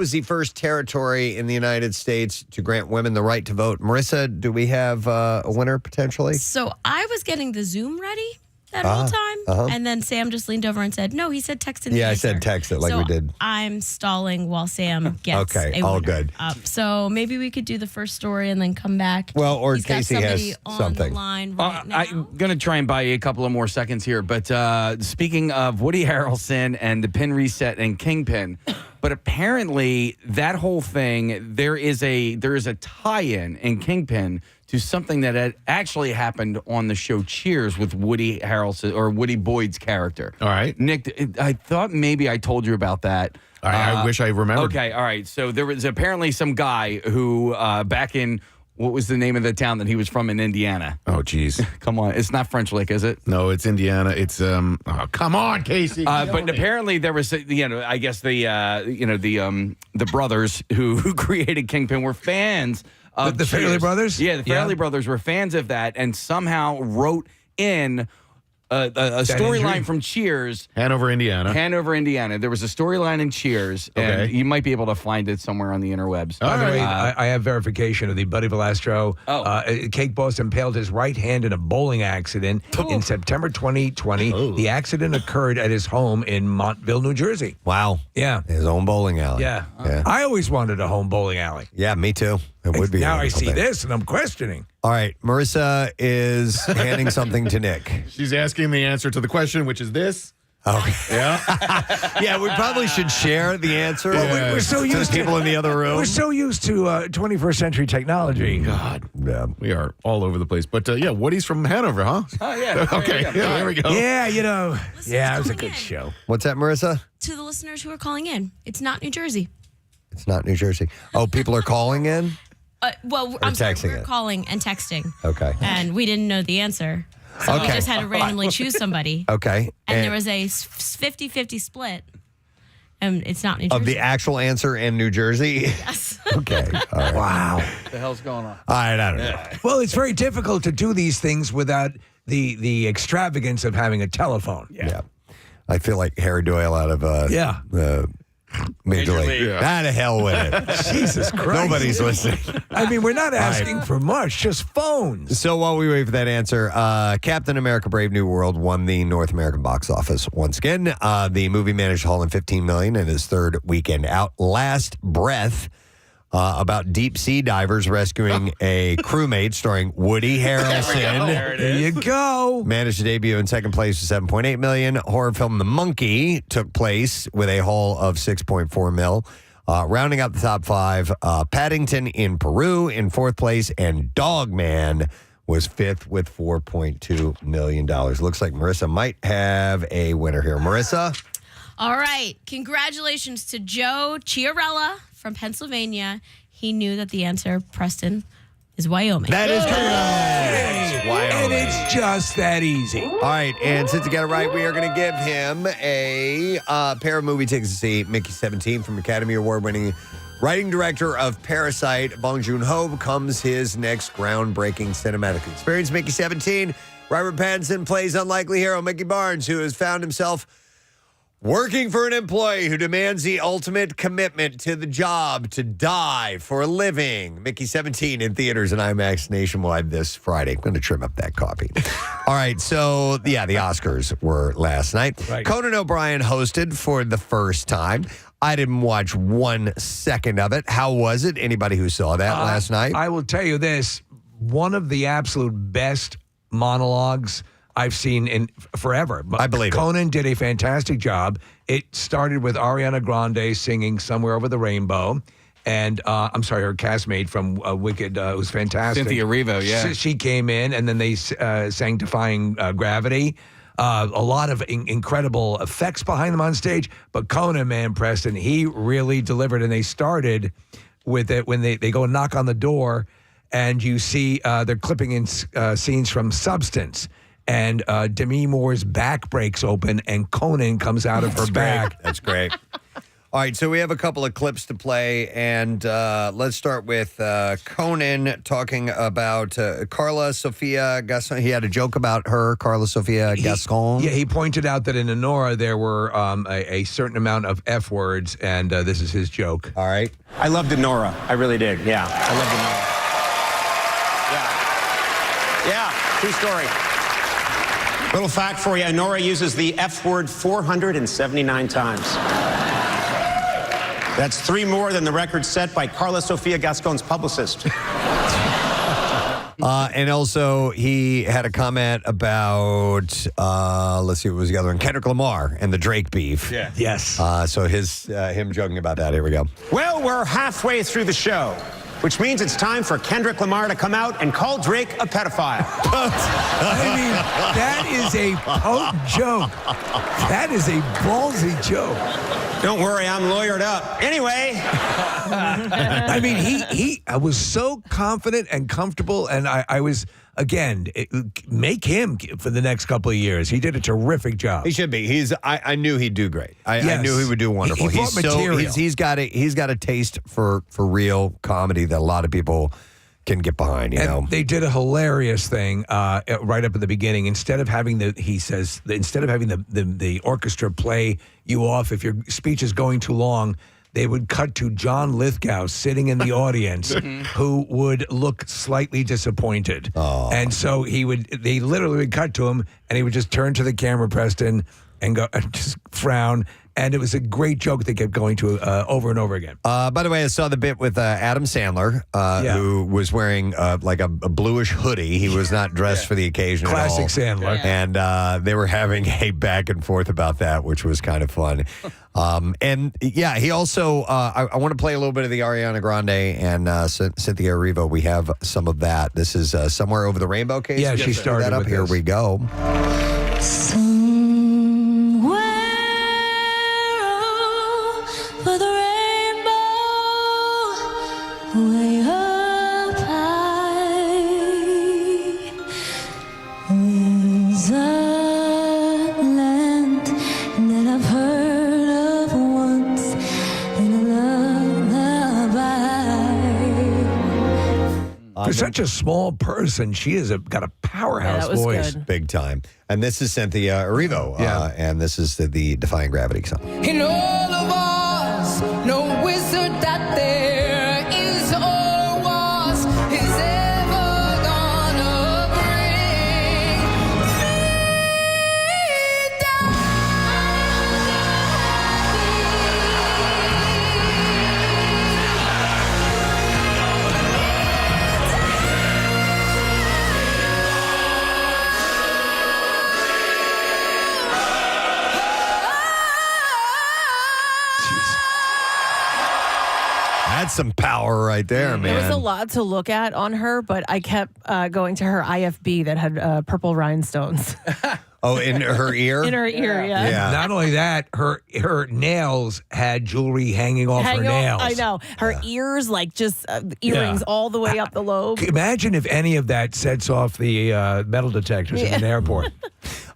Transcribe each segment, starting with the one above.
was the first territory in the United States to grant women the right to vote? Marissa, do we have a winner potentially? So I was getting the Zoom ready that whole time, and then Sam just leaned over and said, "No, he said text in the Yeah, answer." I said text it like so we did. I'm stalling while Sam gets Okay, a all winner good. up. So maybe we could do the first story and then come back. Well, or He's got Casey somebody has on something. the line right now. I'm going to try and buy you a couple of more seconds here. But speaking of Woody Harrelson and the pin reset and Kingpin, but apparently that whole thing, there is a tie-in in Kingpin to something that had actually happened on the show Cheers with Woody Harrelson or Woody Boyd's character. All right. Nick, I thought maybe I told you about that. I wish I remembered. Okay, all right. So there was apparently some guy who back in, what was the name of the town that he was from in Indiana? Oh, geez. Come on. It's not French Lick, is it? No, it's Indiana. It's, oh, come on, Casey. But apparently there was, I guess the brothers who created Kingpin were fans of the Farrelly Cheers. brothers? Yeah, the Farrelly brothers were fans of that and somehow wrote in a storyline from Cheers. Hanover, Indiana. There was a storyline in Cheers, and Okay. you might be able to find it somewhere on the interwebs. By the way, I have verification of the Buddy Valastro. Cake Boss impaled his right hand in a bowling accident in September 2020. The accident occurred at his home in Montville, New Jersey. Wow. Yeah. His own bowling alley. Yeah. Yeah. I always wanted a home bowling alley. Yeah, me too. It would be. Now a I wonderful see thing. this, and I'm questioning. All right. Marissa is handing something to Nick. She's asking the answer to the question, which is this. Okay. Yeah. Yeah, we probably should share the answer We're so to used the people in the other room. We're so used to 21st century technology. God. Yeah. We are all over the place. But, yeah, Woody's from Hanover, huh? Oh, yeah. Okay. Yeah, there we go. Yeah, you know. Yeah, it was a calling good in. show. What's that, Marissa? To the listeners who are calling in, it's not New Jersey. It's not New Jersey. Oh, people are calling in? I'm sorry, texting we're it. calling and texting. Okay. And we didn't know the answer. So we Okay. just had to randomly choose somebody. Okay. And there was a 50-50 split. And it's not New Jersey. Of the actual answer in New Jersey? Yes. Okay. All right. Wow. What the hell's going on? All right, I don't know. Well, it's very difficult to do these things without the extravagance of having a telephone. Yeah. I feel like Harry Doyle out of Yeah. Major League. League. Ah, to hell with it. Jesus Christ. Nobody's listening. I mean, we're not asking for much, just phones. So while we wait for that answer, Captain America Brave New World won the North American box office once again. The movie managed to haul in $15 million in its third weekend out. Last Breath, about deep sea divers rescuing a crewmate starring Woody Harrelson. There you go. Managed to debut in second place with $7.8 million. Horror film The Monkey took place with a haul of $6.4 million. Rounding out the top five, Paddington in Peru in fourth place, and Dogman was fifth with $4.2 million. Looks like Marissa might have a winner here. Marissa? All right. Congratulations to Joe Chiarella from Pennsylvania. He knew that the answer, Preston, is Wyoming. That is correct. And it's just that easy. All right, and since you got it right, we are going to give him a pair of movie tickets to see Mickey 17 from Academy Award-winning writing director of Parasite, Bong Joon-ho, becomes his next groundbreaking cinematic experience. Mickey 17, Robert Pattinson plays unlikely hero Mickey Barnes, who has found himself working for an employee who demands the ultimate commitment to the job to die for a living. Mickey 17 in theaters and IMAX nationwide this Friday. I'm going to trim up that copy. All right, so, yeah, the Oscars were last night. Right. Conan O'Brien hosted for the first time. I didn't watch 1 second of it. How was it? Anybody who saw that last night? I will tell you this. One of the absolute best monologues I've seen in forever. I believe it. Conan did a fantastic job. It started with Ariana Grande singing Somewhere Over the Rainbow. And I'm sorry, her castmate from Wicked was fantastic. Cynthia Erivo, yeah. She came in, and then they sang Defying Gravity. A lot of incredible effects behind them on stage. But Conan, man, Preston, he really delivered. And they started with it when they go and knock on the door, and you see they're clipping in scenes from Substance. And Demi Moore's back breaks open, and Conan comes out of her back. That's great. All right, so we have a couple of clips to play, and let's start with Conan talking about Carla Sofia Gaston. He had a joke about her, Carla Sofia Gaston. Yeah, he pointed out that in Honora there were a certain amount of F words, and this is his joke. All right. I loved Nora. I really did. Yeah, I loved Nora. Yeah, true story. Little fact for you, Nora uses the F word 479 times. That's 3 more than the record set by Carla Sofia Gascon's publicist. And also, he had a comment about, let's see what was the other one, Kendrick Lamar and the Drake beef. Yeah. Yes. So him joking about that. Here we go. Well, we're halfway through the show, which means it's time for Kendrick Lamar to come out and call Drake a pedophile. I mean, that is a potent joke. That is a ballsy joke. Don't worry, I'm lawyered up. Anyway. I mean, he was so confident and comfortable, and I was, again, make him for the next couple of years. He did a terrific job. He should be. I knew he'd do great. I Yes. knew he would do wonderful. He brought material. He's got a taste for real comedy that a lot of people can get behind. You And know, they did a hilarious thing right up at the beginning. Instead of having the orchestra play you off if your speech is going too long, they would cut to John Lithgow sitting in the audience, who would look slightly disappointed. And so they literally would cut to him, and he would just turn to the camera, Preston, and go and just frown. And it was a great joke they kept going to over and over again. by the way, I saw the bit with Adam Sandler, who was wearing like a bluish hoodie. He was not dressed for the occasion Classic at all. Sandler. And they were having a back and forth about that, which was kind of fun. And yeah, he also, I want to play a little bit of the Ariana Grande and Cynthia Erivo. We have some of that. This is Somewhere Over the Rainbow case. Yeah, You she guys know started that up. with Here this. we go. For the rainbow, way up high, is a land that I've heard of once in a lullaby. For such a small person, she has got a powerhouse that was voice. good. Big time. And this is Cynthia Erivo. Yeah. And this is the Defying Gravity song. In all of us, no wizard that there is or was is ever gonna bring me down. That's some power right there, man. There was a lot to look at on her, but I kept going to her IFB that had purple rhinestones Oh, in her ear? in her ear. Yeah. Yeah. Not only that, her nails had jewelry hanging off her Hang on, nails. I know. Her ears, like just earrings all the way up the lobe. Imagine if any of that sets off the metal detectors in an airport.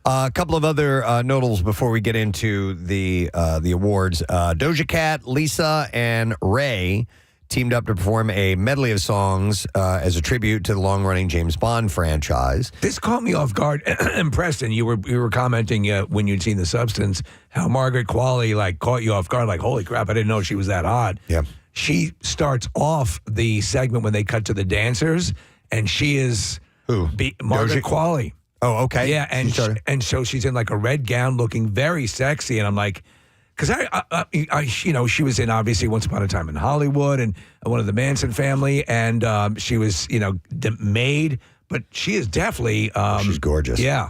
A couple of other notables before we get into the awards. Doja Cat, Lisa, and Ray teamed up to perform a medley of songs as a tribute to the long-running James Bond franchise. This caught me off guard. And Preston, you were commenting when you'd seen The Substance, how Margaret Qualley caught you off guard, like, holy crap, I didn't know she was that hot. Yeah. She starts off the segment when they cut to the dancers, and she is Who? Margaret Doja- Qualley. Oh, okay. Yeah, and She started- and so she's in like a red gown, looking very sexy, and I'm like, because I she was in obviously Once Upon a Time in Hollywood and one of the Manson family, and she was maid, but she is definitely she's gorgeous. Yeah.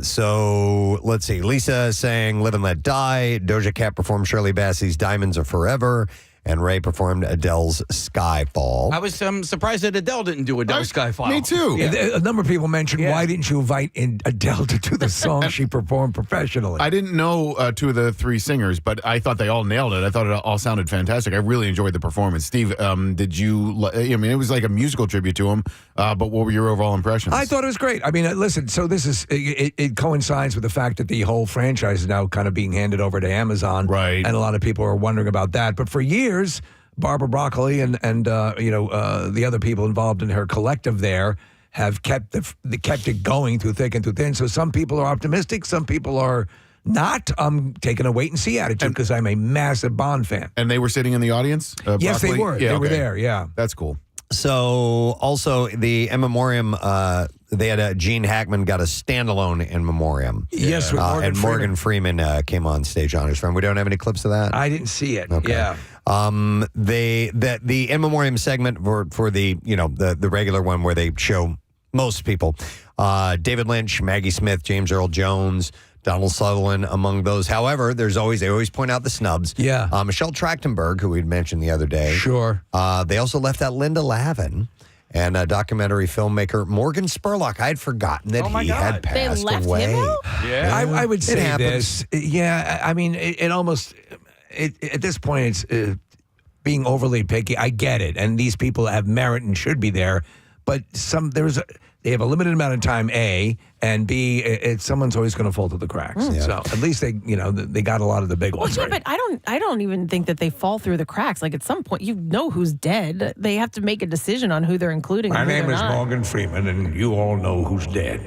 So let's see. Lisa sang Live and Let Die. Doja Cat performed Shirley Bassey's Diamonds Are Forever. and Ray performed Adele's Skyfall. I was surprised that Adele didn't do Adele's Skyfall. Me too. A number of people mentioned, why didn't you invite Adele to do the song she performed professionally? I didn't know two of the three singers, but I thought they all nailed it. I thought it all sounded fantastic. I really enjoyed the performance. Steve, did you? I mean, it was like a musical tribute to him. But what were your overall impressions? I thought it was great. I mean, listen, so this is, it coincides with the fact that the whole franchise is now kind of being handed over to Amazon. Right. And a lot of people are wondering about that. But for years, Barbara Broccoli and the other people involved in her collective there have kept it going through thick and through thin. So some people are optimistic, some people are not. I'm taking a wait and see attitude because I'm a massive Bond fan. And they were sitting in the audience? Yes, Broccoli? they were. Yeah, They were okay. there, yeah. That's cool. So also the in memoriam, they had Gene Hackman got a standalone in memoriam. Yes, with Morgan and Freeman. Morgan Freeman came on stage on his friend. We don't have any clips of that. I didn't see it. Okay. Yeah. The in memoriam segment for the the regular one where they show most people, David Lynch, Maggie Smith, James Earl Jones, Donald Sutherland among those. However, they always point out the snubs. Yeah. Michelle Trachtenberg, who we'd mentioned the other day. Sure. They also left out Linda Lavin and documentary filmmaker Morgan Spurlock. I had forgotten that my he had God. They passed left away. him out? Yeah. I would It say happens. this. Yeah, I mean, it almost, at this point, it's being overly picky. I get it. And these people have merit and should be there. But they have a limited amount of time, A, and B, someone's always going to fall through the cracks. So at least they got a lot of the big Well, ones. yeah, right. but I don't even think that they fall through the cracks. Like at some point, you know who's dead. They have to make a decision on who they're including. My and who name they're is not. Morgan Freeman, and you all know who's dead.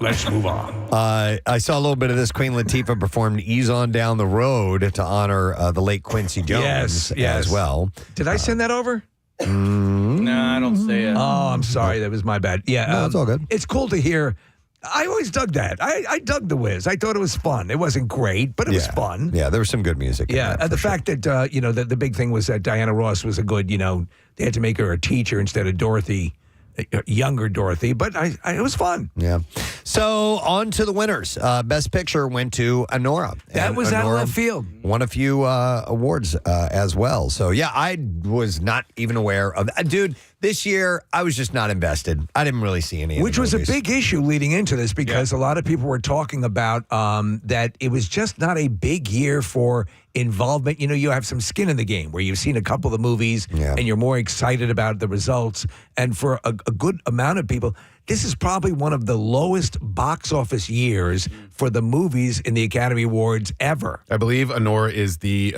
Let's move on. I saw a little bit of this. Queen Latifah performed "Ease On Down the Road" to honor the late Quincy Jones Yes. as well. Did I send that over? No, I don't say it. Oh, I'm sorry. That was my bad. Yeah. No, it's all good. It's cool to hear. I always dug that. I dug The Wiz. I thought it was fun. It wasn't great, but it was fun. Yeah, there was some good music. in Yeah, that, and the for sure. fact that the big thing was that Diana Ross was a good, they had to make her a teacher instead of Dorothy, younger Dorothy, but it was fun. Yeah. So on to the winners. Best Picture went to Anora. That And was out of Anora left field. Won a few awards as well. So yeah, I was not even aware of that. Dude, this year I was just not invested. I didn't really see any. Which was a big issue leading into this because a lot of people were talking about that it was just not a big year for involvement. You have some skin in the game where you've seen a couple of movies and you're more excited about the results. And for a good amount of people, this is probably one of the lowest box office years for the movies in the Academy Awards ever. I believe Anora is the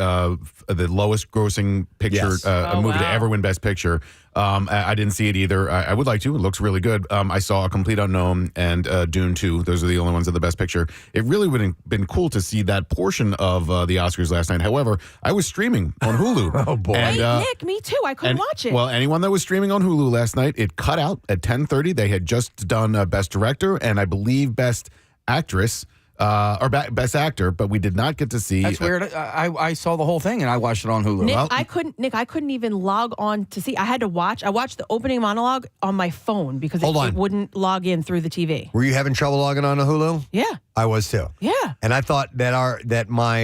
lowest grossing picture Yes. movie to wow. ever win Best Picture. I didn't see it either. I would like to. It looks really good. I saw A Complete Unknown and Dune 2. Those are the only ones of the Best Picture. It really would have been cool to see that portion of the Oscars last night. However, I was streaming on Hulu. Oh, boy. And, Wait, Nick, me too. I couldn't watch it. Well, anyone that was streaming on Hulu last night, it cut out at 10:30. They had just done Best Director and I believe Best Actress. Best Actor, but we did not get to see. That's weird. I saw the whole thing and I watched it on Hulu. Nick, well- I couldn't even log on to see. I watched the opening monologue on my phone because Hold on. it wouldn't log in through the TV. Were you having trouble logging on to Hulu? Yeah. I was too. Yeah. And I thought that my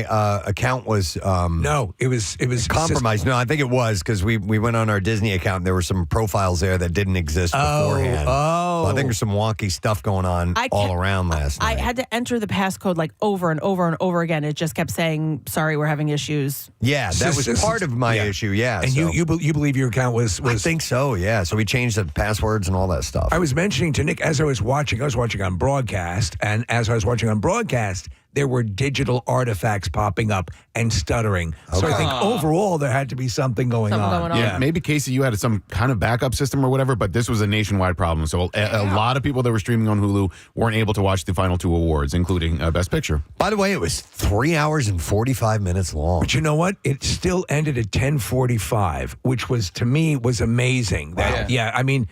account was No, it was compromised. No, I think it was because we went on our Disney account and there were some profiles there that didn't exist beforehand. So I think there's some wonky stuff going on all around last night. I had to enter the passcode like over and over and over again. It just kept saying, "Sorry, we're having issues." Yeah, that was part of my issue. Yeah, And so. you believe your account was I think so. Yeah, so we changed the passwords and all that stuff. I was mentioning to Nick as I was watching on broadcast, and as I was watching on broadcast, there were digital artifacts popping up and stuttering. So I think overall there had to be something going on. Yeah, maybe Casey, you had some kind of backup system or whatever, but this was a nationwide problem. So a lot of people that were streaming on Hulu weren't able to watch the final two awards, including Best Picture. By the way, it was 3 hours and 45 minutes long. But you know what? It still ended at 10:45, which was to me was amazing. That I mean.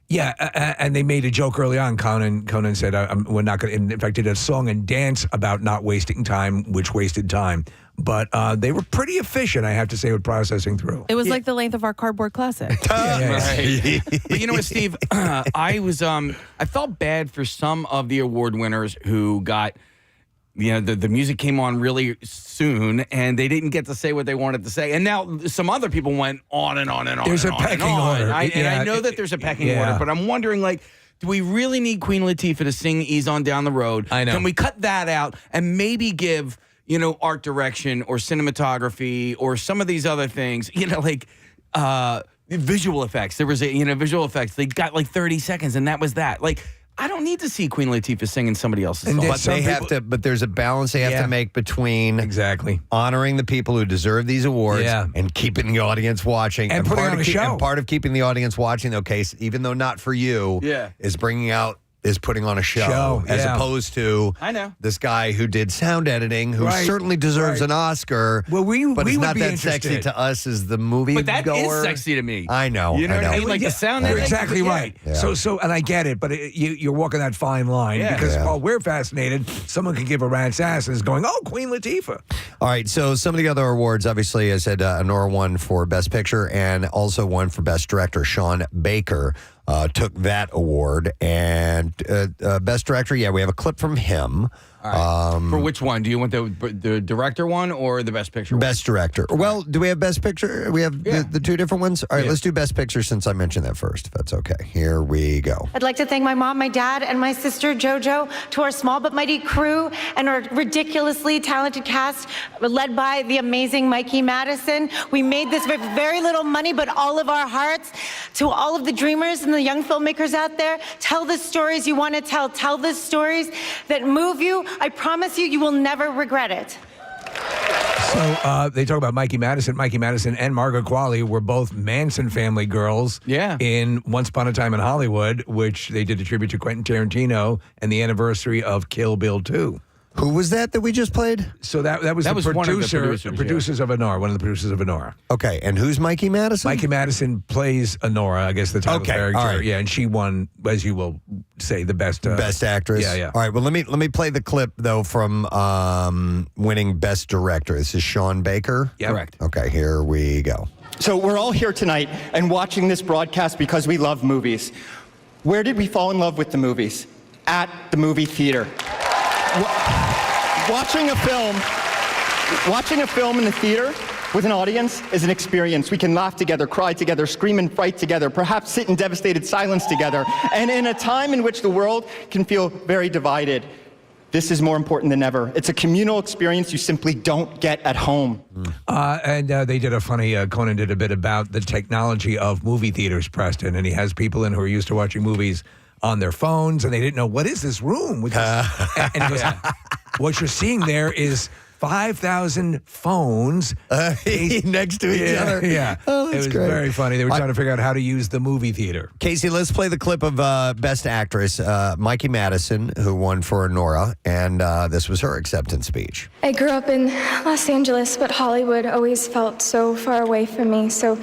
Yeah, and they made a joke early on. Conan said, "We're not going to." In fact, did a song and dance about not wasting time, which wasted time. But they were pretty efficient, I have to say, with processing through. It was like the length of our cardboard classic. Right. But you know what, Steve? I felt bad for some of the award winners who got the music came on really soon, and they didn't get to say what they wanted to say. And now some other people went on and on and on. There's and a on pecking and on. order. And I know that there's a pecking order, but I'm wondering, like, do we really need Queen Latifah to sing Ease On Down the Road? I know. Can we cut that out and maybe give, art direction or cinematography or some of these other things, like visual effects? There was visual effects. They got like 30 seconds, and that was that. Like, I don't need to see Queen Latifah singing somebody else's song. But they have to. But there's a balance they have to make between honoring the people who deserve these awards and keeping the audience watching and putting part on of a show. And part of keeping the audience watching, okay, even though not for you, is putting on a show as opposed to this guy who did sound editing, who certainly deserves an Oscar. Well, but we it's would not be that sexy to us as the movie But that goer. is sexy to me. I know. You know what I mean? Like the sound You're editing. exactly right. Yeah. So, and I get it, but you're walking that fine line because while we're fascinated, someone can give a rat's ass and is going, "Oh, Queen Latifah." All right, so some of the other awards, obviously, I said Honora won for Best Picture and also won for Best Director. Sean Baker took that award. And Best Director, we have a clip from him. All right. For which one? Do you want the director one or the Best Picture one? Best Director. Well, do we have Best Picture? We have the two different ones? All right, let's do Best Picture since I mentioned that first, if that's okay. Here we go. I'd like to thank my mom, my dad, and my sister, JoJo, to our small but mighty crew and our ridiculously talented cast led by the amazing Mikey Madison. We made this with very little money, but all of our hearts. To all of the dreamers and the young filmmakers out there, tell the stories you want to tell. Tell the stories that move you. I promise you, you will never regret it. So they talk about Mikey Madison. Mikey Madison and Margaret Qualley were both Manson family girls in Once Upon a Time in Hollywood, which they did a tribute to Quentin Tarantino and the anniversary of Kill Bill 2. Who was that we just played? So that was That the was one of the producers of Honora, one of the producers of Honora. Okay, and who's Mikey Madison? Mikey Madison plays Honora, I guess the title character. all right. Yeah, and she won, as you will say, the best actress. Yeah. All right. Well, let me play the clip though from winning Best Director. This is Sean Baker. Yep. Correct. Okay, here we go. So we're all here tonight and watching this broadcast because we love movies. Where did we fall in love with the movies? At the movie theater. Watching a film in the theater with an audience is an experience. We can laugh together, cry together, scream and fight together, perhaps sit in devastated silence together. And in a time in which the world can feel very divided, this is more important than ever. It's a communal experience you simply don't get at home. And they did a funny, Conan did a bit about the technology of movie theaters, Preston, and he has people in who are used to watching movies on their phones, and they didn't know, what is this room? With this? And he goes, what you're seeing there is 5,000 phones next to each other. Yeah. Oh, it that's was great. very funny. They were trying to figure out how to use the movie theater. Casey, let's play the clip of Best Actress, Mikey Madison, who won for Nora, and this was her acceptance speech. I grew up in Los Angeles, but Hollywood always felt so far away from me. So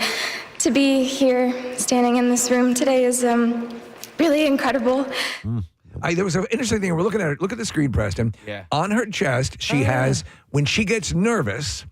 to be here, standing in this room today is really incredible. There was an interesting thing. We're looking at her. Look at the screen, Preston. Yeah. On her chest, she has, when she gets nervous,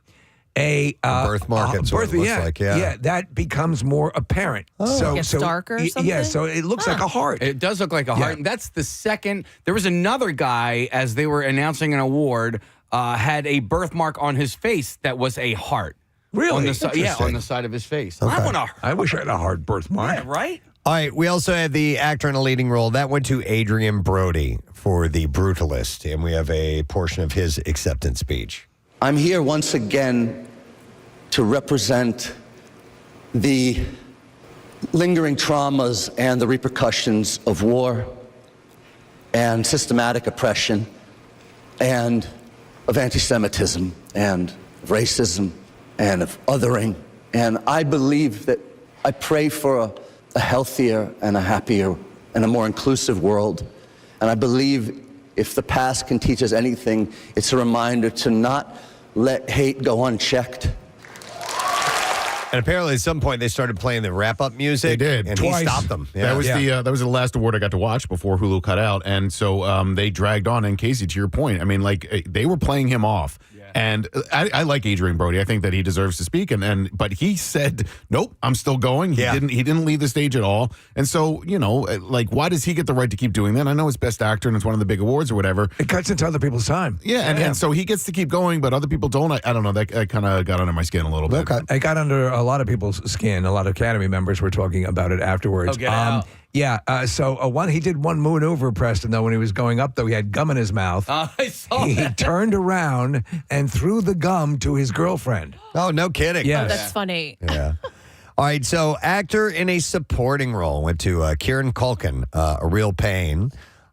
a birthmark. It sort of looks like, that becomes more apparent. Like a darker or something? Yeah, so it looks like a heart. It does look like a heart. And that's the second. There was another guy, as they were announcing an award, had a birthmark on his face that was a heart. Really? On the on the side of his face. Okay. I want a heart. I wish I had a heart birthmark. Yeah, right? All right, we also had the actor in a leading role. That went to Adrian Brody for The Brutalist, and we have a portion of his acceptance speech. I'm here once again to represent the lingering traumas and the repercussions of war and systematic oppression and of anti-Semitism and of racism and of othering. And I believe that I pray for a healthier and a happier and a more inclusive world. And I believe if the past can teach us anything, it's a reminder to not let hate go unchecked. And apparently at some point they started playing the wrap-up music. They did. And Twice. he stopped them. That was the last award I got to watch before Hulu cut out. And so they dragged on. And Casey, to your point, I mean, like, they were playing him off And I like Adrian Brody. I think that he deserves to speak. But he said, nope, I'm still going. He didn't leave the stage at all. And so, like, why does he get the right to keep doing that? I know it's Best Actor and it's one of the big awards or whatever. It cuts into other people's time. Yeah, and so he gets to keep going, but other people don't. I don't know. That kind of got under my skin a little bit. Okay. It got under a lot of people's skin. A lot of Academy members were talking about it afterwards. Oh, get out. Yeah. He did one maneuver, Preston, though, when he was going up, though. He had gum in his mouth. I saw He that. turned around and threw the gum to his girlfriend. Oh, no kidding. Yes. Oh, that's funny. Yeah. All right, so actor in a supporting role went to Kieran Culkin, A Real Pain,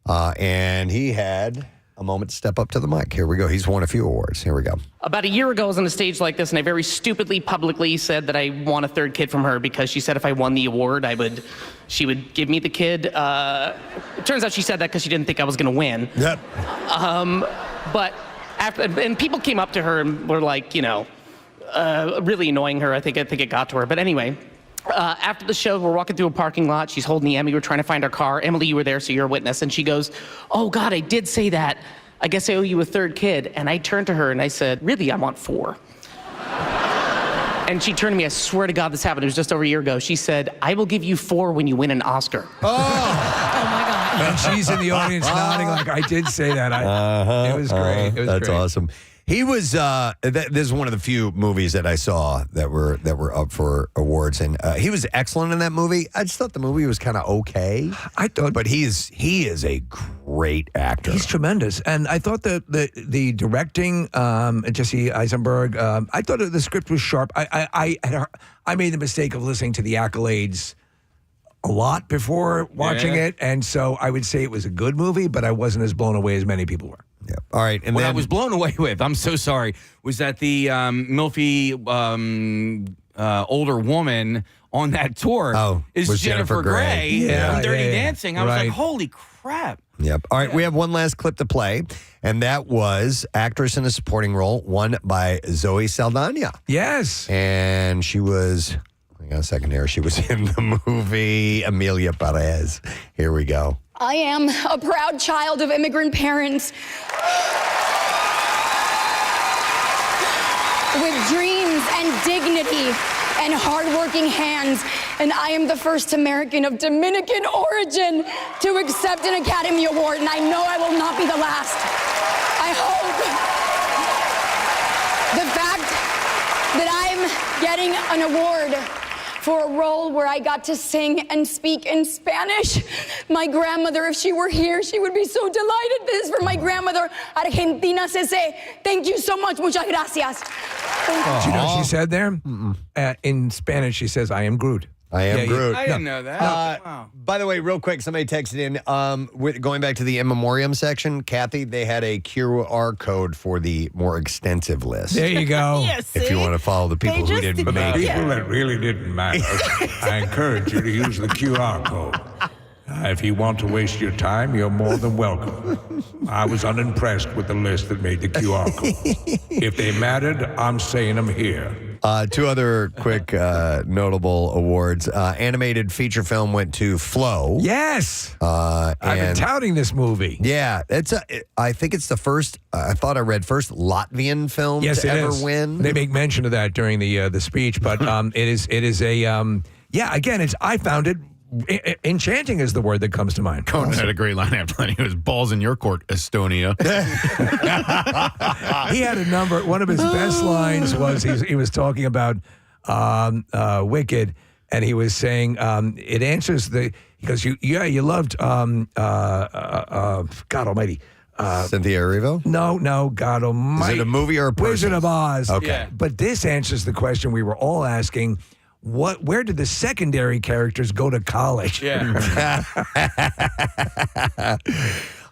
and he had a moment to step up to the mic. Here we go. He's won a few awards. Here we go. About a year ago, I was on a stage like this, and I very stupidly publicly said that I want a third kid from her because she said if I won the award, she would give me the kid. It turns out she said that because she didn't think I was going to win. Yep. But and people came up to her and were like, really annoying her. I think it got to her. But anyway, after the show, we're walking through a parking lot. She's holding the Emmy. We're trying to find our car. Emily, you were there, so you're a witness. And she goes, "Oh God, I did say that. I guess I owe you a third kid." And I turned to her and I said, "Really, I want 4." And she turned to me. I swear to God, this happened. It was just over a year ago. She said, "I will give you 4 when you win an Oscar." Oh my God. And she's in the audience nodding like, I did say that. It was great. It was That's great. awesome. He was. This is one of the few movies that I saw that were up for awards, and he was excellent in that movie. I just thought the movie was kind of okay. I thought, but he is a great actor. He's tremendous, and I thought the directing, Jesse Eisenberg. I thought the script was sharp. I made the mistake of listening to the accolades a lot before watching it, and so I would say it was a good movie, but I wasn't as blown away as many people were. Yeah. All right. And what then I was blown away with, I'm so sorry, was that the milfy older woman on that tour is was Jennifer Grey from Dirty yeah. Dancing. I was like, holy crap. Yep. All right. We have one last clip to play, and that was actress in a supporting role, won by Zoe Saldana. Yes. And she was. Hang on a second here. She was in the movie Amelia Perez. Here we go. I am a proud child of immigrant parents with dreams and dignity and hardworking hands, and I am the first American of Dominican origin to accept an Academy Award, and I know I will not be the last. I hope the fact that I'm getting an award for a role where I got to sing and speak in Spanish. My grandmother, if she were here, she would be so delighted. This is for my grandmother, Argentina Cece. Thank you so much. Muchas gracias. Do you know what she said there? In Spanish, she says, "I am Groot." I am Groot. I didn't know that. Wow. By the way, real quick, somebody texted in, going back to the in memoriam section, Kathy, they had a QR code for the more extensive list. There you go. Yes, If you want to follow the people who didn't make it. People that really didn't matter, I encourage you to use the QR code. If you want to waste your time, you're more than welcome. I was unimpressed with the list that made the QR code. If they mattered, I'm saying them here. Two other quick notable awards. Animated feature film went to Flow. Yes. I've been touting this movie. Yeah, I think it's the first. I thought I read first Latvian film to ever win. They make mention of that during the speech, but it is a again, I found it. Enchanting is the word that comes to mind. Conan had a great line after that. He was balls in your court, Estonia. He had a number. One of his best lines was he was talking about Wicked, and he was saying it answers the. He goes, you loved God Almighty. Cynthia Erivo? No, God Almighty. Is it a movie or a person? Wizard of Oz. Okay. Yeah. But this answers the question we were all asking. Where did the secondary characters go to college? Yeah.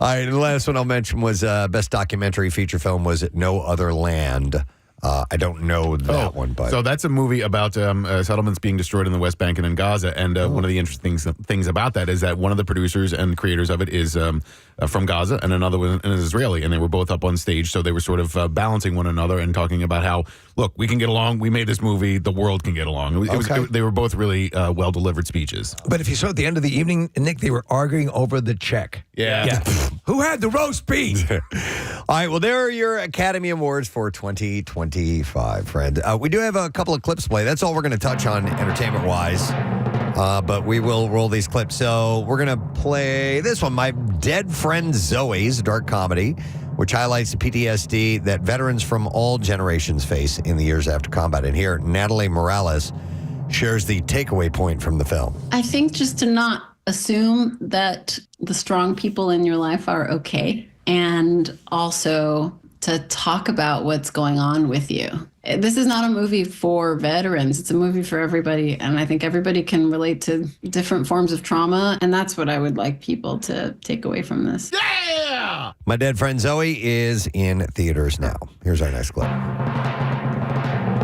All right, and the last one I'll mention was best documentary feature film was No Other Land. I don't know that one, but So that's a movie about settlements being destroyed in the West Bank and in Gaza. And one of the interesting things about that is that one of the producers and creators of it is from Gaza, and another one is Israeli, and they were both up on stage. So they were sort of balancing one another and talking about how, look, we can get along. We made this movie. The world can get along. They were both really well delivered speeches. But if you saw at the end of the evening, Nick, they were arguing over the check. Yeah. Who had the roast beef? All right, well, there are your Academy Awards for 2025, friend. We do have a couple of clips to play. That's all we're going to touch on entertainment-wise, but we will roll these clips. So we're going to play this one, My Dead Friend Zoe's dark comedy, which highlights the PTSD that veterans from all generations face in the years after combat. And here, Natalie Morales shares the takeaway point from the film. I think just to not assume that the strong people in your life are okay, and also to talk about what's going on with you. This is not a movie for veterans. It's a movie for everybody, and I think everybody can relate to different forms of trauma, and that's what I would like people to take away from this. Yeah! My Dead Friend Zoe is in theaters now. Here's our next clip.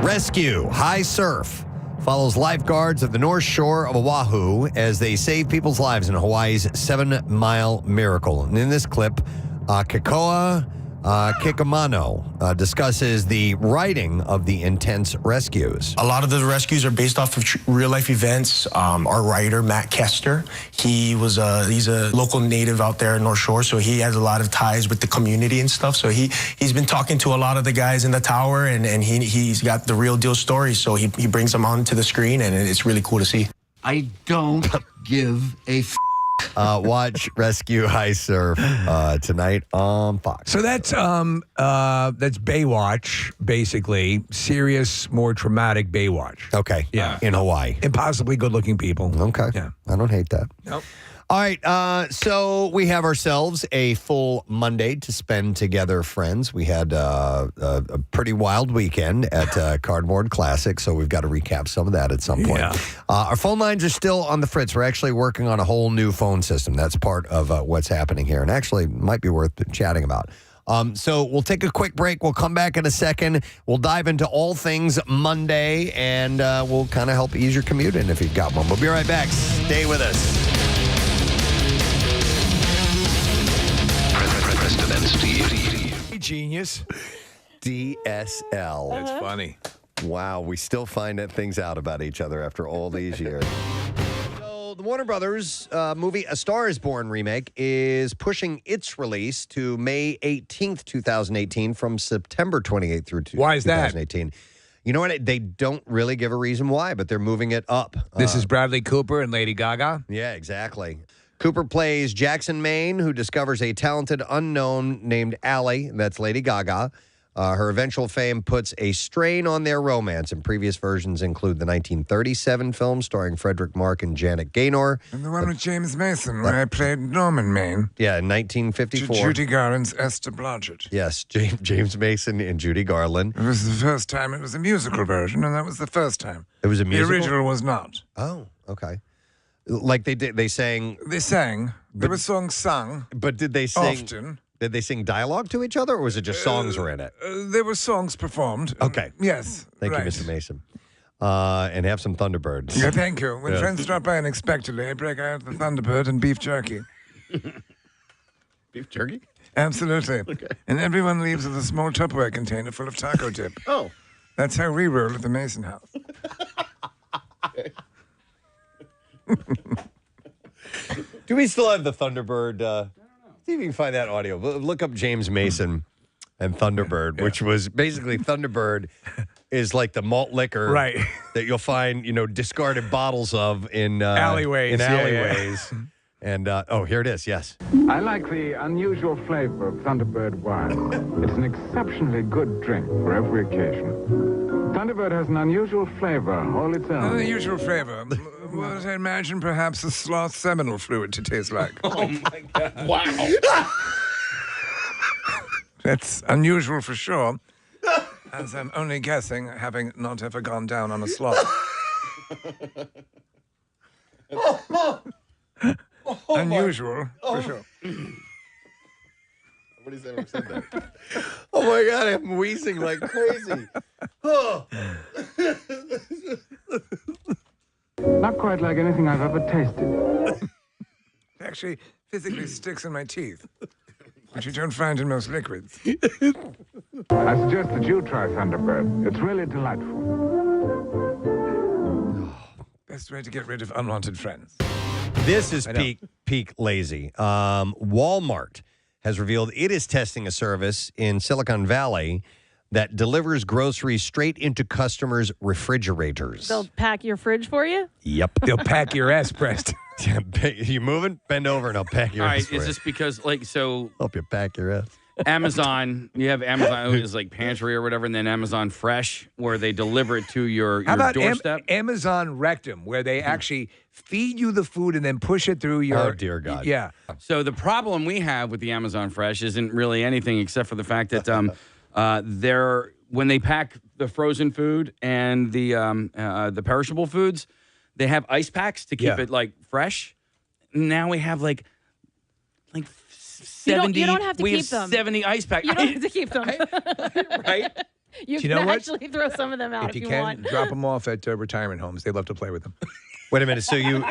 Rescue High Surf follows lifeguards of the North Shore of Oahu as they save people's lives in Hawaii's 7-mile miracle. And in this clip, Kekoa Kikamano discusses the writing of the intense rescues. A lot of the rescues are based off of real life events. Our writer, Matt Kester, he's a local native out there in North Shore, so he has a lot of ties with the community and stuff. So he's been talking to a lot of the guys in the tower, and he's got the real deal stories. So he brings them onto the screen, and it's really cool to see. I don't give a Watch Rescue High Surf tonight on Fox. So that's Baywatch, basically. Serious, more traumatic Baywatch. Okay. Yeah. In Hawaii. Impossibly good-looking people. Okay. Yeah. I don't hate that. Nope. All right, so we have ourselves a full Monday to spend together, friends. We had a pretty wild weekend at Cardboard Classic, so we've got to recap some of that at some point. Yeah. Our phone lines are still on the fritz. We're actually working on a whole new phone system. That's part of what's happening here, and actually might be worth chatting about. So we'll take a quick break. We'll come back in a second. We'll dive into all things Monday, and we'll kind of help ease your commute in if you've got one. We'll be right back. Stay with us. Preston and Steve. Genius. DSL. That's funny. Wow, we still find things out about each other after all these years. So the Warner Brothers movie A Star is Born remake is pushing its release to May 18th, 2018 from September 28th through Why is that? 2018. You know what? They don't really give a reason why, but they're moving it up. This is Bradley Cooper and Lady Gaga? Yeah, exactly. Cooper plays Jackson Maine, who discovers a talented unknown named Allie. That's Lady Gaga. Her eventual fame puts a strain on their romance, and previous versions include the 1937 film starring Frederick Mark and Janet Gaynor. And the one with James Mason, where I played Norman Maine. Yeah, in 1954. Judy Garland's Esther Blodgett. Yes, James Mason and Judy Garland. It was the first time. It was a musical version, and that was the first time. It was a musical? The original was not. Oh, okay. Like they sang. They sang. There were songs sung. But did they sing? Often. Did they sing dialogue to each other, or was it just songs were in it? There were songs performed. Okay. Yes. Thank you, Mr. Mason. And have some Thunderbirds. Yeah, thank you. When Yes. friends drop by unexpectedly, I break out the Thunderbird and beef jerky. Beef jerky? Absolutely. Okay. And everyone leaves with a small Tupperware container full of taco dip. Oh. That's how we roll at the Mason house. Do we still have the Thunderbird? See if you can find that audio. Look up James Mason and Thunderbird, which was basically Thunderbird is like the malt liquor Right. that you'll find, discarded bottles of in Alleyways, In yeah, yeah. alleyways. And here it is. Yes. I like the unusual flavor of Thunderbird wine. It's an exceptionally good drink for every occasion. Thunderbird has an unusual flavor all its own. The usual flavor. What I imagine perhaps a sloth seminal fluid to taste like. Oh, my God. Wow. That's unusual for sure, as I'm only guessing, having not ever gone down on a sloth. Unusual for sure. Nobody's ever said that. Oh my God, I'm wheezing like crazy. Oh. Not quite like anything I've ever tasted. It actually physically sticks in my teeth, which you don't find in most liquids. I suggest that you try Thunderbird. It's really delightful. Best way to get rid of unwanted friends. This is peak lazy. Walmart has revealed it is testing a service in Silicon Valley that delivers groceries straight into customers' refrigerators. They'll pack your fridge for you? Yep. They'll pack your ass, Preston. You moving? Bend over and I'll pack your All ass right, for is you. this because, like, so Help you pack your ass. Amazon, you have Amazon, it's like pantry or whatever, and then Amazon Fresh, where they deliver it to your How about doorstep? Amazon Rectum, where they actually feed you the food and then push it through your... Oh, dear God. Yeah. So the problem we have with the Amazon Fresh isn't really anything except for the fact that when they pack the frozen food and the perishable foods, they have ice packs to keep it like fresh. Now we have like 70. You don't have to we keep have them. 70 ice packs. You don't have to keep them. Right? You Do you know can what? actually throw some of them out If if you you can, want. drop them off at retirement homes. They love to play with them. Wait a minute. So you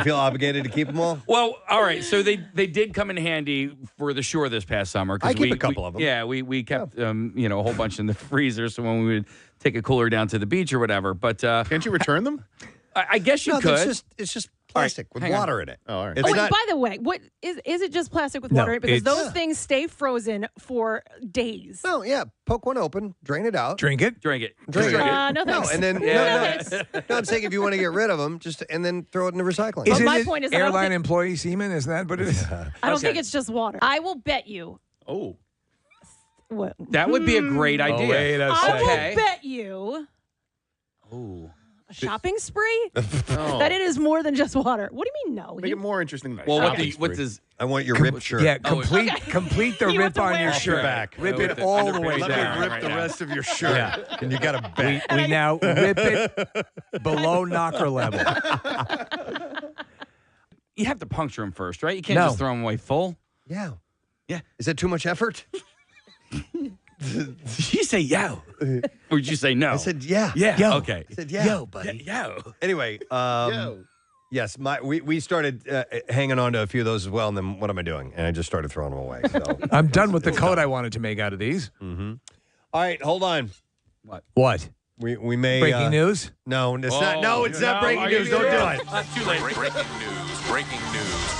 feel obligated to keep them all? Well, all right. So they did come in handy for the shore this past summer. I keep a couple of them. Yeah, we kept a whole bunch in the freezer. So when we would take a cooler down to the beach or whatever. But can't you return them? I guess you No, could. it's just plastic with hang on. water in it. Oh, all right. It's Wait, not. by the way, what is it just plastic with No, water in it? Because it's- those things stay frozen for days. No, yeah. Poke one open, drain it out. Drink it. Drink it. Drink it. No thanks. And then no, I'm saying if you want to get rid of them, and then throw it in the recycling. But Isn't my it point is I don't airline think- employee semen? Is that what it is? I don't think it's just water. I will bet you. Oh, What? that would be a great idea. wait a I second. will bet you Oh. a shopping spree Oh. that it is more than just water. What do you mean no? Make it more interesting. Than Well, shopping what spree. does I want your ripped shirt. Yeah, complete the You rip have to on wear your it. shirt. Your back. Rip With it the all the underpants. way Let me down. rip the rest of your shirt. Yeah. And you got to bet. We now rip it below knocker level. you have to puncture them first, right? You can't No. just throw them away full. Yeah. Yeah. Is that too much effort? Did you say yo? Or did you say no? I said yeah. yeah. Yo. Okay. I said yeah. Yo, buddy. Yo. Anyway, yes, we started hanging on to a few of those as well, and then what am I doing? And I just started throwing them away. So. I'm done with the coat I wanted to make out of these. Mm-hmm. All right, hold on. What? We may Breaking news? No, it's not. No, it's not breaking news. Don't do it. Too late. Breaking news. Breaking news.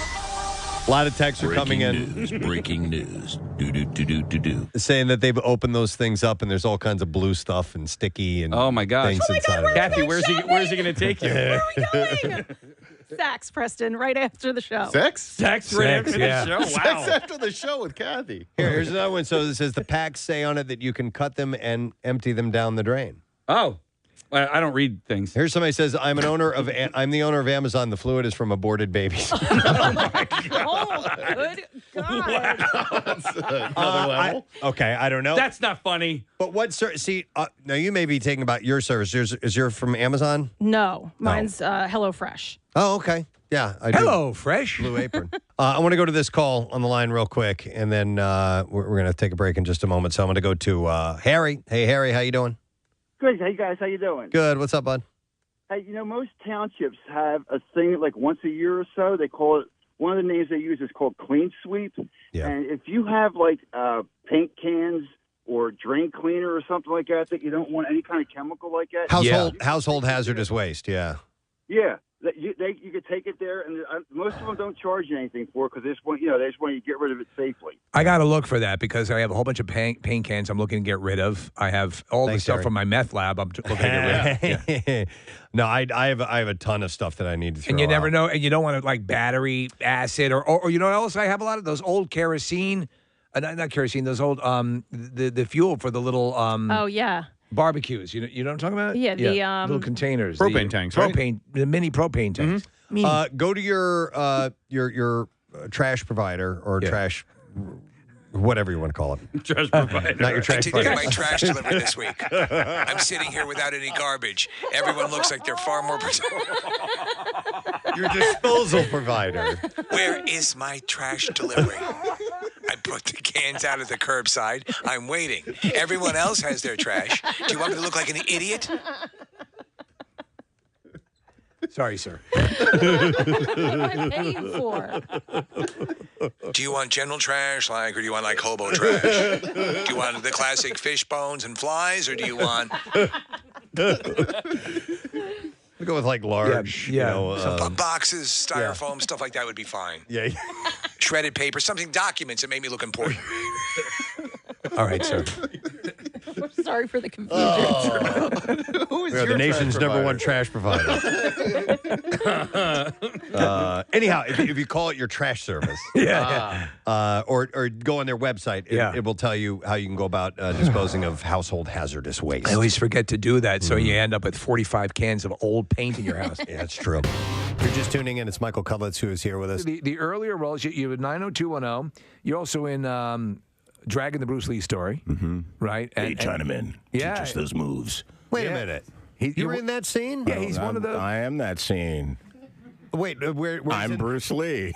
A lot of texts are coming in Breaking news. Do. saying that they've opened those things up and there's all kinds of blue stuff and sticky and Oh my gosh. things inside of it. Kathy, where's he going to take you? Where are we going? Saks, Preston, right after the show. Sex? Sex right after yeah. the show. Wow. Sex after the show with Kathy. Here's another one. So it says the packs say on it that you can cut them and empty them down the drain. Oh. I don't read things. Here's somebody says I'm the owner of Amazon. The fluid is from aborted babies. Oh, good God. Another level. Okay, I don't know. That's not funny. But what see? Now you may be taking about your service. Is yours from Amazon? No, mine's HelloFresh. Oh, okay. Yeah, I do. Hello, Fresh. Blue Apron. I want to go to this call on the line real quick, and then we're going to take a break in just a moment. So I'm going to go to Harry. Hey, Harry, how you doing? Good. Hey, guys. How you doing? Good. What's up, bud? Hey, most townships have a thing like once a year or so. They call it, one of the names they use is called Clean Sweep. Yeah. And if you have like paint cans or drain cleaner or something like that you don't want any kind of chemical like that. Household hazardous waste. Yeah. Yeah. You could take it there, and most of them don't charge you anything for it because they just want you to get rid of it safely. I got to look for that because I have a whole bunch of paint cans I'm looking to get rid of. I have all the stuff Harry. from my meth lab I'm looking to get rid of. Yeah. No, I have a ton of stuff that I need to throw And you never out. know, and you don't want to like battery acid or you know what else I have a lot of those old kerosene, not kerosene, those old the fuel for the little Oh, yeah. barbecues. You know what I'm talking about? Yeah, the, little containers, Propane tanks, right? the mini propane tanks. Go to your trash provider or trash, whatever you want to call it. Trash provider. Not your trash I did get provider. my trash delivered this week. I'm sitting here without any garbage. Everyone looks like they're far more. Your disposal provider. Where is my trash delivery? I put the cans out at the curbside. I'm waiting. Everyone else has their trash. Do you want me to look like an idiot? Sorry, sir. What am I paying for? Do you want general trash, or do you want hobo trash? Do you want the classic fish bones and flies, or do you want? We go with large, Boxes, styrofoam, stuff like that would be fine. Yeah. shredded paper, something documents that made me look important. All right, sir. Sorry for the confusion. We are the nation's number one trash provider. Anyhow, if you call it your trash service, or go on their website, it will tell you how you can go about disposing of household hazardous waste. I always forget to do that, so you end up with 45 cans of old paint in your house. Yeah, that's true. If you're just tuning in, it's Michael Cudlitz who is here with us. The earlier roles, you had 90210. You're also in Dragon the Bruce Lee story, right? Hey, Chinaman, teach us those moves. Wait a minute. You were in that scene? Yeah, he's one of the. I am that scene. Wait, where I'm Bruce Lee.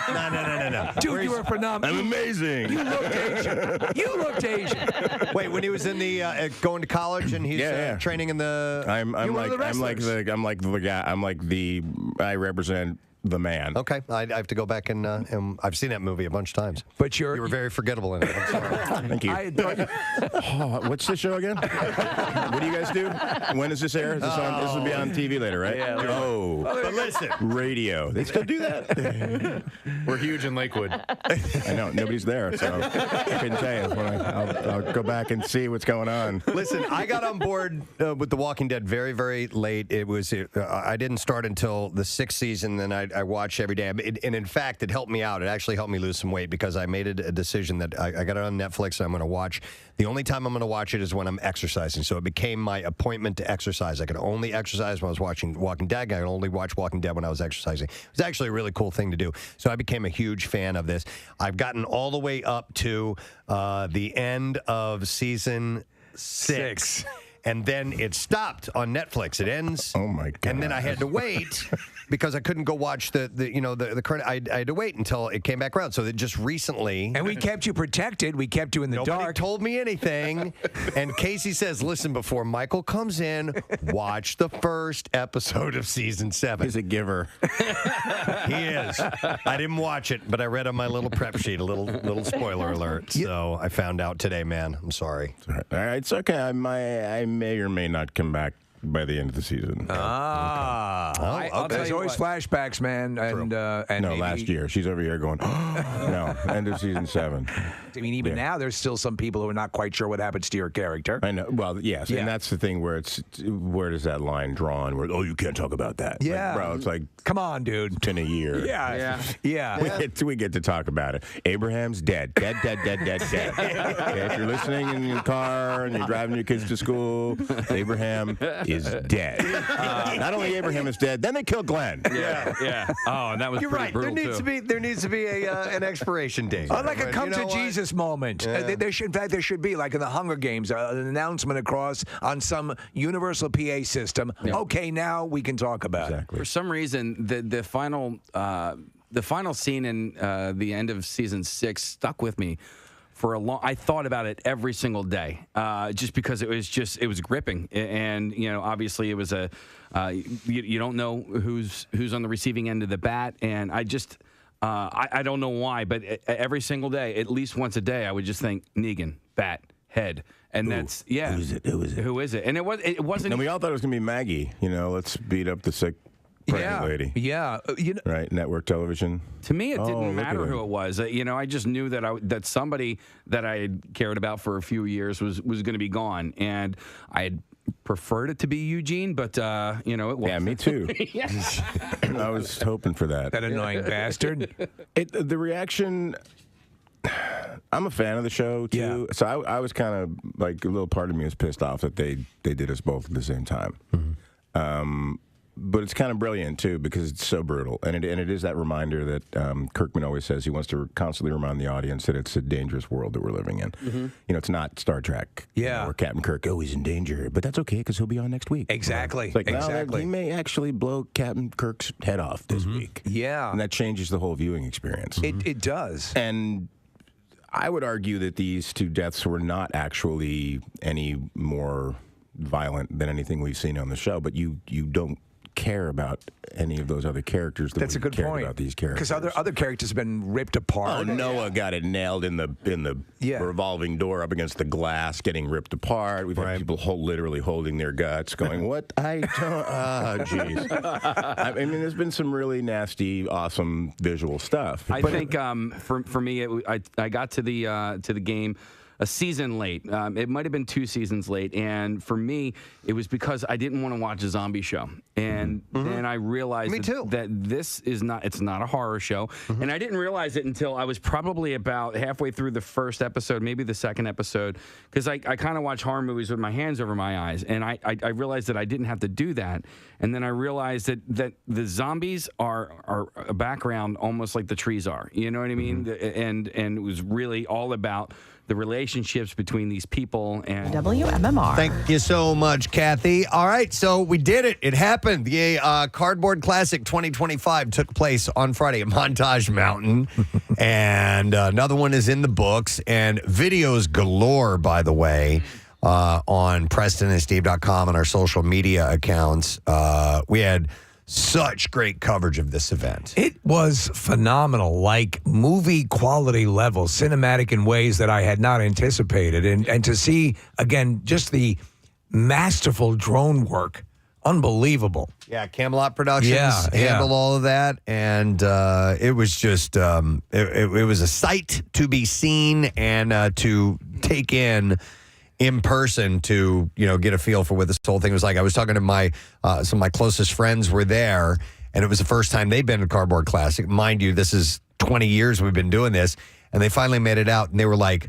No. Dude, you were phenomenal. I'm amazing. You looked Asian. You looked Asian. Wait, when he was in the going to college and he's training in the. I represent the man. Okay, I have to go back and I've seen that movie a bunch of times. But you were very forgettable in it. I'm sorry. Thank you. What's the show again? What do you guys do? When does this air? Is this on? This will be on TV later, right? Yeah. But listen, radio. They still do that. We're huge in Lakewood. I know nobody's there, so I couldn't tell you. I'll go back and see what's going on. Listen, I got on board with The Walking Dead very, very late. It was I didn't start until the 6th season, and I watched every day. And in fact, it helped me out. It actually helped me lose some weight because I made a decision that I got it on Netflix and I'm going to watch. The only time I'm going to watch it is when I'm exercising. So it became my appointment to exercise. I could only exercise when I was watching Walking Dead. I could only watch Walking Dead when I was exercising. It was actually a really cool thing to do. So I became a huge fan of this. I've gotten all the way up to the end of season 6. And then it stopped on Netflix. It ends. Oh my god! And then I had to wait because I couldn't go watch the credit. I had to wait until it came back around. So that just recently. And we kept you protected. We kept you in the Nobody dark. told me anything. And Casey says, "Listen, before Michael comes in, watch the first episode of season 7." He's a giver. He is. I didn't watch it, but I read on my little prep sheet a little spoiler alert. So I found out today, man. I'm sorry. All right, it's okay. I may or may not come back by the end of the season. There's always flashbacks, man. And no, maybe, last year. She's over here going, no, end of season 7. I mean, even now, there's still some people who are not quite sure what happens to your character. I know. Well, yes. Yeah. And that's the thing where where does that line drawn? Where, you can't talk about that. Yeah. Like, bro, it's like, come on, dude. It's been a year. Yeah. We get to talk about it. Abraham's dead. Dead. Okay, if you're listening in your car and you're driving your kids to school, Abraham is dead. Not only Abraham is dead, then they kill Glenn. Yeah. Oh, and that was You're pretty right. brutal, There needs to be an expiration date. Like a But come you know to what? Jesus moment. Yeah. In fact, there should be, like in the Hunger Games, an announcement across on some universal PA system. Yeah. Okay, now we can talk about it. For some reason, the final scene in the end of season 6 stuck with me for a long. I thought about it every single day, just because it was gripping, and obviously it was you don't know who's on the receiving end of the bat, and I just. I don't know why, but every single day, at least once a day, I would just think Negan, bat, head, and that's Who is it? Who is it? And it wasn't. And we all thought it was going to be Maggie. Let's beat up the sick pregnant lady. Yeah. Right, network television. To me, it Oh, didn't look matter at who him. it was. I just knew that somebody that I had cared about for a few years was going to be gone, and I had preferred it to be Eugene, but it wasn't. Yeah, me too. I was hoping for that. That annoying bastard. The reaction. I'm a fan of the show too, so I was kind of like a little part of me was pissed off that they did us both at the same time. But it's kind of brilliant too because it's so brutal, and it is that reminder that Kirkman always says he wants to constantly remind the audience that it's a dangerous world that we're living in. It's not Star Trek, where Captain Kirk he's in danger, but that's okay because he'll be on next week. Exactly. It's like, exactly. he may actually blow Captain Kirk's head off this week. Yeah, and that changes the whole viewing experience. It does, and I would argue that these 2 deaths were not actually any more violent than anything we've seen on the show, but you don't care about any of those other characters that That's a we good cared point. about these characters. Because other characters have been ripped apart. Oh, Noah got it nailed in the revolving door up against the glass, getting ripped apart. We've had people literally holding their guts, going, "What? I don't." Jeez. I mean, there's been some really nasty, awesome visual stuff. I think for me, I got to the game a season late. It might have been 2 seasons late, and for me, it was because I didn't want to watch a zombie show. And then I realized that this is it's not a horror show. And I didn't realize it until I was probably about halfway through the first episode, maybe the second episode, because I kind of watch horror movies with my hands over my eyes, and I realized that I didn't have to do that. And then I realized that the zombies are a background almost like the trees are. You know what I mean? And it was really all about the relationships between these people and WMMR. Thank you so much, Kathy. All right, so we did it. It happened. The Cardboard Classic 2025 took place on Friday at Montage Mountain, and another one is in the books, and videos galore, by the way, on PrestonandSteve.com and our social media accounts. We had such great coverage of this event. It was phenomenal, like movie quality level, cinematic in ways that I had not anticipated. And to see, again, just the masterful drone work, unbelievable. Yeah, Camelot Productions handled all of that. And it was just, it was a sight to be seen and to take in person to, get a feel for what this whole thing was like. I was talking to my some of my closest friends were there, and it was the first time they'd been to Cardboard Classic. Mind you, this is 20 years we've been doing this, and they finally made it out, and they were like,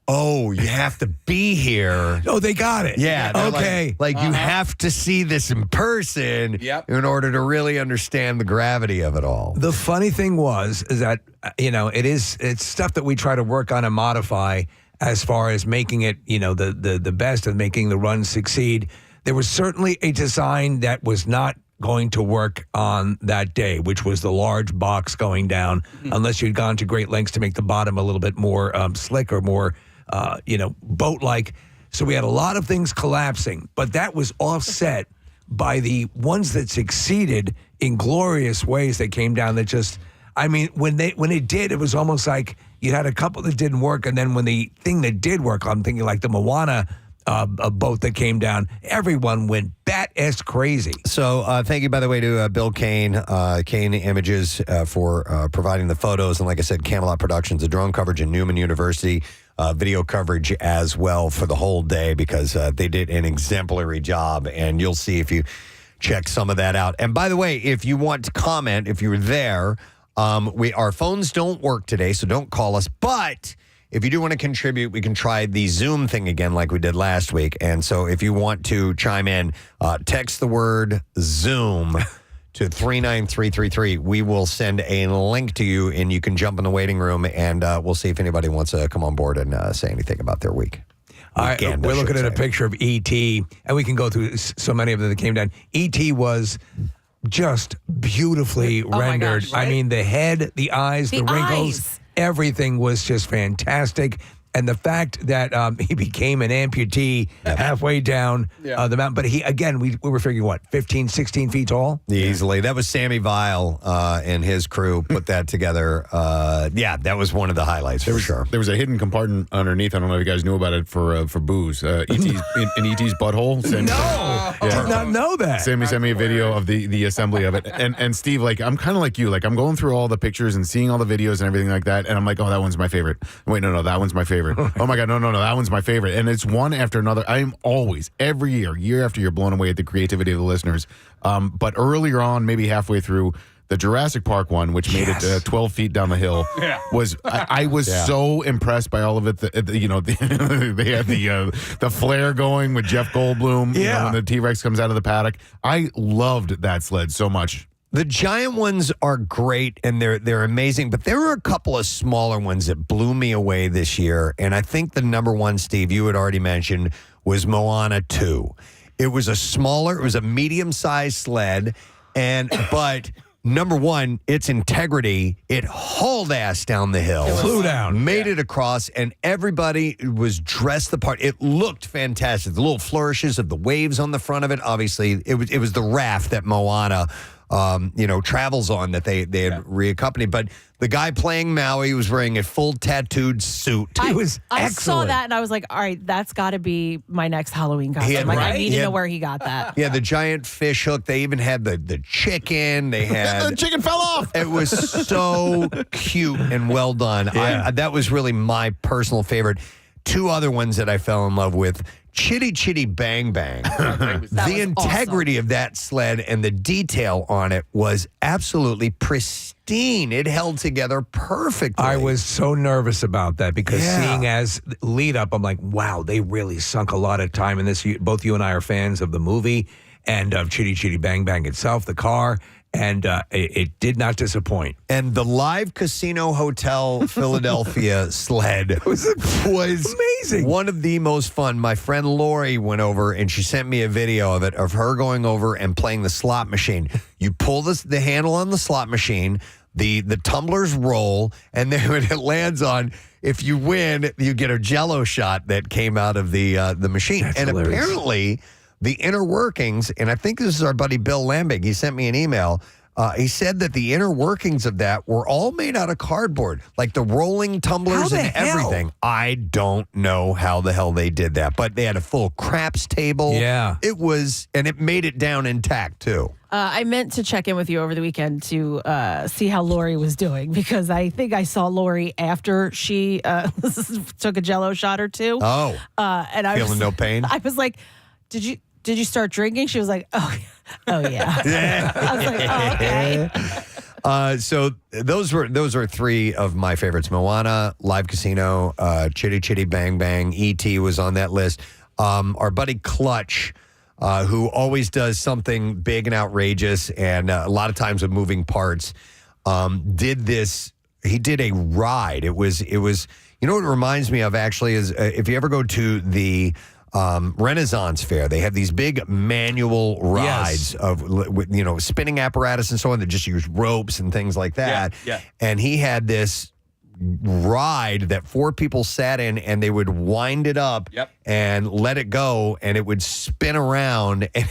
"Oh, you have to be here." Oh, they got it. Yeah. Okay. Like you have to see this in person in order to really understand the gravity of it all. The funny thing is that, it's stuff that we try to work on and modify as far as making it, the best and making the run succeed. There was certainly a design that was not going to work on that day, which was the large box going down, unless you'd gone to great lengths to make the bottom a little bit more slick or more, boat-like. So we had a lot of things collapsing, but that was offset by the ones that succeeded in glorious ways that came down that just, when it did, it was almost like you had a couple that didn't work, and then when the thing that did work, I'm thinking like the Moana boat that came down, everyone went bat-ass crazy. So thank you, by the way, to Bill Kane, Kane Images, for providing the photos. And like I said, Camelot Productions, the drone coverage in Neumann University, video coverage as well for the whole day, because they did an exemplary job. And you'll see if you check some of that out. And by the way, if you want to comment, if you were there, our phones don't work today, so don't call us. But if you do want to contribute, we can try the Zoom thing again like we did last week. And so if you want to chime in, text the word Zoom to 39333. We will send a link to you, and you can jump in the waiting room, and we'll see if anybody wants to come on board and say anything about their week. We're looking at a picture of E.T., and we can go through so many of them that came down. E.T. was just beautifully rendered. Gosh, right? The head, the eyes, the wrinkles, eyes. Everything was just fantastic. And the fact that he became an amputee halfway down the mountain. But we were figuring, 15, 16 feet tall? Easily. That was Sammy Vile and his crew put that together. That was one of the highlights for sure. There was a hidden compartment underneath. I don't know if you guys knew about it for booze. E.T.'s in E.T.'s butthole. Sammy, Did not know that. Sammy sent me a video of the assembly of it. And Steve, I'm kind of like you. I'm going through all the pictures and seeing all the videos and everything like that. And I'm like, oh, that one's my favorite. Wait, no, that one's my favorite. Oh my God, no, that one's my favorite. And it's one after another. I'm always, every year after year, blown away at the creativity of the listeners. But earlier on, maybe halfway through, the Jurassic Park one, which made it 12 feet down the hill, was I was so impressed by all of it. They had the flare going with Jeff Goldblum. When the T-Rex comes out of the paddock. I loved that sled so much. The giant ones are great, and they're amazing, but there were a couple of smaller ones that blew me away this year, and I think the number one, Steve, you had already mentioned, was Moana 2. It was a medium-sized sled, but Number one, its integrity. It hauled ass down the hill. Flew down. Made it across, and everybody was dressed the part. It looked fantastic. The little flourishes of the waves on the front of it. Obviously, it was the raft that Moana travels on that they had reaccompanied. But the guy playing Maui was wearing a full tattooed suit. He was I excellent. saw that and I was like, all right, that's got to be my next Halloween costume. I need to know where he got that. Yeah, the giant fish hook. They even had the chicken. They had the chicken fell off. It was so cute and well done. Yeah. That was really my personal favorite. Two other ones that I fell in love with. Chitty Chitty Bang Bang. The integrity of that sled and the detail on it was absolutely pristine. It held together perfectly. I was so nervous about that because seeing as lead up, I'm like, wow, they really sunk a lot of time in this. Both you and I are fans of the movie and of Chitty Chitty Bang Bang itself, the car. And it did not disappoint. And the Live Casino Hotel Philadelphia sled was amazing. One of the most fun. My friend Lori went over and she sent me a video of it, of her going over and playing the slot machine. You pull the handle on the slot machine, the tumblers roll, and then when it lands on, if you win, you get a Jell-O shot that came out of the machine. That's and hilarious. apparently, the inner workings, and I think this is our buddy Bill Lambig. He sent me an email. He said that the inner workings of that were all made out of cardboard, like the rolling tumblers and everything. I don't know how the hell they did that, but they had a full craps table. Yeah. It was, and it made it down intact, too. I meant to check in with you over the weekend to see how Lori was doing because I think I saw Lori after she took a Jell-O shot or two. Oh. And I Feeling no pain? I was like, did you start drinking? She was like, oh yeah. I was like, oh, okay. So those are three of my favorites: Moana, Live Casino, Chitty Chitty Bang Bang. E.T. was on that list. Our buddy Clutch, who always does something big and outrageous, and a lot of times with moving parts, did this. He did a ride. It was. You know what it reminds me of actually is if you ever go to the Renaissance Fair, they have these big manual rides with spinning apparatus and so on that just use ropes and things like that. Yeah. And he had this ride that 4 people sat in, and they would wind it up and let it go, and it would spin around. And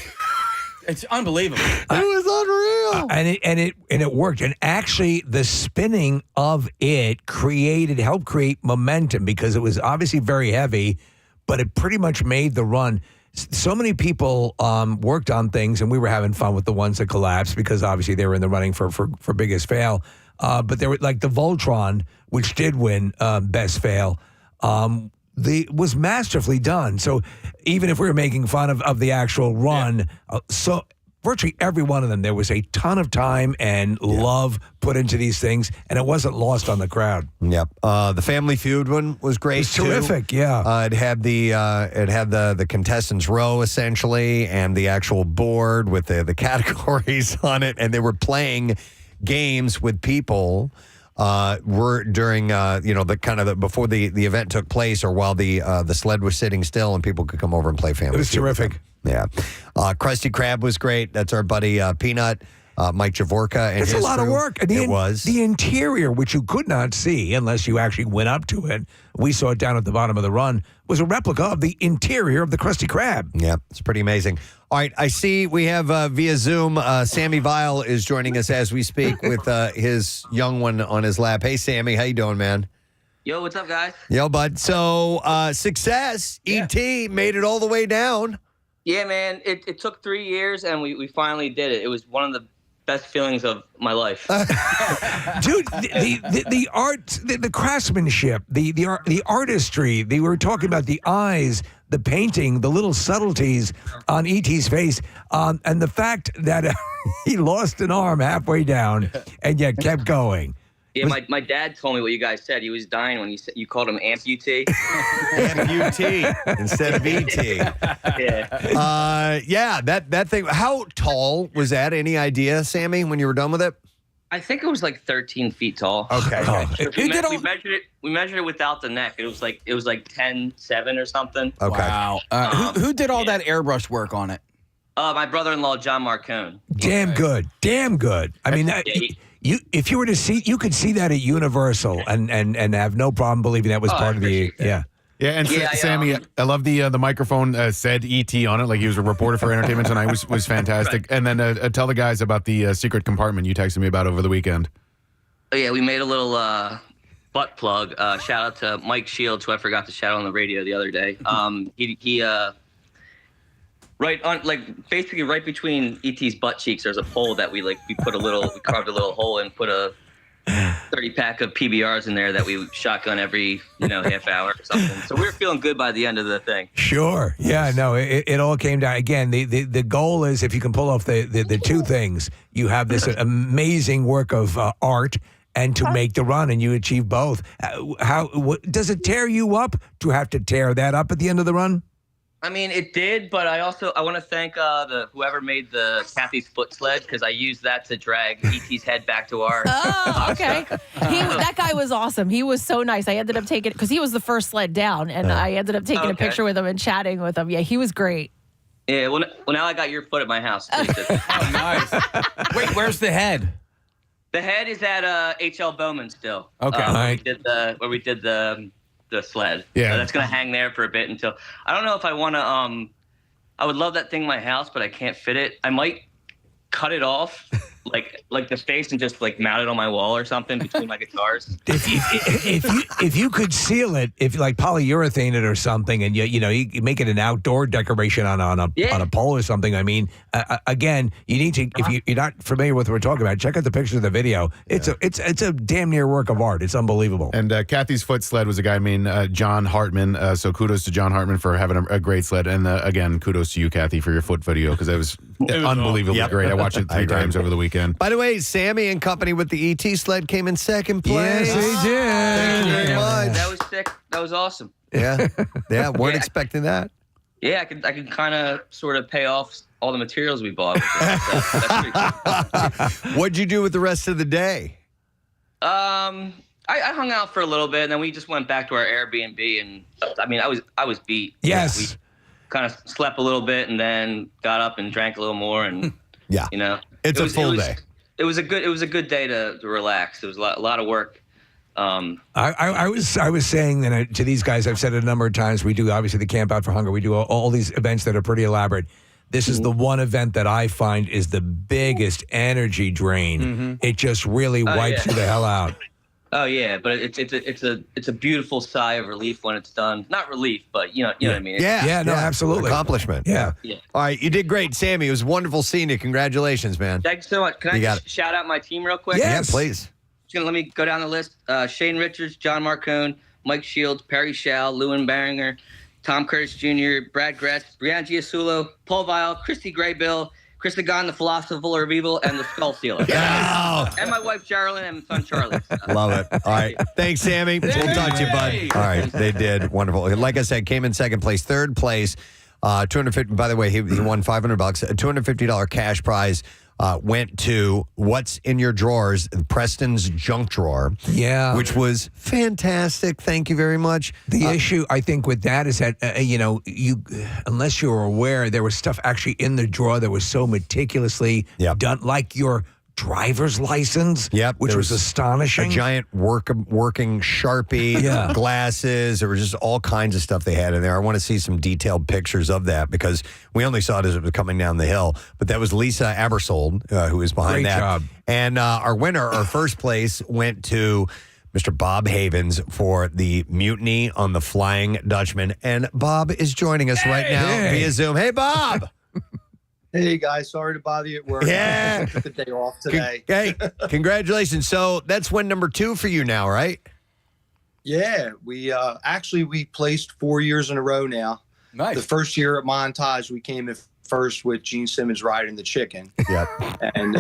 it's unbelievable. It was unreal. And it worked. And actually, the spinning of it helped create momentum because it was obviously very heavy. But it pretty much made the run. So many people worked on things, and we were having fun with the ones that collapsed because obviously they were in the running for biggest fail. But there were like the Voltron, which did win best fail. Was masterfully done. So even if we were making fun of the actual run, so virtually every one of them, there was a ton of time and love put into these things, and it wasn't lost on the crowd. Yep. The Family Feud one was great. It was terrific. Yeah. It had the contestants row essentially, and the actual board with the categories on it, and they were playing games with people. Were during the kind of before the event took place, or while the sled was sitting still, and people could come over and play Family. It was Feud with terrific. them. Yeah. Krusty Krab was great. That's our buddy Peanut, Mike Javorka. And it's a lot of work. And it was. The interior, which you could not see unless you actually went up to it, we saw it down at the bottom of the run, was a replica of the interior of the Krusty Krab. Yeah, it's pretty amazing. All right, I see we have via Zoom, Sammy Vile is joining us as we speak with his young one on his lap. Hey, Sammy, how you doing, man? Yo, what's up, guys? Yo, bud. So, success. E.T. made it all the way down. Yeah, man. It took 3 years, and we finally did it. It was one of the best feelings of my life. Dude, the art, the craftsmanship, the artistry. They were talking about the eyes, the painting, the little subtleties on E.T.'s face, and the fact that he lost an arm halfway down and yet kept going. Yeah, my dad told me what you guys said. He was dying when you called him amputee. Amputee instead of E.T. Yeah. That thing. How tall was that? Any idea, Sammy, when you were done with it? I think it was like 13 feet tall. Okay. We measured it without the neck. It was like 10.7 or something. Okay. Wow. Who did all that airbrush work on it? My brother-in-law, John Marcone. Damn good. Damn good. I mean, if you were to see, you could see that at Universal and have no problem believing that was part of the. Yeah. Yeah, and Sammy, I love the microphone said ET on it, like he was a reporter for Entertainment Tonight, was fantastic. Right. And then tell the guys about the secret compartment you texted me about over the weekend. Oh, yeah, we made a little butt plug. Shout out to Mike Shields, who I forgot to shout out on the radio the other day. He right on, like basically right between ET's butt cheeks, there's a hole that we carved a little hole and put a 30-pack of PBRs in there that we shotgun every half hour or something. So we were feeling good by the end of the thing. Sure. Yeah. No. It all came down again. The goal is if you can pull off the two things, you have this amazing work of art. And to make the run, and you achieve both. Does it tear you up to have to tear that up at the end of the run? I mean, it did, but I want to thank whoever made the Kathy's foot sled, because I used that to drag ET's head back to our. Oh, okay. That guy was awesome. He was so nice. I ended up taking, because he was the first sled down, and I ended up taking a picture with him and chatting with him. Yeah, he was great. Yeah, well now I got your foot at my house. Oh, nice. Wait, where's the head? The head is at H.L. Bowman still. Okay. Where we did the sled. Yeah. So that's going to hang there for a bit until, I don't know if I want to, I would love that thing in my house, but I can't fit it. I might cut it off, like the face, and just mount it on my wall or something between my guitars. If you could seal it, if like polyurethane it or something, and you make it an outdoor decoration on a pole or something. I mean, again, you need to, if you're not familiar with what we're talking about, check out the pictures of the video. It's a damn near work of art. It's unbelievable. And Kathy's foot sled was a guy named John Hartman. So kudos to John Hartman for having a great sled, and again, kudos to you, Kathy, for your foot video, because it was unbelievably great. I watched it 3 times over the weekend. By the way, Sammy and company with the ET sled came in second place. Yes, they did. Thank you very much. That was sick. That was awesome. Yeah, weren't expecting that. Yeah, I could kind of sort of pay off all the materials we bought. That's pretty cool. What'd you do with the rest of the day? I hung out for a little bit, and then we just went back to our Airbnb, and I mean, I was beat. Yes. We kind of slept a little bit, and then got up and drank a little more, and it's a full day. It was a good day to relax. It was a lot of work. I was saying that to these guys, I've said it a number of times, we do obviously the Camp Out for Hunger. We do all these events that are pretty elaborate. This is the one event that I find is the biggest energy drain. Mm-hmm. It just really wipes you the hell out. Oh yeah, but it's a beautiful sigh of relief when it's done. Not relief, but you know what I mean. No, absolutely. Accomplishment. Yeah. All right, you did great, Sammy. It was wonderful seeing you. Congratulations, man. Thanks so much. Can I just shout out my team real quick? Yes. Yeah, please. Let me go down the list. Shane Richards, John Marcone, Mike Shields, Perry Schall, Lewin Baringer, Tom Curtis Jr., Brad Gretz, Brianna Giasulo, Paul Vile, Christy Graybill, Chris Gunn, the Philosopher of Evil, and the Skull Sealer. And my wife, Geraldine, and son, Charlie. Love it. All right. Thanks, Sammy. We'll talk to you, bud. All right. They did. Wonderful. Like I said, came in second place. Third place, $250. By the way, he won $500. A $250 cash prize went to What's in Your Drawers, Preston's junk drawer. Yeah. Which was fantastic. Thank you very much. The issue, I think, with that is that, you unless you're aware, there was stuff actually in the drawer that was so meticulously done, like your driver's license, which was astonishing. A giant working Sharpie, glasses. There was just all kinds of stuff they had in there. I want to see some detailed pictures of that because we only saw it as it was coming down the hill. But that was Lisa Abersold, who is behind that. Great job. And our winner, our first place, went to Mr. Bob Havens for the Mutiny on the Flying Dutchman. And Bob is joining us right now via Zoom. Hey, Bob. Hey, guys. Sorry to bother you at work. Yeah. I took the day off today. Hey, congratulations. So that's win number 2 for you now, right? Yeah. We we placed 4 years in a row now. Nice. The first year at Montage, we came in first with Gene Simmons riding the chicken. Yeah. And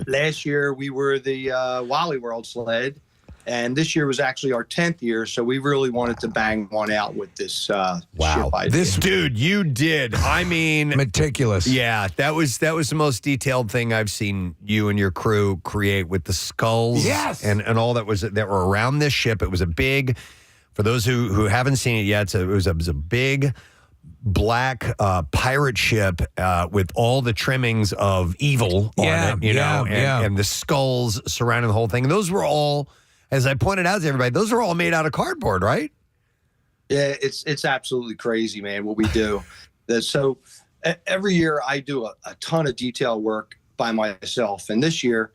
last year, we were the Wally World sled. And this year was actually our 10th year, so we really wanted to bang one out with this ship idea. This dude, you did. I mean, meticulous. Yeah, that was the most detailed thing I've seen you and your crew create with the skulls. Yes. And all that were around this ship. It was a big, for those who haven't seen it yet, it was a big black pirate ship with all the trimmings of evil on it, and the skulls surrounding the whole thing. And those were all, as I pointed out to everybody, those are all made out of cardboard, right? Yeah, it's absolutely crazy, man, what we do. So every year I do a ton of detail work by myself. And this year,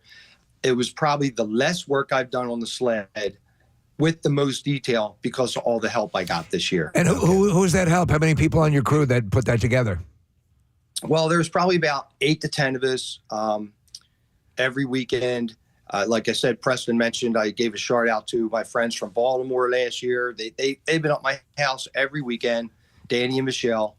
it was probably the less work I've done on the sled with the most detail because of all the help I got this year. And who's that help? How many people on your crew that put that together? Well, there's probably about 8 to 10 of us every weekend. Like I said, Preston mentioned, I gave a shout out to my friends from Baltimore last year. They've been at my house every weekend, Danny and Michelle,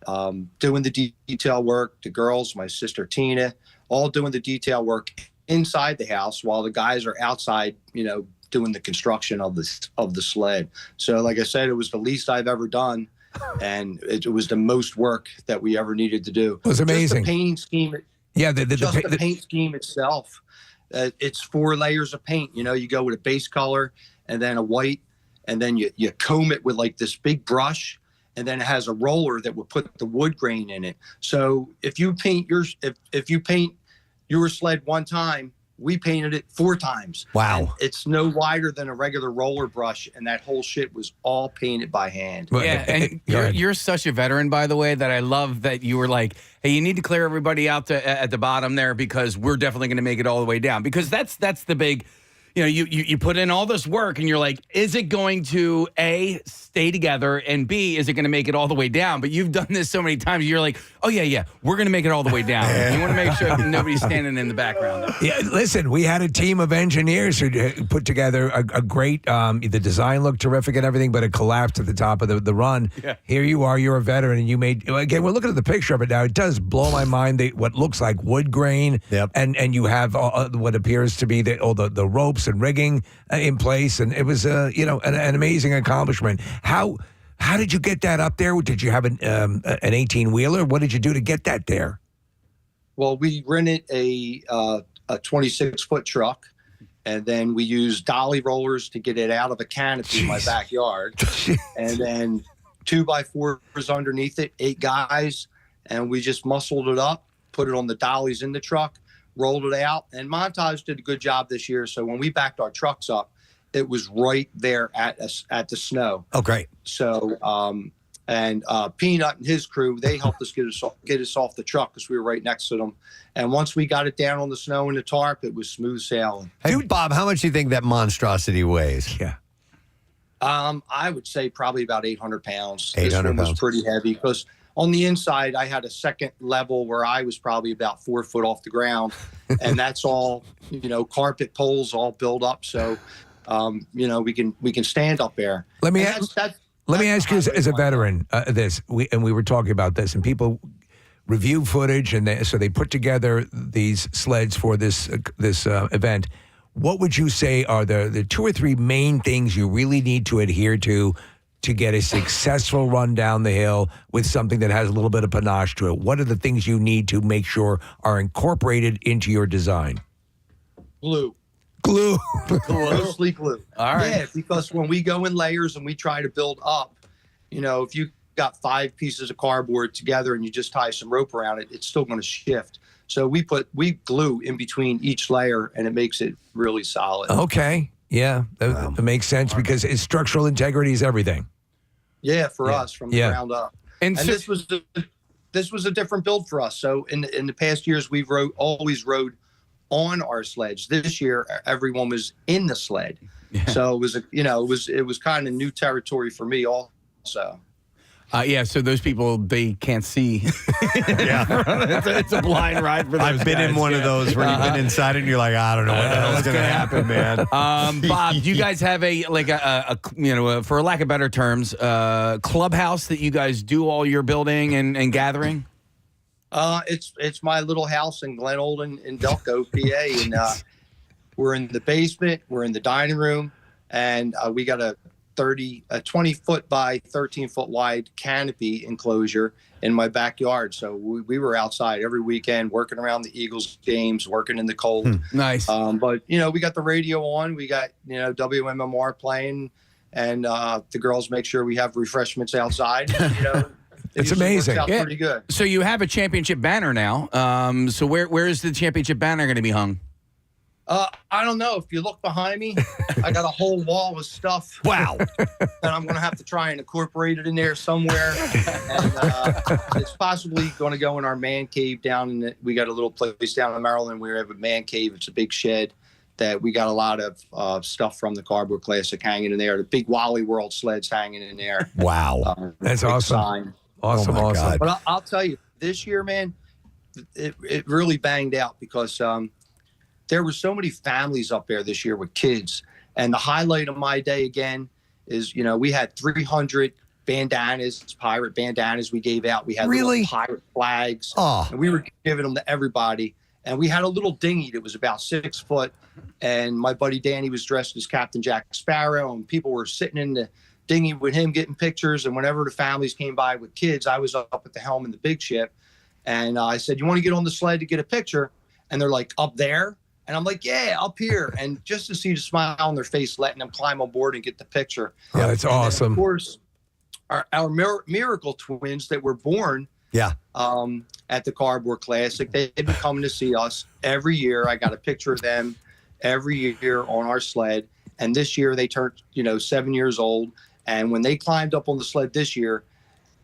doing the detail work. The girls, my sister Tina, all doing the detail work inside the house while the guys are outside, doing the construction of the sled. So like I said, it was the least I've ever done, and it was the most work that we ever needed to do. It was amazing. Just the painting scheme. Yeah, the paint scheme itself. It's 4 layers of paint. You go with a base color and then a white, and then you comb it with like this big brush, and then it has a roller that will put the wood grain in it. So if you paint if you paint your sled one time, we painted it 4 times. Wow. And it's no wider than a regular roller brush, and that whole shit was all painted by hand. Yeah, and you're such a veteran, by the way, that I love that you were like, hey, you need to clear everybody out at the bottom there because we're definitely going to make it all the way down. Because that's the big, you put in all this work and you're like, is it going to, A, stay together, and B, is it going to make it all the way down? But you've done this so many times, you're like, oh, yeah, we're going to make it all the way down. You want to make sure nobody's standing in the background. Yeah, listen, we had a team of engineers who put together a great, the design looked terrific and everything, but it collapsed at the top of the run. Yeah. Here you are, you're a veteran, and you made, again, we're looking at the picture of it now. It does blow my mind, what looks like wood grain, and you have what appears to be all the ropes and rigging in place, and it was, an amazing accomplishment. How did you get that up there? Did you have an 18-wheeler? What did you do to get that there? Well, we rented a 26-foot truck, and then we used dolly rollers to get it out of a canopy in my backyard, and then 2x4s underneath it, 8 guys, and we just muscled it up, put it on the dollies in the truck, rolled it out, and Montage did a good job this year. So when we backed our trucks up, it was right there at the snow. Oh, great. So, and Peanut and his crew, they helped us get us off the truck because we were right next to them. And once we got it down on the snow and the tarp, it was smooth sailing. Hey, Bob, how much do you think that monstrosity weighs? Yeah. I would say probably about 800 pounds. 800 this one was pounds. pretty heavy because on the inside, I had a second level where I was probably about 4 foot off the ground. And that's all, carpet poles all built up. So, we can stand up there. Let me ask you, as a veteran, we were talking about this, and people review footage, and so they put together these sleds for this event. What would you say are the 2 or 3 main things you really need to adhere to get a successful run down the hill with something that has a little bit of panache to it? What are the things you need to make sure are incorporated into your design? Glue. Mostly glue. All right. Yeah, because when we go in layers and we try to build up, if you got 5 pieces of cardboard together and you just tie some rope around it, it's still going to shift. So we glue in between each layer, and it makes it really solid. Okay. Yeah, that makes sense because structural integrity is everything. Yeah, for us from the ground up. And this was a different build for us. So in the past years, we've always rode on our sledge. This year, everyone was in the sled. Yeah. So it was it was kind of new territory for me also. So those people, they can't see. it's a blind ride for those I've been in one of those where you've been inside and you're like, I don't know what the hell's going to happen, man. Bob, do you guys have a for lack of better terms, clubhouse that you guys do all your building and gathering? It's my little house in Glen Olden in Delco, PA, and we're in the basement, we're in the dining room, and we got a 20 foot by 13 foot wide canopy enclosure in my backyard. So we were outside every weekend working around the Eagles games, working in the cold. Nice. But we got the radio on, we got WMMR playing, and the girls make sure we have refreshments outside. It's usually amazing. Works out pretty good. So you have a championship banner now. So where is the championship banner going to be hung? I don't know. If you look behind me, I got a whole wall of stuff. Wow. That I'm going to have to try and incorporate it in there somewhere. And it's possibly going to go in our man cave down in we got a little place down in Maryland where we have a man cave. It's a big shed that we got a lot of stuff from the Cardboard Classic hanging in there. The big Wally World sleds hanging in there. Wow. That's big awesome. sign. Awesome, Oh, my awesome. God. But I'll tell you, this year, man, it really banged out because there were so many families up there this year with kids. And the highlight of my day again is, we had 300 bandanas, pirate bandanas we gave out. We had Really? little pirate flags. Oh. And we were giving them to everybody. And we had a little dinghy that was about 6 foot. And my buddy Danny was dressed as Captain Jack Sparrow. And people were sitting in the dinghy with him getting pictures. And whenever the families came by with kids, I was up at the helm in the big ship. And I said, you want to get on the sled to get a picture? And they're like, up there? And I'm like, yeah, up here. And just to see the smile on their face, letting them climb on board and get the picture. Oh, that's And then, awesome. of course, our miracle twins that were born Yeah. at the Cardboard Classic, they've been coming to see us every year. I got a picture of them every year on our sled. And this year they turned, 7 years old. And when they climbed up on the sled this year,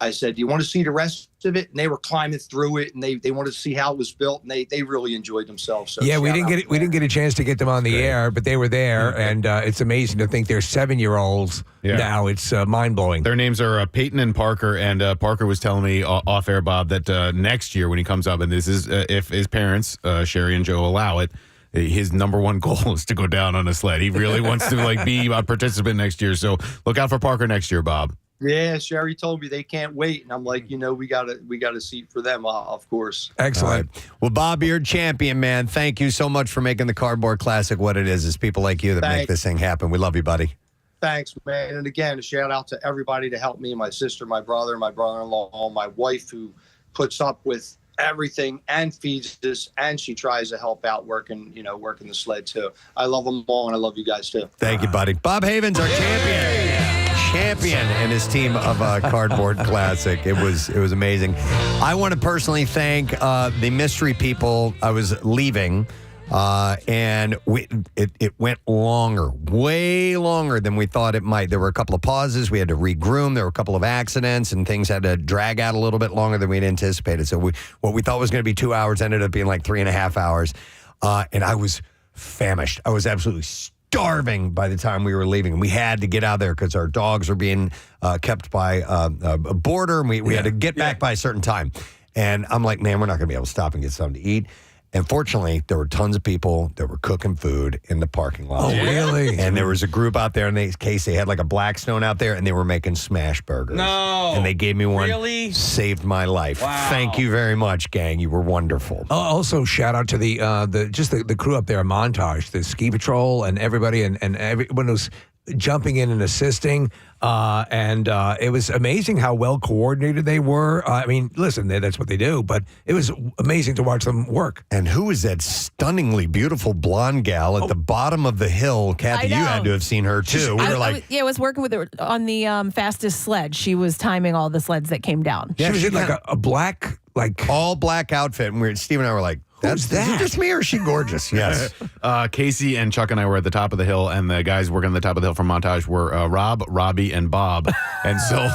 I said, do you want to see the rest of it? And they were climbing through it, and they wanted to see how it was built, and they really enjoyed themselves. So Yeah, we shout didn't out get we didn't get a chance to get them on the air, but they were there, and it's amazing to think they're 7-year-olds now. It's mind blowing. Their names are Peyton and Parker, and Parker was telling me off air, Bob, that next year when he comes up, and this is if his parents, Sherry and Joe, allow it, his number one goal is to go down on a sled. He really wants to be a participant next year. So look out for Parker next year, Bob. Yeah, Sherry told me they can't wait, and I'm like, we got a seat for them, of course. Excellent. All right. Well, Bob, you're a champion, man. Thank you so much for making the Cardboard Classic what it is. It's people like you that make Thanks. this thing happen. We love you, buddy. Thanks, man. And again, a shout out to everybody to help me, my sister, my brother, my brother-in-law, my wife, who puts up with everything and feeds us, and she tries to help out working the sled too. I love them all, and I love you guys too. Thank you, buddy. Bob Havens, our champion and his team of Cardboard Classic. It was amazing. I want to personally thank the mystery people. I was leaving, and it went longer, way longer than we thought it might. There were a couple of pauses. We had to regroom. There were a couple of accidents, and things had to drag out a little bit longer than we'd anticipated. So what we thought was going to be 2 hours ended up being like 3.5 hours. And I was famished. I was absolutely starving by the time we were leaving. We had to get out of there because our dogs were being kept by a border, and we had to get back by a certain time. And I'm like, man, we're not going to be able to stop and get something to eat. And fortunately, there were tons of people that were cooking food in the parking lot. Oh, really? And there was a group out there, and they had like a Blackstone out there, and they were making smash burgers. No. And they gave me one. Really? Saved my life. Wow. Thank you very much, gang. You were wonderful. Also, shout out to the crew up there, Montage, the ski patrol, and everybody, and everyone was jumping in and assisting. And it was amazing how well coordinated they were. I mean, listen, that's what they do, but it was amazing to watch them work. And who is that stunningly beautiful blonde gal at the bottom of the hill? Kathy, you had to have seen her too. I was working with her on the fastest sled. She was timing all the sleds that came down. She was in like a black, all black outfit. And Steve and I were like, Who's that? Is it just me or is she gorgeous? Yes. Casey and Chuck and I were at the top of the hill, and the guys working on the top of the hill from Montage were Rob, Robbie, and Bob. And so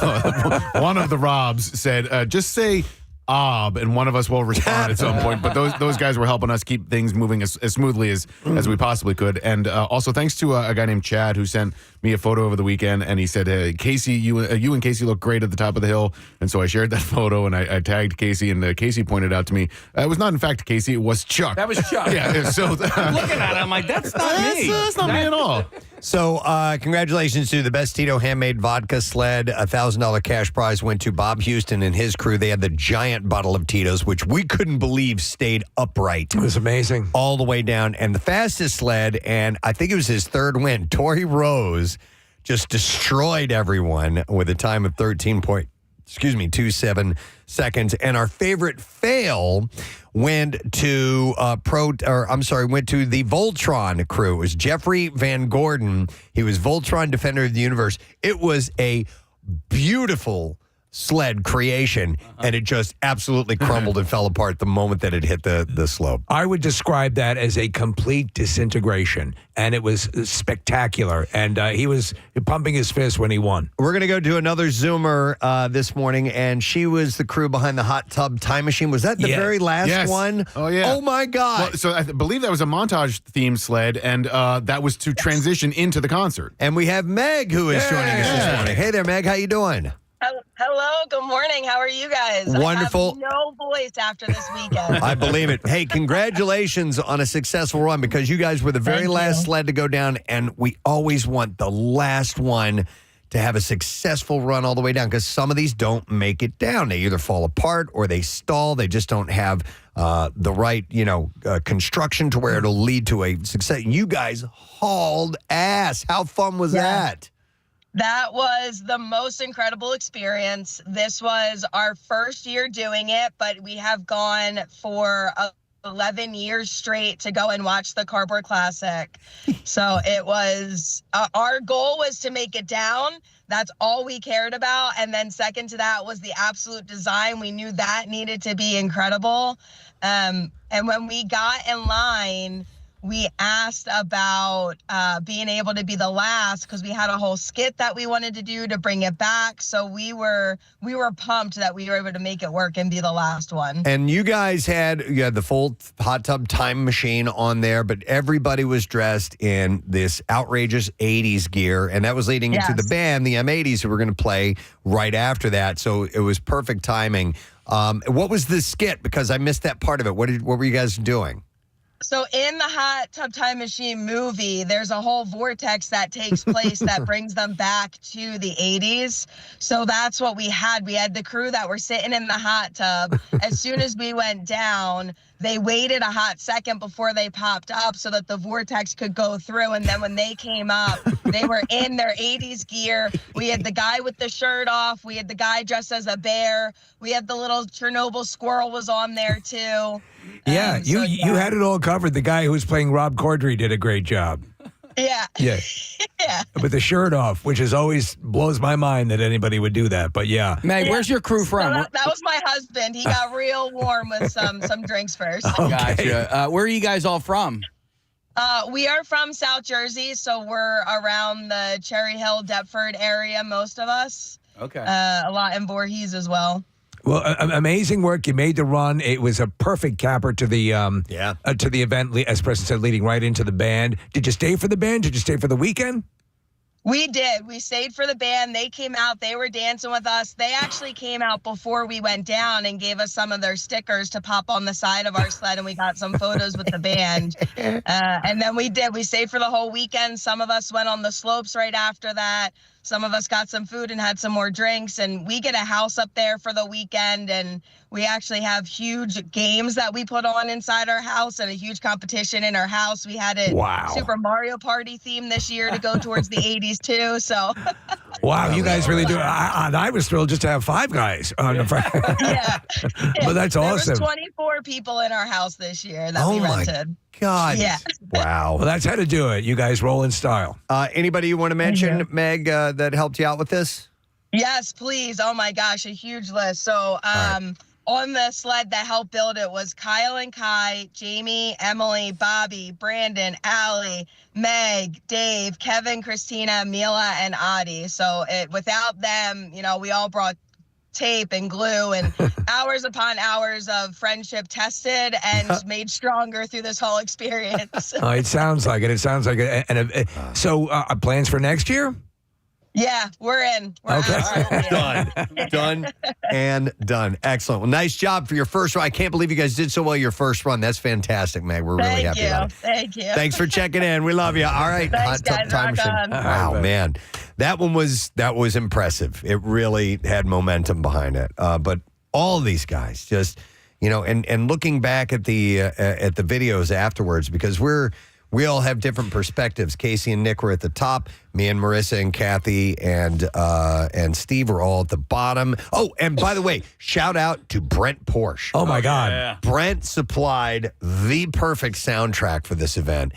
one of the Robs said, just say Ob, and one of us will respond at some point. But those guys were helping us keep things moving as smoothly as we possibly could. And also thanks to a guy named Chad who sent me a photo over the weekend, and he said, Casey, you and Casey look great at the top of the hill. And so I shared that photo, and I tagged Casey, and Casey pointed out to me, it was not in fact Casey, it was Chuck. That was Chuck. Yeah, so I'm looking at it, I'm like, that's not me. That's not me at all. So congratulations to the Best Tito Handmade Vodka Sled. $1,000 cash prize went to Bob Houston and his crew. They had the giant bottle of Tito's, which we couldn't believe stayed upright. It was amazing. All the way down. And the fastest sled, and I think it was his third win, Tori Rose, just destroyed everyone with a time of 27 seconds. And our favorite fail went to the Voltron crew. It was Jeffrey Van Gordon. He was Voltron Defender of the Universe. It was a beautiful sled creation, and it just absolutely crumbled and fell apart the moment that it hit the slope. I would describe that as a complete disintegration, and it was spectacular. And he was pumping his fist when he won. We're going to go do another Zoomer this morning, and she was the crew behind the hot tub time machine. Was that the very last one? Oh, yeah. Oh, my God. Well, so I believe that was a montage-themed sled, and that was to transition into the concert. And we have Meg, who is joining us this morning. Hey there, Meg. How you doing? Hello, good morning. How are you guys? Wonderful. I have no voice after this weekend. I believe it. Hey, congratulations on a successful run, because you guys were the very last sled to go down, and we always want the last one to have a successful run all the way down, because some of these don't make it down. They either fall apart or they stall. They just don't have the right, construction to where it'll lead to a success. You guys hauled ass. How fun was that? That was the most incredible experience. This was our first year doing it, but we have gone for 11 years straight to go and watch the Cardboard Classic. So it was, our goal was to make it down. That's all we cared about. And then second to that was the absolute design. We knew that needed to be incredible. And when we got in line, we asked about being able to be the last, because we had a whole skit that we wanted to do to bring it back. So we were pumped that we were able to make it work and be the last one. And you guys had the full hot tub time machine on there, but everybody was dressed in this outrageous 80s gear, and that was leading into the band, the M80s, who were going to play right after that. So it was perfect timing. What was the skit? Because I missed that part of it. What were you guys doing? So in the Hot Tub Time Machine movie, there's a whole vortex that takes place that brings them back to the 80s. So that's what we had. We had the crew that were sitting in the hot tub. As soon as we went down, they waited a hot second before they popped up so that the vortex could go through. And then when they came up, they were in their 80s gear. We had the guy with the shirt off. We had the guy dressed as a bear. We had the little Chernobyl squirrel was on there too. Yeah, you had it all covered. The guy who was playing Rob Corddry did a great job. Yeah. Yeah. Yeah. With the shirt off, which is always blows my mind that anybody would do that. But yeah. Meg, where's your crew from? So that was my husband. He got real warm with some drinks first. Gotcha. Where are you guys all from? We are from South Jersey, so we're around the Cherry Hill, Deptford area, most of us. Okay. A lot in Voorhees as well. Well, amazing work. You made the run. It was a perfect capper to the to the event, as Preston said, leading right into the band. Did you stay for the band? Did you stay for the weekend? We did. We stayed for the band. They came out. They were dancing with us. They actually came out before we went down and gave us some of their stickers to pop on the side of our sled, and we got some photos with the band. And then we did. We stayed for the whole weekend. Some of us went on the slopes right after that. Some of us got some food and had some more drinks, and we get a house up there for the weekend, and we actually have huge games that we put on inside our house and a huge competition in our house. We had it Super Mario Party theme this year to go towards the 80s too. So wow, you guys really do. I was thrilled just to have 5 guys on the front. But that's awesome. There was 24 people in our house this year that we rented. God. Yeah. Wow. Well, that's how to do it. You guys roll in style. Anybody you want to mention, Meg, that helped you out with this? Yes, please. Oh my gosh, a huge list. So on the sled that helped build it was Kyle and Kai, Jamie, Emily, Bobby, Brandon, Allie, Meg, Dave, Kevin, Christina, Mila, and Adi. So without them, we all brought tape and glue and hours upon hours of friendship tested and made stronger through this whole experience. It sounds like it. It sounds like it. And so plans for next year? Yeah, we're in. We're okay. Done and done. Excellent. Well, nice job for your first run. I can't believe you guys did so well your first run. That's fantastic, Meg. We're really happy about it. Thank you. Thanks for checking in. We love you. All right. Thanks, guys. Time Rock machine. on. Wow, man. That was impressive. It really had momentum behind it. But all of these guys just, and looking back at the videos afterwards, because we all have different perspectives. Casey and Nick were at the top. Me and Marissa and Kathy and Steve were all at the bottom. Oh, and by the way, shout out to Brent Porsche. Oh, my God. Yeah. Brent supplied the perfect soundtrack for this event.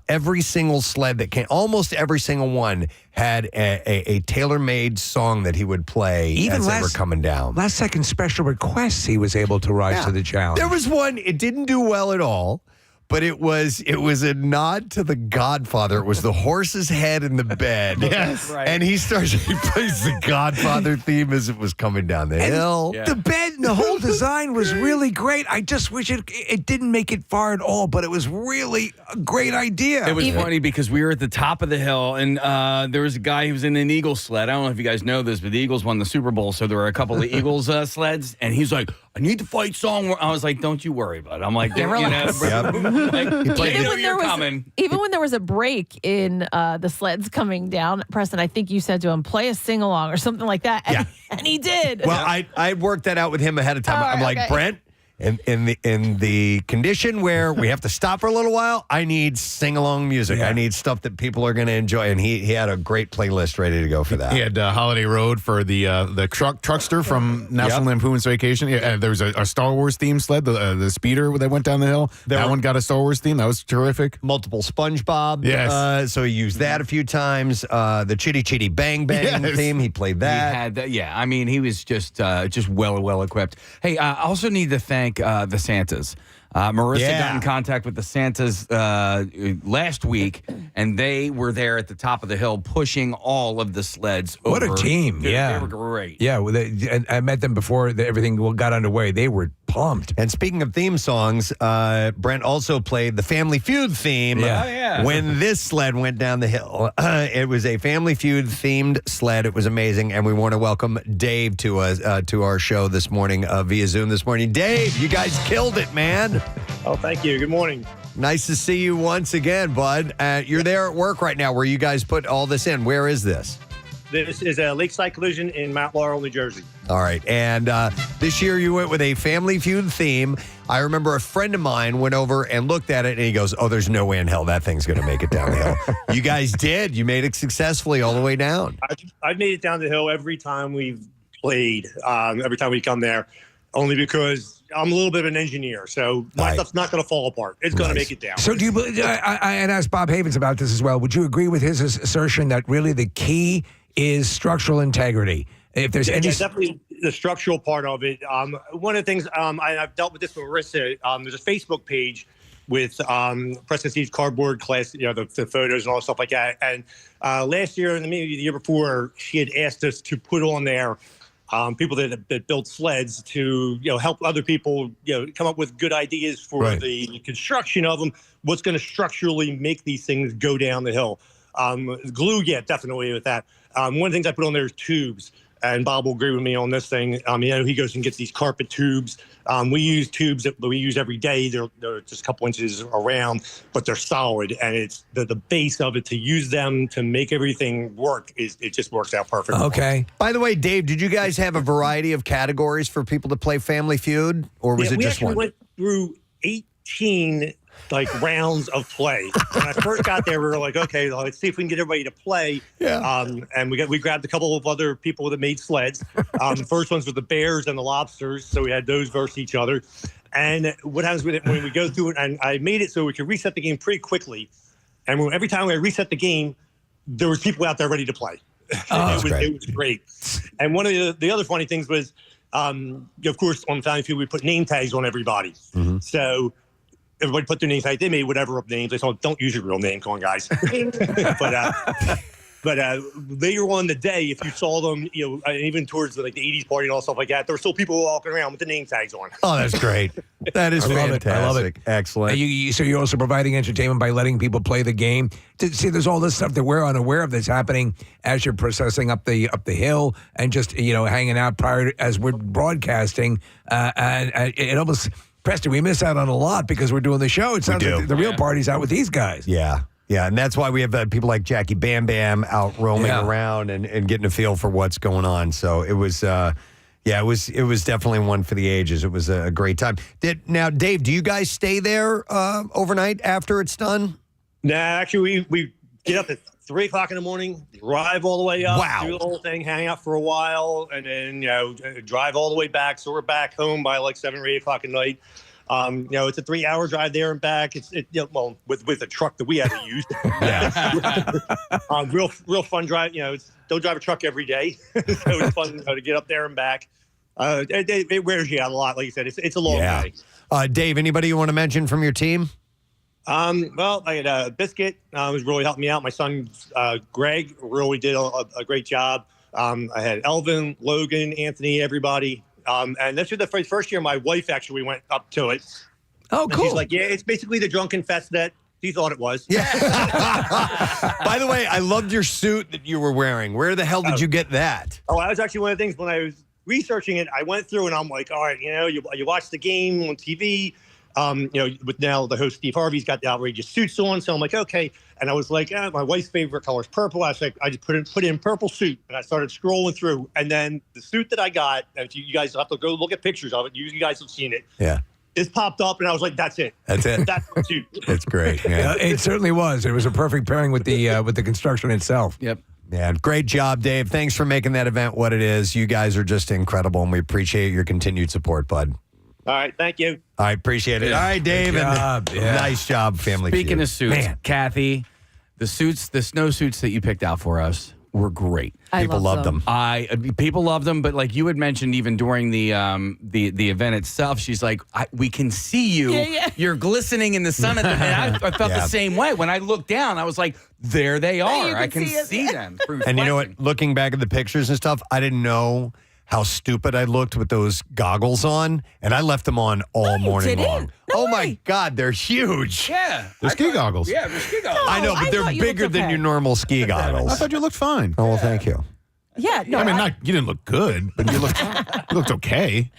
every single sled that came, almost every single one had a tailor-made song that he would play as they were coming down. Last second special requests, he was able to rise to the challenge. There was one, it didn't do well at all. But it was a nod to The Godfather. It was the horse's head in the bed. Yes. Right. And he plays the Godfather theme as it was coming down the hill. The bed and the whole design was really great. I just wish it didn't make it far at all, but it was really a great idea. It was funny because we were at the top of the hill, and there was a guy who was in an Eagles sled. I don't know if you guys know this, but the Eagles won the Super Bowl, so there were a couple of Eagles sleds, and he's like, I need the fight song. I was like, don't you worry about it. I'm like, relax. like, even when there was a break in the sleds coming down, Preston, I think you said to him, play a sing-along or something like that, and he did. Well, I worked that out with him ahead of time. I'm like, Brent, in the condition where we have to stop for a little while, I need sing-along music. I need stuff that people are going to enjoy, and he had a great playlist ready to go for that. He had Holiday Road for the truckster from National Lampoon's Vacation. Yeah, there was a Star Wars theme sled, the speeder that went down the hill. That one got a Star Wars theme. That was terrific. Multiple SpongeBob. Yes. So he used that a few times. The Chitty Chitty Bang Bang theme, he played that. He had that. Yeah, I mean, he was just well equipped. Hey, I also need to thank the Santas. Marissa got in contact with the Santas last week, and they were there at the top of the hill pushing all of the sleds over. What a team. They Yeah. were great. Yeah, well, I met them before everything got underway. They were pumped. And speaking of theme songs, Brent also played the Family Feud theme when this sled went down the hill. It was a Family Feud themed sled. It was amazing, and we want to welcome Dave to our show this morning via Zoom this morning. Dave, you guys killed it, man. Oh, thank you. Good morning. Nice to see you once again, bud. You're there at work right now where you guys put all this in. Where is this? This is a Lakeside Collision in Mount Laurel, New Jersey. All right. And this year you went with a Family Feud theme. I remember a friend of mine went over and looked at it, and he goes, oh, there's no way in hell that thing's going to make it down the hill. You guys did. You made it successfully all the way down. I've made it down the hill every time we've played, every time we come there, only because I'm a little bit of an engineer, so my stuff's not going to fall apart. It's going to make it down. So do you? I had asked Bob Havens about this as well. Would you agree with his assertion that really the key is structural integrity? If there's any, definitely the structural part of it. One of the things I've dealt with this with Marissa. There's a Facebook page with Preston Steve's cardboard class, the photos and all stuff like that. And last year and maybe the year before, she had asked us to put on there. People that build sleds to help other people come up with good ideas for the construction of them. What's going to structurally make these things go down the hill? Glue, definitely with that. One of the things I put on there is tubes, and Bob will agree with me on this thing. He goes and gets these carpet tubes. We use tubes that we use every day. They're just a couple inches around, but they're solid, and it's the base of it to use them to make everything work. It just works out perfectly. Okay. By the way, Dave, did you guys have a variety of categories for people to play Family Feud, or was it just one? We went through 18 rounds of play. When I first got there, we were like, okay, let's see if we can get everybody to play. Yeah. And we grabbed a couple of other people that made sleds. The first ones were the bears and the lobsters, so we had those versus each other. And what happens with it when we go through it, and I made it so we could reset the game pretty quickly. And every time I reset the game, there was people out there ready to play. It was great. And one of the other funny things was, of course, on Family Feud, we put name tags on everybody. Mm-hmm. So everybody put their names tag. They made whatever up names. They told, don't use your real name. Come on, guys. But later on the day, if you saw them, even towards the 80s party and all stuff like that, there were still people walking around with the name tags on. Oh, that's great. That is fantastic. I love it. Excellent. So you're also providing entertainment by letting people play the game. See, there's all this stuff that we're unaware of that's happening as you're processing up the hill and just hanging out as we're broadcasting. And it almost, Preston, we miss out on a lot because we're doing the show. It sounds like the real party's out with these guys. Yeah. Yeah, and that's why we have people like Jackie Bam Bam out roaming around and getting a feel for what's going on. So it was, it was definitely one for the ages. It was a great time. Now, Dave, do you guys stay there overnight after it's done? Nah, actually, we get up at 3 o'clock in the morning, drive all the way up, do the whole thing, hang out for a while, and then drive all the way back. So we're back home by 7 or 8 o'clock at night. It's a 3-hour drive there and back. With the truck that we had to use. Real fun drive. Don't drive a truck every day, so it's fun to get up there and back. It wears you out a lot. Like you said, it's a long day. Dave, anybody you want to mention from your team? Well, I had Biscuit was really helping me out. My son Greg really did a great job. I had Elvin, Logan, Anthony, everybody. And this was the first year my wife actually went up to it. Oh, cool. She's like, yeah, it's basically the drunken fest that she thought it was. Yeah. By the way, I loved your suit that you were wearing. Where the hell did you get that? Oh, that was actually one of the things when I was researching it. I went through and I'm like, all right, you watch the game on TV. With now the host Steve Harvey's got the outrageous suits on, so I'm like, okay. And I was like, my wife's favorite color is purple. I was like, I just put in purple suit, and I started scrolling through, and then the suit that I got, and you guys have to go look at pictures of it. You guys have seen it. Yeah. This popped up, and I was like, that's it. That's it. That's the suit. It's great. Yeah. It certainly was. It was a perfect pairing with the construction itself. Yep. Yeah, great job, Dave. Thanks for making that event what it is. You guys are just incredible, and we appreciate your continued support, bud. All right, thank you. I appreciate it. All right, Dave. Nice job, family. Speaking Feud. of suits, Man, Kathy, the snow suits that you picked out for us were great. people loved them. People loved them, but like you had mentioned, even during the event itself, she's like, "We can see you. Yeah. You're glistening in the sun." And I felt the same way when I looked down. I was like, "There they are. I can see them." And you know what? Looking back at the pictures and stuff, I didn't know how stupid I looked with those goggles on, and I left them on all morning long. Oh my God, they're huge. Yeah. They're ski goggles. Yeah, they're ski goggles. I know, but they're bigger than your normal ski goggles. I thought you looked fine. Oh, well, thank you. Yeah, no. I mean, you didn't look good, but you looked okay.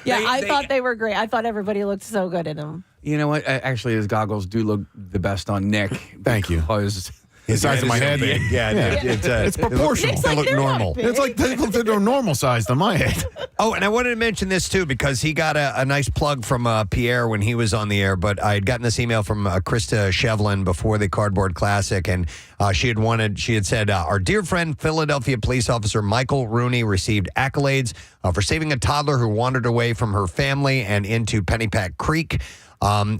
Yeah, I thought they were great. I thought everybody looked so good in them. You know what? Actually, his goggles do look the best on Nick. Thank you. Because the size of my head. It's proportional. They look normal. It's like they're normal size to my head. Oh, and I wanted to mention this too because he got a nice plug from Pierre when he was on the air. But I had gotten this email from Krista Shevlin before the Cardboard Classic, and she had said, our dear friend Philadelphia police officer Michael Rooney received accolades for saving a toddler who wandered away from her family and into Pennypack Creek.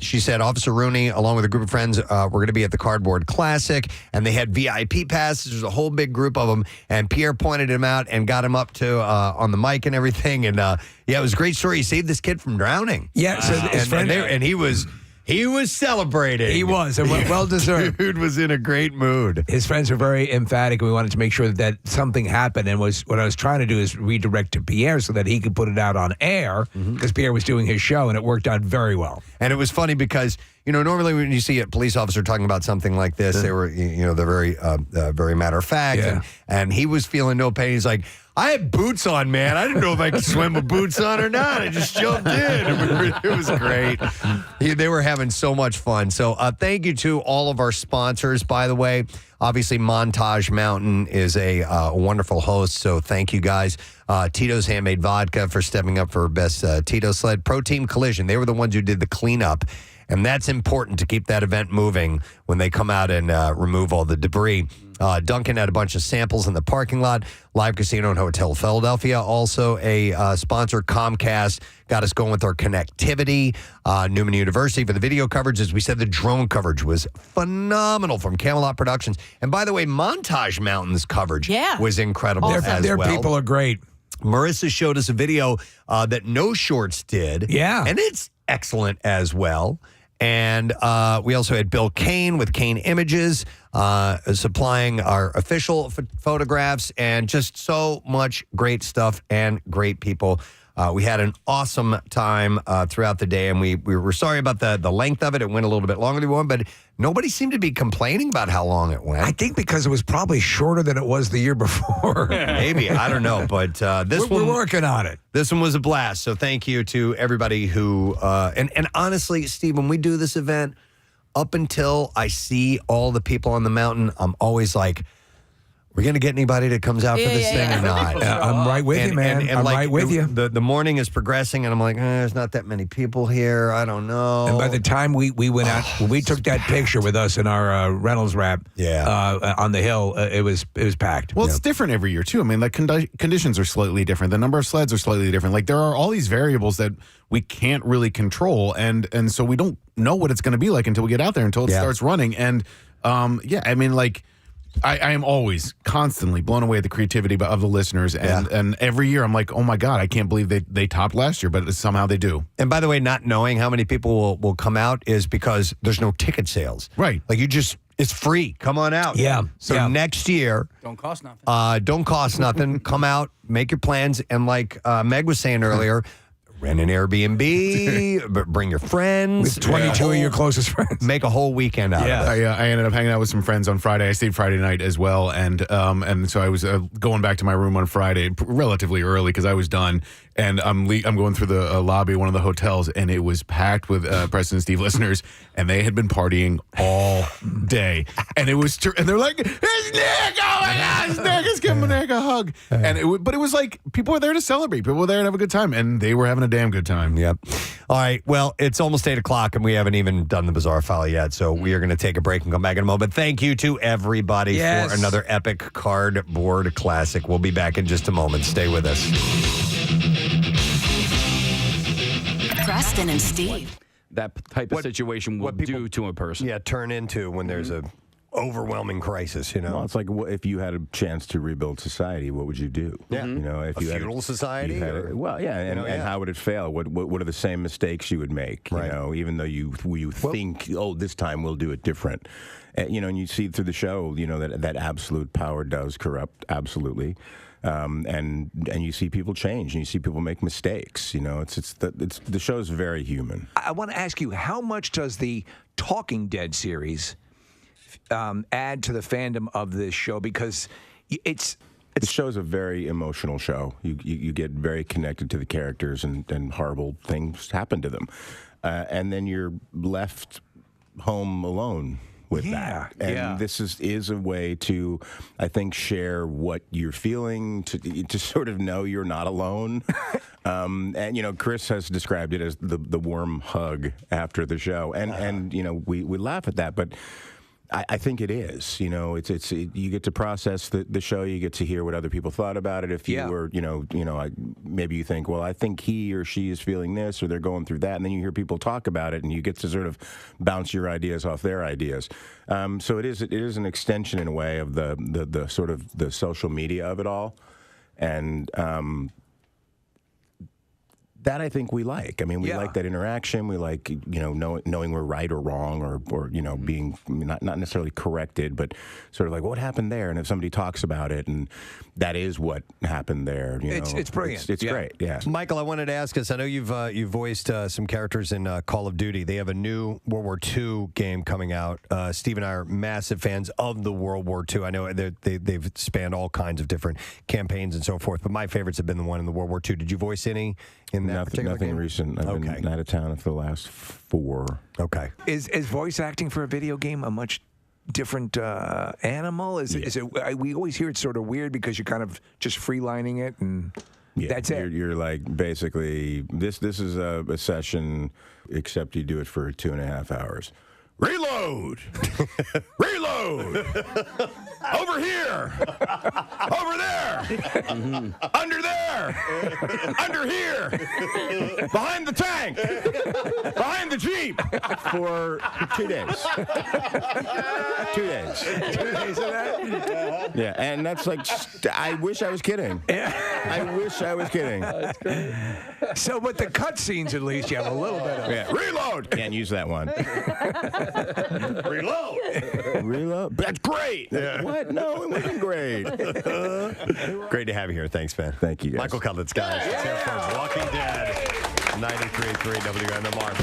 She said Officer Rooney, along with a group of friends, were going to be at the Cardboard Classic, and they had VIP passes. There's a whole big group of them, and Pierre pointed him out and got him up to on the mic and everything. And it was a great story. He saved this kid from drowning. Yeah, so his friend, and he was celebrating. He was, and well deserved. Dude was in a great mood. His friends were very emphatic. We wanted to make sure that something happened, and what I was trying to do is redirect to Pierre so that he could put it out on air because Pierre was doing his show, and it worked out very well. And it was funny because normally when you see a police officer talking about something like this, they were they're very matter of fact, and he was feeling no pain. He's like, I had boots on, man. I didn't know if I could swim with boots on or not. I just jumped in. It was great. They were having so much fun. So thank you to all of our sponsors, by the way. Obviously, Montage Mountain is a wonderful host, so thank you guys. Tito's Handmade Vodka for stepping up for Best Tito Sled. Pro Team Collision, they were the ones who did the cleanup, and that's important to keep that event moving when they come out and remove all the debris. Duncan had a bunch of samples in the parking lot. Live Casino and Hotel Philadelphia, also a sponsor. Comcast got us going with our connectivity. Neumann University for the video coverage. As we said, the drone coverage was phenomenal from Camelot Productions. And by the way, Montage Mountain's coverage was incredible as well. Their people are great. Marissa showed us a video that No Shorts did. Yeah. And it's excellent as well. And we also had Bill Kane with Kane Images supplying our official photographs and just so much great stuff and great people. We had an awesome time throughout the day, and we were sorry about the length of it. It went a little bit longer than we wanted, but nobody seemed to be complaining about how long it went. I think because it was probably shorter than it was the year before. Maybe. I don't know. But we're working on it. This one was a blast. So thank you to everybody who, and honestly, Steve, when we do this event, up until I see all the people on the mountain, I'm always like, we're going to get anybody that comes out for this thing or not? I'm right with you, man. I'm right with you. The morning is progressing, and I'm like, there's not that many people here. I don't know. And by the time we went out, when we took that picture with us in our Reynolds wrap on the hill, it was packed. Well, it's different every year, too. I mean, like, conditions are slightly different. The number of sleds are slightly different. Like, there are all these variables that we can't really control, and so we don't know what it's going to be like until we get out there, until it starts running. And, I mean, like, I am always constantly blown away at the creativity of the listeners. And every year I'm like, oh, my God, I can't believe they topped last year, but somehow they do. And by the way, not knowing how many people will come out is because there's no ticket sales. Right. Like, it's free. Come on out. Yeah. So next year. Don't cost nothing. Don't cost nothing. Come out, make your plans. And like Meg was saying earlier, rent an Airbnb, bring your friends. With 22 of your closest friends. Make a whole weekend out of it. I ended up hanging out with some friends on Friday. I stayed Friday night as well. And so I was going back to my room on Friday relatively early because I was done. And I'm going through the lobby of one of the hotels, and it was packed with Preston and Steve listeners, and they had been partying all day. And it was, and they're like, "It's Nick! Oh my God, it's Nick! Let's give him Nick a hug!" And but it was like people were there to celebrate. People were there to have a good time, and they were having a damn good time. Yep. All right. Well, it's almost 8:00, and we haven't even done the bizarre file yet. So we are going to take a break and come back in a moment. Thank you to everybody for another epic cardboard classic. We'll be back in just a moment. Stay with us. Preston and Steve. That type of situation will do to a person. Yeah, turn into when there's a overwhelming crisis, you know. Well, it's like if you had a chance to rebuild society, what would you do? Yeah. You know, if A you feudal society? And how would it fail? What are the same mistakes you would make? Right. You know, even though you think, this time we'll do it different. And you see through the show, that absolute power does corrupt, absolutely. And you see people change, and you see people make mistakes. The show's very human. I want to ask you, how much does the Talking Dead series add to the fandom of this show? Because the show's a very emotional show. You get very connected to the characters, and horrible things happen to them, and then you're left home alone with that. And this is a way to, I think, share what you're feeling, to sort of know you're not alone. And Chris has described it as the warm hug after the show, and we laugh at that, but I think it is. You get to process the show. You get to hear what other people thought about it. If you were, maybe you think, well, I think he or she is feeling this, or they're going through that, and then you hear people talk about it, and you get to sort of bounce your ideas off their ideas. So it is an extension in a way of the sort of the social media of it all, and that I think we like. I mean, we like that interaction. We like, knowing we're right or wrong, or being not necessarily corrected, but sort of like, what happened there? And if somebody talks about it, and that is what happened there, it's brilliant. It's great. Yeah. Michael, I wanted to ask us. I know you've voiced some characters in Call of Duty. They have a new World War II game coming out. Steve and I are massive fans of the World War II. I know they've spanned all kinds of different campaigns and so forth, but my favorites have been the one in the World War II. Did you voice any in that particular nothing game? recent. I've been out of town for the last 4. Okay. Is voice acting for a video game a much different animal? Is it? We always hear it's sort of weird because you're kind of just freelining it, and that's it. You're like, basically, this is a session, except you do it for 2.5 hours. Reload! Reload! Over here! Over there! Under there! Under here! Behind the tank! Behind the Jeep! For 2 days. 2 days. 2 days of that? Yeah, and that's like, I wish I was kidding. I wish I was kidding. That's great. So, with the cutscenes, at least, you have a little bit of... Yeah, reload! Can't use that one. Reload! Reload? That's great! Yeah. What? No, it wasn't great. Great to have you here. Thanks, man. Thank you, guys. Michael Cutlitz, guys. It's here for Walking Dead, 93.3 WMMR.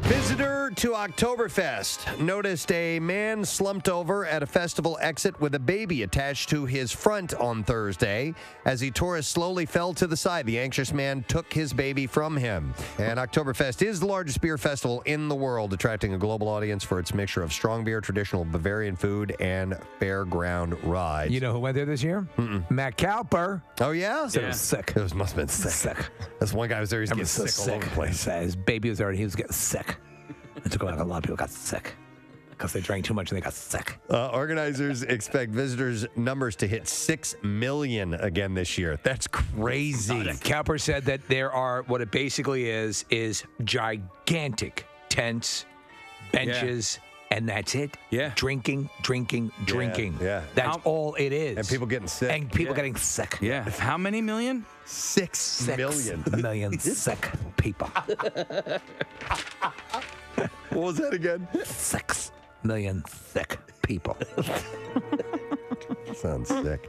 Visitor to Oktoberfest noticed a man slumped over at a festival exit with a baby attached to his front on Thursday. As the tourist slowly fell to the side, the anxious man took his baby from him. And Oktoberfest is the largest beer festival in the world, attracting a global audience for its mixture of strong beer, traditional Bavarian food, and fairground rides. You know who went there this year? Matt Cowper. Oh, yeah? Said it was sick. It must have been sick. That's one guy who was there. He was getting sick all over the place. His baby was there and he was getting sick. It took a lot of people got sick because they drank too much and they got sick. Organizers expect visitors numbers to hit 6 million again this year. That's crazy. Cowper said that there are, what it basically is gigantic tents, benches, and that's it. Yeah. Drinking. Yeah. That's all it is. And people getting sick. And people getting sick. Yeah. How many million? 6 million. Million sick people. What was that again? 6 million sick people. Sounds sick.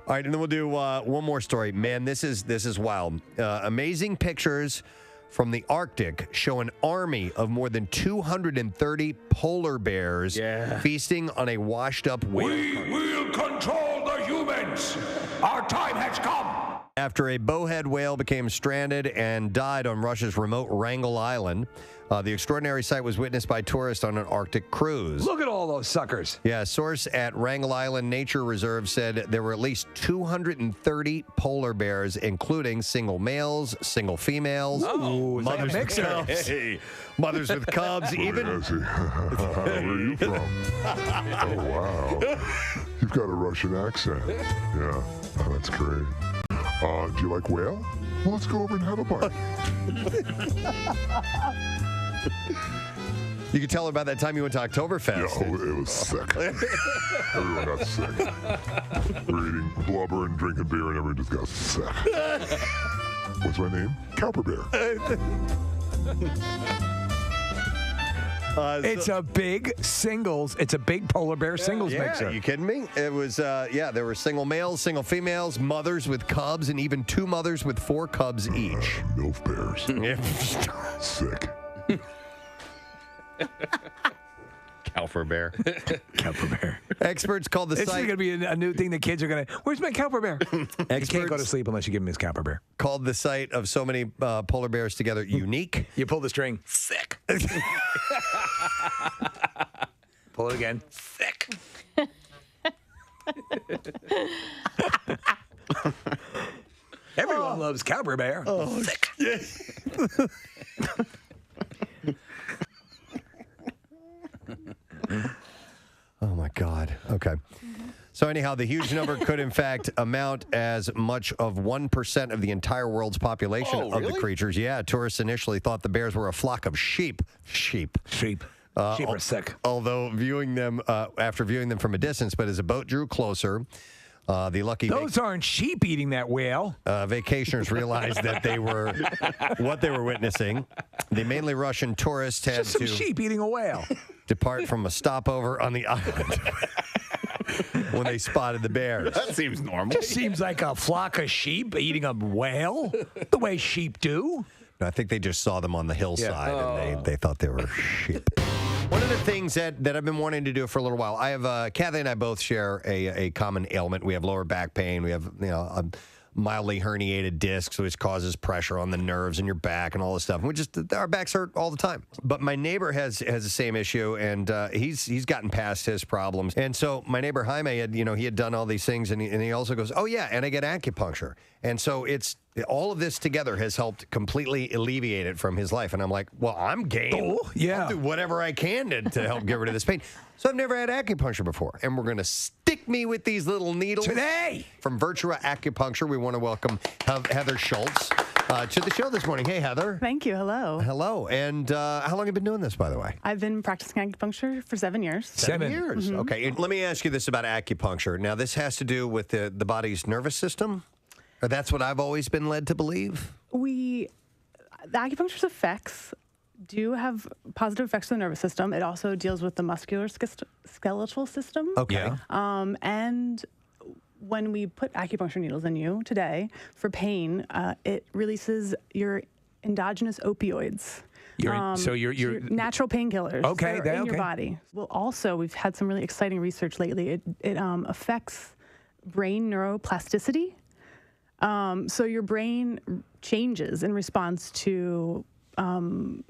All right, and then we'll do one more story. Man, this is wild. Amazing pictures from the Arctic show an army of more than 230 polar bears feasting on a washed-up whale. We will control the humans. Our time has come. After a bowhead whale became stranded and died on Russia's remote Wrangel Island, the extraordinary sight was witnessed by tourists on an Arctic cruise. Look at all those suckers. Yeah, a source at Wrangel Island Nature Reserve said there were at least 230 polar bears, including single males, single females, mothers with cubs. Hey. Mothers with cubs, even. Where are you from? Oh, wow. You've got a Russian accent. Yeah, that's great. Do you like whale? Well, let's go over and have a bite. You could tell her about that time you went to Oktoberfest. Yeah, it was sick. Everyone got sick. We were eating blubber and drinking beer, and everyone just got sick. What's my name? Cowper Bear. It's a big singles. It's a big polar bear singles mixer. Are you kidding me? It was, there were single males, single females, mothers with cubs, and even 2 mothers with 4 cubs each. MILF bears. Sick. Cowper Bear. Cowper Bear. Experts call the This is site. going to be a new thing the kids are going to. Where's my Cowper Bear? You can't go to sleep unless you give him his Cowper Bear. Called the sight of so many polar bears together unique. You pull the string. Sick. Pull it again. Sick. Everyone loves Cowper Bear. Oh, sick. Oh, my God. Okay. So anyhow, the huge number could, in fact, amount as much of 1% of the entire world's population of the creatures. Yeah, tourists initially thought the bears were a flock of sheep. Sheep. Sheep are sick. Although viewing them, after viewing them from a distance, but as a boat drew closer, the lucky Those aren't sheep eating that whale. vacationers realized that they were what they were witnessing. The mainly Russian tourists had Just some to sheep eating a whale. depart from a stopover on the island when they spotted the bears. That seems normal. Just seems like a flock of sheep eating a whale, the way sheep do. I think they just saw them on the hillside and they thought they were sheep. One of the things that I've been wanting to do for a little while, I have Kathy and I both share a common ailment. We have lower back pain. We have a mildly herniated discs, which causes pressure on the nerves in your back and all this stuff. Our backs hurt all the time. But my neighbor has the same issue, and he's gotten past his problems. And so my neighbor Jaime had he had done all these things, and he also goes, oh yeah, and I get acupuncture. And so all of this together has helped completely alleviate it from his life. And I'm like, well, I'm game. Oh, yeah. I'll do whatever I can to help get rid of this pain. So I've never had acupuncture before. And we're going to stick me with these little needles. Today! From Virtua Acupuncture, we want to welcome Heather Schultz to the show this morning. Hey, Heather. Thank you. Hello. Hello. And how long have you been doing this, by the way? I've been practicing acupuncture for 7 years. 7 years. Mhm. Okay. And let me ask you this about acupuncture. Now, this has to do with the body's nervous system? Or that's what I've always been led to believe? The acupuncture's effects do have positive effects on the nervous system. It also deals with the musculoskeletal system. Okay. And when we put acupuncture needles in you today for pain, it releases your endogenous opioids. Your natural painkillers. Okay, that are in your okay. body. Well, also we've had some really exciting research lately. It affects brain neuroplasticity. So your brain changes in response to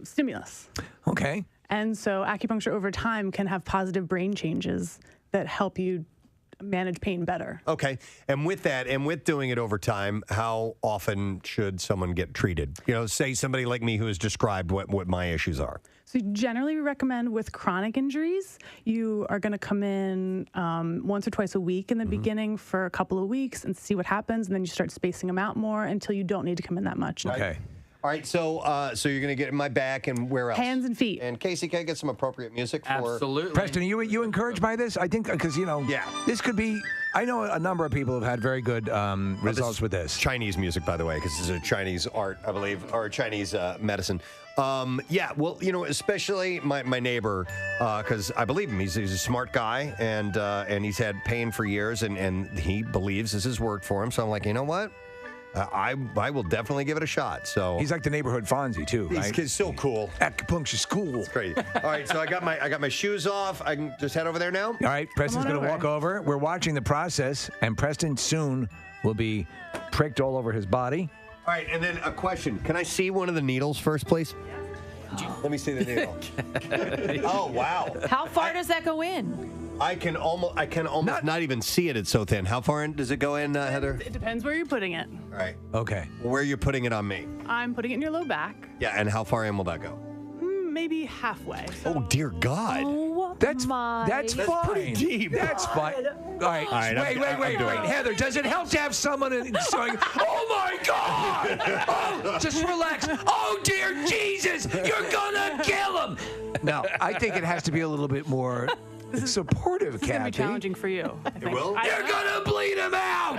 stimulus. Okay. And so acupuncture over time can have positive brain changes that help you manage pain better. Okay. And with that, and with doing it over time, how often should someone get treated? You know, say somebody like me who has described what my issues are. So generally we recommend with chronic injuries, you are going to come in once or twice a week in the beginning for a couple of weeks and see what happens. And then you start spacing them out more until you don't need to come in that much. Okay. All right, so you're going to get in my back and where else? Hands and feet. And Casey, can I get some appropriate music for? Preston, are you encouraged by this? I think because this could be. I know a number of people have had very good results with this. Chinese music, by the way, because this is a Chinese art, I believe, or Chinese medicine. Well, especially my neighbor, because I believe him. He's a smart guy, and he's had pain for years, and he believes this has worked for him. So I'm like, you know what? I will definitely give it a shot. So he's like the neighborhood Fonzie too, right? He's so cool. Acupuncture's cool. It's great. All right, so I got my shoes off. I can just head over there now. All right, Preston's going to walk over. We're watching the process, and Preston soon will be pricked all over his body. All right, and then a question: can I see one of the needles first, please? Let me see the needle. Oh wow! How far does that go in? I can almost not even see it. It's so thin. How far in does it go in, Heather? It depends where you're putting it. All right. Okay. Where are you putting it on me? I'm putting it in your low back, Yeah, and how far in will that go? maybe halfway. Oh dear God. That's fine. pretty deep. That's fine. All right. Wait. Heather, does it help to have someone going, oh my God! Oh, just relax. Oh dear Jesus, you're gonna kill him. No, I think it has to be a little bit more supportive, This is going to be Kathy. challenging for you. I think. will? You're gonna bleed him out.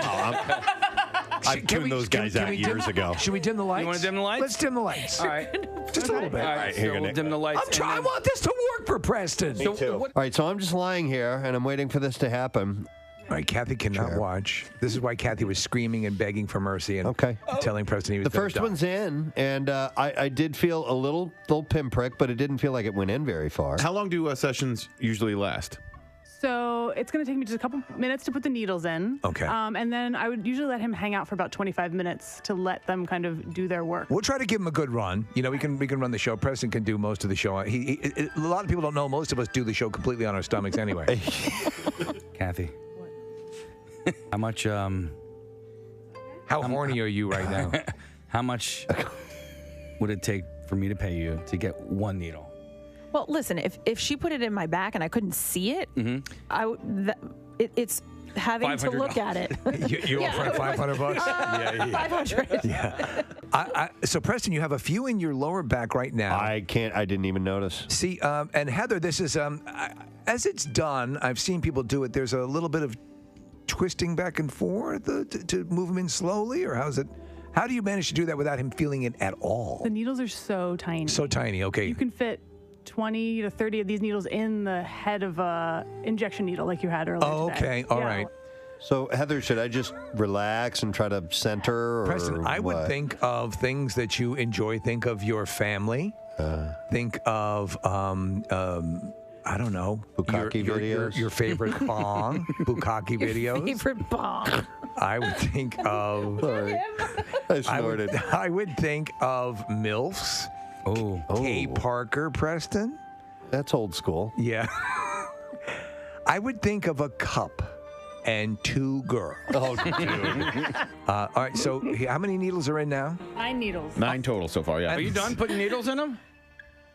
I tuned those guys out years ago. Should we dim the lights? You want to dim the lights? Let's dim the lights. All right. Just a little bit. All right, here, so we'll Nick. dim the lights. I want this to work for Preston. Me too. All right, so I'm just lying here and I'm waiting for this to happen. All right, Kathy cannot watch. This is why Kathy was screaming and begging for mercy and telling Preston he was The first one's in, and I did feel a little pinprick, but it didn't feel like it went in very far. How long do sessions usually last? So it's going to take me just a couple minutes to put the needles in. Okay. And then I would usually let him hang out for about 25 minutes to let them kind of do their work. We'll try to give him a good run. You know, we can run the show. Preston can do most of the show. A lot of people don't know. Most of us do the show completely on our stomachs anyway. Kathy. How much? How horny are you right now? How much would it take for me to pay you to get one needle? Well, listen, if she put it in my back and I couldn't see it, it's having to look at it. You offer $500? Yeah. 500. Yeah. So Preston, you have a few in your lower back right now. I didn't even notice. See, and Heather, this is as it's done. I've seen people do it. There's a little bit of twisting back and forth to move him in slowly, or how's it? How do you manage to do that without him feeling it at all? The needles are so tiny. So tiny. Okay. You can fit 20 to 30 of these needles in the head of a injection needle like you had earlier today. Okay. All right. So, Heather, should I just relax and try to center? Or Preston, I would what? think of things that you enjoy. Think of your family. Think of, I don't know. Bukkake videos? Your favorite bong. Bukkake videos. Favorite bong. I would think of. Sorry. I snorted. I would think of MILFs. Oh. Kay Parker, Preston. That's old school. Yeah. I would think of a cup and two girls. Oh, dude. All right, so how many needles are in now? 9 needles. 9 total so far, yeah. Are you done putting needles in them?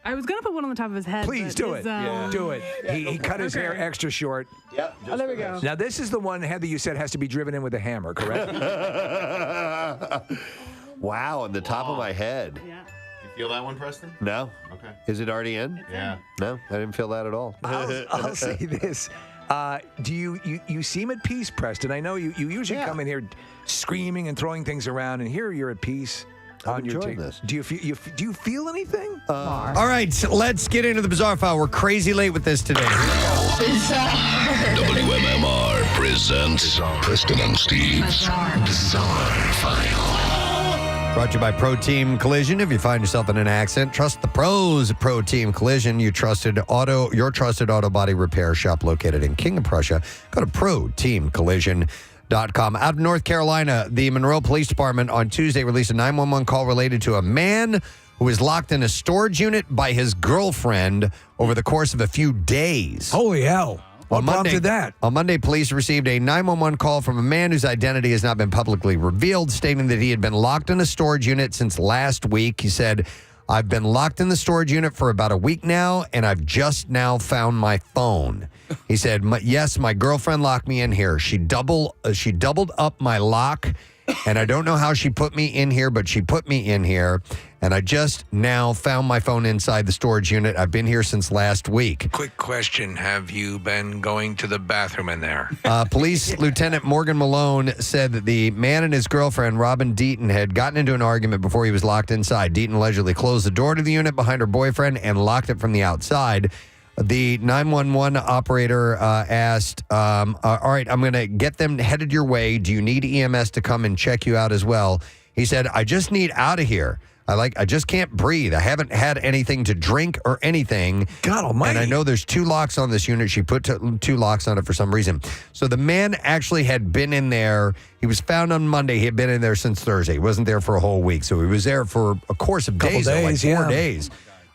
I was going to put one on the top of his head. Please but do it. his, Do it. He cut his hair extra short. Yep. Oh, there we go. Now, this is the one, Heather, you said has to be driven in with a hammer, correct? Wow, on the top of my head. Yeah. You feel that one, Preston? No. Okay. Is it already in? Yeah. No, I didn't feel that at all. I'll say this. Do you seem at peace, Preston? I know you usually come in here screaming and throwing things around, and here you're at peace. I'm enjoying this. Do you feel anything? All right, so let's get into the Bizarre File. We're crazy late with this today. WMMR presents Preston and Steve's Bizarre File. Brought to you by Pro Team Collision. If you find yourself in an accident, trust the pros at Pro Team Collision. Your trusted auto body repair shop located in King of Prussia. Go to proteamcollision.com. Out of North Carolina, the Monroe Police Department on Tuesday released a 911 call related to a man who was locked in a storage unit by his girlfriend over the course of a few days. Holy hell. What prompted that? On Monday, police received a 911 call from a man whose identity has not been publicly revealed, stating that he had been locked in a storage unit since last week. He said, "I've been locked in the storage unit for about a week now, and I've just now found my phone." He said, "Yes, my girlfriend locked me in here. She doubled up my lock, and I don't know how she put me in here, but she put me in here, and I just now found my phone inside the storage unit. I've been here since last week." Quick question. Have you been going to the bathroom in there? Police Lieutenant Morgan Malone said that the man and his girlfriend, Robin Deaton, had gotten into an argument before he was locked inside. Deaton allegedly closed the door to the unit behind her boyfriend and locked it from the outside. The 911 operator asked, all right, I'm going to get them headed your way. Do you need EMS to come and check you out as well? He said, "I just need out of here. I just can't breathe. I haven't had anything to drink or anything." God almighty. And I know there's 2 locks on this unit. She put 2 locks on it for some reason. So the man actually had been in there. He was found on Monday. He had been in there since Thursday. He wasn't there for a whole week. So he was there for a course of days, like 4 days.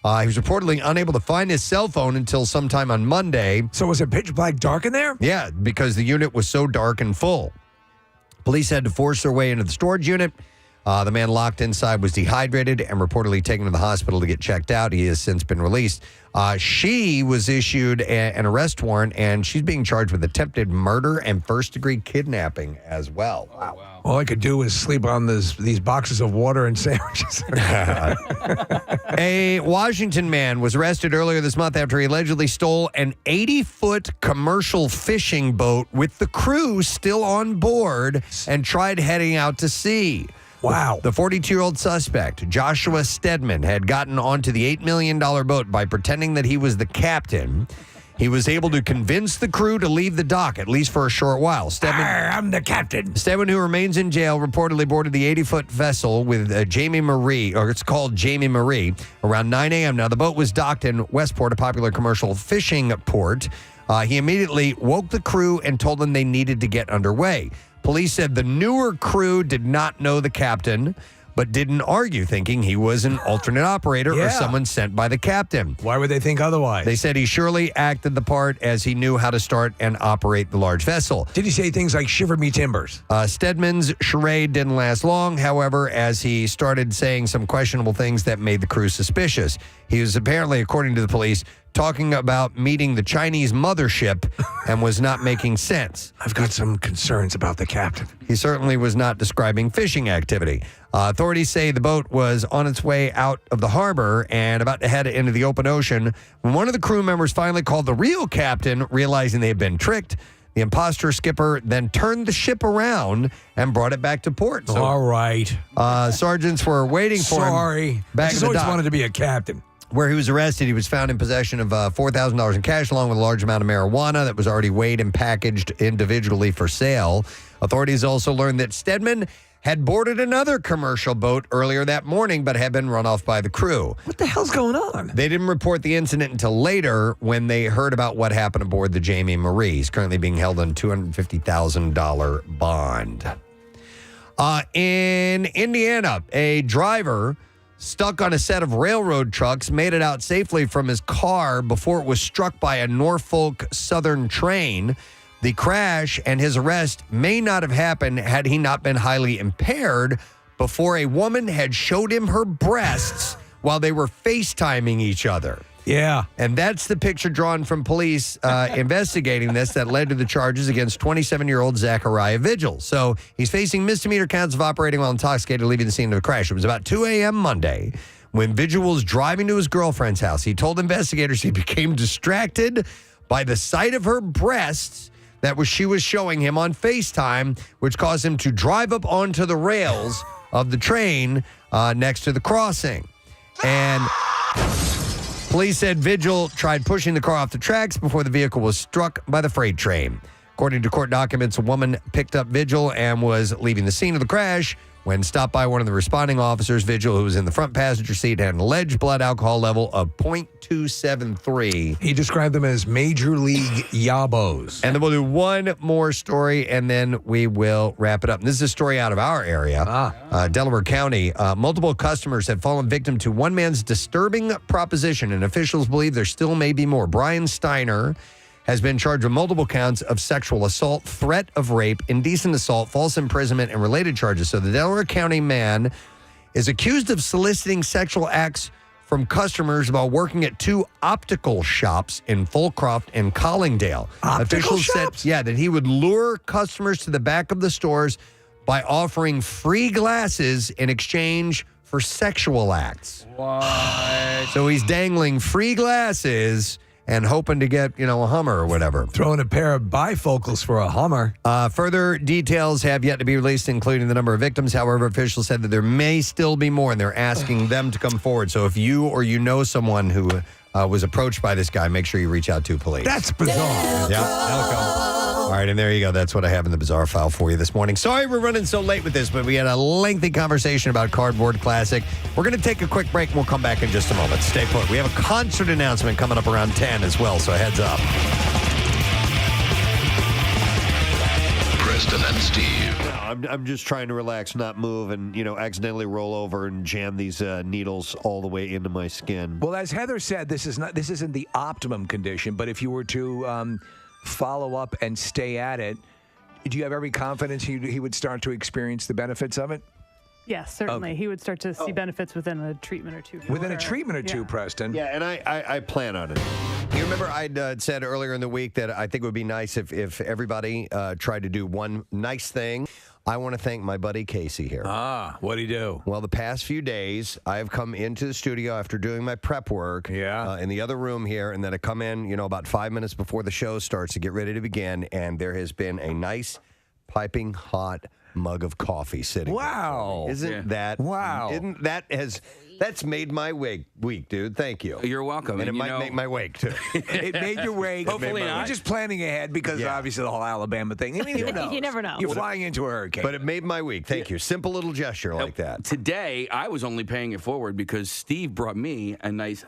He was reportedly unable to find his cell phone until sometime on Monday. So was it pitch black dark in there? Yeah, because the unit was so dark and full. Police had to force their way into the storage unit. The man locked inside was dehydrated and reportedly taken to the hospital to get checked out. He has since been released. She was issued an arrest warrant, and she's being charged with attempted murder and first-degree kidnapping as well. Wow. All I could do was sleep on these boxes of water and sandwiches. A Washington man was arrested earlier this month after he allegedly stole an 80-foot commercial fishing boat with the crew still on board and tried heading out to sea. Wow. The 42-year-old suspect, Joshua Stedman, had gotten onto the $8 million boat by pretending that he was the captain. He was able to convince the crew to leave the dock, at least for a short while. Stedman, I'm the captain. Stedman, who remains in jail, reportedly boarded the 80-foot vessel with Jamie Marie, or it's called Jamie Marie, around 9 a.m. Now, the boat was docked in Westport, a popular commercial fishing port. He immediately woke the crew and told them they needed to get underway. Police said the newer crew did not know the captain, but didn't argue, thinking he was an alternate operator or someone sent by the captain. Why would they think otherwise? They said he surely acted the part as he knew how to start and operate the large vessel. Did he say things like "shiver me timbers"? Stedman's charade didn't last long, however, as he started saying some questionable things that made the crew suspicious. He was apparently, according to the police, talking about meeting the Chinese mothership and was not making sense. I've got some concerns about the captain. He certainly was not describing fishing activity. Authorities say the boat was on its way out of the harbor and about to head into the open ocean when one of the crew members finally called the real captain, realizing they had been tricked. The imposter skipper then turned the ship around and brought it back to port. So, all right. Sergeants were waiting for him back I at just the always dock. wanted to be a captain. Where he was arrested, he was found in possession of $4,000 in cash, along with a large amount of marijuana that was already weighed and packaged individually for sale. Authorities also learned that Stedman had boarded another commercial boat earlier that morning, but had been run off by the crew. What the hell's going on? They didn't report the incident until later when they heard about what happened aboard the Jamie Marie. He's currently being held on a $250,000 bond. In Indiana, a driver stuck on a set of railroad trucks made it out safely from his car before it was struck by a Norfolk Southern train. The crash and his arrest may not have happened had he not been highly impaired before a woman had showed him her breasts while they were FaceTiming each other. Yeah. And that's the picture drawn from police investigating this that led to the charges against 27-year-old Zachariah Vigil. So he's facing misdemeanor counts of operating while intoxicated, leaving the scene of the crash. It was about 2 a.m. Monday when Vigil was driving to his girlfriend's house. He told investigators he became distracted by the sight of her breasts she was showing him on FaceTime, which caused him to drive up onto the rails of the train next to the crossing. And police said Vigil tried pushing the car off the tracks before the vehicle was struck by the freight train. According to court documents, a woman picked up Vigil and was leaving the scene of the crash When stopped by one of the responding officers, Vigil, who was in the front passenger seat, had an alleged blood alcohol level of 0.273. He described them as major league yabos. And then we'll do one more story, and then we will wrap it up. And this is a story out of our area, Delaware County. Multiple customers have fallen victim to one man's disturbing proposition, and officials believe there still may be more. Brian Steiner has been charged with multiple counts of sexual assault, threat of rape, indecent assault, false imprisonment, and related charges. So the Delaware County man is accused of soliciting sexual acts from customers while working at 2 optical shops in Fulcroft and Collingdale. Officials said, that he would lure customers to the back of the stores by offering free glasses in exchange for sexual acts. What? So he's dangling free glasses and hoping to get, a Hummer or whatever. Throwing a pair of bifocals for a Hummer. Further details have yet to be released, including the number of victims. However, officials said that there may still be more, and they're asking them to come forward. So if you or you know someone who was approached by this guy, make sure you reach out to police. That's bizarre. Yeah, that'll come. All right, and there you go. That's what I have in the bizarre file for you this morning. Sorry we're running so late with this, but we had a lengthy conversation about Cardboard Classic. We're going to take a quick break, and we'll come back in just a moment. Stay put. We have a concert announcement coming up around 10 as well, so heads up. Preston and Steve. I'm just trying to relax, not move, and, accidentally roll over and jam these needles all the way into my skin. Well, as Heather said, this isn't the optimum condition, but if you were to follow up and stay at it, do you have every confidence he would start to experience the benefits of it? Yes, certainly. Okay. He would start to see benefits within a treatment or two. Within a treatment or two, Preston. Yeah, and I plan on it. You remember I'd said earlier in the week that I think it would be nice if everybody tried to do one nice thing. I want to thank my buddy Casey here. What'd he do? Well, the past few days, I've come into the studio after doing my prep work in the other room here, and then I come in, about 5 minutes before the show starts to get ready to begin, and there has been a nice, piping hot mug of coffee sitting. Wow. Isn't that that's made my week, dude. Thank you. You're welcome. And it might make my wake too. It made your wake. Hopefully not. You're just planning ahead because obviously the whole Alabama thing. I mean, who knows? You never know. You're flying into a hurricane. But it made my week. Thank you. Simple little gesture like that. Today, I was only paying it forward because Steve brought me a nice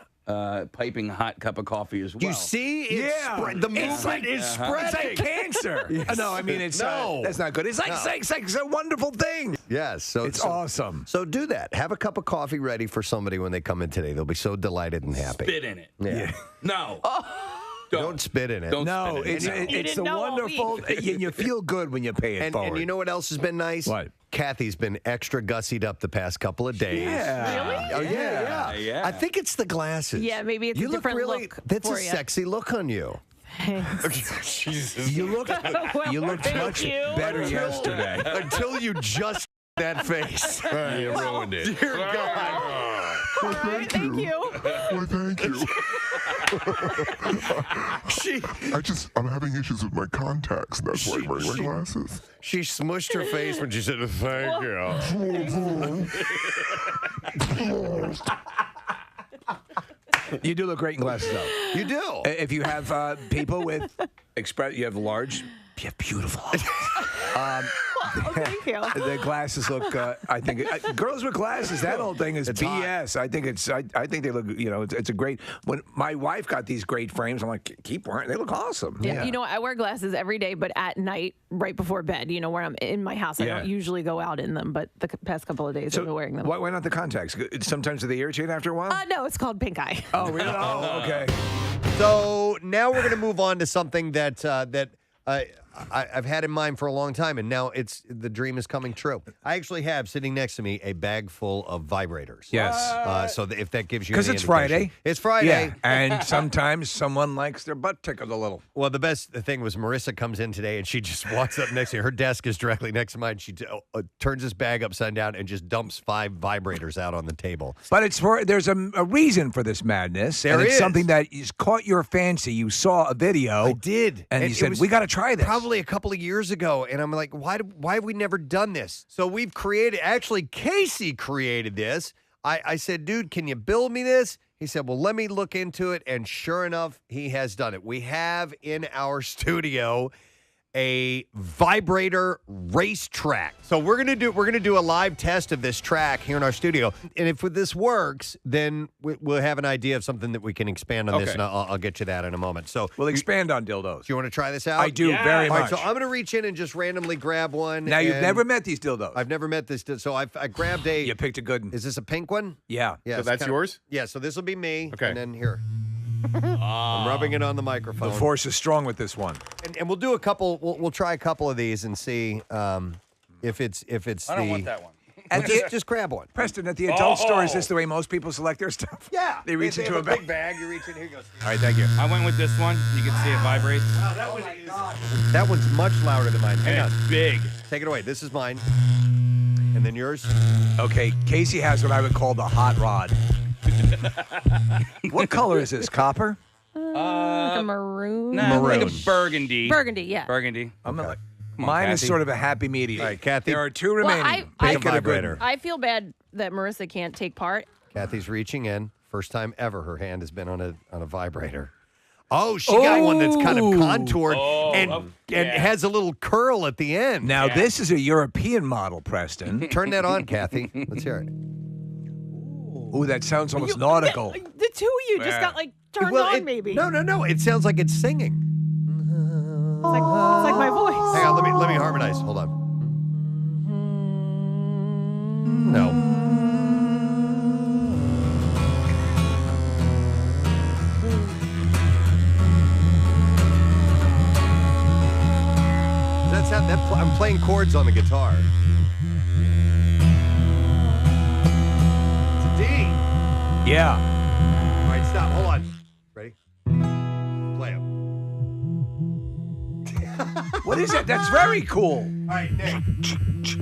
piping hot cup of coffee as well. You see? The movement is spreading. It's like cancer. No, I mean, it's that's not good. It's like a wonderful thing. Yes. So it's awesome. So do that. Have a cup of coffee ready for somebody when they come in today. They'll be so delighted and happy. Spit in it. Yeah. No. Don't spit in it. Don't spit in it. It's the wonderful, and you feel good when you pay it forward. And you know what else has been nice? What? Kathy's been extra gussied up the past couple of days. Yeah. Really? Oh, yeah. I think it's the glasses. Yeah, maybe it's you a look different really, look That's for a you. sexy look on you. Jesus. You looked Thank much you. better yesterday. Until you just that face. You ruined it. Dear God. All right, thank you. Why, thank you. I'm having issues with my contacts. That's why I'm wearing my glasses. She smushed her face when she said, thank you. You do look great in glasses, though. You do. If you have people with you have beautiful eyes. Thank you. The glasses look. I think girls with glasses. That whole thing is BS. I think I think they look. It's a great. When my wife got these great frames, I'm like, keep wearing. They look awesome. Yeah. I wear glasses every day, but at night, right before bed. Where I'm in my house, I don't usually go out in them. But the past couple of days, I've been wearing them. Why not the contacts? Sometimes do they irritate after a while? No, it's called pink eye. Oh, really? Oh, okay. So now we're going to move on to something that I've had in mind for a long time, and now the dream is coming true. I actually have sitting next to me a bag full of vibrators. Yes. So if that gives you Because any it's indication. Friday. It's Friday. Yeah. And sometimes someone likes their butt tickled a little. Well, the best thing was Marissa comes in today, and she just walks up next to me. Her desk is directly next to mine. She turns this bag upside down and just dumps 5 vibrators out on the table. But there's a reason for this madness. There It's is. something that has caught your fancy. You saw a video. I did. And you said, we got to try this. Probably a couple of years ago, and I'm like, why have we never done this? So we've created, actually Casey created this. I said, dude, can you build me this? He said, well, let me look into it, and sure enough, he has done it. We have in our studio a vibrator racetrack. So we're gonna do a live test of this track here in our studio, and if this works, then we'll have an idea of something that we can expand on this, Okay. and I'll get you that in a moment. So We'll expand on dildos. do you want to try this out? I do very All right, much. so I'm gonna reach in and just randomly grab one. Now, you've and never met these dildos. I've never met this. So I grabbed a. You picked a good one. Is this a pink one? Yeah. Yeah. So it's that's kinda- yours? Yeah. So this will be me. Okay. And then here. I'm rubbing it on the microphone. The force is strong with this one. And we'll do a couple. We'll try a couple of these and see if it's I don't want that one. Well, just grab one. Preston, at the adult store, is this the way most people select their stuff? Yeah. They reach into have a bag. big bag. You reach in here. Goes. All right, thank you. I went with this one. You can see it vibrate. That one's much louder than mine. Hang on. It's big. Take it away. This is mine. And then yours. Okay, Casey has what I would call the hot rod. What color is this? Copper? Like a maroon. Nah, like a Maroon. burgundy. Burgundy, yeah. Burgundy. I'm like, on, mine is Kathy. sort of a happy medium. All right, Kathy. There are two Well, remaining. I- Pick a vibrator. I feel bad that Marissa can't take part. Kathy's reaching in. First time ever her hand has been on a vibrator. Oh, she got one that's kind of contoured and has a little curl at the end. Now, this is a European model, Preston. Turn that on, Kathy. Let's hear it. Ooh, that sounds almost nautical. The two of you just got like turned Well, on, it- maybe. No. It sounds like it's singing. It's like my voice. Hang on, let me harmonize. Hold on. No. That's how I'm playing chords on the guitar. It's a D. Yeah. All right, stop. Hold on. Ready? Play it. What is that? That's very cool. All right, Nick.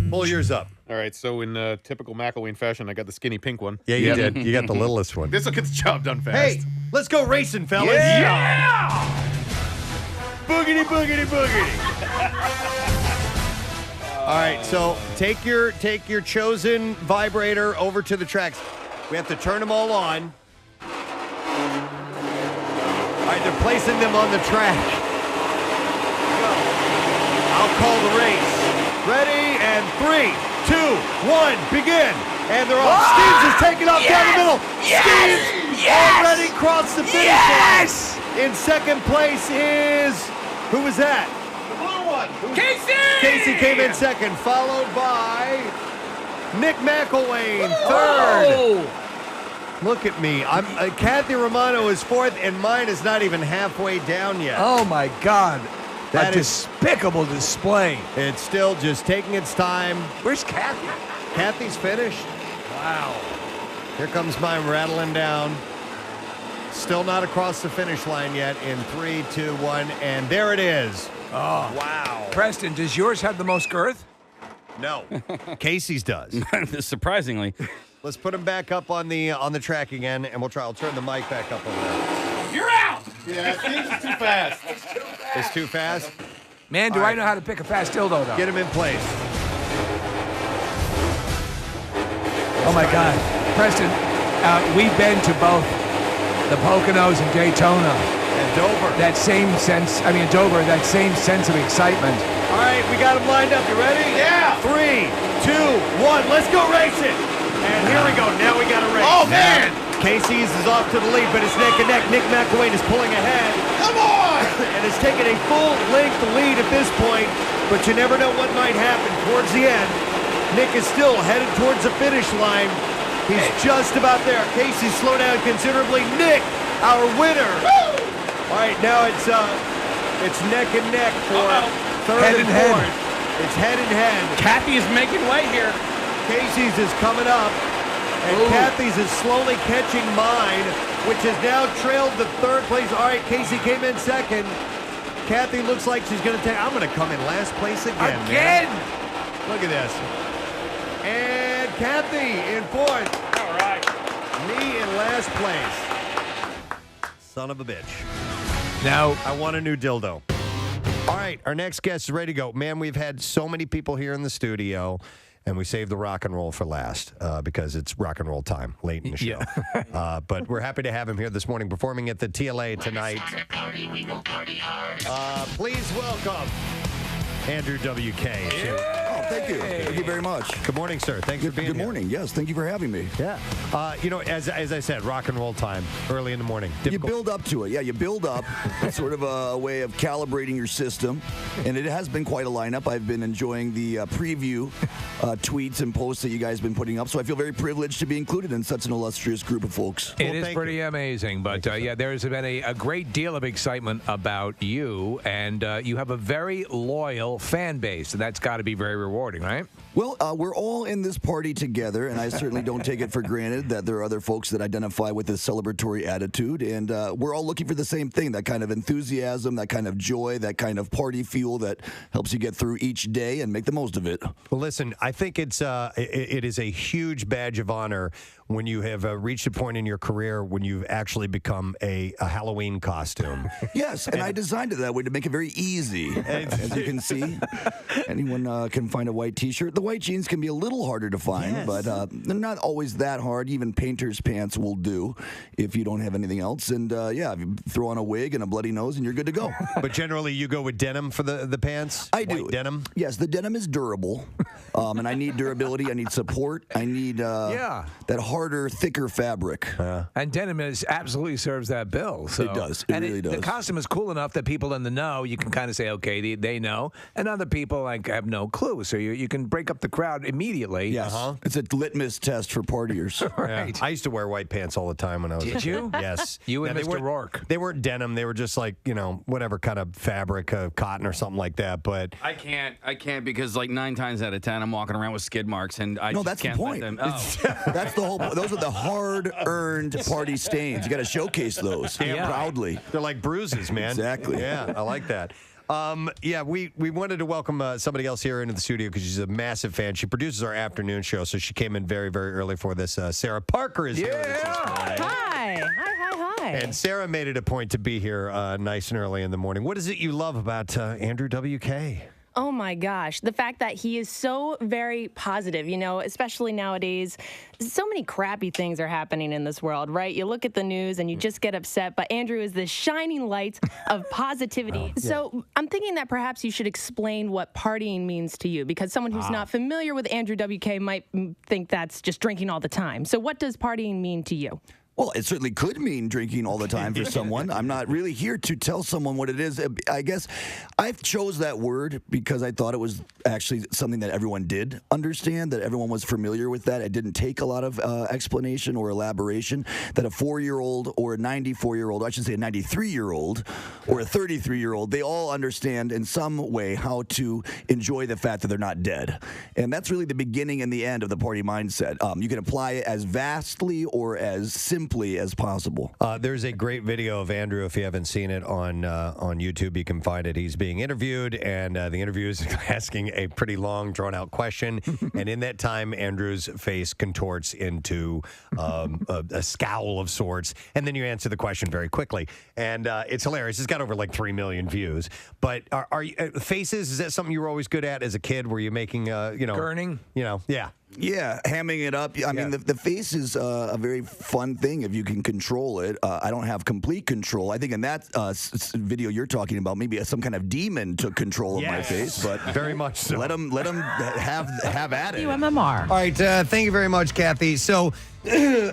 Pull yours up. All right, so in typical McElwain fashion, I got the skinny pink one. Yeah, you did. You got the littlest one. This will get the job done fast. Hey, let's go racing, fellas. Yeah! Boogity, boogity, boogity. All right, so take your chosen vibrator over to the tracks. We have to turn them all on. All right, they're placing them on the track. Go. I'll call the race. Ready, and 3, 2, 1, begin. And they're off. Steves is taking off down the middle. Steves already crossed the finish line. In second place is, who was that? The blue one. Casey! Casey came in second, followed by Nick McElwain, third. Look at me. I'm Kathy Romano is fourth, and mine is not even halfway down yet. Oh, my God. That a is- despicable display. It's still just taking its time. Where's Kathy? Kathy's finished. Wow. Here comes mine rattling down. Still not across the finish line yet in 3, 2, 1, and there it is. Oh, wow. Preston, does yours have the most girth? No. Casey's does. Surprisingly. Let's put him back up on the track again, and I'll turn the mic back up over there. You're out! Yeah, it's too fast. It's too fast. Man, do All I right. know how to pick a fast dildo, though. Get him in place. Oh, my God. Preston, we've been to both the Poconos and Daytona. And Dover. That same sense, Dover, that same sense of excitement. All right, we got him lined up. You ready? Yeah. 3, 2, 1. Let's go racing. And here we go. Now we got a race. Oh, man. Casey's is off to the lead, but it's neck and neck. Nick McElwain is pulling ahead. Come on. And it's taken a full length lead at this point, but you never know what might happen towards the end. Nick is still headed towards the finish line. He's just about there. Casey slowed down considerably. Nick, our winner. Woo! All right, now it's neck and neck for third Head and and head. fourth. It's head and head. Kathy is making way here. Casey's is coming up, and Kathy's is slowly catching mine, which has now trailed the third place. All right, Casey came in second. Kathy looks like she's going to take. I'm going to come in last place again. Again? Man. Look at this. And Kathy in fourth. All right. Me in last place. Son of a bitch. Now, I want a new dildo. All right, our next guest is ready to go. Man, we've had so many people here in the studio, and we saved the rock and roll for last because it's rock and roll time late in the show. But we're happy to have him here this morning performing at the TLA tonight. Please welcome Andrew WK. Oh, thank you. Thank you very much. Good morning, sir. Thanks for being here. Good morning. Yes, thank you for having me. Yeah. As I said, rock and roll time early in the morning. You build up to it. Yeah, you build up. It's sort of a way of calibrating your system. And it has been quite a lineup. I've been enjoying the preview tweets and posts that you guys have been putting up. So I feel very privileged to be included in such an illustrious group of folks. It is pretty amazing. But there's been a great deal of excitement about you. And you have a very loyal fan base. And that's got to be very rewarding, right? Well, we're all in this party together, and I certainly don't take it for granted that there are other folks that identify with this celebratory attitude, and we're all looking for the same thing, that kind of enthusiasm, that kind of joy, that kind of party fuel that helps you get through each day and make the most of it. Well, listen, I think it is a huge badge of honor when you have reached a point in your career when you've actually become a Halloween costume. Yes, and I designed it that way to make it very easy. As you can see, anyone can find a white T-shirt. The white jeans can be a little harder to find, but they're not always that hard. Even painter's pants will do if you don't have anything else. And if you throw on a wig and a bloody nose, and you're good to go. But generally, you go with denim for the pants? I do. White denim? Yes, the denim is durable, and I need durability. I need support. I need that harder, thicker fabric. And denim absolutely serves that bill. So. It does. It really does. The costume is cool enough that people in the know, you can kind of say, okay, they know. And other people have no clue. So you can break up the crowd immediately. Yes. It's a litmus test for partiers. Right. Yeah. I used to wear white pants all the time when I was Did you? Yes. You and They Mr. weren't- Rourke. They weren't denim. They were just like, whatever kind of fabric, cotton or something like that. But I can't because like 9 times out of 10 I'm walking around with skid marks and I No, just that's the can't point. let them. Oh. That's the whole. Those are the hard-earned party stains. You got to showcase those proudly. They're like bruises, man. Exactly. Yeah, I like that. We wanted to welcome somebody else here into the studio because she's a massive fan. She produces our afternoon show, so she came in very, very early for this. Sarah Parker is here with us this morning. Hi. And Sarah made it a point to be here nice and early in the morning. What is it you love about Andrew WK? Oh my gosh, the fact that he is so very positive, especially nowadays. So many crappy things are happening in this world, right? You look at the news and you just get upset, but Andrew is the shining light of positivity. So I'm thinking that perhaps you should explain what partying means to you, because someone who's not familiar with Andrew WK might think that's just drinking all the time. So what does partying mean to you? Well, it certainly could mean drinking all the time for someone. I'm not really here to tell someone what it is. I guess I chose that word because I thought it was actually something that everyone did understand, that everyone was familiar with that. It didn't take a lot of explanation or elaboration, that a 4-year-old or a 94-year-old, I should say a 93-year-old or a 33-year-old, they all understand in some way how to enjoy the fact that they're not dead. And that's really the beginning and the end of the party mindset. You can apply it as vastly or as simply as possible. There's a great video of Andrew. If you haven't seen it on YouTube, you can find it. He's being interviewed, and the interview is asking a pretty long, drawn-out question. And in that time, Andrew's face contorts into a scowl of sorts, and then you answer the question very quickly. And it's hilarious. It's got over like 3 million views. But are you, faces? Is that something you were always good at as a kid? Were you making gurning? Yeah. Yeah, hamming it up. I mean, the face is a very fun thing if you can control it. I don't have complete control. I think in that video you're talking about, maybe some kind of demon took control of my face. But very much so. Let them have at it. UMMR. All right, thank you very much, Kathy. So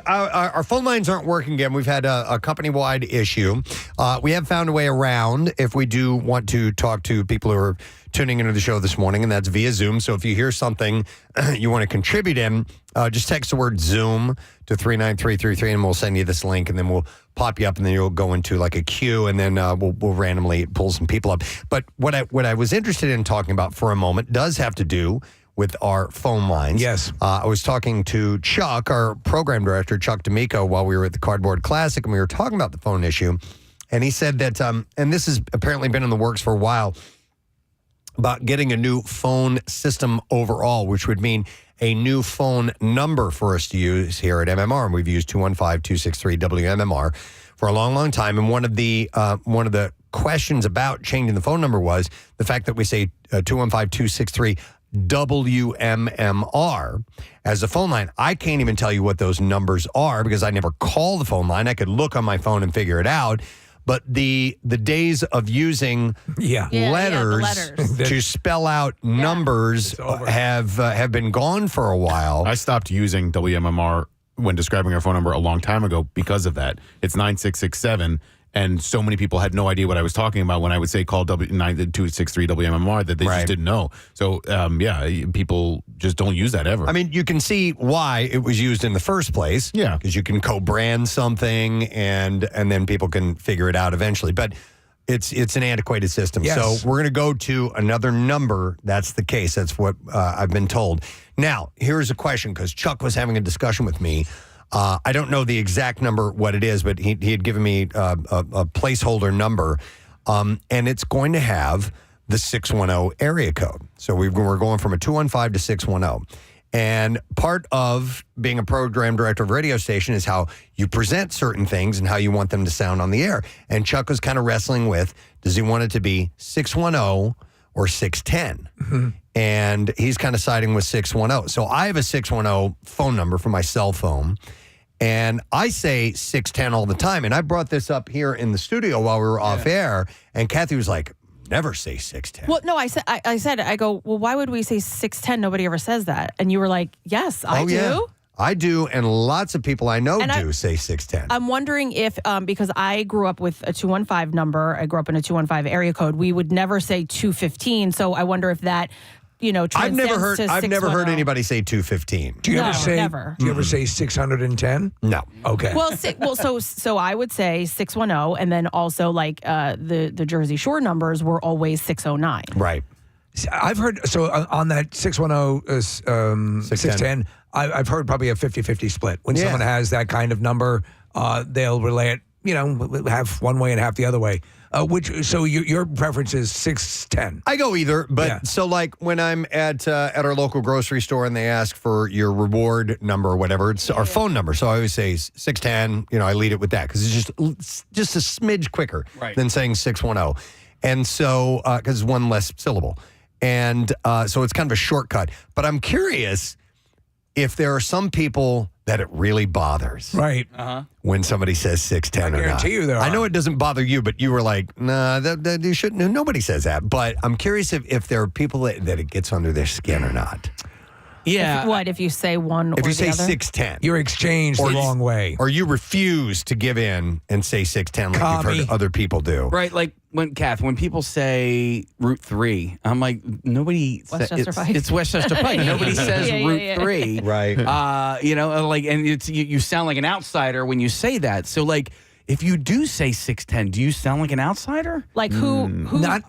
our phone lines aren't working again. We've had a company-wide issue. We have found a way around if we do want to talk to people who are tuning into the show this morning, and that's via Zoom. So if you hear something you want to contribute in, just text the word Zoom to 39333, and we'll send you this link, and then we'll pop you up, and then you'll go into like a queue, and then we'll randomly pull some people up. But what I was interested in talking about for a moment does have to do with our phone lines. Yes. I was talking to Chuck, our program director, Chuck D'Amico, while we were at the Cardboard Classic, and we were talking about the phone issue. And he said that, and this has apparently been in the works for a while, about getting a new phone system overall, which would mean a new phone number for us to use here at MMR. And we've used 215-263-WMMR for a long, long time. And one of the questions about changing the phone number was the fact that we say 215-263-WMMR as a phone line. I can't even tell you what those numbers are because I never call the phone line. I could look on my phone and figure it out. but the days of using letters to spell out numbers have been gone for a while. I stopped using WMMR when describing our phone number a long time ago because of that. It's 9667. And so many people had no idea what I was talking about when I would say call 9263 WMMR that they just didn't know. So, people just don't use that ever. I mean, you can see why it was used in the first place. Yeah. Because you can co-brand something and then people can figure it out eventually. But it's an antiquated system. Yes. So we're going to go to another number. That's the case. That's what I've been told. Now, here's a question because Chuck was having a discussion with me. I don't know the exact number, what it is, but he had given me a placeholder number, and it's going to have the 610 area code. So we're going from a 215 to 610. And part of being a program director of a radio station is how you present certain things and how you want them to sound on the air. And Chuck was kind of wrestling with, does he want it to be 610 or 610? Mm-hmm. And he's kind of siding with 610. So I have a 610 phone number for my cell phone. And I say 610 all the time. And I brought this up here in the studio while we were off air. And Kathy was like, never say 610. Well, no, I go, well, why would we say 610? Nobody ever says that. And you were like, yes, I do. Yeah. I do. And lots of people I know say 610. I'm wondering if, because I grew up with a 215 number, I grew up in a 215 area code, we would never say 215. So I wonder if that, I've never heard anybody say 215. Do you ever say never. Do you ever say 610? No. Okay. So I would say 610, and then also like the Jersey Shore numbers were always 609. Right. I've heard on that 610 610 I've heard probably a 50-50 split. When someone has that kind of number, they'll relay it, half one way and half the other way. So your preference is 610? I go either, but so like when I'm at our local grocery store and they ask for your reward number or whatever, it's our phone number. So I always say 610. I lead it with that because it's just a smidge quicker than saying 610, and so because it's one less syllable, and so it's kind of a shortcut. But I'm curious if there are some people that it really bothers. Right. When somebody says 610 or not. I guarantee you there are. I know it doesn't bother you, but you were like, nah, that you shouldn't. Nobody says that. But I'm curious if there are people that it gets under their skin or not. Yeah. If you say one If or you say the other? 610. You're exchanged the wrong way. Or you refuse to give in and say 610 like you've heard other people do. Right, like when people say Route 3, I'm like, nobody Westchester Pike. It's Westchester Pike. Nobody says Route 3. Right. And it's you sound like an outsider when you say that. So like if you do say 610, do you sound like an outsider? Like who not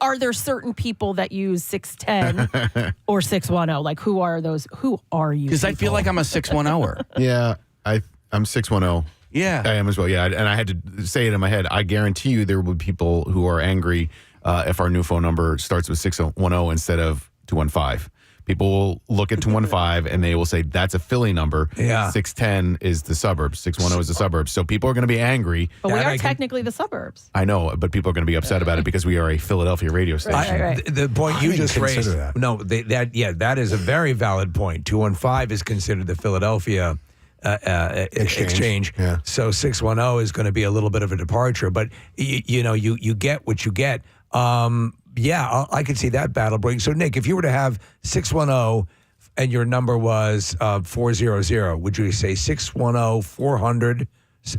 are there certain people that use 610 or 610? Like who are those? Who are you? Because I feel like I'm a 610er. Yeah, I'm 610. Yeah. I am as well. Yeah, and I had to say it in my head. I guarantee you there will be people who are angry if our new phone number starts with 610 instead of 215. People will look at 215 and they will say that's a Philly number. Yeah. 610 is the suburbs. 610 is the suburbs. So people are going to be angry. But we are technically the suburbs. I know, but people are going to be upset about it because we are a Philadelphia radio station. Right. The point you just raised. that. No, that is a very valid point. 215 is considered the Philadelphia exchange. Yeah. So 610 is going to be a little bit of a departure, but you get what you get. I could see that battle break. So Nick, if you were to have 610 and your number was 400, would you say 610-400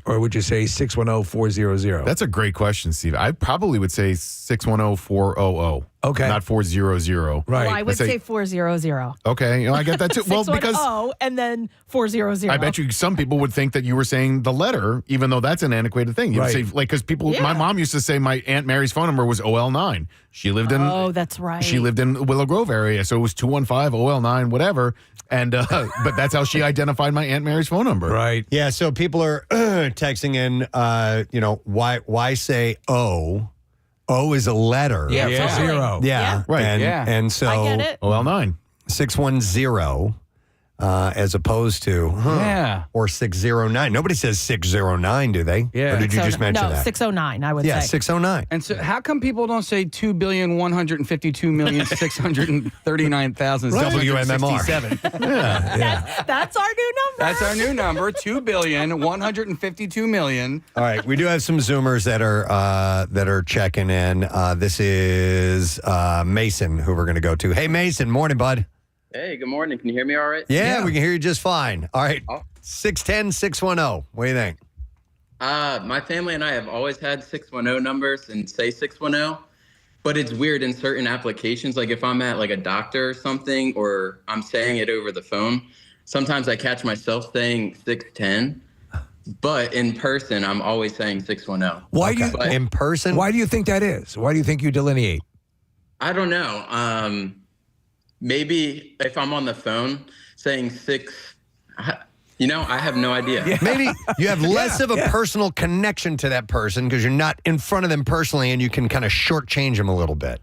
or would you say 610-400? That's a great question, Steve. I probably would say 610-400. Okay. Not 400. Right. Well, I would say 400. Okay, I get that too. Well, because 610 and then 400. I bet you some people would think that you were saying the letter, even though that's an antiquated thing. You would say, because people, my mom used to say my Aunt Mary's phone number was OL9. She lived in. Oh, that's right. She lived in Willow Grove area, so it was 215 OL9, whatever. And but that's how she identified my Aunt Mary's phone number. Right. Yeah. So people are texting in. Why say O? O is a letter. Yeah. Totally. 0. Yeah. Right. And so I get it. OL9. 610. as opposed to or 609. Nobody says 609, do they? Yeah. Or did you just mention no, that? 609, I would Yeah, say. 609. And so, how come people don't say 2,152,639,000 WMMR. That's our new number. That's our new number, 2,152,000,000. All right, we do have some Zoomers that are checking in. This is Mason, who we're going to go to. Hey, Mason, morning, bud. Hey, good morning. Can you hear me all right? Yeah, we can hear you just fine. All right, 610-610. What do you think? My family and I have always had 610 numbers and say 610, but it's weird in certain applications. Like if I'm at like a doctor or something, or I'm saying it over the phone, sometimes I catch myself saying 610, but in person, I'm always saying 610. Why do you in person? Why do you think that is? Why do you think you delineate? I don't know. Maybe if I'm on the phone saying I have no idea. Maybe you have less of a personal connection to that person because you're not in front of them personally, and you can kind of shortchange them a little bit.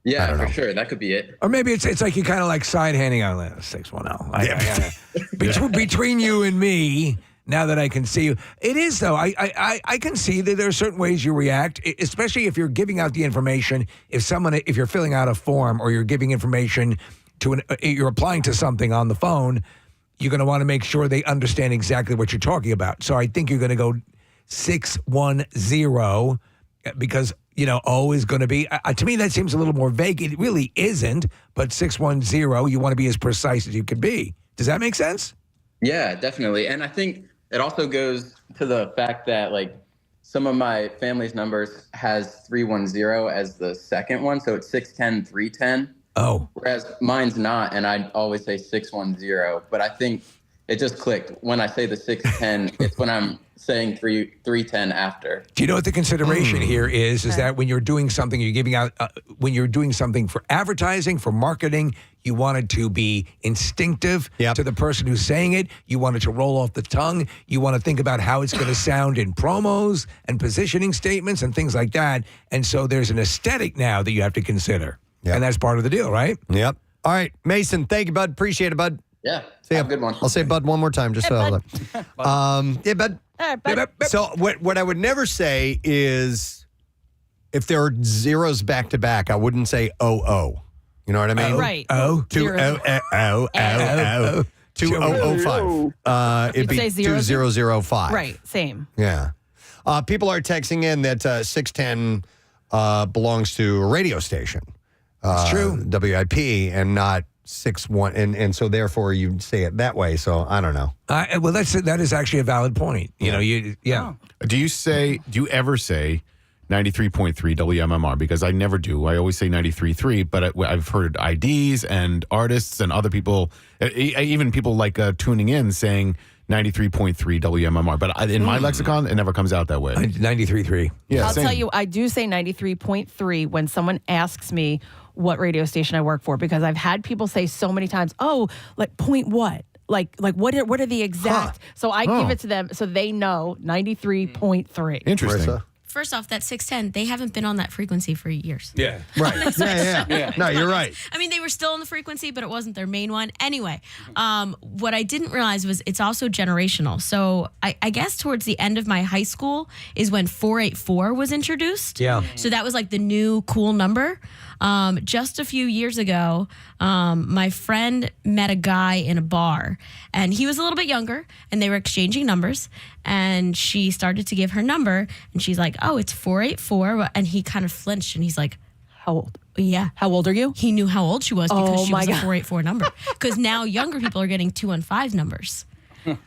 Yeah, for sure. That could be it. Or maybe it's like you kind of like side handing on 610. Between you and me, now that I can see you, it is though. I can see that there are certain ways you react, especially if you're giving out the information. If you're filling out a form or you're giving information you're applying to something on the phone, you're going to want to make sure they understand exactly what you're talking about. So I think you're going to go 610 because, O is going to be, to me, that seems a little more vague. It really isn't, but 610, you want to be as precise as you can be. Does that make sense? Yeah, definitely. And I think it also goes to the fact that like some of my family's numbers has 310 as the second one. So it's 610, 310. Oh. Whereas mine's not, and I always say 610. But I think it just clicked. When I say the 610, it's when I'm saying 310 after. Do you know what the consideration here is? Is that when you're doing something, you're giving out, when you're doing something for advertising, for marketing, you want it to be instinctive to the person who's saying it. You want it to roll off the tongue. You want to think about how it's going to sound in promos and positioning statements and things like that. And so there's an aesthetic now that you have to consider. And that's part of the deal, right? Yep. All right, Mason, thank you, bud. Appreciate it, bud. Yeah. Have a good one. I'll say bud one more time just so. Yeah, bud. So what I would never say is if there are zeros back to back, I wouldn't say oh. You know what I mean? Right. 2005. It'd be say 2005. Right, same. Yeah. People are texting in that 610 belongs to a radio station. It's true. WIP and not 61, and so therefore you say it that way. So I don't know. Well, that is actually a valid point. Do you ever say 93.3 WMMR? Because I never do. I always say 93.3, but I've heard IDs and artists and other people, even people like tuning in saying 93.3 WMMR. But in my lexicon, it never comes out that way. 93.3. Yeah, I'll tell you, I do say 93.3 when someone asks me what radio station I work for, because I've had people say so many times, oh, like point what? Like what are the exact? So I give it to them so they know 93.3. Interesting. First off, that 610, they haven't been on that frequency for years. Yeah. Right. yeah. No, you're right. I mean, they were still on the frequency, but it wasn't their main one. Anyway, what I didn't realize was it's also generational. So I guess towards the end of my high school is when 484 was introduced. Yeah. So that was like the new cool number. Just a few years ago, my friend met a guy in a bar, and he was a little bit younger, and they were exchanging numbers, and she started to give her number, and she's like, oh, it's 484, and he kind of flinched, and he's like, how old? Yeah. How old are you? He knew how old she was because she was a God. 484 number. Because now younger people are getting 215 numbers.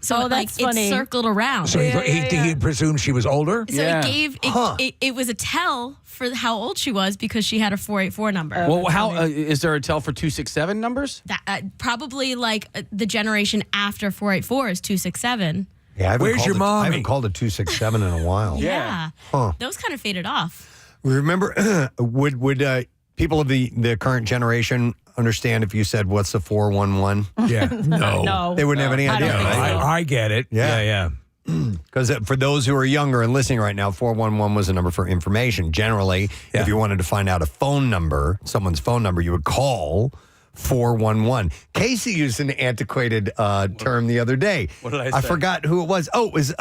So that's it funny. circled around. So he presumed she was older? So it was a tell for how old she was because she had a 484 number. Well, how is there a tell for 267 numbers? That, probably like the generation after 484 is 267. Yeah, Where's your mommy? I haven't called it 267 in a while. Yeah. Huh. Those kind of faded off. Remember, would people of the current generation understand if you said, what's the 411? Yeah. No. They wouldn't have any idea. I get it. Yeah. Because for those who are younger and listening right now, 411 was a number for information. Generally, if you wanted to find out a phone number, someone's phone number, you would call 411. Casey used an antiquated term the other day. What did I I say? forgot who it was. Oh, it was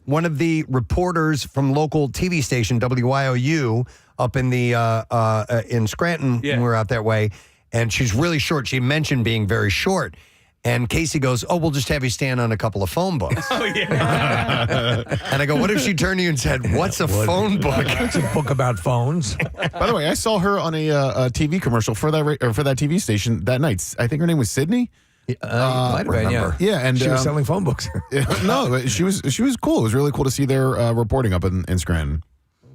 one of the reporters from local TV station WYOU up in the in Scranton when we were out that way, and she's really short. She mentioned being very short. And Casey goes, "Oh, we'll just have you stand on a couple of phone books." Oh, yeah. And I go, "What if she turned to you and said, what's a phone book?" It's a book about phones. By the way, I saw her on a TV commercial for that TV station that night. I think her name was Sydney. Might have been, yeah. Yeah, and she was selling phone books. No, she was cool. It was really cool to see their reporting up in Scranton.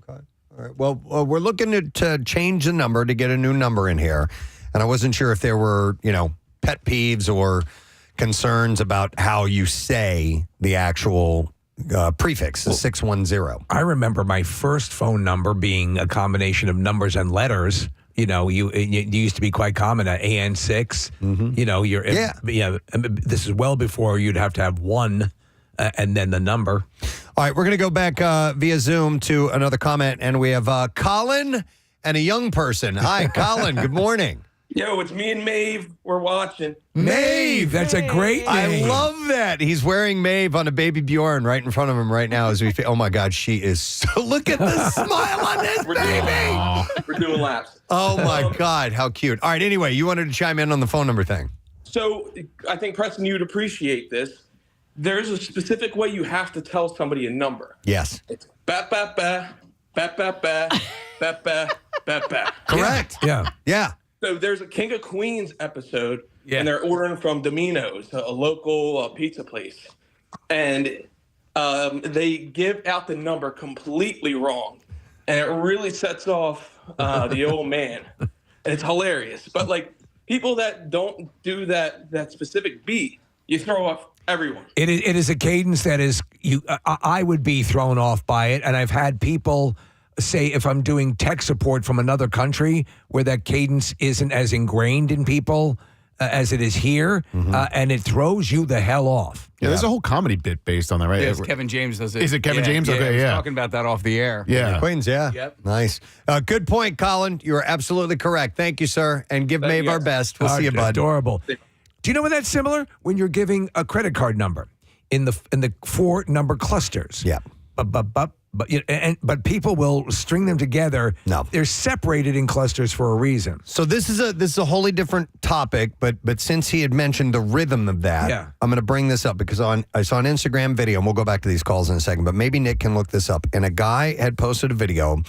All right. Well, we're looking to change the number to get a new number in here, and I wasn't sure if there were, pet peeves or concerns about how you say the actual prefix, the 610. I remember my first phone number being a combination of numbers and letters. It used to be quite common at AN6. This is well before you'd have to have one and then the number. All right, we're going to go back via Zoom to another comment, and we have Colin and a young person. Hi, Colin. Good morning. Yo, it's me and Maeve. We're watching. Maeve, that's a great name. I love that. He's wearing Maeve on a baby Bjorn right in front of him right now as we. Oh my God, she is so. Look at the smile on this baby. We're doing laps. Oh my God, how cute. All right. Anyway, you wanted to chime in on the phone number thing. So I think Preston, you'd appreciate this. There's a specific way you have to tell somebody a number. Yes. It's ba ba ba ba ba ba ba ba ba ba. Correct. Yeah. So there's a King of Queens episode, Yeah. and they're ordering from Domino's, a local pizza place, and they give out the number completely wrong, and it really sets off the old man, and it's hilarious. But like people that don't do that specific beat, you throw off everyone. It is a cadence that is I would be thrown off by it, and I've had people say if I'm doing tech support from another country where that cadence isn't as ingrained in people as it is here, and it throws you the hell off. Yeah, there's a whole comedy bit based on that, right? Yes, Kevin James does it. Is it Kevin James? Okay, I was yeah. talking about that off the air. Yeah. Queens, yeah. Yep. Nice. Good point, Colin. You are absolutely correct. Thank you, sir. And give Maeve our best. We'll see you, bud. Adorable. Do you know when that's similar? When you're giving a credit card number in the 4-number clusters. Yeah. But people will string them together. No, they're separated in clusters for a reason. So this is a wholly different topic, but since he had mentioned the rhythm of that, I'm going to bring this up because I saw an Instagram video, and we'll go back to these calls in a second, but maybe Nick can look this up. And a guy had posted a video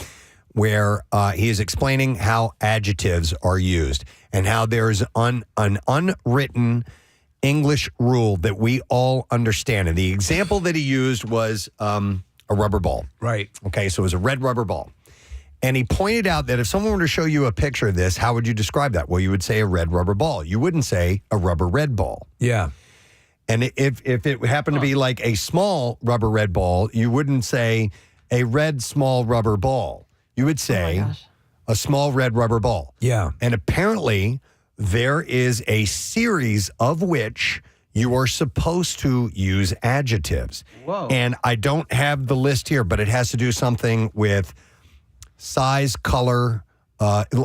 where he is explaining how adjectives are used and how there's an unwritten English rule that we all understand. And the example that he used was a rubber ball. Right. Okay, so it was a red rubber ball. And he pointed out that if someone were to show you a picture of this, how would you describe that? Well, you would say a red rubber ball. You wouldn't say a rubber red ball. Yeah. And if it happened to be like a small rubber red ball, you wouldn't say a red small rubber ball. You would say a small red rubber ball. Yeah. And apparently there is a series of which you are supposed to use adjectives. Whoa. And I don't have the list here, but it has to do something with size, color.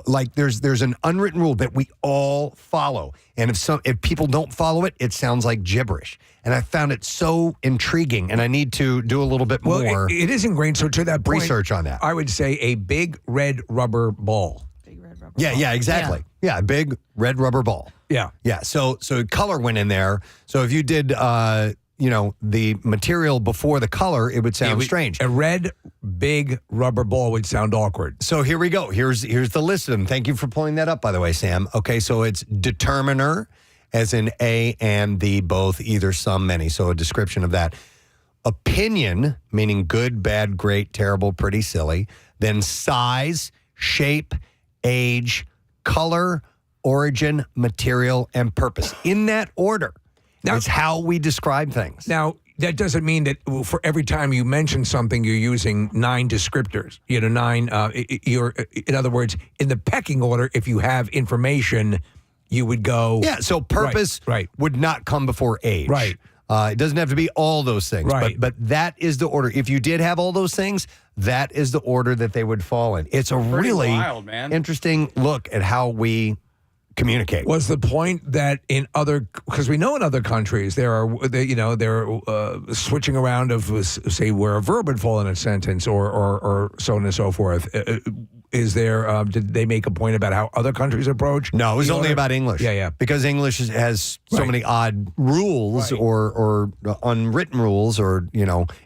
Like there's an unwritten rule that we all follow. And if people don't follow it, it sounds like gibberish. And I found it so intriguing, and I need to do a little bit more. It is ingrained. So to that point, research on that. I would say a big red rubber ball. Yeah, exactly. Yeah, a big red rubber ball. Yeah. Yeah. So color went in there. So if you did, the material before the color, it would sound strange. A red big rubber ball would sound awkward. So here we go. Here's the list of them. Thank you for pulling that up, by the way, Sam. Okay, so it's determiner, as in a and the, both, either, some, many. So a description of that. Opinion, meaning good, bad, great, terrible, pretty, silly. Then size, shape, age, color, origin, material, and purpose. In that order. That's how we describe things. Now, that doesn't mean that for every time you mention something, you're using 9 descriptors. In other words, in the pecking order, if you have information, you would go. Yeah, so purpose would not come before age. Right. It doesn't have to be all those things. Right. But that is the order. If you did have all those things, that is the order that they would fall in. It's a really wild, man. interesting look at how we communicate. Was the point that in other, because we know in other countries they're switching around of, say, where a verb would fall in a sentence or so on and so forth. Is there, did they make a point about how other countries approach? No, it was only about English. Yeah. Because English has so many odd rules or unwritten rules or,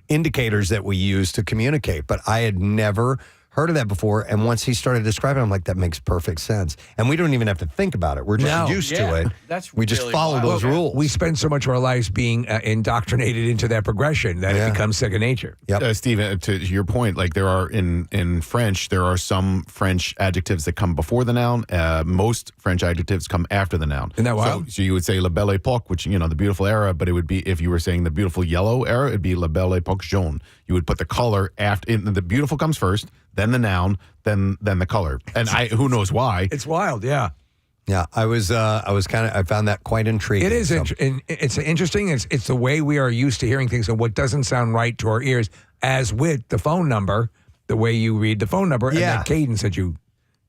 indicators that we use to communicate. But I had never heard of that before. And once he started describing it, I'm like, that makes perfect sense. And we don't even have to think about it. We're just used to it. We just follow those rules. We spend so much of our lives being indoctrinated into that progression that it becomes second nature. Yep. Steve, to your point, like there are in French, there are some French adjectives that come before the noun. Most French adjectives come after the noun. Isn't that wild? So you would say la belle époque, which, the beautiful era, but it would be, if you were saying the beautiful yellow era, it'd be la belle époque jaune. You would put the color after, the beautiful comes first, then the noun, then the color. And who knows why. It's wild, yeah. Yeah, I found that quite intriguing. It is. It's interesting. It's the way we are used to hearing things and what doesn't sound right to our ears, as with the phone number, the way you read the phone number and that cadence that you.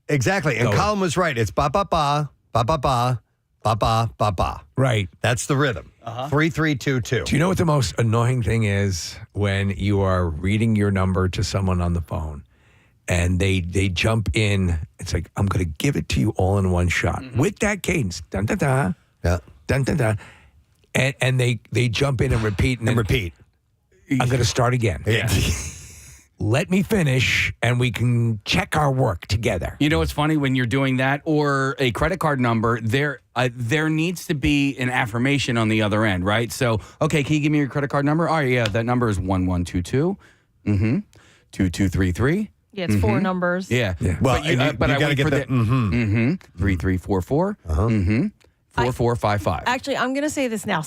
Exactly. And Colin was right. It's ba ba ba, ba ba ba, ba ba ba ba. Right. That's the rhythm. 3322. Do you know what the most annoying thing is when you are reading your number to someone on the phone and they jump in? It's like, I'm going to give it to you all in one shot with that cadence. Dun, dun, dun. Yeah. Dun, dun, dun. And they jump in and repeat. And repeat. I'm going to start again. Yeah. Let me finish and we can check our work together. You know what's funny when you're doing that or a credit card number, there needs to be an affirmation on the other end, right? So, okay, can you give me your credit card number? Oh, yeah, that number is 1122. 2233. Yeah, it's four numbers. Yeah. Well, you got to get the 3344. 4455. Actually, I'm going to say this now.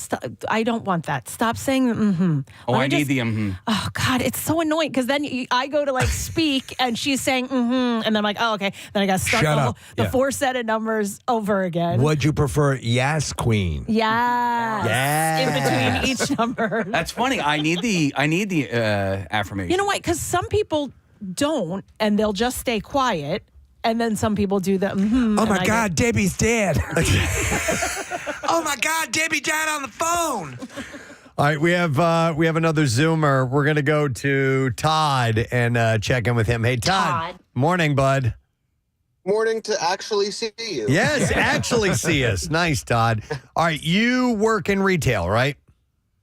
I don't want that. Stop saying mm-hmm. Oh, I need the Oh, God, it's so annoying because then I go to speak and she's saying mm-hmm. And then I'm like, oh, okay. Then I got to start the four set of numbers over again. Would you prefer yes, queen? Yes. In between each number. That's funny. I need the affirmation. You know what? Because some people don't and they'll just stay quiet. And then some people do the oh my God, Debbie's dead. Oh my God, Debbie died on the phone. All right, we have another Zoomer. We're gonna go to Todd and check in with him. Hey, Todd. Morning, bud. Morning to actually see you. Yes, actually see us. Nice, Todd. All right, you work in retail, right?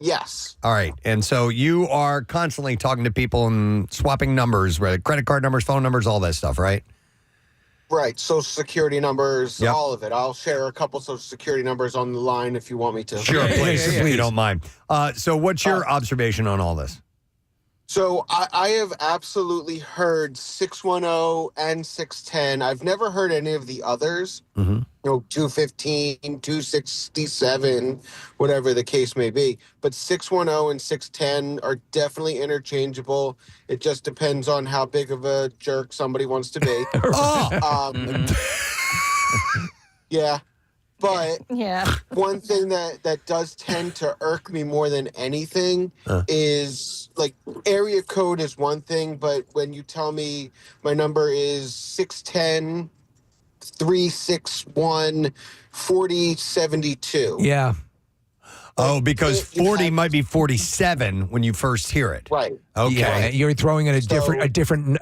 Yes. All right, and so you are constantly talking to people and swapping numbers, right? Credit card numbers, phone numbers, all that stuff, right? Right. Social security numbers, all of it. I'll share a couple social security numbers on the line if you want me to. Sure, please, if you don't mind. So what's your observation on all this? So I have absolutely heard 610 and 610. I've never heard any of the others. 215, 267, whatever the case may be. But 610 and 610 are definitely interchangeable. It just depends on how big of a jerk somebody wants to be. Yeah. But one thing that does tend to irk me more than anything is area code is one thing, but when you tell me my number is 610 361 4072. Yeah. Oh, because 40 might be 47 when you first hear it. Right. Okay. Yeah, you're throwing in a different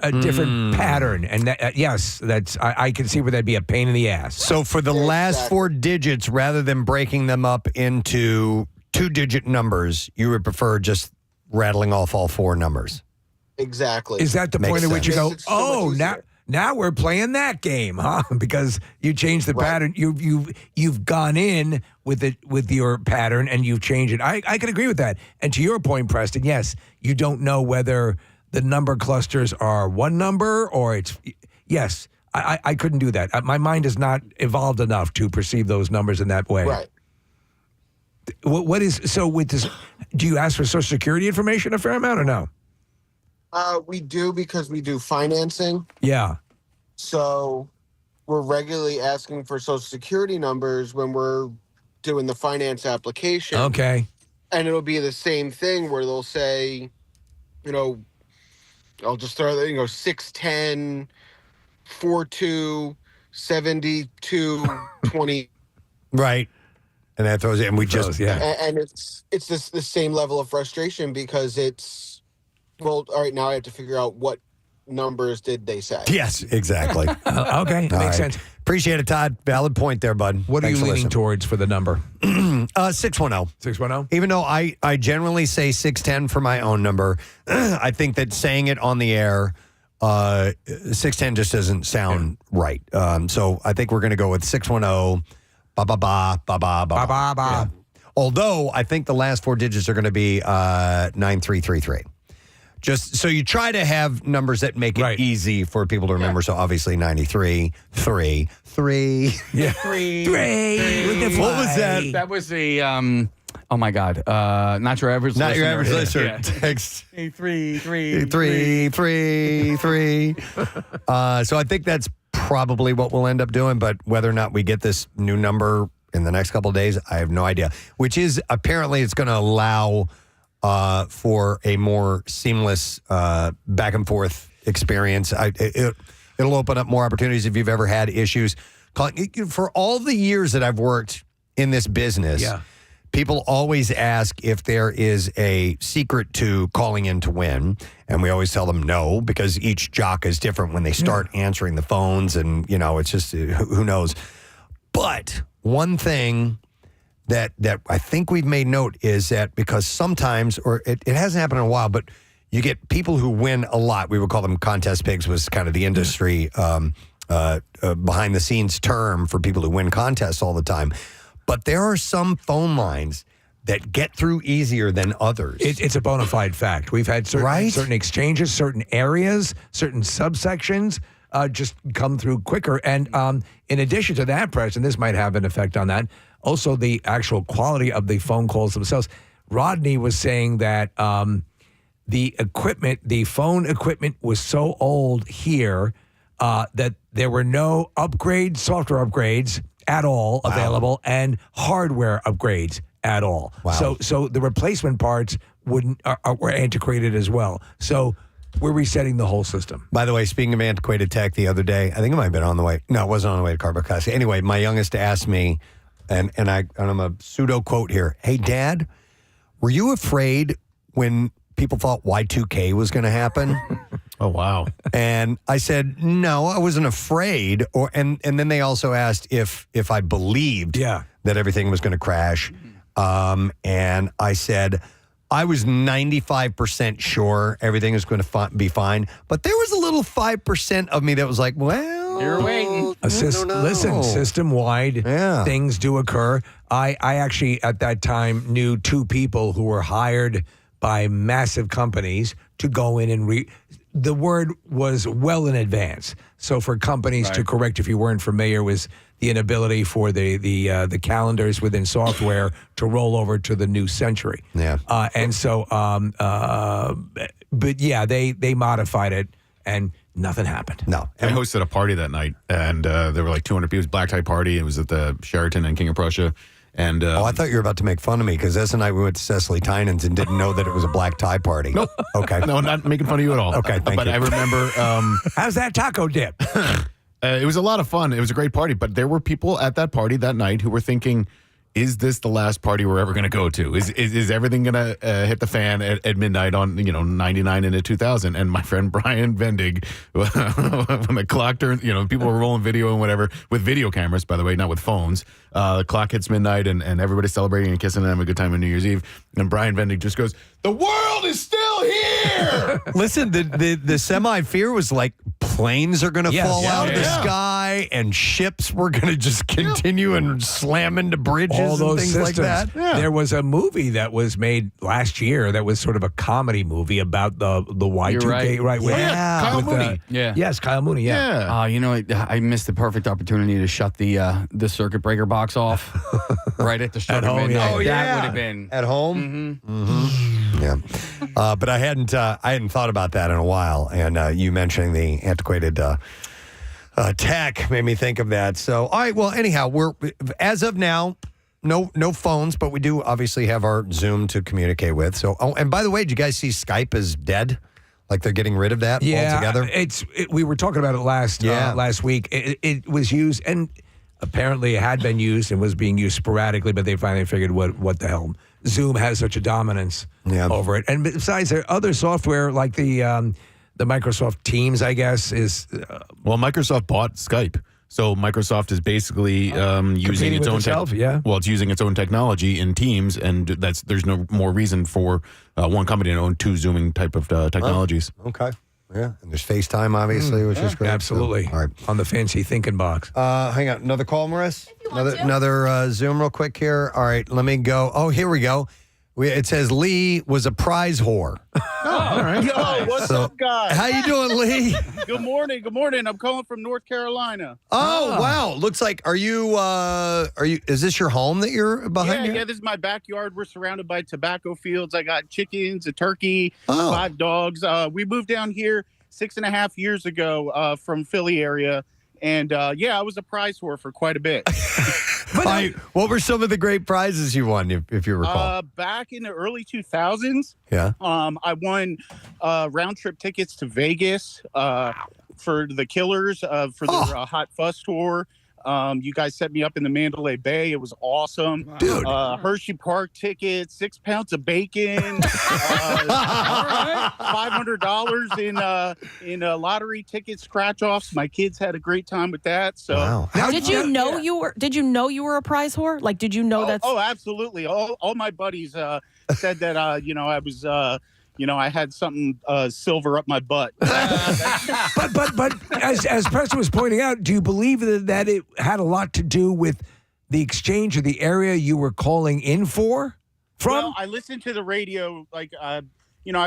pattern, and I can see where that'd be a pain in the ass. So for the last four digits, rather than breaking them up into two-digit numbers, you would prefer just rattling off all four numbers. Exactly. Is that the Makes point at which you go, sense. Makes it so much easier. Now we're playing that game, huh? Because you changed the pattern. You've gone in with your pattern and you've changed it. I can agree with that. And to your point, Preston, yes, you don't know whether the number clusters are one number or it's yes. I couldn't do that. My mind is not evolved enough to perceive those numbers in that way. Right. What is so with this? Do you ask for Social Security information a fair amount or no? We do because we do financing. Yeah. So we're regularly asking for Social Security numbers when we're doing the finance application. Okay. And it'll be the same thing where they'll say, I'll just throw 610 42 7220. Right. And that throws it, and we just And it's the same level of frustration because it's, well, all right, now I have to figure out what numbers did they say. Yes, exactly. Okay, All makes sense. Appreciate it, Todd. Valid point there, bud. What Thanks are for you leaning listening. towards for the number? 610. 610? Even though I generally say 610 for my own number, I think that saying it on the air, 610 just doesn't sound right. So I think we're going to go with 610, ba ba ba, ba ba ba ba ba. Although I think the last 4 digits are going to be 9333. Just so you try to have numbers that make it easy for people to remember. So obviously 93, 3, 3. Yeah. 3. What was that? That was a, oh my God. Not your average listener. Not your average listener. Yeah. Text 3. So I think that's probably what we'll end up doing. But whether or not we get this new number in the next couple of days, I have no idea. Which is apparently it's going to allow for a more seamless back and forth experience. It'll open up more opportunities if you've ever had issues. For all the years that I've worked in this business, people always ask if there is a secret to calling in to win. And we always tell them no, because each jock is different when they start answering the phones. And, it's just, who knows? But one thing that I think we've made note is that because sometimes, or it hasn't happened in a while, but you get people who win a lot. We would call them contest pigs, was kind of the industry behind the scenes term for people who win contests all the time. But there are some phone lines that get through easier than others. It's a bona fide fact. We've had certain exchanges, certain areas, certain subsections just come through quicker. And in addition to that, Preston, this might have an effect on that. Also, the actual quality of the phone calls themselves. Rodney was saying that the phone equipment was so old here that there were no upgrades, software upgrades at all available, and hardware upgrades at all. Wow. So the replacement parts were antiquated as well. So we're resetting the whole system. By the way, speaking of antiquated tech, the other day, I think it might have been on the way. No, it wasn't on the way to Carbacassi. Anyway, my youngest asked me, and I'm a pseudo quote here. Hey, Dad, were you afraid when people thought Y2K was going to happen? Oh, wow. And I said, no, I wasn't afraid. And then they also asked if I believed that everything was going to crash. And I said, I was 95% sure everything was going to be fine. But there was a little 5% of me that was like, well, you're waiting. Listen, system-wide things do occur. I actually, at that time, knew 2 people who were hired by massive companies to go in and the word was well in advance. So for companies to correct, if you weren't familiar, was the inability for the calendars within software to roll over to the new century. Yeah. And so, but yeah, they modified it and nothing happened. No. I hosted a party that night, and there were like 200 people. It was a black tie party. It was at the Sheraton in King of Prussia. And I thought you were about to make fun of me because that's the night we went to Cecily Tynan's and didn't know that it was a black tie party. Nope. Okay. No, not making fun of you at all. Okay, thank but you. I remember. How's that taco dip? It was a lot of fun. It was a great party, but there were people at that party that night who were thinking, is this the last party we're ever going to go to? Is everything going to hit the fan at midnight on 99 into 2000? And my friend Brian Vendig, when the clock turned, people were rolling video and whatever with video cameras, by the way, not with phones. The clock hits midnight and everybody's celebrating and kissing and having a good time on New Year's Eve. And Brian Vendig just goes, "The world is still here." Listen, the semi-fear was like planes are going to fall out of the Yeah. sky and ships were going to just continue and slam into bridges All and those things systems. like that. Yeah. There was a movie that was made last year that was sort of a comedy movie about the Y2K. You're right. With, Kyle with, Mooney. Yes, Kyle Mooney. Yeah. I missed the perfect opportunity to shut the circuit breaker box off right at the start At of home, midnight. yeah. Oh, That yeah. would have been At home? Mm-hmm. Yeah. But I hadn't thought about that in a while. And you mentioning the antiquated tech made me think of that. So, all right. Well, anyhow, we're as of now, no phones, but we do obviously have our Zoom to communicate with. So, and by the way, did you guys see Skype is dead? Like they're getting rid of that altogether? We were talking about it last week. It was used, and apparently it had been used and was being used sporadically, but they finally figured what the hell. Zoom has such a dominance over it. And besides, there are other software like the Microsoft Teams, I guess, is... well, Microsoft bought Skype. So Microsoft is basically using its own well, it's using its own technology in Teams, and there's no more reason for one company to own two Zooming type of technologies. Okay. Yeah, and there's FaceTime, obviously, which is great. Absolutely. So, all right. On the fancy thinking box. Hang on. Another call, Maurice? Another Zoom real quick here. All right, let me go. Oh, here we go. It says Lee was a prize whore. All right. Yo, what's up, guys? How you doing, Lee? Good morning. Good morning. I'm calling from North Carolina. Oh, wow. Looks like, are you, is this your home that you're behind here? Yeah, this is my backyard. We're surrounded by tobacco fields. I got chickens, a turkey, Oh. 5 dogs. We moved down here 6.5 years ago from Philly area. And yeah, I was a prize whore for quite a bit. All right, what were some of the great prizes you won, if you recall? Back in the early 2000s, Yeah. I won round trip tickets to Vegas for the Killers for their Hot Fuzz tour. You guys set me up in the Mandalay Bay. It was awesome. Dude. Hershey Park tickets, 6 pounds of bacon, $500 in lottery ticket scratch offs. My kids had a great time with that. So Wow. Did you know you were a prize whore? Like, did you know that's? Oh, absolutely. All my buddies said that I was I had something silver up my butt. But as Preston was pointing out, do you believe that it had a lot to do with the exchange or the area you were calling in from? Well, I listened to the radio I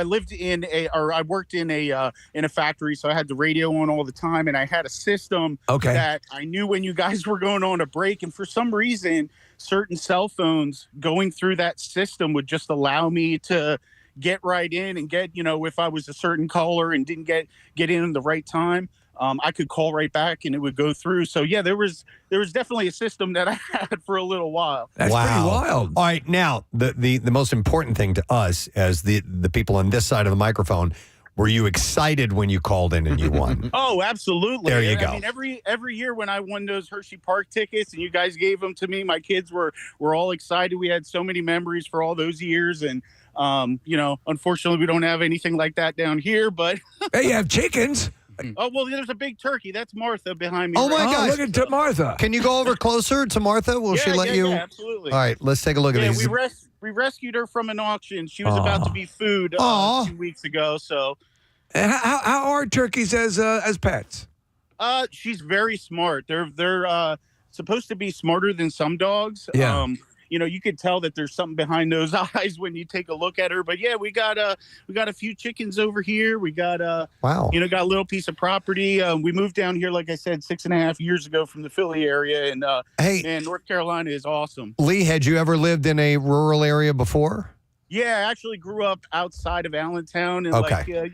lived I worked in a factory, so I had the radio on all the time, and I had a system that I knew when you guys were going on a break, and for some reason, certain cell phones going through that system would just allow me to get right in and get, if I was a certain caller and didn't get in the right time, I could call right back and it would go through. So yeah, there was definitely a system that I had for a little while. That's pretty wild. All right, now the most important thing to us as the people on this side of the microphone, were you excited when you called in and you won? Oh, absolutely. There you go. I mean, every year when I won those Hershey Park tickets and you guys gave them to me, my kids were all excited. We had so many memories for all those years, and unfortunately, we don't have anything like that down here, but hey, you have chickens. Oh, well, there's a big turkey. That's Martha behind me. Oh, my gosh. Look at Martha. Can you go over closer to Martha? Will she let you? Yeah, absolutely. All right, let's take a look at these. We rescued her from an auction. She was about to be food 2 weeks ago. So, how are turkeys as pets? She's very smart. They're supposed to be smarter than some dogs. Yeah. You could tell that there's something behind those eyes when you take a look at her. But yeah, we got a few chickens over here. We got got a little piece of property. We moved down here, like I said, 6.5 years ago from the Philly area, and man, North Carolina is awesome. Lee, had you ever lived in a rural area before? Yeah, I actually grew up outside of Allentown, and got a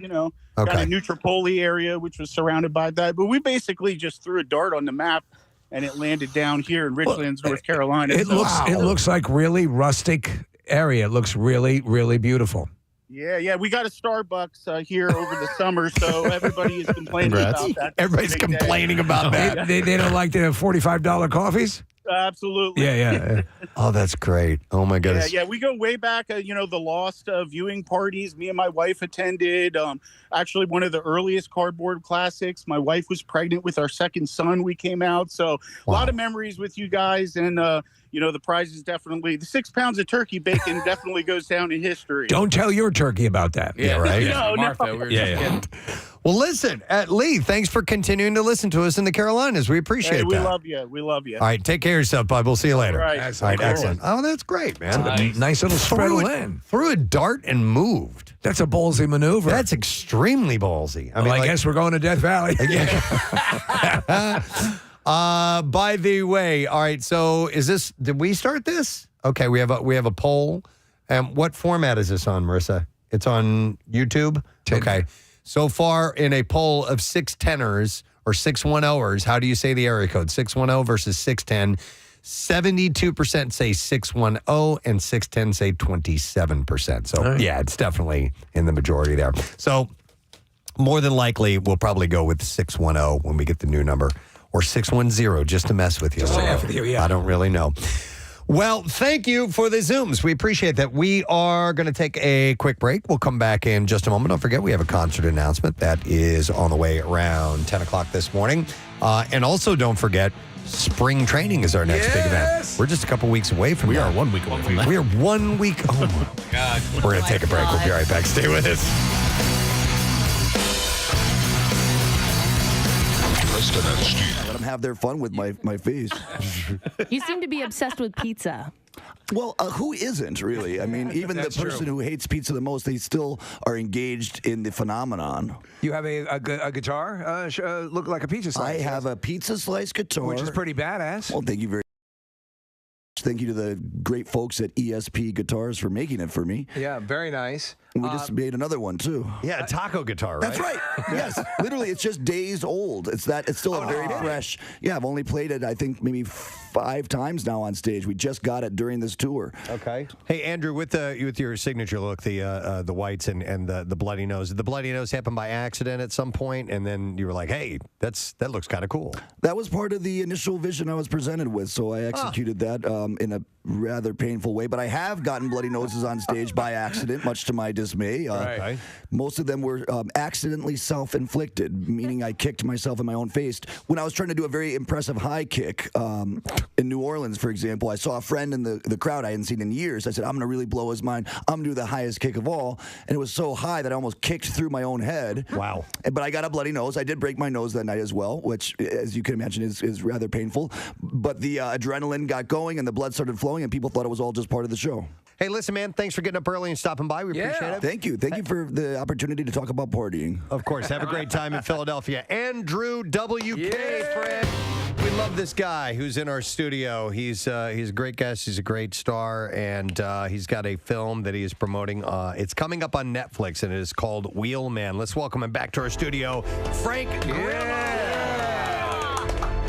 Nutropoli area, which was surrounded by that. But we basically just threw a dart on the map, and it landed down here in Richlands, North Carolina. It looks like really rustic area. It looks really, really beautiful. Yeah. We got a Starbucks here over the summer, so everybody is complaining about that. Everybody's complaining about that. They don't like the $45 coffees? Absolutely. Yeah. Oh, that's great. Oh, my goodness. Yeah. We go way back, the Lost viewing parties me and my wife attended. Actually, one of the earliest cardboard classics. My wife was pregnant with our second son. We came out. So a lot of memories with you guys. And, the prize is definitely the 6 pounds of turkey bacon definitely goes down in history. Don't tell your turkey about that. Yeah, right? No, Martha, we were just kidding. Well, listen, Lee, thanks for continuing to listen to us in the Carolinas. We appreciate that. We love you. We love you. All right, take care of yourself, bud. We'll see you later. All right. Excellent. Oh, that's great, man. Nice little spread of land. Threw a dart and moved. That's a ballsy maneuver. That's extremely ballsy. I guess we're going to Death Valley. By the way, all right, so did we start this? Okay, we have a poll. What format is this on, Marissa? It's on YouTube? Okay. So far in a poll of 610ers or 610ers, how do you say the area code? 610 versus 610. 72% say 610 and 610 say 27%. So, yeah, it's definitely in the majority there. So, More than likely, we'll probably go with 610 when we get the new number, or 610 just to mess with you. Just to F with you, yeah. I don't really know. Well, thank you for the Zooms. We appreciate that. We are going to take a quick break. We'll come back in just a moment. Don't forget, we have a concert announcement that is on the way around 10 o'clock this morning. And also, don't forget, spring training is our next big event. We're just a couple weeks away from that. We are 1 week away from that. We are 1 week. Oh, my God. We're going to take a break. We'll be right back. Stay with us. Preston and Steve. Let them have their fun with my face. You seem to be obsessed with pizza. Well, who isn't, really? I mean, even the person who hates pizza the most, they still are engaged in the phenomenon. You have a guitar look like a pizza slice. I have a pizza slice guitar. Which is pretty badass. Well, thank you very much. Thank you to the great folks at ESP Guitars for making it for me. Yeah, very nice. And we just made another one, too. Yeah, a taco guitar, right? That's right. Yes. Literally, it's just days old. It's still a very fresh. Yeah, I've only played it, I think, maybe 5 times now on stage. We just got it during this tour. Okay. Hey, Andrew, with your signature look, the whites and the bloody nose, did the bloody nose happen by accident at some point? And then you were like, hey, that looks kind of cool. That was part of the initial vision I was presented with, so I executed that in a rather painful way. But I have gotten bloody noses on stage by accident, much to my dismay. Right. Most of them were accidentally self-inflicted, meaning I kicked myself in my own face. When I was trying to do a very impressive high kick in New Orleans, for example, I saw a friend in the crowd I hadn't seen in years. I said, I'm going to really blow his mind. I'm going to do the highest kick of all. And it was so high that I almost kicked through my own head. Wow. But I got a bloody nose. I did break my nose that night as well, which, as you can imagine, is rather painful. But the adrenaline got going and the blood started flowing, and people thought it was all just part of the show. Hey, listen, man, thanks for getting up early and stopping by. We appreciate it. Thank you. Thank you for the opportunity to talk about partying. Of course. Have a great time in Philadelphia. Andrew WK, friend. We love this guy who's in our studio. He's a great guest. He's a great star, and he's got a film that he is promoting. It's coming up on Netflix, and it is called Wheelman. Let's welcome him back to our studio, Frank Grillo.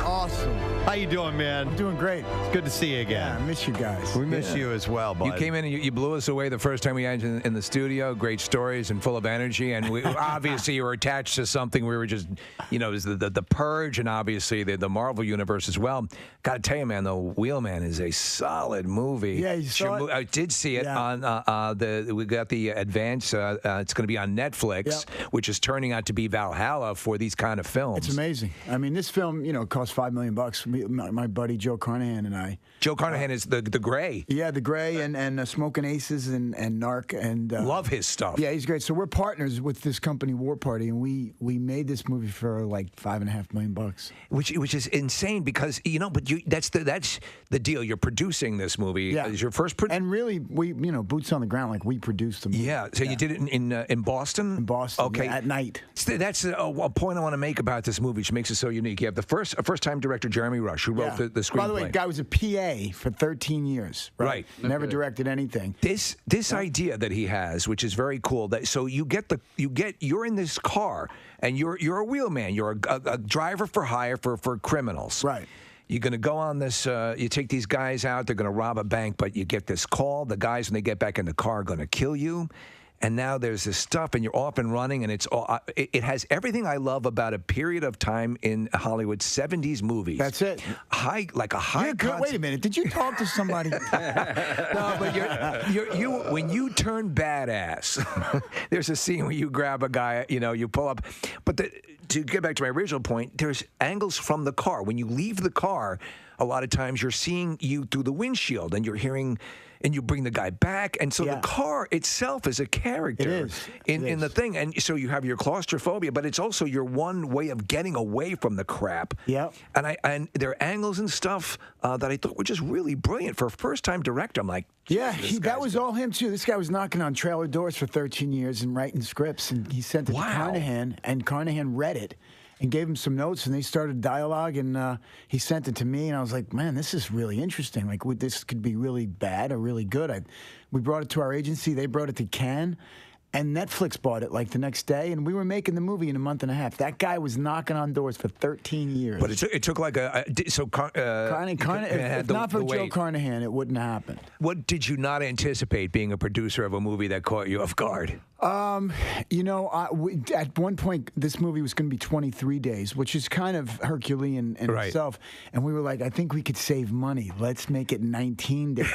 Awesome. How you doing, man? I'm doing great. It's good to see you again. Yeah, I miss you guys. We miss you as well, bud. You came in and you blew us away the first time we had you in the studio. Great stories and full of energy. And we, obviously you were attached to something. We were just, it was the Purge and obviously the Marvel Universe as well. Got to tell you, man, the Wheelman is a solid movie. Yeah, you saw it? I did see it on we got the advance. It's going to be on Netflix, which is turning out to be Valhalla for these kind of films. It's amazing. I mean, this film, cost $5 million. My buddy Joe Carnahan and I. Joe Carnahan is the Gray. Yeah, the Gray and Smoking Aces and Narc and love his stuff. Yeah, he's great. So we're partners with this company War Party, and we made this movie for like $5.5 million. Which is insane because but that's the deal. You're producing this movie. Yeah, is your first and really we boots on the ground, like we produced the movie. Yeah, so you did it in Boston. In Boston, okay, at night. That's a point I want to make about this movie, which makes it so unique. You have the first time director Jeremy Rush, who wrote the screenplay. By the way, the guy was a PA for 13 years. Right. Never directed anything. This idea that he has, which is very cool. That so you're in this car and you're a wheelman. You're a driver for hire for criminals. Right. You're going to go on this, you take these guys out, they're going to rob a bank, but you get this call. The guys, when they get back in the car, are going to kill you. And now there's this stuff, and you're off and running, and it has everything I love about a period of time in Hollywood, 70s movies. That's it. High. You're good. Wait a minute. Did you talk to somebody? No, but when you turn badass, there's a scene where you grab a guy, you pull up. But to get back to my original point, there's angles from the car. When you leave the car, a lot of times you're seeing you through the windshield, and you're hearing. And you bring the guy back, and so the car itself is a character in the thing, and so you have your claustrophobia, but it's also your one way of getting away from the crap. Yeah. And there are angles and stuff that I thought were just really brilliant for a first-time director. I'm like, that was all him too. This guy was knocking on trailer doors for 13 years and writing scripts, and he sent it to Carnahan, and Carnahan read it. And gave him some notes, and they started dialogue, and he sent it to me, and I was like, man, this is really interesting. Like, this could be really bad or really good. We brought it to our agency. They brought it to Cannes, And Netflix bought it like the next day, and we were making the movie in a month and a half. That guy was knocking on doors for 13 years. But it took like if not for Joe Carnahan, it wouldn't happen. What did you not anticipate being a producer of a movie that caught you off guard? At one point, this movie was going to be 23 days, which is kind of Herculean in itself. And we were like, I think we could save money. Let's make it 19 days.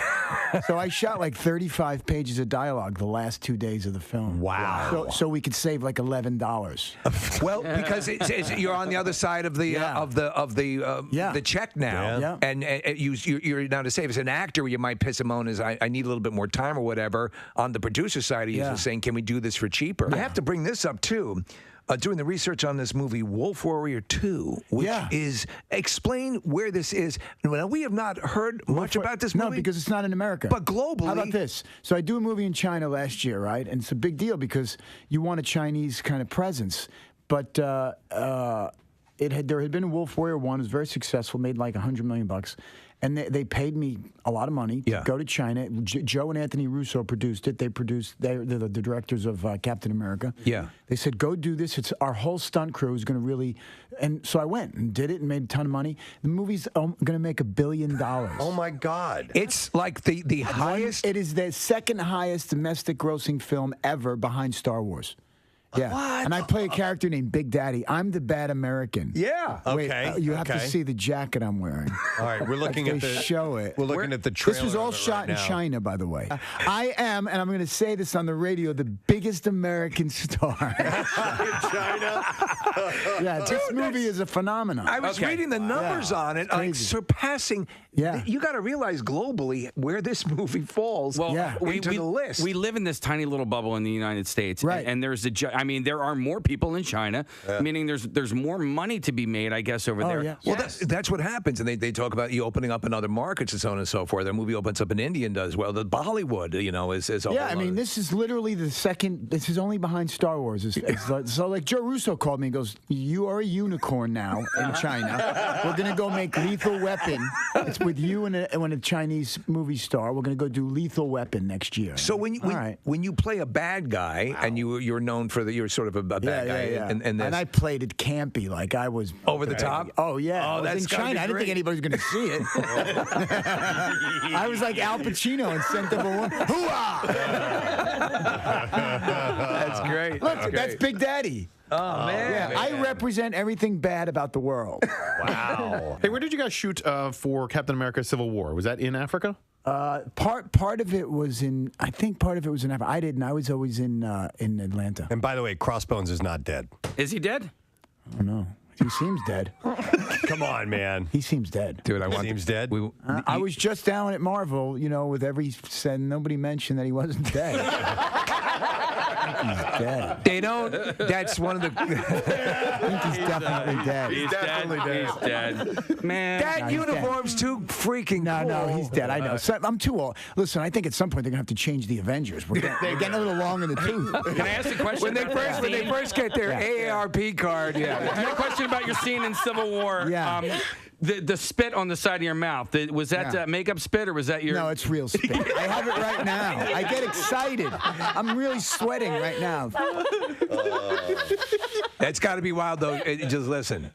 So I shot like 35 pages of dialogue the last 2 days of the film. Wow. So we could save like $11. Well, because you're on the other side of the the check now, and you're now to save. As an actor, you might piss him on as I need a little bit more time or whatever. On the producer side, he's just saying, can we do this for cheaper? I have to bring this up too. Doing the research on this movie, Wolf Warrior 2, which is, explain where this is. Now, we have not heard much about this movie. No, because it's not in America. But globally. How about this? So I do a movie in China last year, right? And it's a big deal because you want a Chinese kind of presence. But there had been a Wolf Warrior 1, it was very successful, made like $100 million. And they paid me a lot of money to go to China. Joe and Anthony Russo produced it. They're the directors of Captain America. Yeah. They said, go do this. It's our whole stunt crew is going to really... And so I went and did it and made a ton of money. The movie's going to make $1 billion. Oh, my God. It's like the highest... It is the second highest domestic grossing film ever behind Star Wars. Yeah. What? And I play a character named Big Daddy. I'm the bad American. Yeah. Wait, you have to see the jacket I'm wearing. All right, we're looking at the show it. We're looking at the trailer. This was all shot in China, by the way. I am, and I'm going to say this on the radio, the biggest American star. China. Yeah, this movie is a phenomenon. I was reading the numbers on it, like surpassing. Yeah. You got to realize globally where this movie falls into the list. We live in this tiny little bubble in the United States, right? And there's there are more people in China, meaning there's more money to be made, I guess, over there. Yeah. Well, that's what happens, and they talk about you opening up in other markets and so on and so forth. Their movie opens up in India and does well. The Bollywood, is a I mean, this is literally the second. This is only behind Star Wars. So like Joe Russo called me and goes, "You are a unicorn now in China. We're gonna go make Lethal Weapon. It's with you and a Chinese movie star. We're gonna go do Lethal Weapon next year." So when you play a bad guy and you're known for you're sort of a bad guy, and I played it campy, like I was over the top. Oh yeah, oh, that's in China. I didn't think anybody was gonna see it. I was like Al Pacino in Scent of a Woman. Hoo-ah! That's great. Look, that's Big Daddy. Oh man! Yeah, I represent everything bad about the world. Wow. Hey, where did you guys shoot for Captain America: Civil War? Was that in Africa? Part of it was in. I think part of it was in Africa. I didn't. I was always in Atlanta. And by the way, Crossbones is not dead. Is he dead? I don't know. He seems dead. Come on, man. He seems dead. Dude, seems dead. I was just down at Marvel, with every said nobody mentioned that he wasn't dead. He's dead. They don't. That's one of the. I think he's definitely dead. He's definitely dead. He's dead. Man. That uniform's too freaking cool. No, he's dead. I know. So, I'm too old. Listen, I think at some point they're going to have to change the Avengers. They're getting a little long in the tooth. Can I ask a question? When they first get their AARP card, I had a question about your scene in Civil War. Yeah. The spit on the side of your mouth, was that makeup spit or was that your... No, it's real spit. I have it right now. I get excited. I'm really sweating right now. That's got to be wild, though. Just listen.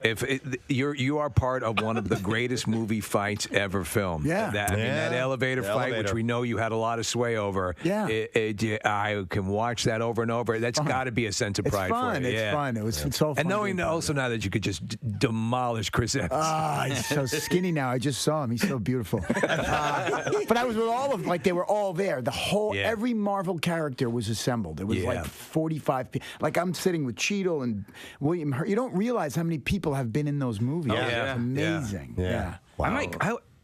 You are part of one of the greatest movie fights ever filmed. Yeah. That elevator fight, which we know you had a lot of sway over. Yeah. I can watch that over and over. That's got to be a sense of pride for you. It's fun. It's all fun. And knowing also now that you could just demolish Chris Evans. He's so skinny now. I just saw him. He's so beautiful. But I was with all of them. Like, they were all there. The whole, every Marvel character was assembled. It was like 45 people. Like, I'm sitting with Cheadle and William Hurt. You don't realize how many people have been in those movies. It's amazing. Yeah. Wow.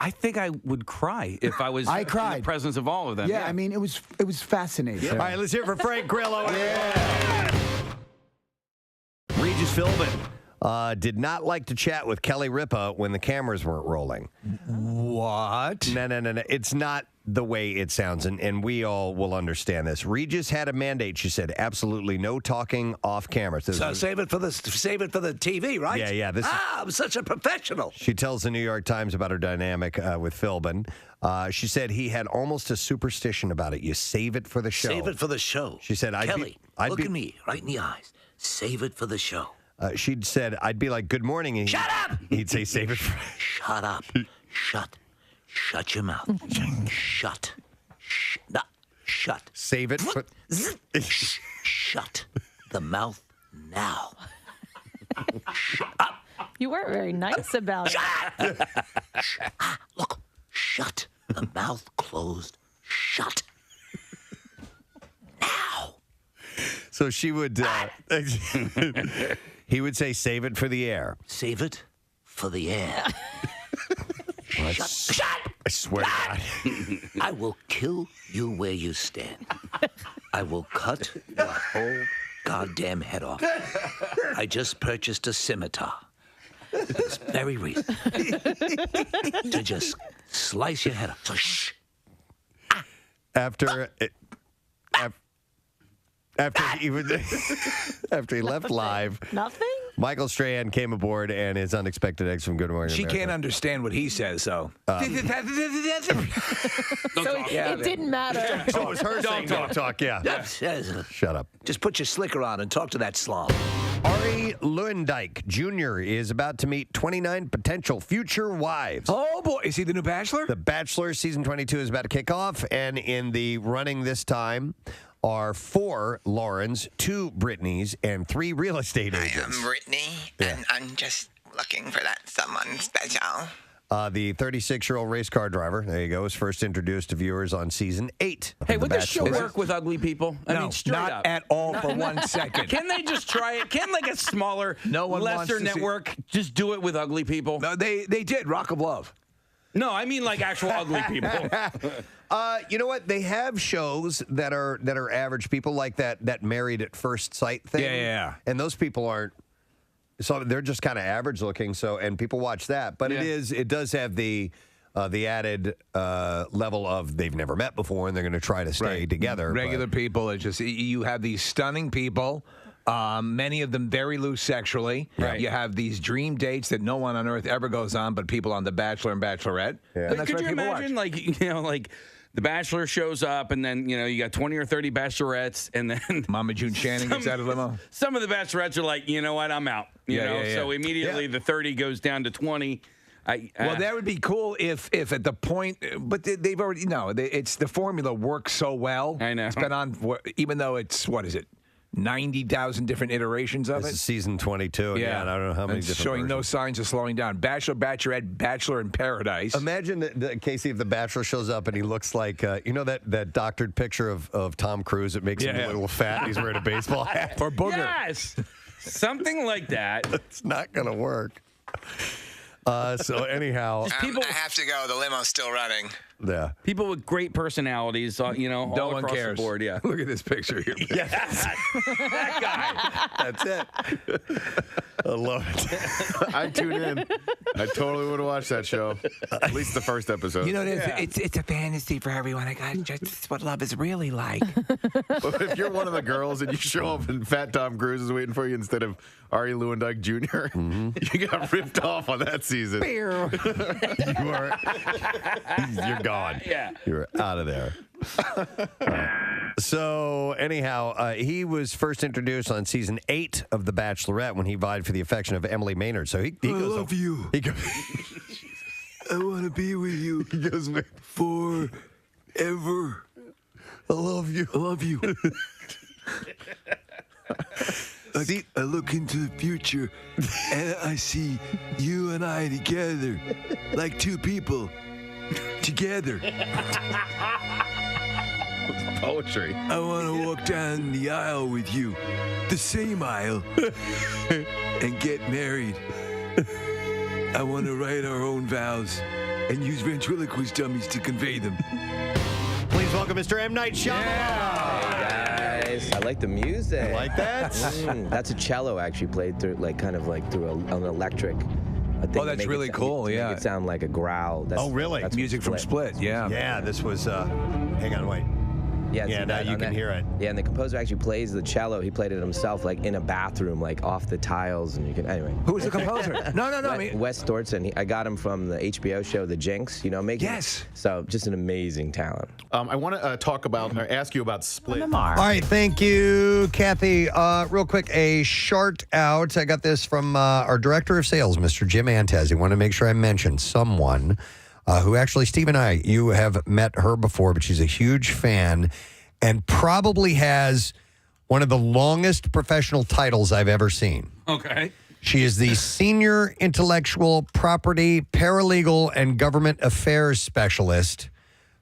I think I would cry if I was in the presence of all of them. Yeah, I mean, it was fascinating. Yeah. All right, let's hear it for Frank Grillo. Regis Philbin did not like to chat with Kelly Ripa when the cameras weren't rolling. What? No. It's not the way it sounds, and we all will understand this. Regis had a mandate. She said, absolutely no talking off camera. So save it for the TV, right? Yeah. I'm such a professional. She tells the New York Times about her dynamic with Philbin. She said he had almost a superstition about it. You save it for the show. Save it for the show. She said, Kelly, look at me right in the eyes. Save it for the show. She'd said, I'd be like, good morning. And Shut up! He'd say, save it for... Shut up. Shut your mouth. Shut. Save it for... Shut the mouth now. You weren't very nice about it. Look, shut the mouth closed. Shut. Now. So she would... he would say, save it for the air. Save it for the air. Shut. I swear to God. I will kill you where you stand. I will cut your whole goddamn head off. I just purchased a scimitar. This very reason. To just slice your head off. So shh. After he left live, nothing. Michael Strahan came aboard, and his unexpected eggs from Good Morning She America. can't understand what he says, so. So it didn't matter. So it was her saying don't talk, yeah. Shut up. Just put your slicker on and talk to that slob. Ari Lewandijk Jr. is about to meet 29 potential future wives. Oh, boy. Is he the new Bachelor? The Bachelor season 22 is about to kick off, and in the running this time are 4 Laurens, 2 Brittany's, and 3 real estate agents. I'm Brittany, and I'm just looking for that someone special. The 36-year-old race car driver, there you go, was first introduced to viewers on season 8. Hey, of would The this show Bachelor. work with ugly people? I No, mean, straight not up. at all for 1 second. Can they just try it? Can like a smaller, No one wants lesser to see- network just do it with ugly people? No, they did. Rock of Love. No, I mean like actual ugly people. You know what? They have shows that are average people, like that Married at First Sight thing. Yeah. And those people aren't. So they're just kind of average looking. So and people watch that, but it does have the added level of they've never met before and they're going to try to stay together. Regular people. It's just you have these stunning people. Many of them very loose sexually. Right. You have these dream dates that no one on earth ever goes on, but people on The Bachelor and Bachelorette. Yeah. And that's Could why you people imagine, watch. like The Bachelor shows up, and then you got 20 or 30 bachelorettes, and then Mama June Channing gets out of limo. Some of the bachelorettes are like, you know what, I'm out. You know, so immediately the 30 goes down to 20. Well, that would be cool if at the point, but they've already it's the formula works so well. I know. It's been on, even though it's 90,000 different iterations of This it. is season 22. And I don't know how many It's different showing no versions. signs of slowing down. Bachelor, Bachelorette, Bachelor in Paradise. Imagine Casey if the Bachelor shows up and he looks like that doctored picture of Tom Cruise that makes him a little fat. And he's wearing a baseball hat or booger. Yes, something like that. It's not gonna work. So anyhow, I have to go. The limo's still running. Yeah. People with great personalities, all No one across cares. the board. Yeah. Look at this picture here. Yes. That guy. That's it. I love it. I'd tune in. I totally would have watched that show. At least the first episode. It's a fantasy for everyone. I got just what love is really like. But if you're one of the girls and you show up and Fat Tom Cruise is waiting for you instead of Ari Lewandijk Jr., you got ripped off on that season. You're gone. Yeah. You're out of there. So anyhow, he was first introduced on season 8 of The Bachelorette when he vied for the affection of Emily Maynard. So he goes. love you. He goes. I want to be with you. He goes. Forever. I love you. I love you. I look into the future and I see you and I together, like two people together. Poetry. I want to walk down the aisle with you, the same aisle, and get married. I want to write our own vows and use ventriloquist dummies to convey them. Please welcome Mr. M. Night Shyamalan. Hey guys, I like the music. You like that? That's a cello actually played through, through an electric a thing. Oh, that's really cool, to yeah. Make it sound like a growl. That's, Oh, really? That's Music from Split, yeah. Yeah, this was. Hang on, wait. Yeah, Yeah, see now that you on can that- hear it. Yeah, and the composer actually plays the cello. He played it himself, like in a bathroom, like off the tiles, and you can. Anyway. Who was the composer? No. I mean, Wes Stortson. I got him from the HBO show The Jinx. You know, making. Yes. So just an amazing talent. I want to talk about or ask you about Split. All right, thank you, Kathy. Real quick, a shout out. I got this from our director of sales, Mr. Jim Antez. I want to make sure I mention someone who actually, Steve and I, you have met her before, but she's a huge fan and probably has one of the longest professional titles I've ever seen. Okay. She is the Senior Intellectual Property Paralegal and Government Affairs Specialist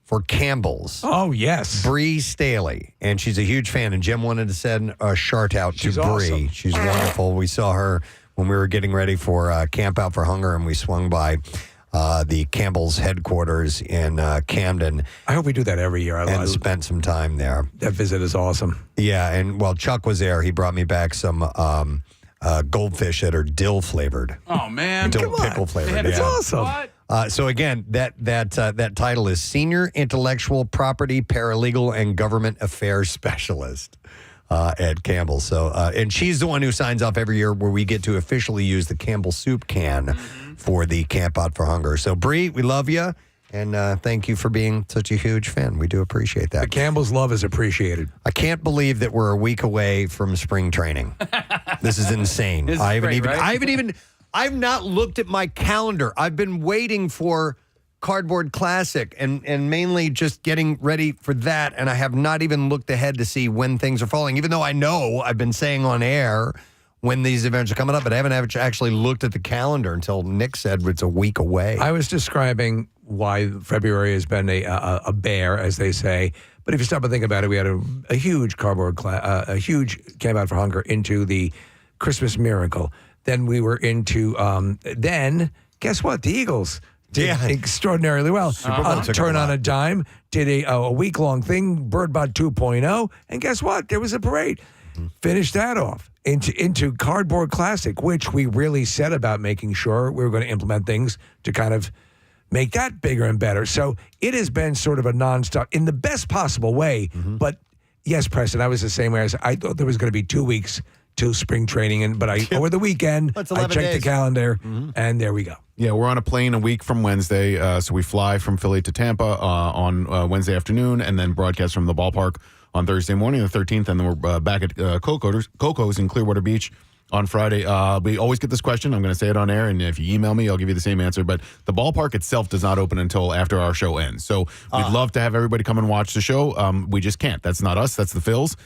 for Campbell's. Oh, yes. Bree Staley. And she's a huge fan. And Jim wanted to send a shout out to She's Bree. awesome. She's wonderful. We saw her when we were getting ready for Camp Out for Hunger, and we swung by the Campbell's headquarters in Camden. I hope we do that every year. And spent some time there. That visit is awesome. Yeah, and while Chuck was there, he brought me back some goldfish that are dill flavored. Oh man, Dill pickle flavored. That's Yeah. awesome. So again, that title is Senior Intellectual Property Paralegal and Government Affairs Specialist at Campbell. So and she's the one who signs off every year where we get to officially use the Campbell soup can for the Camp Out for Hunger. So Bree, we love you. And thank you for being such a huge fan. We do appreciate that. The Campbell's love is appreciated. I can't believe that we're a week away from spring training. This is insane. This is I haven't great, even right? I've not looked at my calendar. I've been waiting for Cardboard Classic and mainly just getting ready for that. And I have not even looked ahead to see when things are falling, even though I know I've been saying on air when these events are coming up, but I haven't actually looked at the calendar until Nick said it's a week away. I was describing why February has been a bear, as they say. But if you stop and think about it, we had a huge a huge Camp Out for Hunger into the Christmas Miracle. Then we were into, then guess what? The Eagles did extraordinarily well. Turn on a dime, did a week-long thing, Birdbot 2.0, and guess what? There was a parade. Finished that off into Cardboard Classic, which we really said about making sure we were going to implement things to kind of make that bigger and better. So it has been sort of a nonstop in the best possible way. But yes, Preston, I was the same way. I thought there was going to be 2 weeks till spring training, but over the weekend, I checked the calendar, and there we go. Yeah, we're on a plane a week from Wednesday, so we fly from Philly to Tampa on Wednesday afternoon, and then broadcast from the ballpark on Thursday morning, the 13th, and then we're back at Coco's in Clearwater Beach on Friday. We always get this question. I'm going to say it on air, and if you email me, I'll give you the same answer. But the ballpark itself does not open until after our show ends. So we'd love to have everybody come and watch the show. We just can't. That's not us. That's the Phils.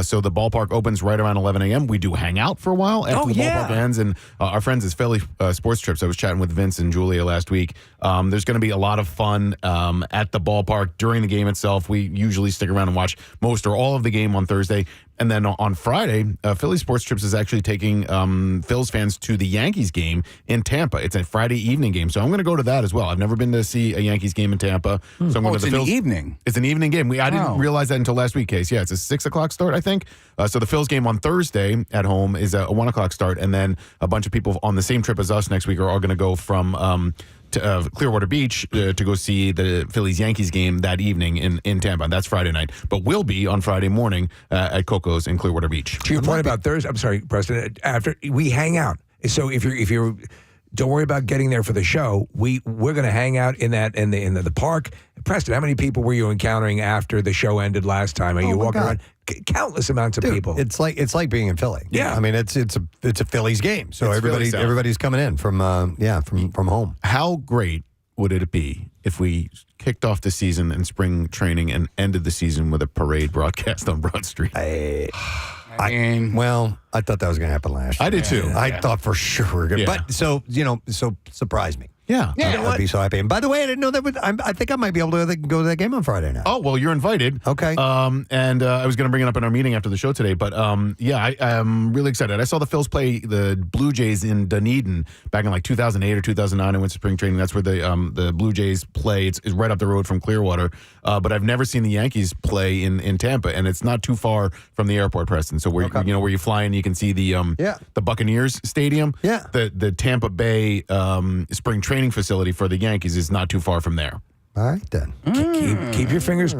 So the ballpark opens right around 11 a.m. We do hang out for a while after the ballpark ends. And our friends at Philly Sports Trips, I was chatting with Vince and Julia last week. There's going to be a lot of fun at the ballpark during the game itself. We usually stick around and watch most or all of the game on Thursday. And then on Friday, Philly Sports Trips is actually taking Phil's fans to the Yankees game in Tampa. It's a Friday evening game, so I'm going to go to that as well. I've never been to see a Yankees game in Tampa, so I'm going to the Phil's evening. It's an evening game. I didn't realize that until last week, Case. Yeah, it's a 6 o'clock start, I think. So the Phil's game on Thursday at home is a 1 o'clock start, and then a bunch of people on the same trip as us next week are all going to go from to Clearwater Beach to go see the Phillies-Yankees game that evening in Tampa. That's Friday night. But we'll be on Friday morning at Coco's in Clearwater Beach. To your point about Thursday, I'm sorry, Preston, after we hang out. So if you're don't worry about getting there for the show. We're going to hang out in the park. Preston, how many people were you encountering after the show ended last time? Are you walking around? Countless amounts of people. It's like being in Philly. Yeah. I mean, it's a Phillies game, so It's everybody's coming in from home. How great would it be if we kicked off the season in spring training and ended the season with a parade broadcast on Broad Street? I thought that was going to happen last year. I did too. I thought for sure we were going to. Yeah. But so surprise me. Yeah. I'd be so happy. And by the way, I didn't know that. I think I might be able to go to that game on Friday night. Oh, well, you're invited. Okay. And I was going to bring it up in our meeting after the show today, but I'm really excited. I saw the Phils play the Blue Jays in Dunedin back in like 2008 or 2009. I went to spring training. That's where the Blue Jays play. It's right up the road from Clearwater. But I've never seen the Yankees play in Tampa, and it's not too far from the airport, Preston. So where you fly in, you can see the Buccaneers Stadium. Yeah. The Tampa Bay spring training facility for the Yankees is not too far from there. All right, then. Keep your fingers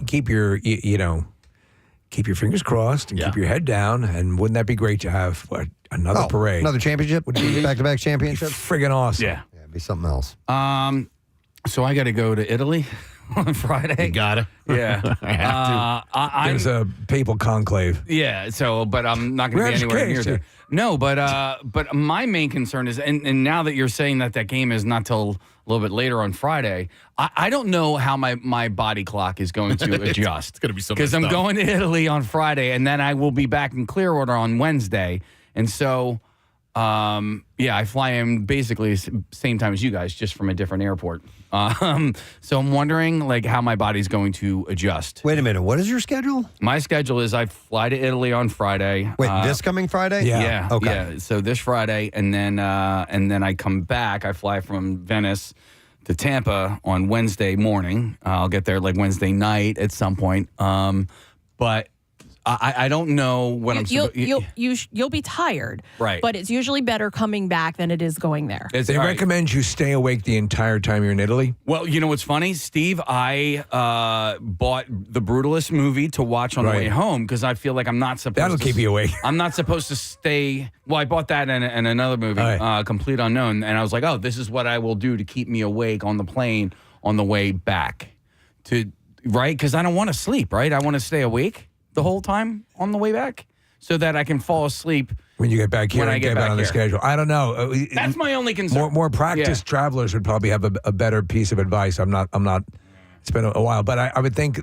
keep your keep your fingers crossed and keep your head down. And wouldn't that be great to have another parade, another championship? Would be back-to-back championship? Friggin' awesome. Yeah. It'd be something else. So I got to go to Italy on Friday. You gotta. Yeah. I have to. There's a papal conclave. Yeah. So, but I'm not going to be anywhere near there. No, but my main concern is, and now that you're saying that game is not till a little bit later on Friday, I don't know how my body clock is going to adjust. It's going to be so because I'm going to Italy on Friday, and then I will be back in Clearwater on Wednesday, and so. I fly in basically same time as you guys, just from a different airport. So I'm wondering how my body's going to adjust. Wait a minute. What is your schedule? My schedule is I fly to Italy on Friday. Wait, this coming Friday? Yeah. Okay. Yeah. So this Friday, and then I come back. I fly from Venice to Tampa on Wednesday morning. I'll get there Wednesday night at some point. But I don't know what I'm supposed to. You'll be tired, right? But it's usually better coming back than it is going there. They recommend you stay awake the entire time you're in Italy. Well, you know what's funny, Steve? I bought the Brutalist movie to watch on the way home because I feel like I'm not supposed. That'll keep you awake. I'm not supposed to stay. Well, I bought that and another movie, Complete Unknown, and I was like, oh, this is what I will do to keep me awake on the plane on the way back. Because I don't want to sleep. Right, I want to stay awake the whole time on the way back so that I can fall asleep when you get back here when I and get get back on the here. schedule. I don't know. That's my only concern. More practiced travelers would probably have a better piece of advice. I'm not. It's been a while, but I would think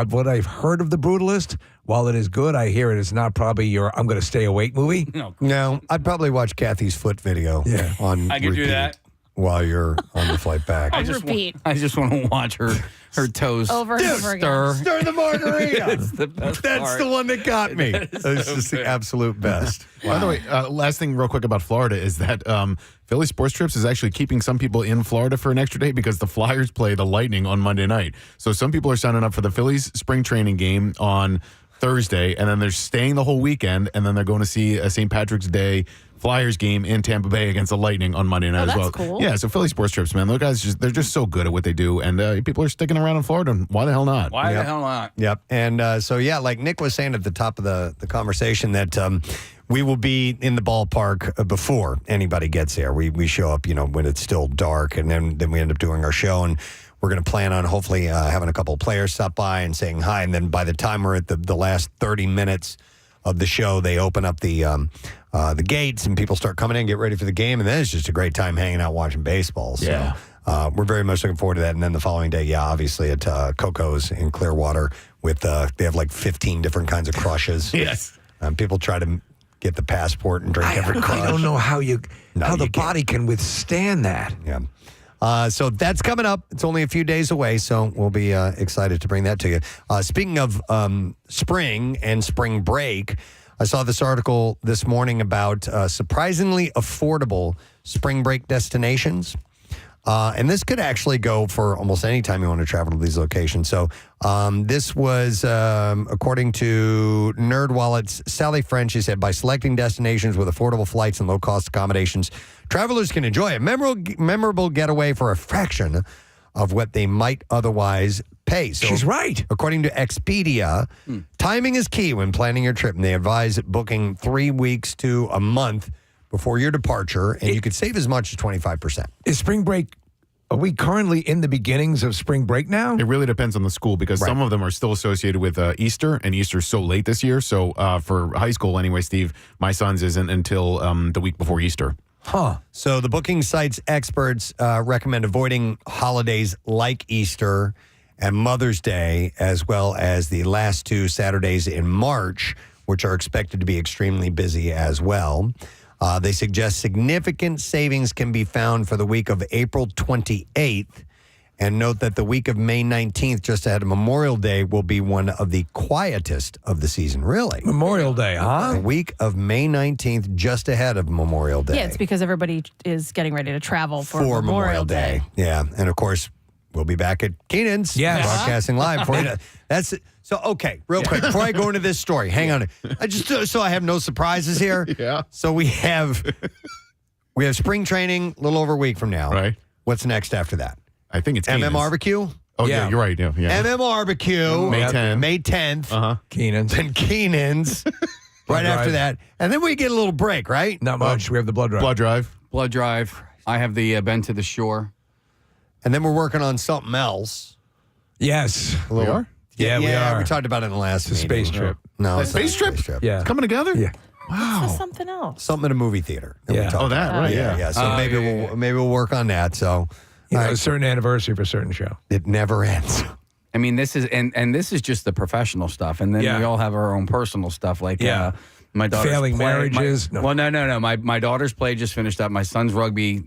what I've heard of The Brutalist, while it is good, I hear it is not probably your I'm going to stay awake movie. No, I'd probably watch Kathy's foot video on I could do repeat that while you're on the flight back. I just want to watch her toes over and over again. Stir the margarita. It's the best That's part. the one that got me. It's That's so just the good. absolute best. By the way, last thing real quick about Florida is that Philly Sports Trips is actually keeping some people in Florida for an extra day because the Flyers play the Lightning on Monday night. So some people are signing up for the Phillies spring training game on Thursday, and then they're staying the whole weekend, and then they're going to see a St. Patrick's Day Flyers game in Tampa Bay against the Lightning on Monday night as well. That's cool. Yeah, so Philly Sports Trips, man, those guys they're just so good at what they do, and people are sticking around in Florida. And why the hell not? Why the hell not? Yep. And like Nick was saying at the top of the conversation that we will be in the ballpark before anybody gets there. We show up, when it's still dark, and then we end up doing our show, and we're going to plan on hopefully having a couple of players stop by and saying hi. And then by the time we're at the last 30 minutes of the show, they open up the gates and people start coming in, get ready for the game. And then it's just a great time hanging out watching baseball. So we're very much looking forward to that. And then the following day, obviously at Coco's in Clearwater they have 15 different kinds of crushes. Yes. People try to get the passport and drink every crush. I don't know how the body can withstand that. Yeah. So that's coming up. It's only a few days away, so we'll be excited to bring that to you. Speaking of spring and spring break, I saw this article this morning about surprisingly affordable spring break destinations. And this could actually go for almost any time you want to travel to these locations. So this was, according to NerdWallet's Sally French, she said, by selecting destinations with affordable flights and low-cost accommodations, travelers can enjoy a memorable getaway for a fraction of what they might otherwise pay. So, she's right. According to Expedia, timing is key when planning your trip, and they advise booking 3 weeks to a month before your departure, and you could save as much as 25%. Is spring break, are we currently in the beginnings of spring break now? It really depends on the school because some of them are still associated with Easter, and Easter's so late this year. So for high school anyway, Steve, my son's isn't until the week before Easter. Huh. So the booking site's experts recommend avoiding holidays like Easter and Mother's Day, as well as the last 2 Saturdays in March, which are expected to be extremely busy as well. They suggest significant savings can be found for the week of April 28th. And note that the week of May 19th, just ahead of Memorial Day, will be one of the quietest of the season. Really? Memorial Day, huh? The week of May 19th, just ahead of Memorial Day. Yeah, it's because everybody is getting ready to travel for Memorial Day. Yeah. And of course, we'll be back at Keenan's broadcasting live for you. That's it. So, okay, real quick, before I go into this story, hang on. I just so I have no surprises here. Yeah. So we have spring training a little over a week from now. Right. What's next after that? I think it's MM Keenan's. Barbecue. Oh, yeah, you're right. Yeah. MM Barbecue. May 10th. May 10th. Uh-huh. Keenan's. Then Keenan's. Right after that. And then we get a little break, right? Not much. We have the blood drive. Blood drive. I have the Bend to the Shore. And then we're working on something else. Yes. We are? Yeah, we are. We talked about it in the last It's a meeting. space trip. No, A it's not space trip? Yeah. It's coming together? Yeah. Wow. This is something else. Something at a movie theater. That we Yeah. talked Oh, that, about. right, Yeah. yeah. So maybe we'll work on that. So A certain anniversary for a certain show. it never ends. I mean, this is and this is just the professional stuff, and then we all have our own personal stuff. Like, my daughter's Failing play- marriages. Well, no. My daughter's play just finished up. My son's rugby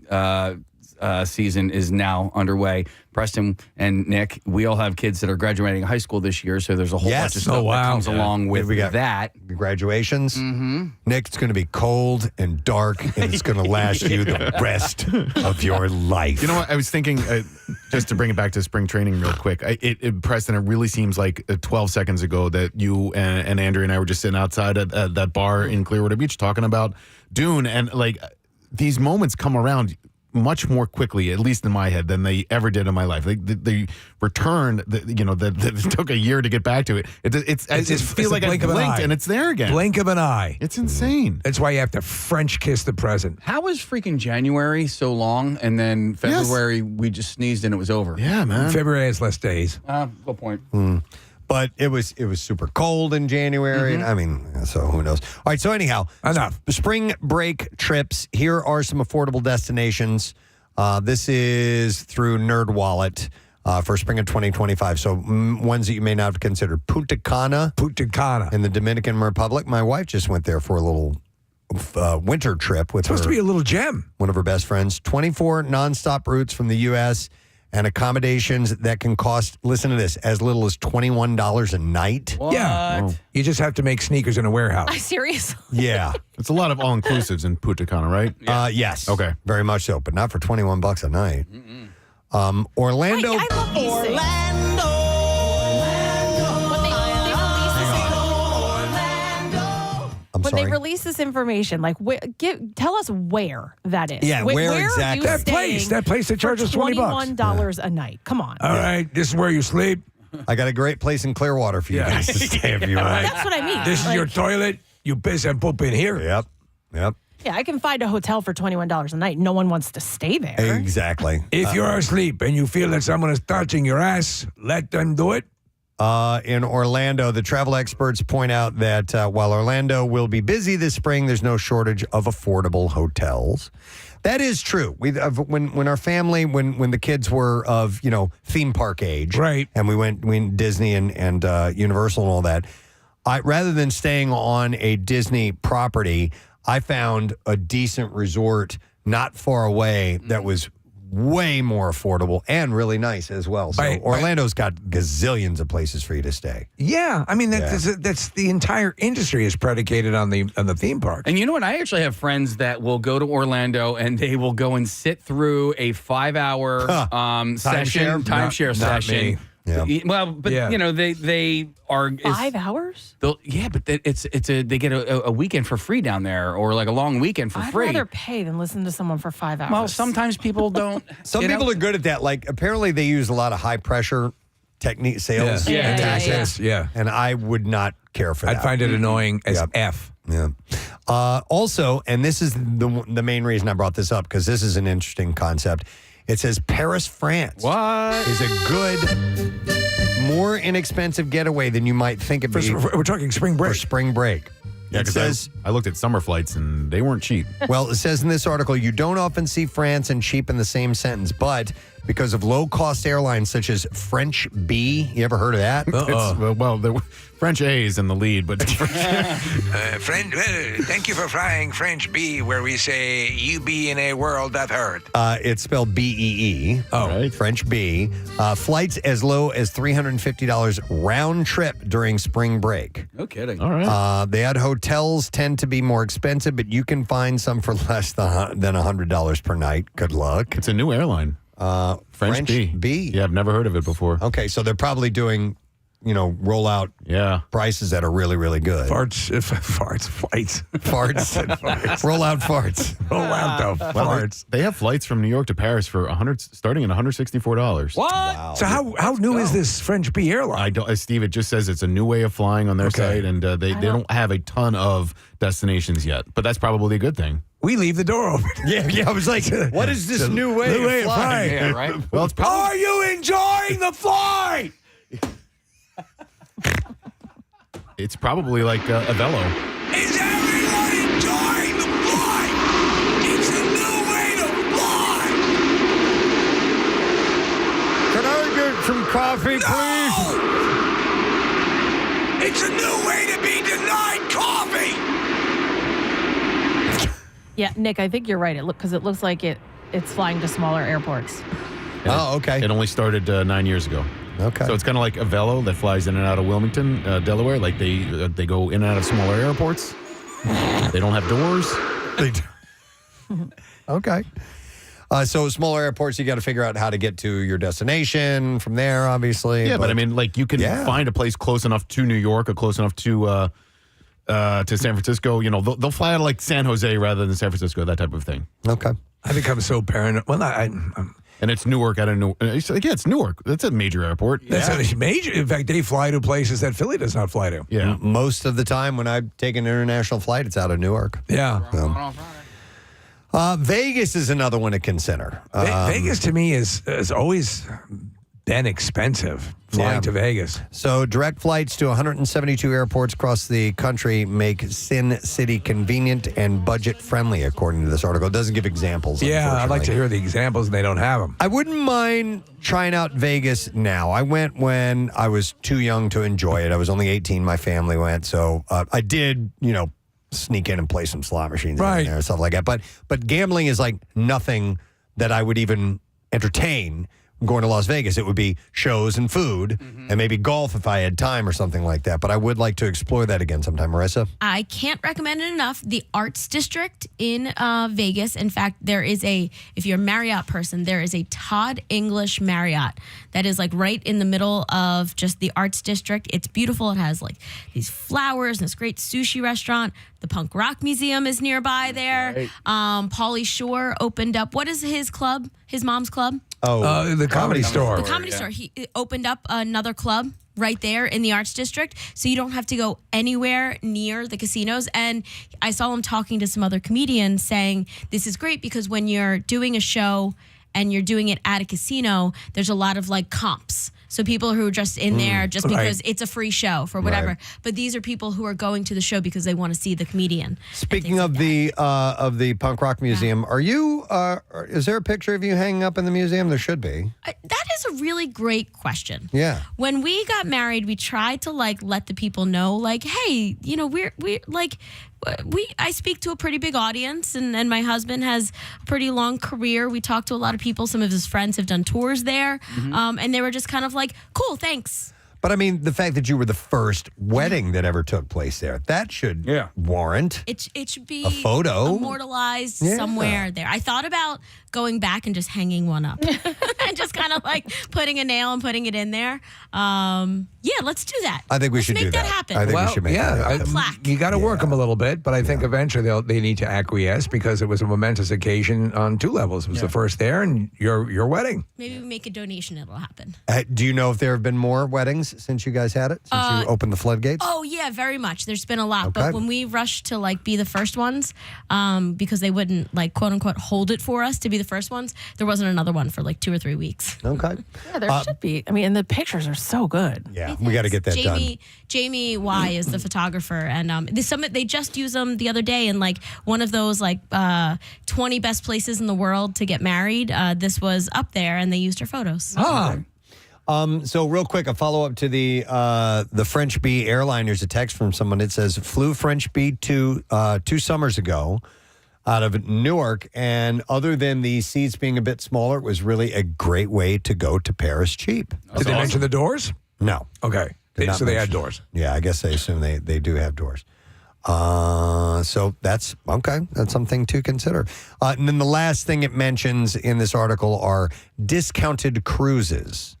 season is now underway. Preston and Nick, we all have kids that are graduating high school this year, so there's a whole bunch of stuff that comes along with we got that. Graduations. Mm-hmm. Nick, it's going to be cold and dark, and it's going to last you the rest of your life. You know what? I was thinking, just to bring it back to spring training real quick, Preston, it really seems like 12 seconds ago that you and Andrea and I were just sitting outside at that bar in Clearwater Beach talking about Dune, and like these moments come around much more quickly, at least in my head, than they ever did in my life. The return, that it took a year to get back to it. I just feel like I blinked and it's there again. Blink of an eye. It's insane. That's why you have to French kiss the present. How is freaking January so long, and then February we just sneezed and it was over? Yeah, man. February has less days. Good point. But it was super cold in January. And I mean, so who knows? All right. So anyhow, enough. Spring break trips. Here are some affordable destinations. This is through NerdWallet for spring of 2025. So ones that you may not have considered: Punta Cana in the Dominican Republic. My wife just went there for a little winter trip with supposed to be a little gem. One of her best friends. 24 nonstop routes from the U.S. and accommodations that can cost, listen to this, as little as $21 a night. What? Yeah. You just have to make sneakers in a warehouse. I seriously? Yeah. It's a lot of all-inclusives in Punta Cana, right? Yes. Okay. Very much so, but not for $21 a night. Orlando. I love these things. When they release this information, like, tell us where that is. Yeah, where exactly? Are you That place that charges $20. $21 a night. Come on. All right, this is where you sleep. I got a great place in Clearwater for you guys to stay if you want. That's what I mean. This is your toilet. You piss and poop in here. Yep. Yeah, I can find a hotel for $21 a night. No one wants to stay there. Exactly. If you're asleep and you feel that someone is touching your ass, let them do it. In Orlando, the travel experts point out that while Orlando will be busy this spring, there's no shortage of affordable hotels. That is true. When our family, when the kids were of theme park age, right, and we went Disney and Universal and all that, rather than staying on a Disney property, I found a decent resort not far away that was way more affordable and really nice as well. So Orlando's got gazillions of places for you to stay. Yeah, I mean that's the entire industry is predicated on the theme park. And you know what? I actually have friends that will go to Orlando and they will go and sit through a 5-hour timeshare session. Me. Yeah. Well, but they are 5 hours. But they get a weekend for free down there, or like a long weekend for free. I'd rather pay than listen to someone for 5 hours. Well, sometimes people don't. Some people are good at that. Like apparently they use a lot of high pressure technique sales tactics. Yeah. And I would not care for that. I'd find it annoying as F. Yeah. Also, and this is the main reason I brought this up, because this is an interesting concept. It says Paris, France. What? Is a good, more inexpensive getaway than you might think it be. We're talking spring break. For spring break. Yeah, because I looked at summer flights and they weren't cheap. Well, it says in this article, you don't often see France and cheap in the same sentence, but because of low-cost airlines such as French B. You ever heard of that? The French A is in the lead, but thank you for flying French B, where we say you be in a world of hurt. It's spelled B-E-E. Oh, right. French B. Flights as low as $350 round trip during spring break. No kidding. All right. They had hotels tend to be more expensive, but you can find some for less than $100 per night. Good luck. It's a new airline. French B. Yeah, I've never heard of it before. Okay, so they're probably doing, rollout prices that are really, really good. Farts, flights. Farts. Rollout farts. Rollout the farts. They have flights from New York to Paris for starting at $164. What? Wow. So how new is this French B airline? I don't, Steve. It just says it's a new way of flying on their site, and they don't have a ton of destinations yet. But that's probably a good thing. We leave the door open. Yeah. I was like, what is this new way of flying? Yeah, right. Well, it's probably. Are you enjoying the flight? It's probably like a Velo. Is everyone enjoying the flight? It's a new way to fly. Can I get some coffee, please? It's a new way to be denied coffee. Yeah, Nick, I think you're right. Because it looks like it's flying to smaller airports. Okay. It only started 9 years ago. Okay. So it's kind of like a Velo that flies in and out of Wilmington, Delaware. Like they go in and out of smaller airports. They don't have doors. Okay. So smaller airports, you got to figure out how to get to your destination from there, obviously. Yeah, but I mean, like you can find a place close enough to New York or close enough to San Francisco. They'll fly out of like San Jose rather than San Francisco, that type of thing. Okay. I think I'm so paranoid. Well, and it's Newark out of Newark. It's Newark. That's a major airport. That's a major. In fact, they fly to places that Philly does not fly to. Yeah. Most of the time when I take an international flight, it's out of Newark. Yeah. Vegas is another one to consider. Vegas to me has always been expensive, flying to Vegas. So direct flights to 172 airports across the country make Sin City convenient and budget-friendly, according to this article. It doesn't give examples. Yeah, I'd like to hear the examples, and they don't have them. I wouldn't mind trying out Vegas now. I went when I was too young to enjoy it. I was only 18. My family went. So I did, sneak in and play some slot machines in there and stuff like that. But gambling is like nothing that I would even entertain going to Las Vegas. It would be shows and food and maybe golf if I had time or something like that. But I would like to explore that again sometime. Marissa? I can't recommend it enough. The Arts District in Vegas. In fact, if you're a Marriott person, there is a Todd English Marriott that is like right in the middle of just the Arts District. It's beautiful. It has like these flowers and this great sushi restaurant. The Punk Rock Museum is nearby there. Right. Pauly Shore opened up. What is his club? His mom's club? The Comedy Store. The Comedy Store. He opened up another club right there in the Arts District, so you don't have to go anywhere near the casinos. And I saw him talking to some other comedians saying this is great because when you're doing a show and you're doing it at a casino, there's a lot of like comps. So people who are just in there just because it's a free show for whatever. Right. But these are people who are going to the show because they want to see the comedian. Speaking of the Punk Rock Museum, are you? Is there a picture of you hanging up in the museum? There should be. That is a really great question. Yeah. When we got married, we tried to like let the people know, like, hey, we're like. I speak to a pretty big audience, and my husband has a pretty long career. We talk to a lot of people. Some of his friends have done tours there, and they were just kind of like, cool, thanks. But I mean, the fact that you were the first wedding that ever took place there, that should warrant it should be a photo immortalized somewhere there. I thought about going back and just hanging one up and just kind of like putting a nail and putting it in there. Yeah, let's do that. I think we should make do that. happen. I think we should make that happen. You got to work them a little bit, but I think eventually they need to acquiesce because it was a momentous occasion on two levels. It was the first there and your wedding. Maybe we make a donation, it'll happen. Do you know if there have been more weddings since you guys had it? Since you opened the floodgates? Oh yeah, very much. There's been a lot, Okay. but when we rushed to like be the first ones, because they wouldn't like quote unquote hold it for us to be the first ones, there wasn't another one for like 2 or 3 weeks. Okay. Yeah, there should be. I mean, and the pictures are so good. Yeah, we got to get that done. Jamie Y is the photographer, and they just used them the other day in like one of those like 20 best places in the world to get married. This was up there, and they used her photos. So real quick, a follow up to the French Bee airline. There's a text from someone. It says flew French Bee 2 summers ago out of Newark, and other than the seats being a bit smaller, it was really a great way to go to Paris cheap. Did they mention the doors? No. Okay. Did not So they had mention- doors. Yeah, I guess they assume they do have doors. So that's okay. That's something to consider. And then the last thing it mentions in this article are discounted cruises.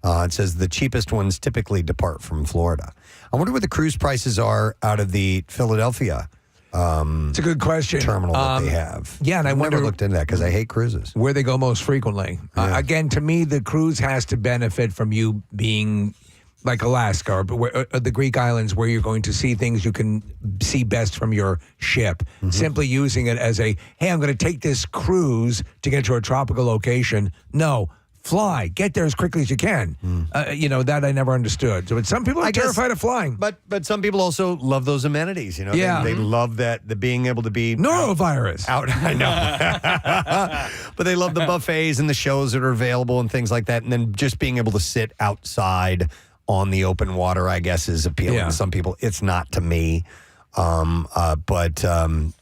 It says the cheapest ones typically depart from Florida. I wonder what the cruise prices are out of the Philadelphia. It's a good question. Terminal that they have. Yeah, and I I've wonder never looked into that because I hate cruises. where they go most frequently. Again, to me, the cruise has to benefit from you being like Alaska or the Greek islands, where you're going to see things you can see best from your ship. Simply using it as hey, I'm going to take this cruise to get to a tropical location. No. Fly. Get there as quickly as you can. That I never understood. So, but some people are terrified of flying. But some people also love those amenities. Yeah. They love that the being able to be norovirus out. I know, but they love the buffets and the shows that are available and things like that. And then just being able to sit outside on the open water, I guess, is appealing to some people. It's not to me. So I'm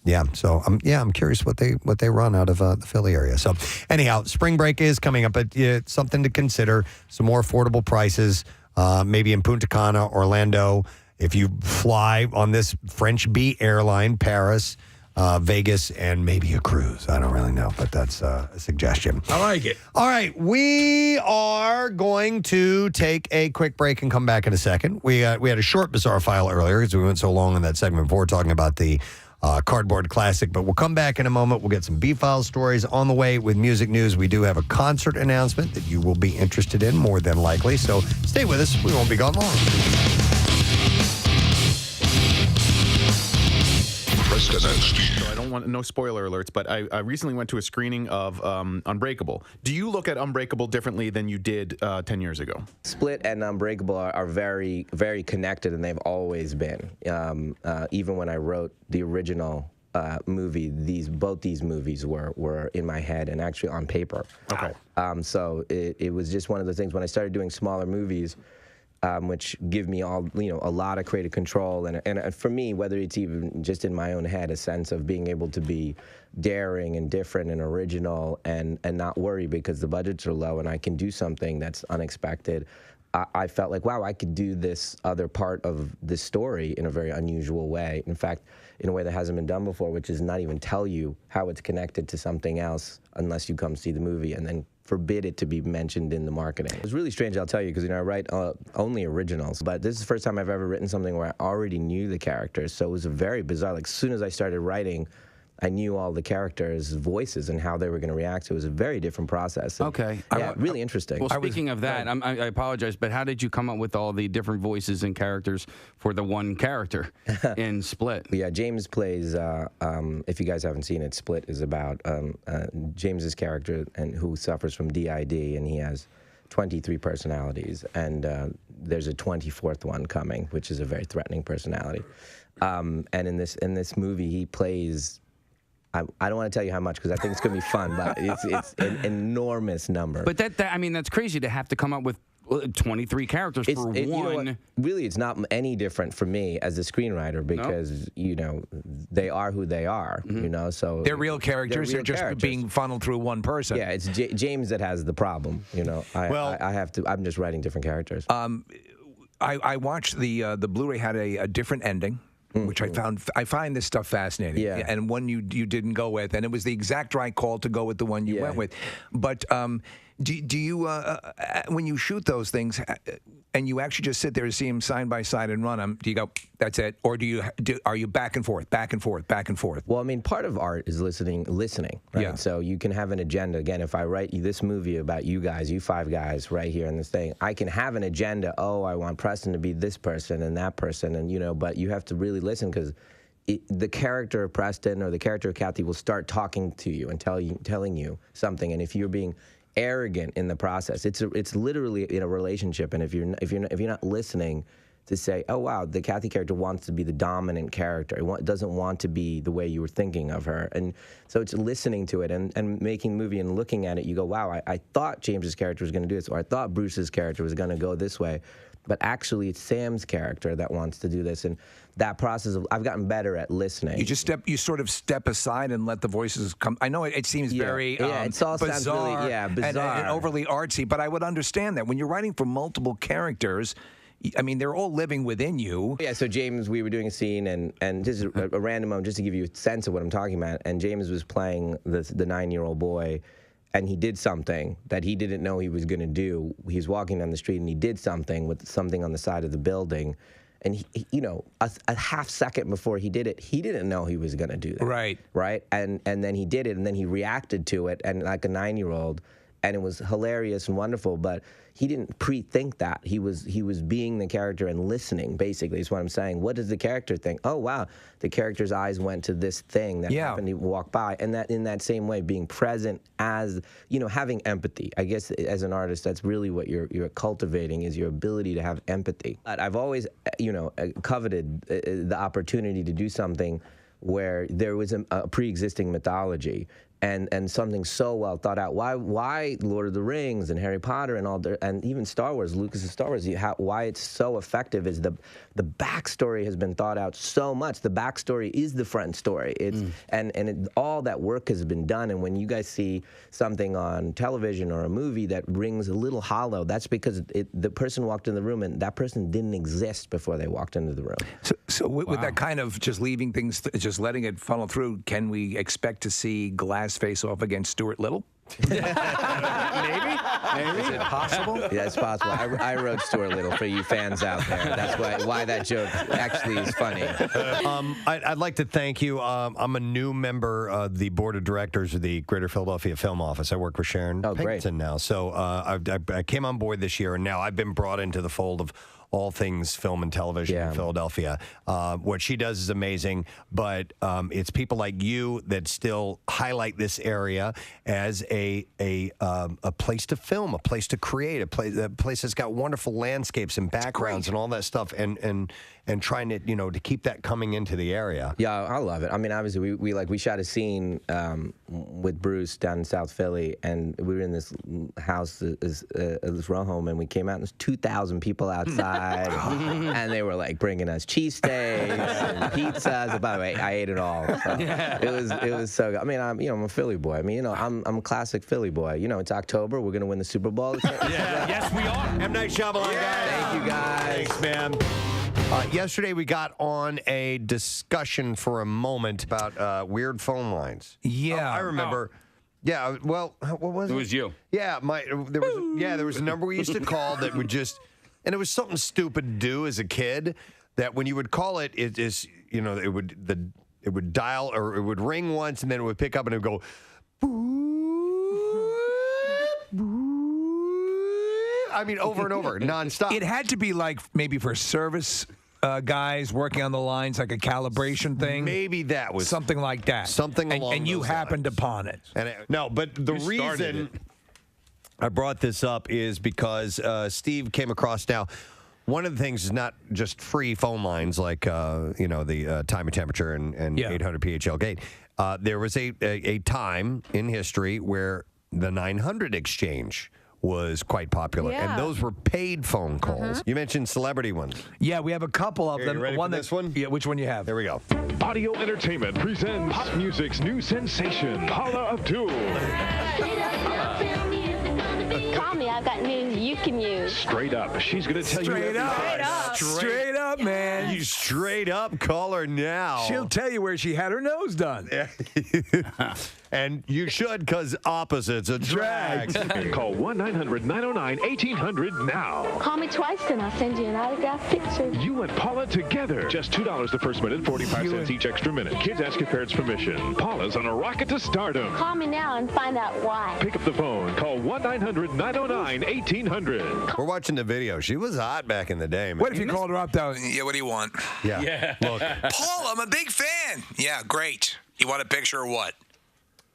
curious what they run out of the Philly area. So anyhow, spring break is coming up, but it's something to consider. Some more affordable prices, maybe in Punta Cana, Orlando. If you fly on this French Bee airline, Paris, Vegas, and maybe a cruise. I don't really know, but that's a suggestion. I like it. All right, we are going to take a quick break and come back in a second. We had a short Bizarre File earlier because we went so long in that segment before talking about the Cardboard Classic, but we'll come back in a moment. We'll get some B-File stories on the way with music news. We do have a concert announcement that you will be interested in, more than likely, so stay with us. We won't be gone long. So I don't want no spoiler alerts, but I recently went to a screening of Unbreakable. Do you look at Unbreakable differently than you did 10 years ago? Split and Unbreakable are very, very connected, and they've always been. Even when I wrote the original movie, both these movies were in my head and actually on paper. Okay. So it was just one of the things when I started doing smaller movies. Which give me a lot of creative control, and for me, whether it's even just in my own head, a sense of being able to be daring and different and original, and not worry because the budgets are low and I can do something that's unexpected. I felt like, wow, I could do this other part of this story in a very unusual way. In fact, in a way that hasn't been done before, which is not even tell you how it's connected to something else unless you come see the movie, and then forbid it to be mentioned in the marketing. It was really strange, I'll tell you, because I write only originals, but this is the first time I've ever written something where I already knew the characters, so it was very bizarre. Like, as soon as I started writing, I knew all the characters' voices and how they were going to react. So it was a very different process. And, Okay. Yeah, really interesting. Well, speaking of that, I apologize, but how did you come up with all the different voices and characters for the one character in Split? Yeah, James plays, if you guys haven't seen it, Split is about James's character and who suffers from DID, and he has 23 personalities, and there's a 24th one coming, which is a very threatening personality. And in this movie, he plays... I don't want to tell you how much because I think it's going to be fun, but it's an enormous number. But that's crazy to have to come up with 23 characters for one. You know what? Really, it's not any different for me as a screenwriter because they are who they are. So they're real characters. They're just being funneled through one person. Yeah, it's James that has the problem. I have to. I'm just writing different characters. I watched the Blu-ray had a different ending. Which I find this stuff fascinating. Yeah. And one you didn't go with, and it was the exact right call to go with the one you went with. But do you when you shoot those things, and you actually just sit there and see them side by side and run them, do you go, that's it? Or are you back and forth, back and forth, back and forth? Well, I mean, part of art is listening, right? Yeah. So you can have an agenda. Again, if I write you this movie about you guys, you 5 guys right here in this thing, I can have an agenda. Oh, I want Preston to be this person and that person, and but you have to really listen because the character of Preston or the character of Kathy will start talking to you and telling you something, and if you're being arrogant in the process, it's literally in a relationship, and if you're not listening to say, oh wow, the Kathy character wants to be the dominant character, it doesn't want to be the way you were thinking of her, and so it's listening to it and making the movie and looking at it, you go, wow, I thought James's character was going to do this, or I thought Bruce's character was going to go this way. But actually, it's Sam's character that wants to do this, and that process I've gotten better at listening. You sort of step aside and let the voices come. I know it seems very it's all bizarre, sounds really, bizarre and overly artsy, but I would understand that when you're writing for multiple characters. I mean, they're all living within you. Yeah, so James, we were doing a scene, and just a random moment, just to give you a sense of what I'm talking about, and James was playing the 9-year-old boy, and he did something that he didn't know he was going to do. He was walking down the street, and he did something with something on the side of the building, and he a half second before he did it, he didn't know he was going to do that. Right? And then he did it, and then he reacted to it, and like a 9-year-old, and it was hilarious and wonderful, but he didn't pre-think that. He was being the character and listening, basically, is what I'm saying. What does the character think? Oh, wow, the character's eyes went to this thing that happened to walk by. And that in that same way, being present as, having empathy. I guess as an artist, that's really what you're cultivating is your ability to have empathy. But I've always, coveted the opportunity to do something where there was a pre-existing mythology and something so well thought out. Why Lord of the Rings and Harry Potter and even Star Wars, Lucas's Star Wars, why it's so effective is the backstory has been thought out so much. The backstory is the front story. All that work has been done. And when you guys see something on television or a movie that rings a little hollow, that's because the person walked in the room and that person didn't exist before they walked into the room. So with that kind of just leaving things, just letting it funnel through, can we expect to see Glass face off against Stuart Little? Maybe. Is it possible? Yeah, it's possible. I wrote Stuart Little for you fans out there. That's why that joke actually is funny. I'd like to thank you. I'm a new member of the board of directors of the Greater Philadelphia Film Office. I work with Sharon Pinkerton now. So I came on board this year, and now I've been brought into the fold of all things film and television in Philadelphia. What she does is amazing, but it's people like you that still highlight this area as a place to film, a place to create, a place that's got wonderful landscapes and backgrounds and all that stuff, and trying to to keep that coming into the area. Yeah, I love it. I mean, obviously we shot a scene with Bruce down in South Philly, and we were in this house, this row home, and we came out and there's 2,000 people outside. And they were like bringing us cheesesteaks and pizzas. By the way, I ate it all. So it was so good. I mean, I'm a Philly boy. I mean, I'm a classic Philly boy. It's October. We're gonna win the Super Bowl. Yes, we are. M. Night Shyamalan, guys. Thank you, guys. Thanks, man. Yesterday, we got on a discussion for a moment about weird phone lines. Yeah, I remember. Yeah, well, what was it? It was you. Yeah, there was a number we used to call that would just. And it was something stupid to do as a kid that when you would call it, it would dial or it would ring once and then it would pick up and it would go, I mean, over and over, nonstop. It had to be like maybe for service guys working on the lines, like a calibration thing. Maybe that was something like that. Something along and you those happened upon it. No, but the reason I brought this up is because Steve came across now. One of the things is not just free phone lines like the time and temperature and 800 PHL gate. There was a time in history where the 900 exchange was quite popular, and those were paid phone calls. You mentioned celebrity ones. Yeah, we have a couple of them. You ready for this one? Yeah, which one you have? There we go. Audio Entertainment presents pop music's new sensation, Paula Abdul. Call me. I've got news you can use. Straight up. She's going to tell you Straight everything. up. Straight up, man. You straight up call her now. She'll tell you where she had her nose done. And you should, because opposites attract. Call 1-900-909-1800 now. Call me twice, and I'll send you an autographed picture. You and Paula together. Just $2 the first minute, 45 cents each extra minute. Kids ask your parents' permission. Paula's on a rocket to stardom. Call me now and find out why. Pick up the phone. Call 1-900-909-1800. We're watching the video. She was hot back in the day, man. What if you called her up, though? Yeah, what do you want? Yeah. Look. Paul, I'm a big fan. Yeah, great. You want a picture or what?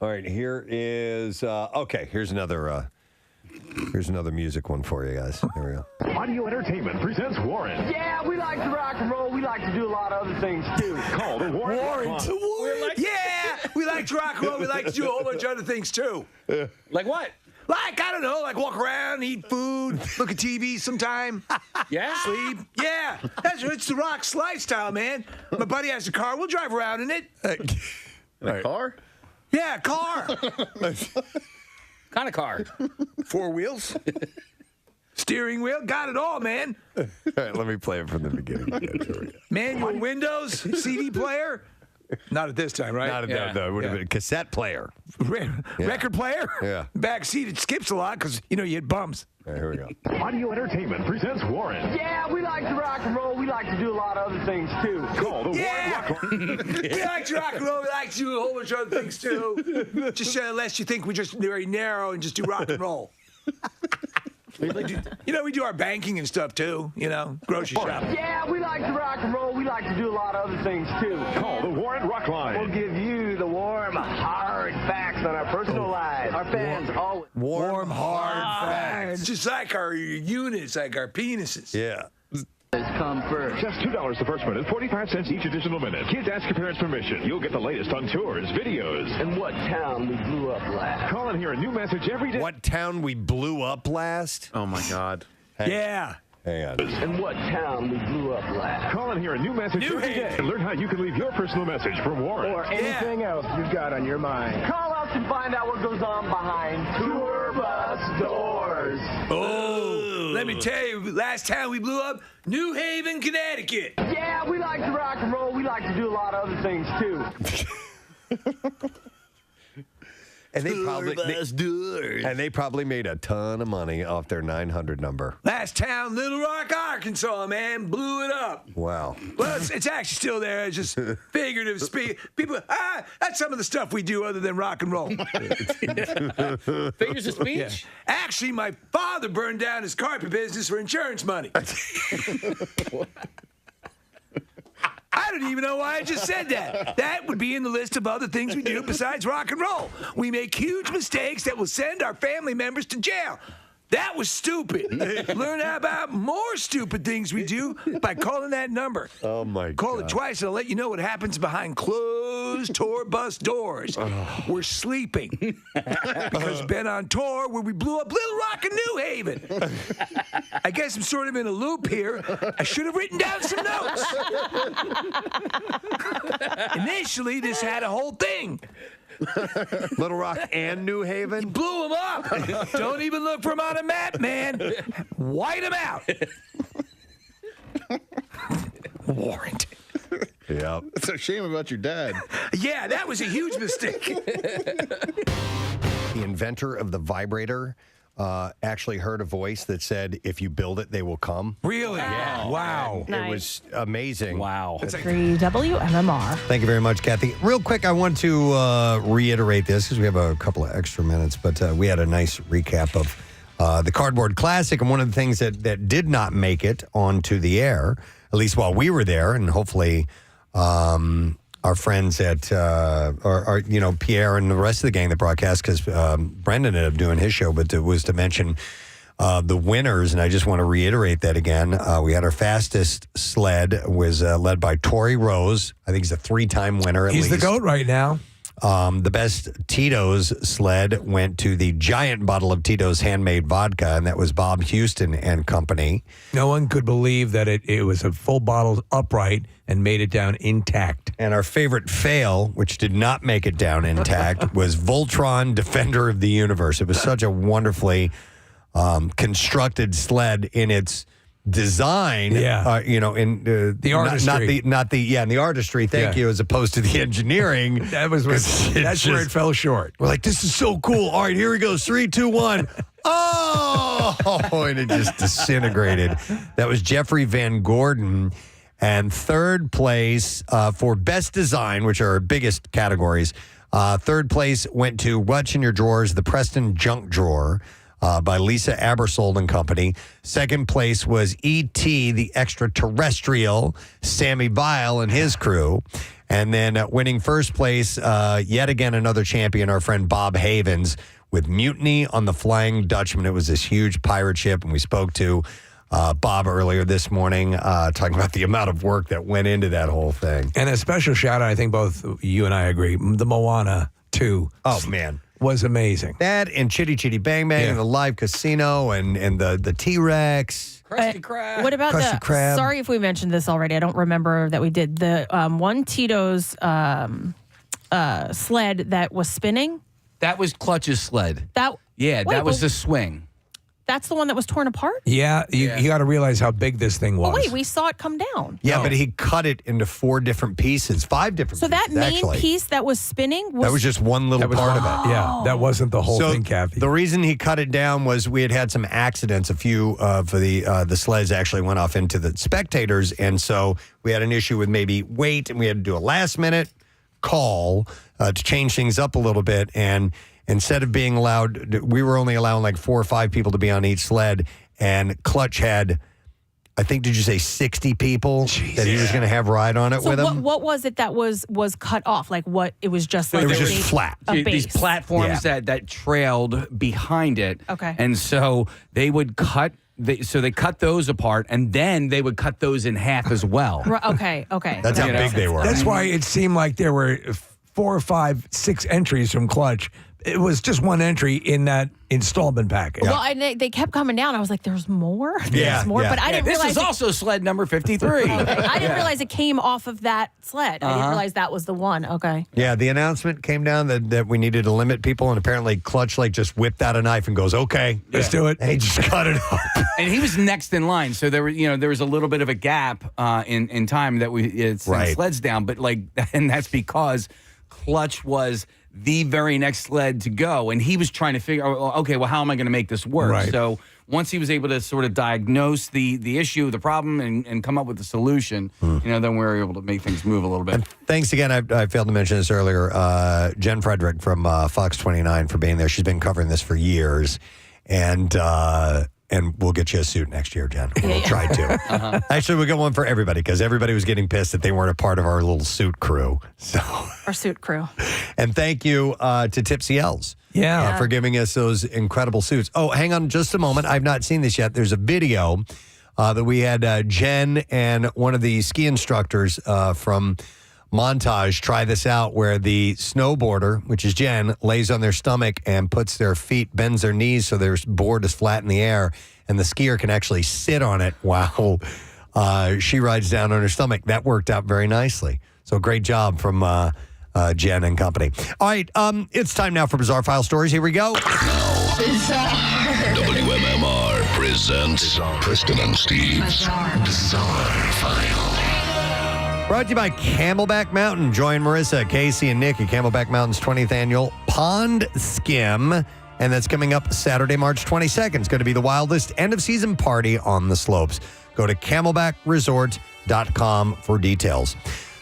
All right, here is here's another music one for you guys. Here we go. Audio Entertainment presents Warren. Yeah, we like to rock and roll. We like to do a lot of other things, too. Call the Warren. Yeah, we like to rock and roll. We like to do a whole bunch of other things, too. Like what? Like, I don't know, like walk around, eat food, look at TV sometime. Yeah? Sleep. Yeah. It's the Rock's lifestyle, man. My buddy has a car. We'll drive around in it. A car? Yeah, a car. Kind of car? 4 wheels. Steering wheel. Got it all, man. All right, let me play it from the beginning again. Manual windows, CD player. Not at this time, right? Not at that, though. It would have been a cassette player. Record player? Yeah. Back seat, it skips a lot because, you hit bumps. All right, here we go. Audio Entertainment presents Warren. Yeah, we like to rock and roll. We like to do a lot of other things, too. Call the Yeah. Warren Rock Line. We like to rock and roll. We like to do a whole bunch of other things, too. Just unless you think we're just very narrow and just do rock and roll. We do our banking and stuff, too. Grocery shop. Yeah, we like to rock and roll. We like to do a lot of other things, too. Call the Warren Rock Line. We'll give you the warm, hard facts on our personal lives. Our fans always. Warm, hard facts. Just like our units, like our penises. Yeah. Come first. Just $2 the first minute, 45 cents each additional minute. Kids ask your parents' permission. You'll get the latest on tours, videos. And what town we blew up last? Call and hear a new message every day. What town we blew up last? Oh, my God. Yeah. Hang on. And what town we blew up last? Call and hear a new message every day. And learn how you can leave your personal message from Warren. Or anything else you've got on your mind. Call us and find out what goes on behind tour bus doors. Oh, let me tell you, last time we blew up, New Haven, Connecticut. Yeah, we like to rock and roll. We like to do a lot of other things, too. And they probably made a ton of money off their 900 number. Last town, Little Rock, Arkansas, man, blew it up. Wow. Well, it's actually still there. It's just figurative speech. People, that's some of the stuff we do other than rock and roll. Figures of speech? Yeah. Actually, my father burned down his carpet business for insurance money. I don't even know why I just said that. That would be in the list of other things we do besides rock and roll. We make huge mistakes that will send our family members to jail. That was stupid. Learn about more stupid things we do by calling that number. Oh, my God. Call it twice, and I'll let you know what happens behind closed tour bus doors. We're sleeping. Because been on tour where we blew up Little Rock and New Haven. I guess I'm sort of in a loop here. I should have written down some notes. Initially, this had a whole thing. Little Rock and New Haven? You blew them up. Don't even look for them on a map, man. White them out. Warrant. Yeah. It's a shame about your dad. Yeah, that was a huge mistake. The inventor of the vibrator actually heard a voice that said, if you build it, they will come. Really? Yeah. Wow. And it was amazing. Wow. It's 3 WMMR. Thank you very much, Kathy. Real quick, I want to reiterate this because we have a couple of extra minutes, but we had a nice recap of the Cardboard Classic, and one of the things that did not make it onto the air, at least while we were there, and hopefully our friends at, Pierre and the rest of the gang that broadcast, because Brendan ended up doing his show, but it was to mention the winners, and I just want to reiterate that again. We had our fastest sled was led by Tori Rose. I think he's a 3-time winner at least. He's the GOAT right now. The best Tito's sled went to the giant bottle of Tito's handmade vodka, and that was Bob Houston and Company. No one could believe that it was a full bottle upright and made it down intact. And our favorite fail, which did not make it down intact, was Voltron, Defender of the Universe. It was such a wonderfully constructed sled in its design. Yeah. In The artistry. in the artistry. Thank you, as opposed to the engineering. That's where it fell short. We're like, this is so cool. All right, here we go. 3, 2, 1. Oh, and it just disintegrated. That was Jeffrey Van Gordon. And third place for best design, which are our biggest categories. Third place went to What's in Your Drawers, the Preston Junk Drawer by Lisa Abersold and Company. Second place was E.T., the Extraterrestrial, Sammy Bile and his crew. And then winning first place, yet again, another champion, our friend Bob Havens, with Mutiny on the Flying Dutchman. It was this huge pirate ship, and we spoke to Bob earlier this morning, talking about the amount of work that went into that whole thing. And a special shout out, I think both you and I agree, the Moana 2. Oh, man. Was amazing. That and Chitty Chitty Bang Bang and the live casino and the T-Rex. Krusty Krab. What about Krusty Krab. Sorry if we mentioned this already. I don't remember that we did. The one Tito's sled that was spinning. That was Clutch's sled. That was the swing. That's the one that was torn apart? Yeah, you got to realize how big this thing was. Oh, wait, we saw it come down. Yeah, but he cut it into 4 different pieces, 5 different So pieces, that main actually. piece that was spinning That was just one little part of it. Yeah, that wasn't the whole thing, Kathy. The reason he cut it down was we had some accidents. A few of the sleds actually went off into the spectators, and so we had an issue with maybe weight, and we had to do a last-minute call to change things up a little bit, and instead of being allowed, we were only allowing like 4 or 5 people to be on each sled, and Clutch had, I think, did you say 60 people that he was going to have ride on it So with him? what was it that was cut off? Like what? It was just like It was a just base- flat. A These base. platforms that trailed behind it. Okay. And so they would cut. They cut those apart, and then they would cut those in half as well. Okay. That's how big they were. That's why it seemed like there were 4 or 5, 6 entries from Clutch. It was just one entry in that installment package. Well, they kept coming down. I was like, "There's more, Yeah, there's more." yeah. But I didn't This realize is also sled number 53. Okay. I didn't realize it came off of that sled. I didn't realize that was the one. Okay. Yeah, the announcement came down that we needed to limit people, and apparently Clutch just whipped out a knife and goes, "Okay, let's do it." And he just cut it off. And he was next in line, so there was a little bit of a gap in time that we sent sleds down, but and that's because Clutch was the very next sled to go, and he was trying to figure out, okay, well, how am I going to make this work? Right. So once he was able to sort of diagnose the issue, the problem, and come up with the solution, then we were able to make things move a little bit. And thanks again. I failed to mention this earlier. Jen Frederick from Fox 29 for being there. She's been covering this for years, and we'll get you a suit next year, Jen. We'll try to. Actually, we'll get one for everybody because everybody was getting pissed that they weren't a part of our little suit crew. So, Our suit crew. and thank you to Tipsy Elves. For giving us those incredible suits. Oh, hang on just a moment. I've not seen this yet. There's a video that we had Jen and one of the ski instructors from Montage try this out, where the snowboarder, which is Jen, lays on their stomach and puts their feet, bends their knees so their board is flat in the air, and the skier can actually sit on it while she rides down on her stomach. That worked out very nicely. So great job from Jen and company. All right, it's time now for Bizarre File Stories. Here we go. WMMR presents Preston and Steve's Bizarre File. Brought to you by Camelback Mountain. Join Marissa, Casey, and Nick at Camelback Mountain's 20th annual Pond Skim. And that's coming up Saturday, March 22nd. It's going to be the wildest end-of-season party on the slopes. Go to camelbackresort.com for details.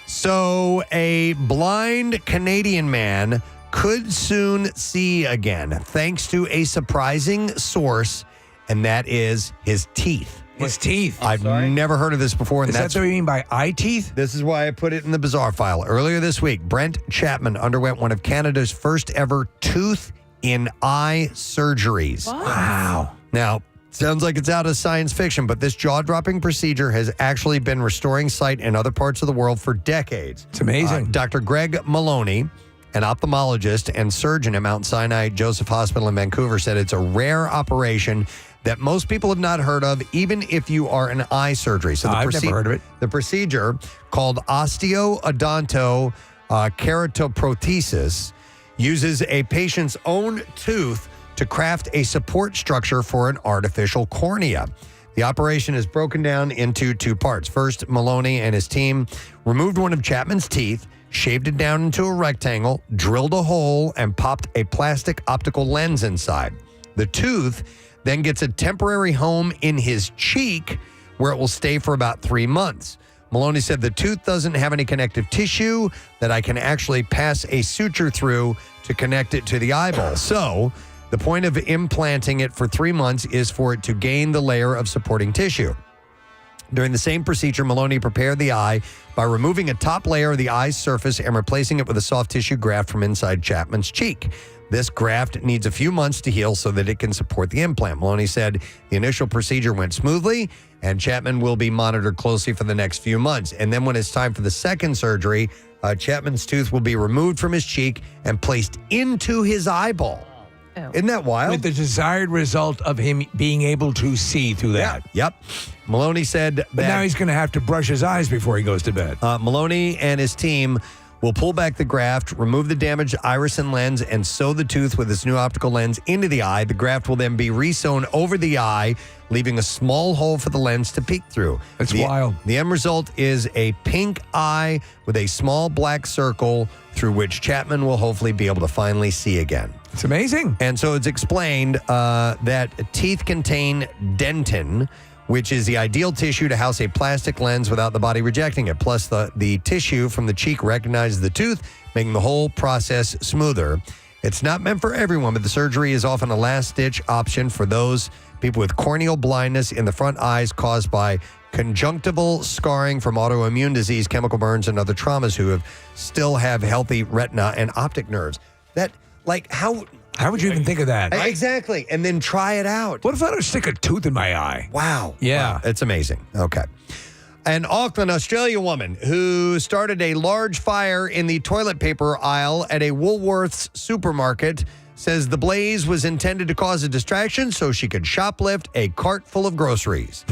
So a blind Canadian man could soon see again, thanks to a surprising source, and that is his teeth. His teeth. I've never heard of this before. And Is that what you mean by eye teeth? This is why I put it in the bizarre file. Earlier this week, Brent Chapman underwent one of Canada's first ever tooth in eye surgeries. Wow. Now, sounds like it's out of science fiction, but this jaw-dropping procedure has actually been restoring sight in other parts of the world for decades. It's amazing. Dr. Greg Maloney, an ophthalmologist and surgeon at Mount Sinai Joseph Hospital in Vancouver, said it's a rare operation that most people have not heard of, even if you are an eye surgery. So I've never heard of it. The procedure, called osteodonto keratoprothesis, uses a patient's own tooth to craft a support structure for an artificial cornea. The operation is broken down into two parts. First, Maloney and his team removed one of Chapman's teeth, shaved it down into a rectangle, drilled a hole, and popped a plastic optical lens inside. The tooth then gets a temporary home in his cheek where it will stay for about 3 months. Maloney said the tooth doesn't have any connective tissue that I can actually pass a suture through to connect it to the eyeball. So the point of implanting it for 3 months is for it to gain the layer of supporting tissue. During the same procedure, Maloney prepared the eye by removing a top layer of the eye's surface and replacing it with a soft tissue graft from inside Chapman's cheek. This graft needs a few months to heal so that it can support the implant. Maloney said the initial procedure went smoothly, and Chapman will be monitored closely for the next few months. And then when it's time for the second surgery, Chapman's tooth will be removed from his cheek and placed into his eyeball. Isn't that wild? With the desired result of him being able to see through that. Yep. Maloney said that... But now he's going to have to brush his eyes before he goes to bed. Maloney and his team will pull back the graft, remove the damaged iris and lens, and sew the tooth with its new optical lens into the eye. The graft will then be re-sewn over the eye, leaving a small hole for the lens to peek through. That's wild. The end result is a pink eye with a small black circle through which Chapman will hopefully be able to finally see again. It's amazing. And so it's explained that teeth contain dentin, which is the ideal tissue to house a plastic lens without the body rejecting it. Plus, the tissue from the cheek recognizes the tooth, making the whole process smoother. It's not meant for everyone, but the surgery is often a last-ditch option for those people with corneal blindness in the front eyes caused by conjunctival scarring from autoimmune disease, chemical burns, and other traumas who still have healthy retina and optic nerves. How would you even think of that? Exactly. And then try it out. What if I don't stick a tooth in my eye? Wow. Yeah. Wow. It's amazing. Okay. An Auckland, Australia woman who started a large fire in the toilet paper aisle at a Woolworths supermarket says the blaze was intended to cause a distraction so she could shoplift a cart full of groceries.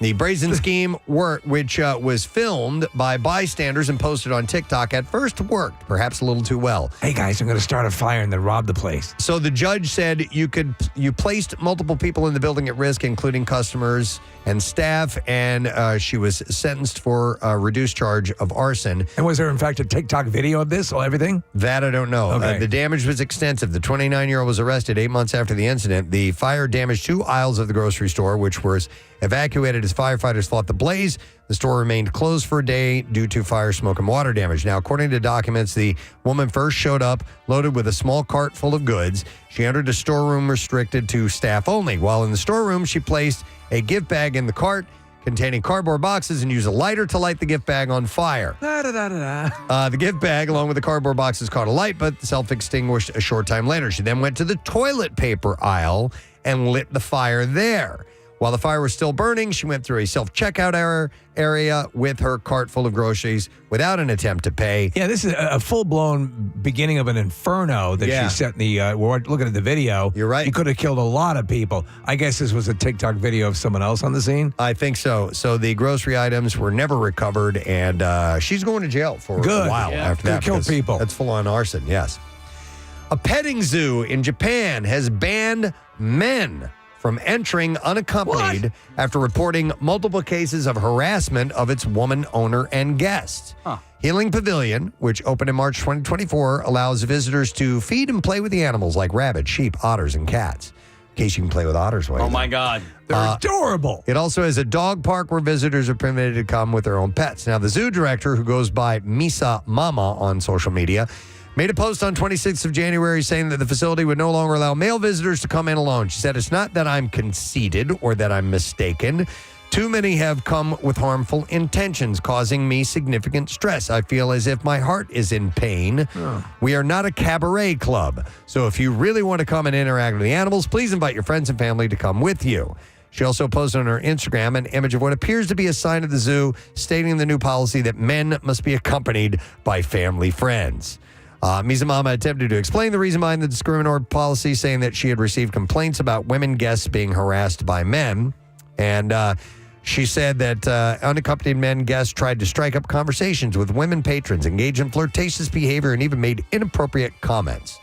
The brazen scheme, which was filmed by bystanders and posted on TikTok, at first worked, perhaps a little too well. Hey, guys, I'm going to start a fire and then rob the place. So the judge said you placed multiple people in the building at risk, including customers and staff, and she was sentenced for a reduced charge of arson. And was there, in fact, a TikTok video of this or everything? That I don't know. Okay. The damage was extensive. The 29-year-old was arrested 8 months after the incident. The fire damaged 2 aisles of the grocery store, which was evacuated as firefighters fought the blaze. The store remained closed for a day due to fire, smoke, and water damage. Now, according to documents, the woman first showed up loaded with a small cart full of goods. She entered a storeroom restricted to staff only. While in the storeroom, she placed a gift bag in the cart containing cardboard boxes and used a lighter to light the gift bag on fire. The gift bag, along with the cardboard boxes, caught alight, but self-extinguished a short time later. She then went to the toilet paper aisle and lit the fire there. While the fire was still burning, she went through a self-checkout area with her cart full of groceries without an attempt to pay. Yeah, this is a full-blown beginning of an inferno that she set in the... we're looking at the video. You're right. He could have killed a lot of people. I guess this was a TikTok video of someone else on the scene? I think so. So the grocery items were never recovered, and she's going to jail for a while after that. Kill people. That's full-on arson, yes. A petting zoo in Japan has banned men from entering unaccompanied after reporting multiple cases of harassment of its woman owner and guests. Healing Pavilion, which opened in March 2024, allows visitors to feed and play with the animals like rabbits, sheep, otters, and cats. In case you can play with otters. Oh, my God. They're adorable. It also has a dog park where visitors are permitted to come with their own pets. Now, the zoo director, who goes by Misa Mama on social media, made a post on 26th of January saying that the facility would no longer allow male visitors to come in alone. She said, "It's not that I'm conceited or that I'm mistaken. Too many have come with harmful intentions, causing me significant stress. I feel as if my heart is in pain. We are not a cabaret club. So if you really want to come and interact with the animals, please invite your friends and family to come with you." She also posted on her Instagram an image of what appears to be a sign of the zoo stating the new policy that men must be accompanied by family friends. Mizumama attempted to explain the reason behind the discriminatory policy, saying that she had received complaints about women guests being harassed by men. And she said that unaccompanied men guests tried to strike up conversations with women patrons, engage in flirtatious behavior, and even made inappropriate comments.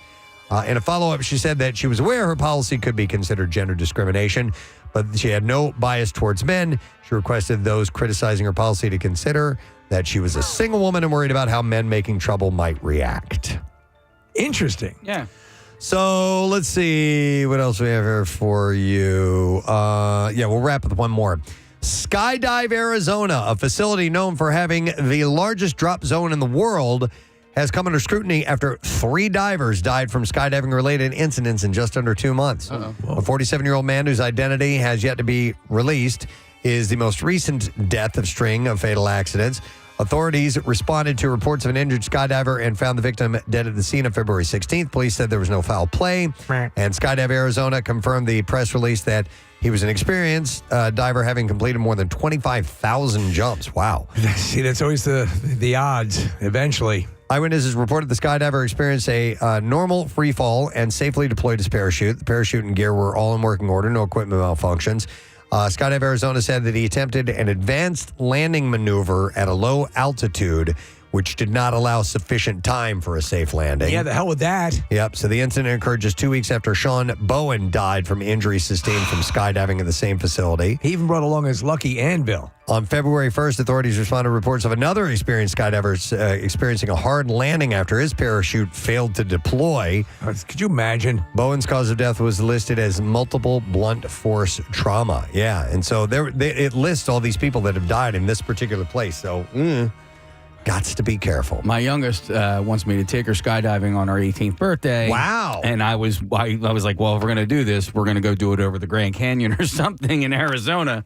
In a follow-up, she said that she was aware her policy could be considered gender discrimination, but she had no bias towards men. She requested those criticizing her policy to consider that she was a single woman and worried about how men making trouble might react. Interesting. Yeah. So let's see what else we have here for you. We'll wrap with one more. Skydive Arizona, a facility known for having the largest drop zone in the world, has come under scrutiny after 3 divers died from skydiving-related incidents in just under 2 months. A 47-year-old man whose identity has yet to be released is the most recent death of string of fatal accidents. Authorities responded to reports of an injured skydiver and found the victim dead at the scene on February 16th. Police said there was no foul play. And Skydive Arizona confirmed the press release that he was an experienced diver, having completed more than 25,000 jumps. Wow. See, that's always the odds, eventually. Eyewitnesses reported the skydiver experienced a normal free fall and safely deployed his parachute. The parachute and gear were all in working order, no equipment malfunctions. Skydive Arizona said that he attempted an advanced landing maneuver at a low altitude, which did not allow sufficient time for a safe landing. Yeah, the hell with that. Yep. So the incident occurred just 2 weeks after Sean Bowen died from injuries sustained from skydiving in the same facility. He even brought along his lucky anvil. On February 1st, authorities responded to reports of another experienced skydiver experiencing a hard landing after his parachute failed to deploy. Could you imagine? Bowen's cause of death was listed as multiple blunt force trauma. Yeah, and so it lists all these people that have died in this particular place. So, gots to be careful. My youngest wants me to take her skydiving on her 18th birthday. Wow. And I was like, well, if we're going to do this, we're going to go do it over the Grand Canyon or something in Arizona.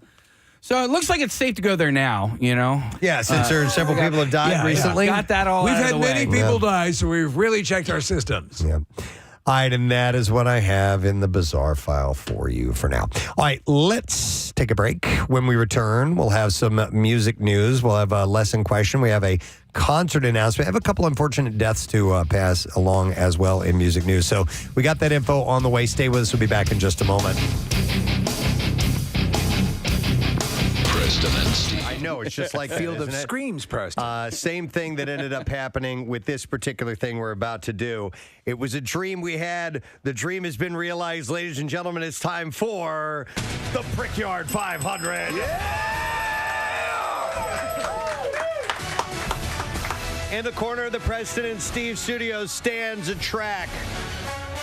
So it looks like it's safe to go there now, you know? Yeah, since several people have died recently. Got that all We've out of had the many way. people die, so we've really checked our systems. Yeah. All right, and that is what I have in the bizarre file for you for now. All right, let's take a break. When we return, we'll have some music news. We'll have a lesson question. We have a concert announcement. We have a couple unfortunate deaths to pass along as well in music news. So we got that info on the way. Stay with us. We'll be back in just a moment. Preston and Steve. I know, it's just like Field that, of isn't it? Screams, Preston. Same thing that ended up happening with this particular thing we're about to do. It was a dream we had. The dream has been realized, ladies and gentlemen. It's time for the Brickyard 500. In the corner of the Preston and Steve studios stands a track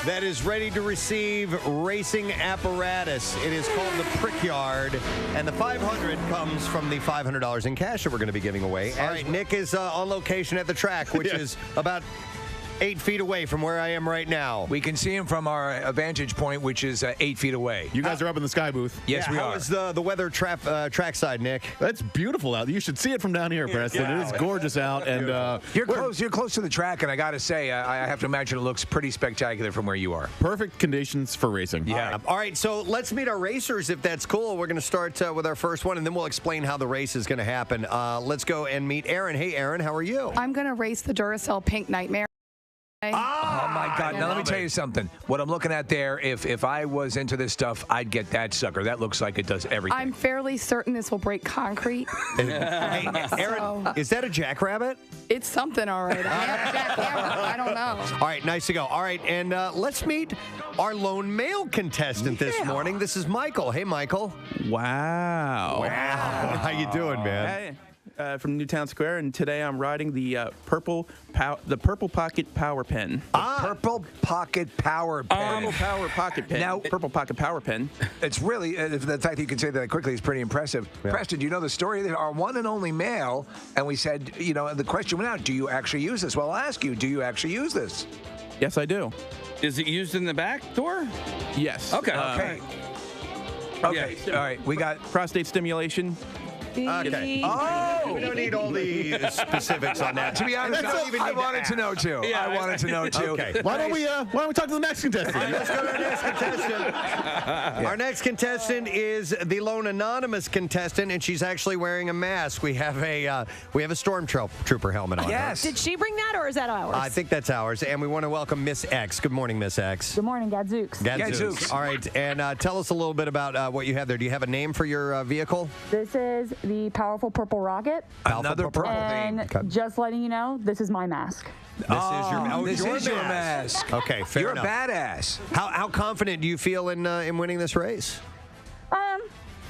that is ready to receive racing apparatus. It is called the Brickyard, and the 500 comes from the $500 in cash that we're going to be giving away. All right, Nick is on location at the track, which is about 8 feet away from where I am right now. We can see him from our vantage point, which is 8 feet away. You guys are up in the sky booth. Yes, we how are. is the weather trackside, Nick? That's beautiful out. You should see it from down here, Preston. Yeah. It is gorgeous out, and You're close. You're close to the track, and I got to say, I have to imagine it looks pretty spectacular from where you are. perfect conditions for racing. Yeah. All right, so let's meet our racers, if that's cool. We're going to start with our first one, and then we'll explain how the race is going to happen. Let's go and meet Aaron. Hey, Aaron, how are you? I'm going to race the Duracell Pink Nightmare. Oh my God! Now let me tell you something. What I'm looking at there, if I was into this stuff, I'd get that sucker. That looks like it does everything. I'm fairly certain this will break concrete. Hey, Aaron, is that a jackrabbit? It's something, all right. I have a jackhammer. I don't know. All right, nice to go. All right, and let's meet our lone male contestant this morning. This is Michael. Hey, Michael. Wow. How you doing, man? Hey. From Newtown Square, and today I'm riding the Purple Pocket Power Pen. Purple Pocket Power Pen. Purple Power Pocket Pen. Now, Purple Pocket Power Pen. It's really the fact that you can say that quickly is pretty impressive. Yeah. Preston, do you know the story? They are one and only male, and we said, the question went out: do you actually use this? Well, I'll ask you: do you actually use this? Yes, I do. Is it used in the back door? Yes. Okay. Okay. Yeah, All right. We got prostate stimulation. Okay. Oh! We don't need all the specifics on that. To be honest, That's not even I need wanted to know too. Yeah, I wanted to know too. Okay. Why don't we talk to the next contestant? All right, let's go to our next contestant. Our next contestant is the lone anonymous contestant, and she's actually wearing a mask. We have a stormtrooper helmet on. Yes. Did she bring that, or is that ours? I think that's ours, and we want to welcome Miss X. Good morning, Miss X. Good morning, Gadzooks. Gadzooks. All right, and tell us a little bit about what you have there. Do you have a name for your vehicle? This is the Powerful Purple Rocket. Another purple And thing. Okay. just letting you know, this is my mask. This is your mask. Okay, fair You're enough. a badass. How confident do you feel in winning this race?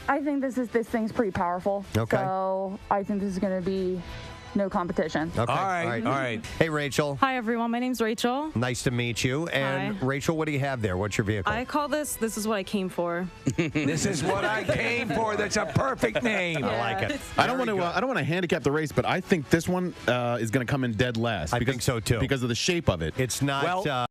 I think this thing's pretty powerful. Okay. So I think this is going to be no competition. Okay. All right. Hey, Rachel. Hi, everyone. My name's Rachel. Nice to meet you. And Hi. Rachel, what do you have there? What's your vehicle? I call this is what I came for. This is what I came for. That's a perfect name. I like it. I don't want to handicap the race, but I think this one is going to come in dead last. I think so too. Because of the shape of it. It's not.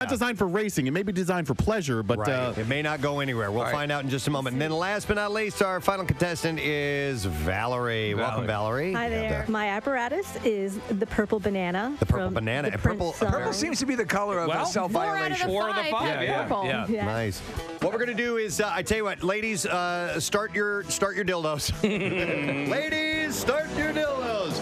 Not designed for racing. It may be designed for pleasure, but it may not go anywhere. We'll find out in just a moment. And then last but not least, our final contestant is Valerie. Welcome, Valerie. Hi there. My apparatus is the purple banana. The purple banana. The And purple. Purple seems to be the color of self-violation. 4 out of the 5. Purple. Yeah. Nice. What we're gonna do is, I tell you what, ladies, start your dildos. Ladies, start your dildos.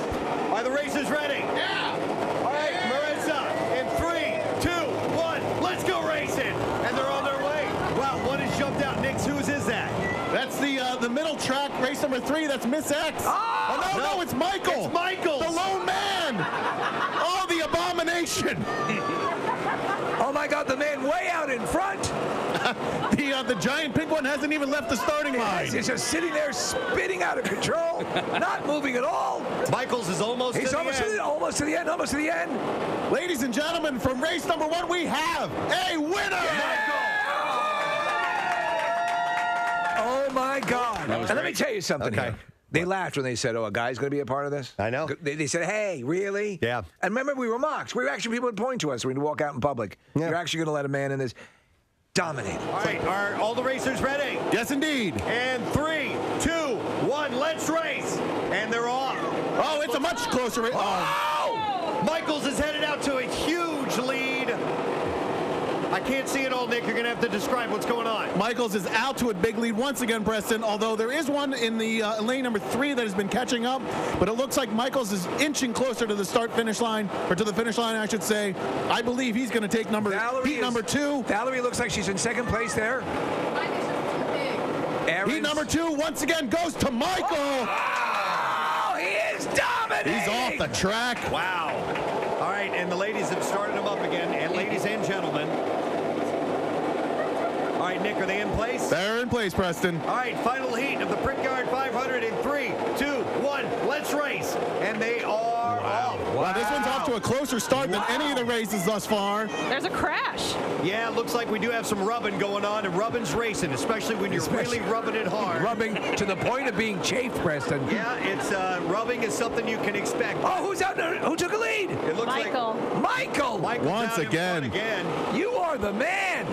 Are the races ready? Yeah. All right, Marissa. In 3, 2, 1, let's go racing. And they're on their way. Wow, one has jumped out. Nix, whose is that? That's the middle track, race number 3. That's Miss X. Oh, no, it's Michael. It's Michael. The lone man. Oh, the abomination. Oh my God, the man way out in front. The giant pink one hasn't even left the starting line. He's just sitting there spitting out of control, not moving at all. Michaels is almost to the end. Almost to the end. Ladies and gentlemen, from race number 1, we have a winner. Oh my God. And let me tell you something Okay. here. They laughed when they said, "Oh, a guy's going to be a part of this." I know. They said, "Hey, really?" Yeah. And remember, we were mocked. We were actually, people would point to us when we walk out in public. Yeah. You're actually going to let a man in this. Dominate. All right, are all the racers ready? Yes, indeed. And 3, 2, 1, let's race. And they're off. Oh, it's a much closer race. Oh! Michaels is headed out to a huge lead. I can't see it all, Nick. You're going to have to describe what's going on. Michaels is out to a big lead once again, Preston, although there is one in the lane number 3 that has been catching up, but it looks like Michaels is inching closer to the start-finish line, or to the finish line, I should say. I believe he's going to take number 2. Valerie looks like she's in second place there. Heat number 2 once again goes to Michael. Oh, he is dominating. He's off the track. Wow. All right, and the ladies have started them up again. And ladies and gentlemen. All right, Nick, are they in place? They're in place, Preston. All right, final heat of the Brickyard 500 in 3, 2, 1, let's race. And they are off. Wow, this one's off to a closer start than any of the races thus far. There's a crash. Yeah, it looks like we do have some rubbing going on, and rubbing's racing, especially when you're really rubbing it hard. Rubbing to the point of being chafed, Preston. Yeah, it's rubbing is something you can expect. Oh, who's out there? Who took a lead? It looks Michael. Michael. Michael's Once out in front again. You are the man.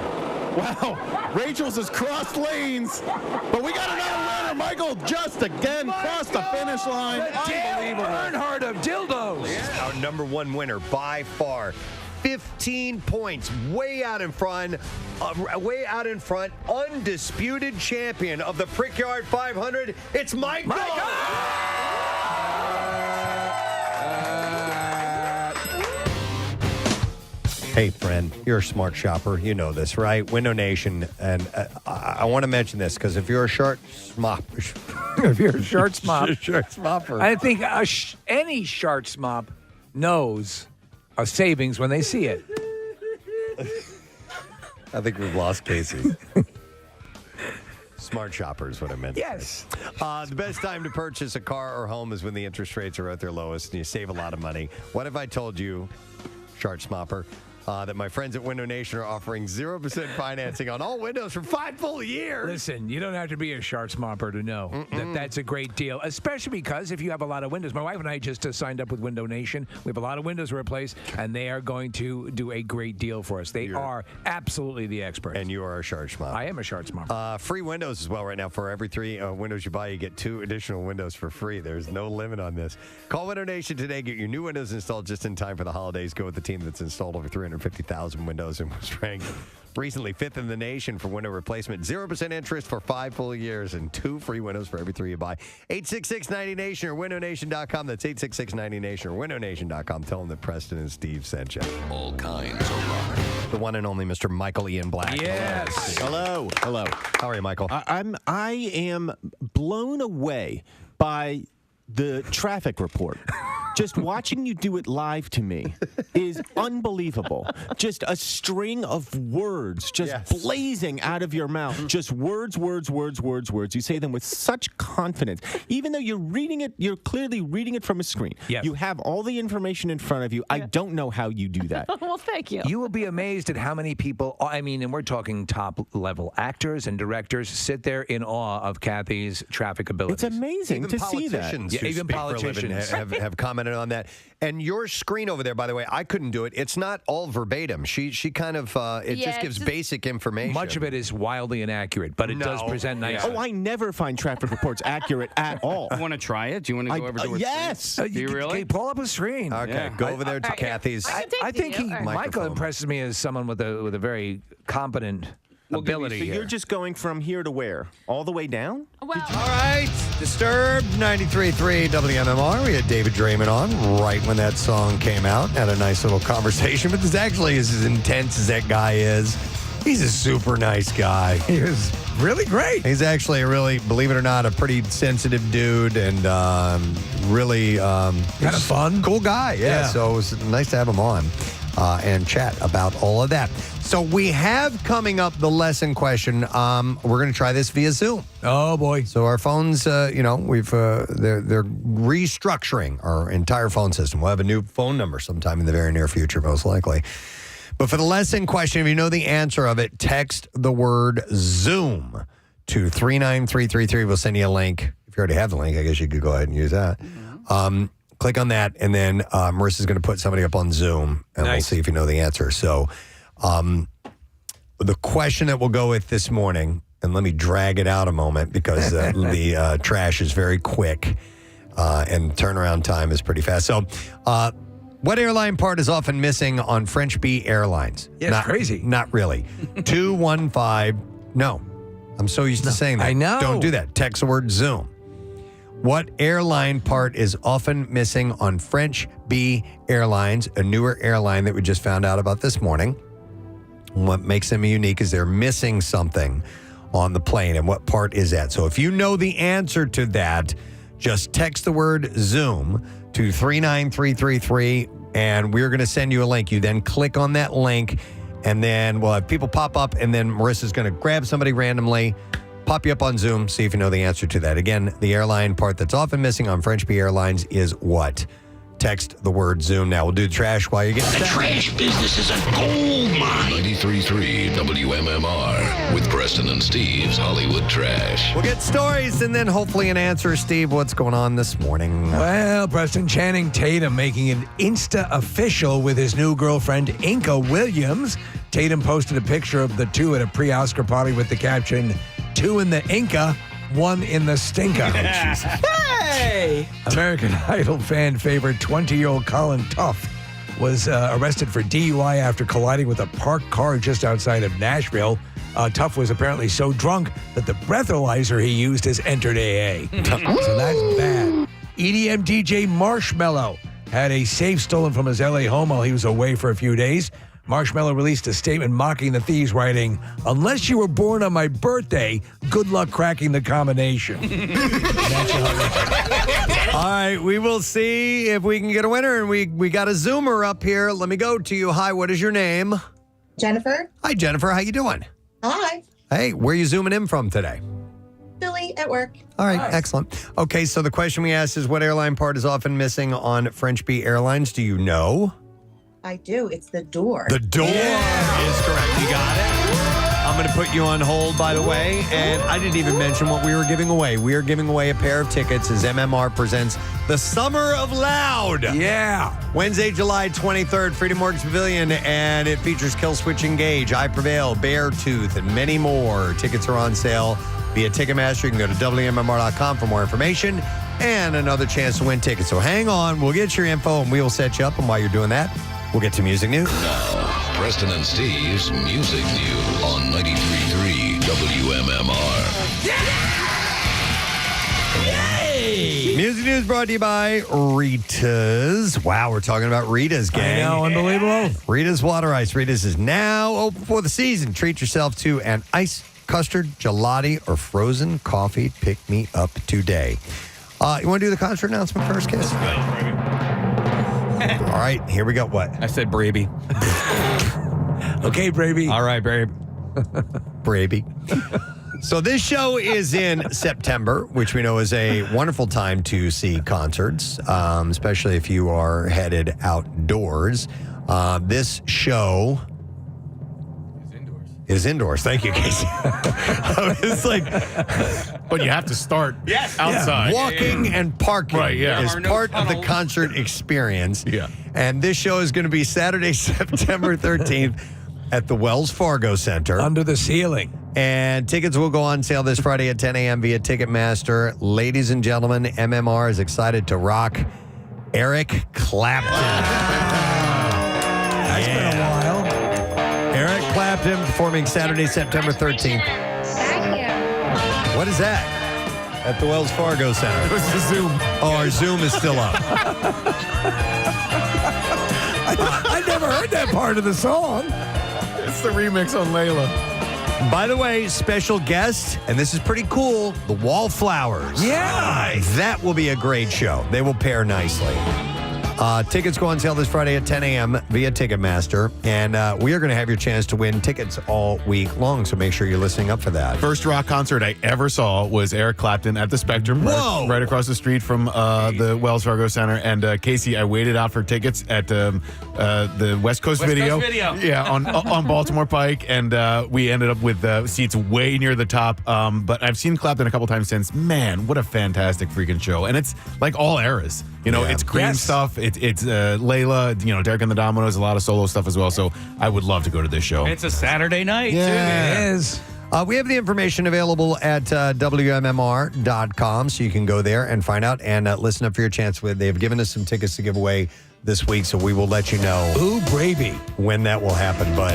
Wow, Rachel's has crossed lanes, but we got another winner. Michael just again crossed the finish line. Unbelievable. Earnhardt of dildos. Yeah. Our number 1 winner by far. 15 points, way out in front, undisputed champion of the Brickyard 500. It's Michael. Hey, friend, you're a smart shopper. You know this, right? Window Nation. And I want to mention this because if you're a short smop, If you're a short smop, smopper. I think any short smop knows a savings when they see it. I think we've lost Casey. Smart shopper is what I meant. Yes. The best time to purchase a car or home is when the interest rates are at their lowest and you save a lot of money. What if I told you, Shart Smopper, that my friends at Window Nation are offering 0% financing on all windows for 5 full years? Listen, you don't have to be a sharp smopper to know that that's a great deal, especially because if you have a lot of windows. My wife and I just signed up with Window Nation. We have a lot of windows to replace, and they are going to do a great deal for us. They are absolutely the experts. And you are a Shart Smopper. I am a sharp smopper. Free windows as well right now. For every 3 windows you buy, you get 2 additional windows for free. There's no limit on this. Call Window Nation today. Get your new windows installed just in time for the holidays. Go with the team that's installed over 350,000 windows and was ranked recently 5th in the nation for window replacement. 0% interest for 5 full years and 2 free windows for every 3 you buy. 866-90Nation or windownation.com. That's 866-90Nation or windownation.com. Tell them that Preston and Steve sent you. All kinds of rock. The one and only Mr. Michael Ian Black. Yes. Hello. How are you, Michael? I am blown away by the traffic report. Just watching you do it live to me is unbelievable. Just a string of words just blazing out of your mouth. Just words. You say them with such confidence. Even though you're reading it, you're clearly reading it from a screen. Yes. You have all the information in front of you. I don't know how you do that. Well, thank you. You will be amazed at how many people, I mean, and we're talking top-level actors and directors, sit there in awe of Kathy's traffic abilities. It's amazing Even to see that. politicians Yeah, who even speak for a living politicians. have commented on that. And your screen over there, by the way, I couldn't do it. It's not all verbatim. She kind of it just gives basic information. Much of it is wildly inaccurate, but it does present nicely. Oh, I never find traffic reports accurate at all. You want to try it? Do you want to go over to her yes. screen? Do you really? Pull up a screen. Okay, go over there to Kathy's. I think Michael microphone. impresses me as someone with a very competent ability. So here. you're just going from here to where? All the way down? All right, Disturbed 93.3 WMMR. We had David Draymond on right when that song came out. Had a nice little conversation, but this actually is as intense as that guy is. He's a super nice guy. He was really great. He's actually a really, believe it or not, a pretty sensitive dude and really kind of fun. Cool guy. Yeah. So it was nice to have him on and chat about all of that. So we have coming up the lesson question. We're going to try this via Zoom. Oh boy! So our phones, we've they're restructuring our entire phone system. We'll have a new phone number sometime in the very near future, most likely. But for the lesson question, if you know the answer of it, text the word Zoom to 39333. We'll send you a link. If you already have the link, I guess you could go ahead and use that. Click on that, and then Marissa's going to put somebody up on Zoom, and we'll see if you know the answer. So the question that we'll go with this morning, and let me drag it out a moment because the trash is very quick and turnaround time is pretty fast. So what airline part is often missing on French B Airlines? Yeah, it's crazy. Not really. 215. No. I'm so used to saying that. I know. Don't do that. Text the word Zoom. What airline part is often missing on French B Airlines, a newer airline that we just found out about this morning? What makes them unique is they're missing something on the plane. And what part is that? So if you know the answer to that, just text the word Zoom to 39333, and we're going to send you a link. You then click on that link, and then we'll have people pop up, and then Marissa's going to grab somebody randomly, pop you up on Zoom, see if you know the answer to that. Again, the airline part that's often missing on French B Airlines is what? Text the word Zoom now. We'll do the trash while you get The trash business is a gold mine. 93.3 WMMR with Preston and Steve's Hollywood Trash. We'll get stories and then hopefully an answer. Steve, what's going on this morning? Well, Preston, Channing Tatum making an Insta official with his new girlfriend, Inca Williams. Tatum posted a picture of the two at a pre-Oscar party with the caption, 2 in the Inca, 1 in the Stinker. Hey! American Idol fan favorite 20-year-old Colin Tuff was arrested for DUI after colliding with a parked car just outside of Nashville. Tuff was apparently so drunk that the breathalyzer he used has entered AA. So that's bad. EDM DJ Marshmello had a safe stolen from his LA home while he was away for a few days. Marshmello released a statement mocking the thieves, writing, "Unless you were born on my birthday, good luck cracking the combination." All right, we will see if we can get a winner, and we got a Zoomer up here. Let me go to you. Hi, what is your name? Jennifer. Hi, Jennifer. How you doing? Hi. Hey, where are you zooming in from today? Philly at work. All right, excellent. Okay, so the question we asked is what airline part is often missing on French B Airlines? Do you know? I do. It's the door. The door is correct. You got it. I'm going to put you on hold, by the way. And I didn't even mention what we were giving away. We are giving away a pair of tickets as MMR presents the Summer of Loud. Yeah. Wednesday, July 23rd, Freedom Works Pavilion. And it features Kill Switch Engage, I Prevail, Beartooth, and many more. Tickets are on sale via Ticketmaster. You can go to WMMR.com for more information and another chance to win tickets. So hang on. We'll get your info and we will set you up. And while you're doing that, we'll get to music news. Now, Preston and Steve's Music News on 93.3 WMMR. Yay! Music news brought to you by Rita's. Wow, we're talking about Rita's, gang. I know, unbelievable. Rita's Water Ice. Rita's is now open for the season. Treat yourself to an ice, custard, gelati, or frozen coffee pick-me-up today. You want to do the concert announcement first, Kiss? All right, here we go. What? I said Braby. Okay, Braby. All right, babe. Braby. So this show is in September, which we know is a wonderful time to see concerts, especially if you are headed outdoors. This show is indoors. Thank you, Casey. It's like, but you have to start outside. Walking and parking is part of the concert experience. Yeah. And this show is going to be Saturday, September 13th at the Wells Fargo Center. Under the ceiling. And tickets will go on sale this Friday at 10 a.m. via Ticketmaster. Ladies and gentlemen, MMR is excited to rock Eric Clapton. That's been a while. Eric Clapton performing Saturday, September 13th. What is that? At the Wells Fargo Center. It's the Zoom. Oh, our Zoom is still up. I never heard that part of the song. It's the remix on Layla. By the way, special guest, and this is pretty cool, the Wallflowers. Yeah. That will be a great show. They will pair nicely. Tickets go on sale this Friday at 10 a.m. via Ticketmaster. And we are going to have your chance to win tickets all week long. So make sure you're listening up for that. First rock concert I ever saw was Eric Clapton at the Spectrum, right across the street from the Wells Fargo Center. And Casey, I waited out for tickets at the West Coast Video. Yeah, on Baltimore Pike, and we ended up with seats way near the top. But I've seen Clapton a couple times since. Man, what a fantastic freaking show! And it's like all eras. You know, it's Cream stuff. It's Layla. You know, Derek and the Dominoes. A lot of solo stuff as well. So I would love to go to this show. It's a Saturday night, too. It is. We have the information available at WMMR.com, so you can go there and find out and listen up for your chance. They've given us some tickets to give away this week, so we will let you know when that will happen. But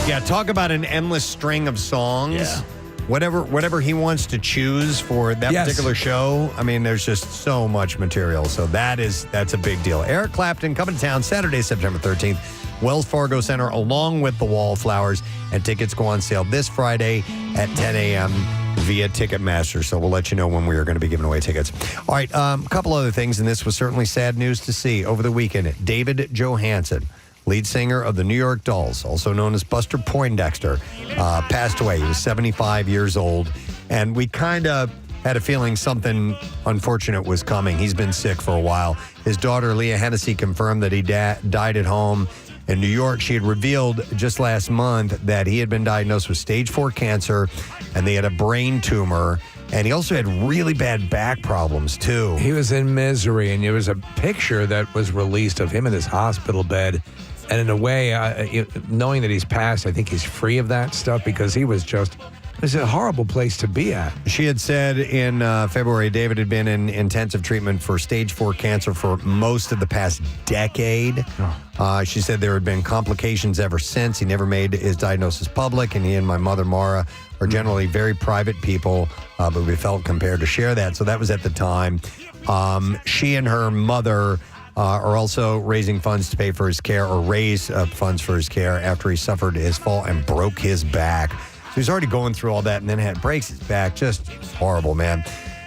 yeah, talk about an endless string of songs. Yeah. Whatever he wants to choose for that particular show. I mean, there's just so much material. So that's a big deal. Eric Clapton coming to town Saturday, September 13th, Wells Fargo Center, along with the Wallflowers. And tickets go on sale this Friday at 10 a.m. via Ticketmaster. So we'll let you know when we are going to be giving away tickets. All right, a couple other things, and this was certainly sad news to see over the weekend. David Johansen, lead singer of the New York Dolls, also known as Buster Poindexter, passed away. He was 75 years old, and we kind of had a feeling something unfortunate was coming. He's been sick for a while. His daughter, Leah Hennessy, confirmed that he died at home in New York. She had revealed just last month that he had been diagnosed with stage 4 cancer, and they had a brain tumor. And he also had really bad back problems, too. He was in misery, and there was a picture that was released of him in his hospital bed. And in a way, knowing that he's passed, I think he's free of that stuff because he was just, it was a horrible place to be at. She had said in February, David had been in intensive treatment for stage 4 cancer for most of the past decade. She said there had been complications ever since. He never made his diagnosis public, and he and my mother, Mara, are generally very private people, but we felt compelled to share that. So that was at the time. She and her mother are also raising funds to pay for his care, or raise funds for his care after he suffered his fall and broke his back. So he's already going through all that and then breaks his back. Just horrible, man.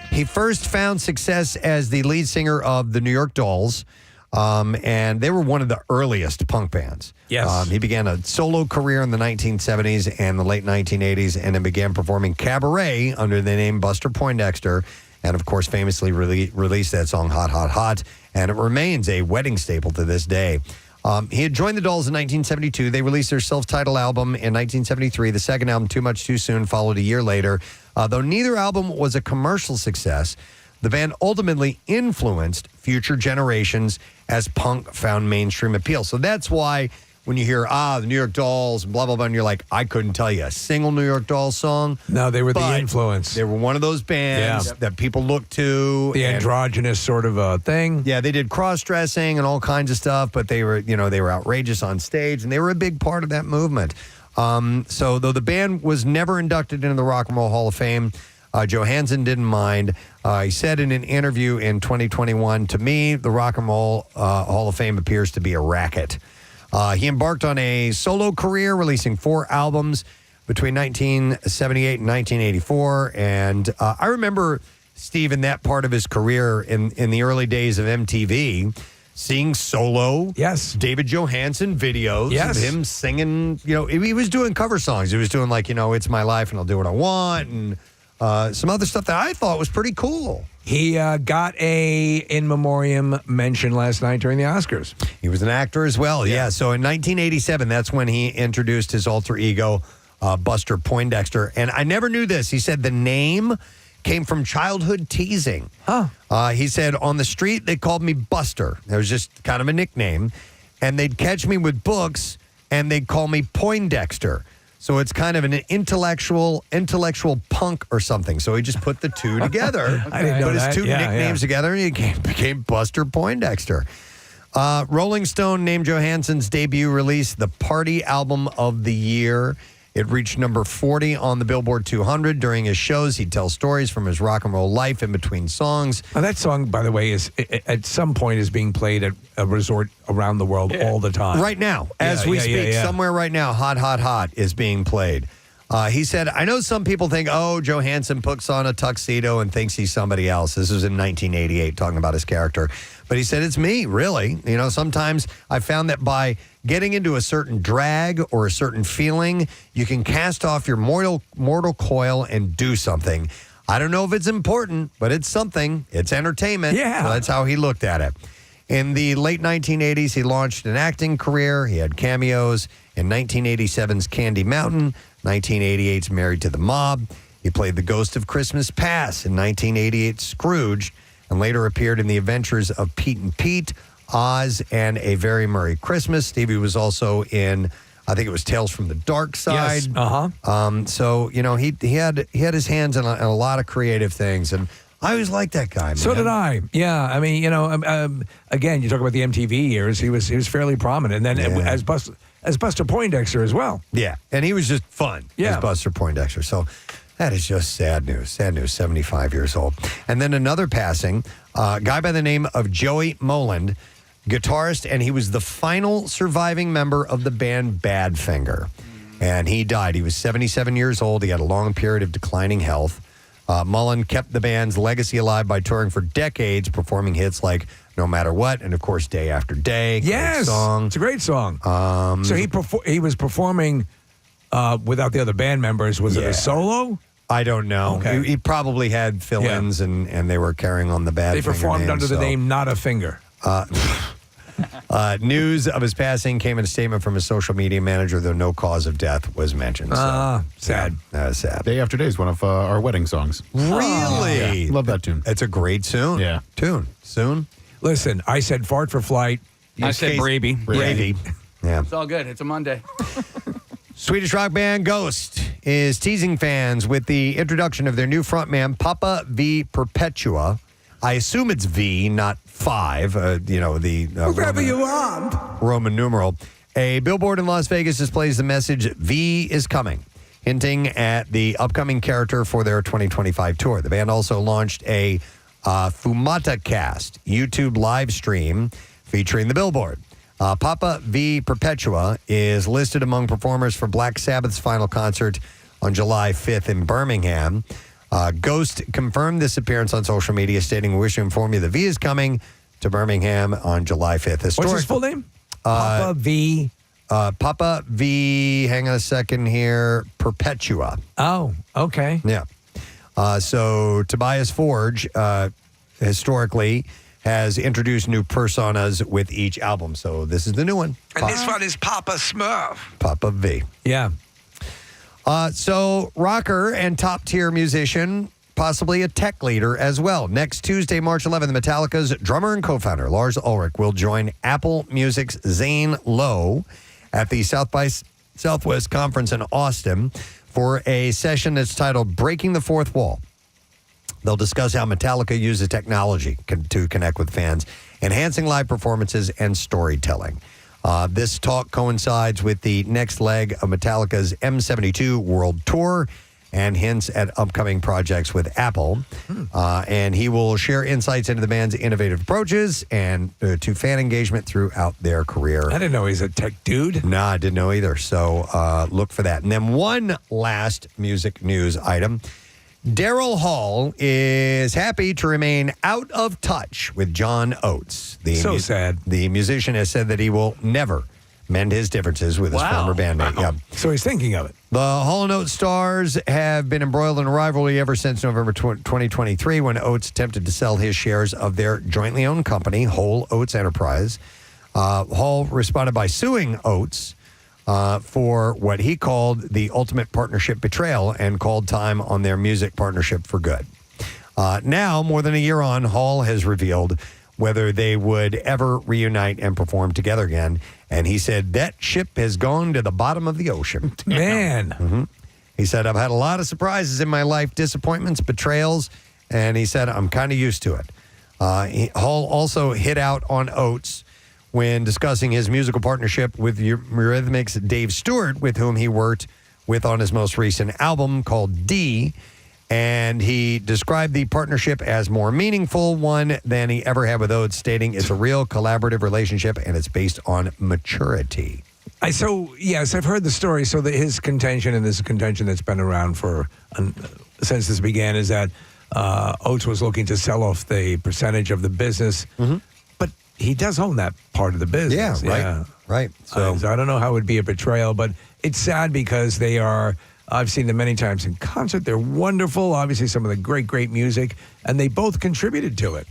He first found success as the lead singer of the New York Dolls, and they were one of the earliest punk bands. Yes. He began a solo career in the 1970s and the late 1980s, and then began performing cabaret under the name Buster Poindexter, and of course famously released that song Hot, Hot, Hot, and it remains a wedding staple to this day. He had joined the Dolls in 1972. They released their self-titled album in 1973. The second album, Too Much Too Soon, followed a year later. Though neither album was a commercial success, the band ultimately influenced future generations as punk found mainstream appeal. So that's why when you hear, the New York Dolls, blah, blah, blah, and you're like, I couldn't tell you a single New York Dolls song. No, they were the influence. They were one of those bands that people look to. The androgynous sort of a thing. Yeah, they did cross-dressing and all kinds of stuff, but they were, they were outrageous on stage, and they were a big part of that movement. So though the band was never inducted into the Rock and Roll Hall of Fame, Johansen didn't mind. He said in an interview in 2021, to me, the Rock and Roll Hall of Fame appears to be a racket. He embarked on a solo career, releasing 4 albums between 1978 and 1984. And I remember Steve in that part of his career in the early days of MTV. seeing solo David Johansen videos of him singing. He was doing cover songs. He was doing like, It's My Life and I'll Do What I Want and some other stuff that I thought was pretty cool. He got a in memoriam mention last night during the Oscars. He was an actor as well. Yeah. So in 1987, that's when he introduced his alter ego, Buster Poindexter. And I never knew this. He said the name came from childhood teasing. He said, on the street, they called me Buster. It was just kind of a nickname. And they'd catch me with books, and they'd call me Poindexter. So it's kind of an intellectual punk or something. So he just put the two together. I didn't know put that. his two nicknames together, and he became Buster Poindexter. Rolling Stone named Johansen's debut release the Party Album of the Year. It reached number 40 on the Billboard 200. During his shows, he'd tell stories from his rock and roll life in between songs. Now, that song, by the way, is at some point is being played at a resort around the world all the time. Right now, as we speak, somewhere right now, Hot, Hot, Hot is being played. He said, I know some people think, Johansen puts on a tuxedo and thinks he's somebody else. This was in 1988, talking about his character. But he said, it's me, really. Sometimes I found that by getting into a certain drag or a certain feeling, you can cast off your mortal coil and do something. I don't know if it's important, but it's something. It's entertainment. Yeah. So that's how he looked at it. In the late 1980s, he launched an acting career. He had cameos in 1987's Candy Mountain, 1988's Married to the Mob. He played the ghost of Christmas Past in 1988's Scrooge, and later appeared in The Adventures of Pete and Pete, Oz, and A Very Merry Christmas. Stevie was also in, I think it was Tales from the Dark Side. Yes. So, he had his hands in a lot of creative things, and I always liked that guy, man. So did I. Yeah. I mean, again, you talk about the MTV years. He was fairly prominent. And then as Buster Poindexter as well. Yeah. And he was just fun as Buster Poindexter. So that is just sad news. Sad news, 75 years old. And then another passing, a guy by the name of Joey Moland, guitarist, and he was the final surviving member of the band Badfinger. And he died. He was 77 years old. He had a long period of declining health. Mullen kept the band's legacy alive by touring for decades, performing hits like No Matter What and, of course, Day After Day. Yes. Song. It's a great song. So he was performing without the other band members. Was it a solo? I don't know. Okay. He probably had fill-ins, and they were carrying on the Badfinger They performed name, under the name Not a Finger. News of his passing came in a statement from his social media manager, though no cause of death was mentioned. So, sad. That was sad. Day After Day is one of our wedding songs. Really? Yeah, love that tune. It's a great tune. Yeah. Soon. Listen, I said fart for flight. I said Braby. Braby. Yeah. It's all good. It's a Monday. Swedish rock band Ghost is teasing fans with the introduction of their new frontman, Papa V Perpetua. I assume it's V, not 5, Whatever you want. Roman numeral. A billboard in Las Vegas displays the message, V is coming, hinting at the upcoming character for their 2025 tour. The band also launched a Fumata Cast YouTube live stream featuring the billboard. Papa V Perpetua is listed among performers for Black Sabbath's final concert on July 5th in Birmingham. Ghost confirmed this appearance on social media, stating, "We wish to inform you that V is coming to Birmingham on July 5th." What's his full name? Papa V. Papa V, hang on a second here, Perpetua. Oh, okay. Yeah. So Tobias Forge, historically, has introduced new personas with each album. So this is the new one. And this one is Papa Smurf. Papa V. Yeah. So rocker and top-tier musician, possibly a tech leader as well. Next Tuesday, March 11th, Metallica's drummer and co-founder Lars Ulrich will join Apple Music's Zane Lowe at the South by Southwest Conference in Austin for a session that's titled Breaking the Fourth Wall. They'll discuss how Metallica uses technology to connect with fans, enhancing live performances and storytelling. This talk coincides with the next leg of Metallica's M72 World Tour and hints at upcoming projects with Apple. And he will share insights into the band's innovative approaches and to fan engagement throughout their career. I didn't know he's a tech dude. No, I didn't know either. So look for that. And then one last music news item. Daryl Hall is happy to remain out of touch with John Oates. So sad. The musician has said that he will never mend his differences with his former bandmate. Yeah. So he's thinking of it. The Hall & Oates stars have been embroiled in a rivalry ever since November 2023 when Oates attempted to sell his shares of their jointly owned company, Whole Oates Enterprise. Hall responded by suing Oates for what he called the ultimate partnership betrayal and called time on their music partnership for good. Now, more than a year on, Hall has revealed whether they would ever reunite and perform together again. And he said, that ship has gone to the bottom of the ocean. Man. He said, I've had a lot of surprises in my life, disappointments, betrayals, and he said, I'm kind of used to it. Hall also hit out on Oates when discussing his musical partnership with Eurythmics' Dave Stewart, with whom he worked with on his most recent album called D. And he described the partnership as more meaningful one than he ever had with Oates, stating it's a real collaborative relationship and it's based on maturity. Yes, I've heard the story. So that his contention, and this is a contention that's been around for since this began, is that Oates was looking to sell off the percentage of the business, but he does own that part of the business. Right. So I don't know how it would be a betrayal, but it's sad because they are. I've seen them many times in concert. They're wonderful. Obviously, some of the great music, and they both contributed to it.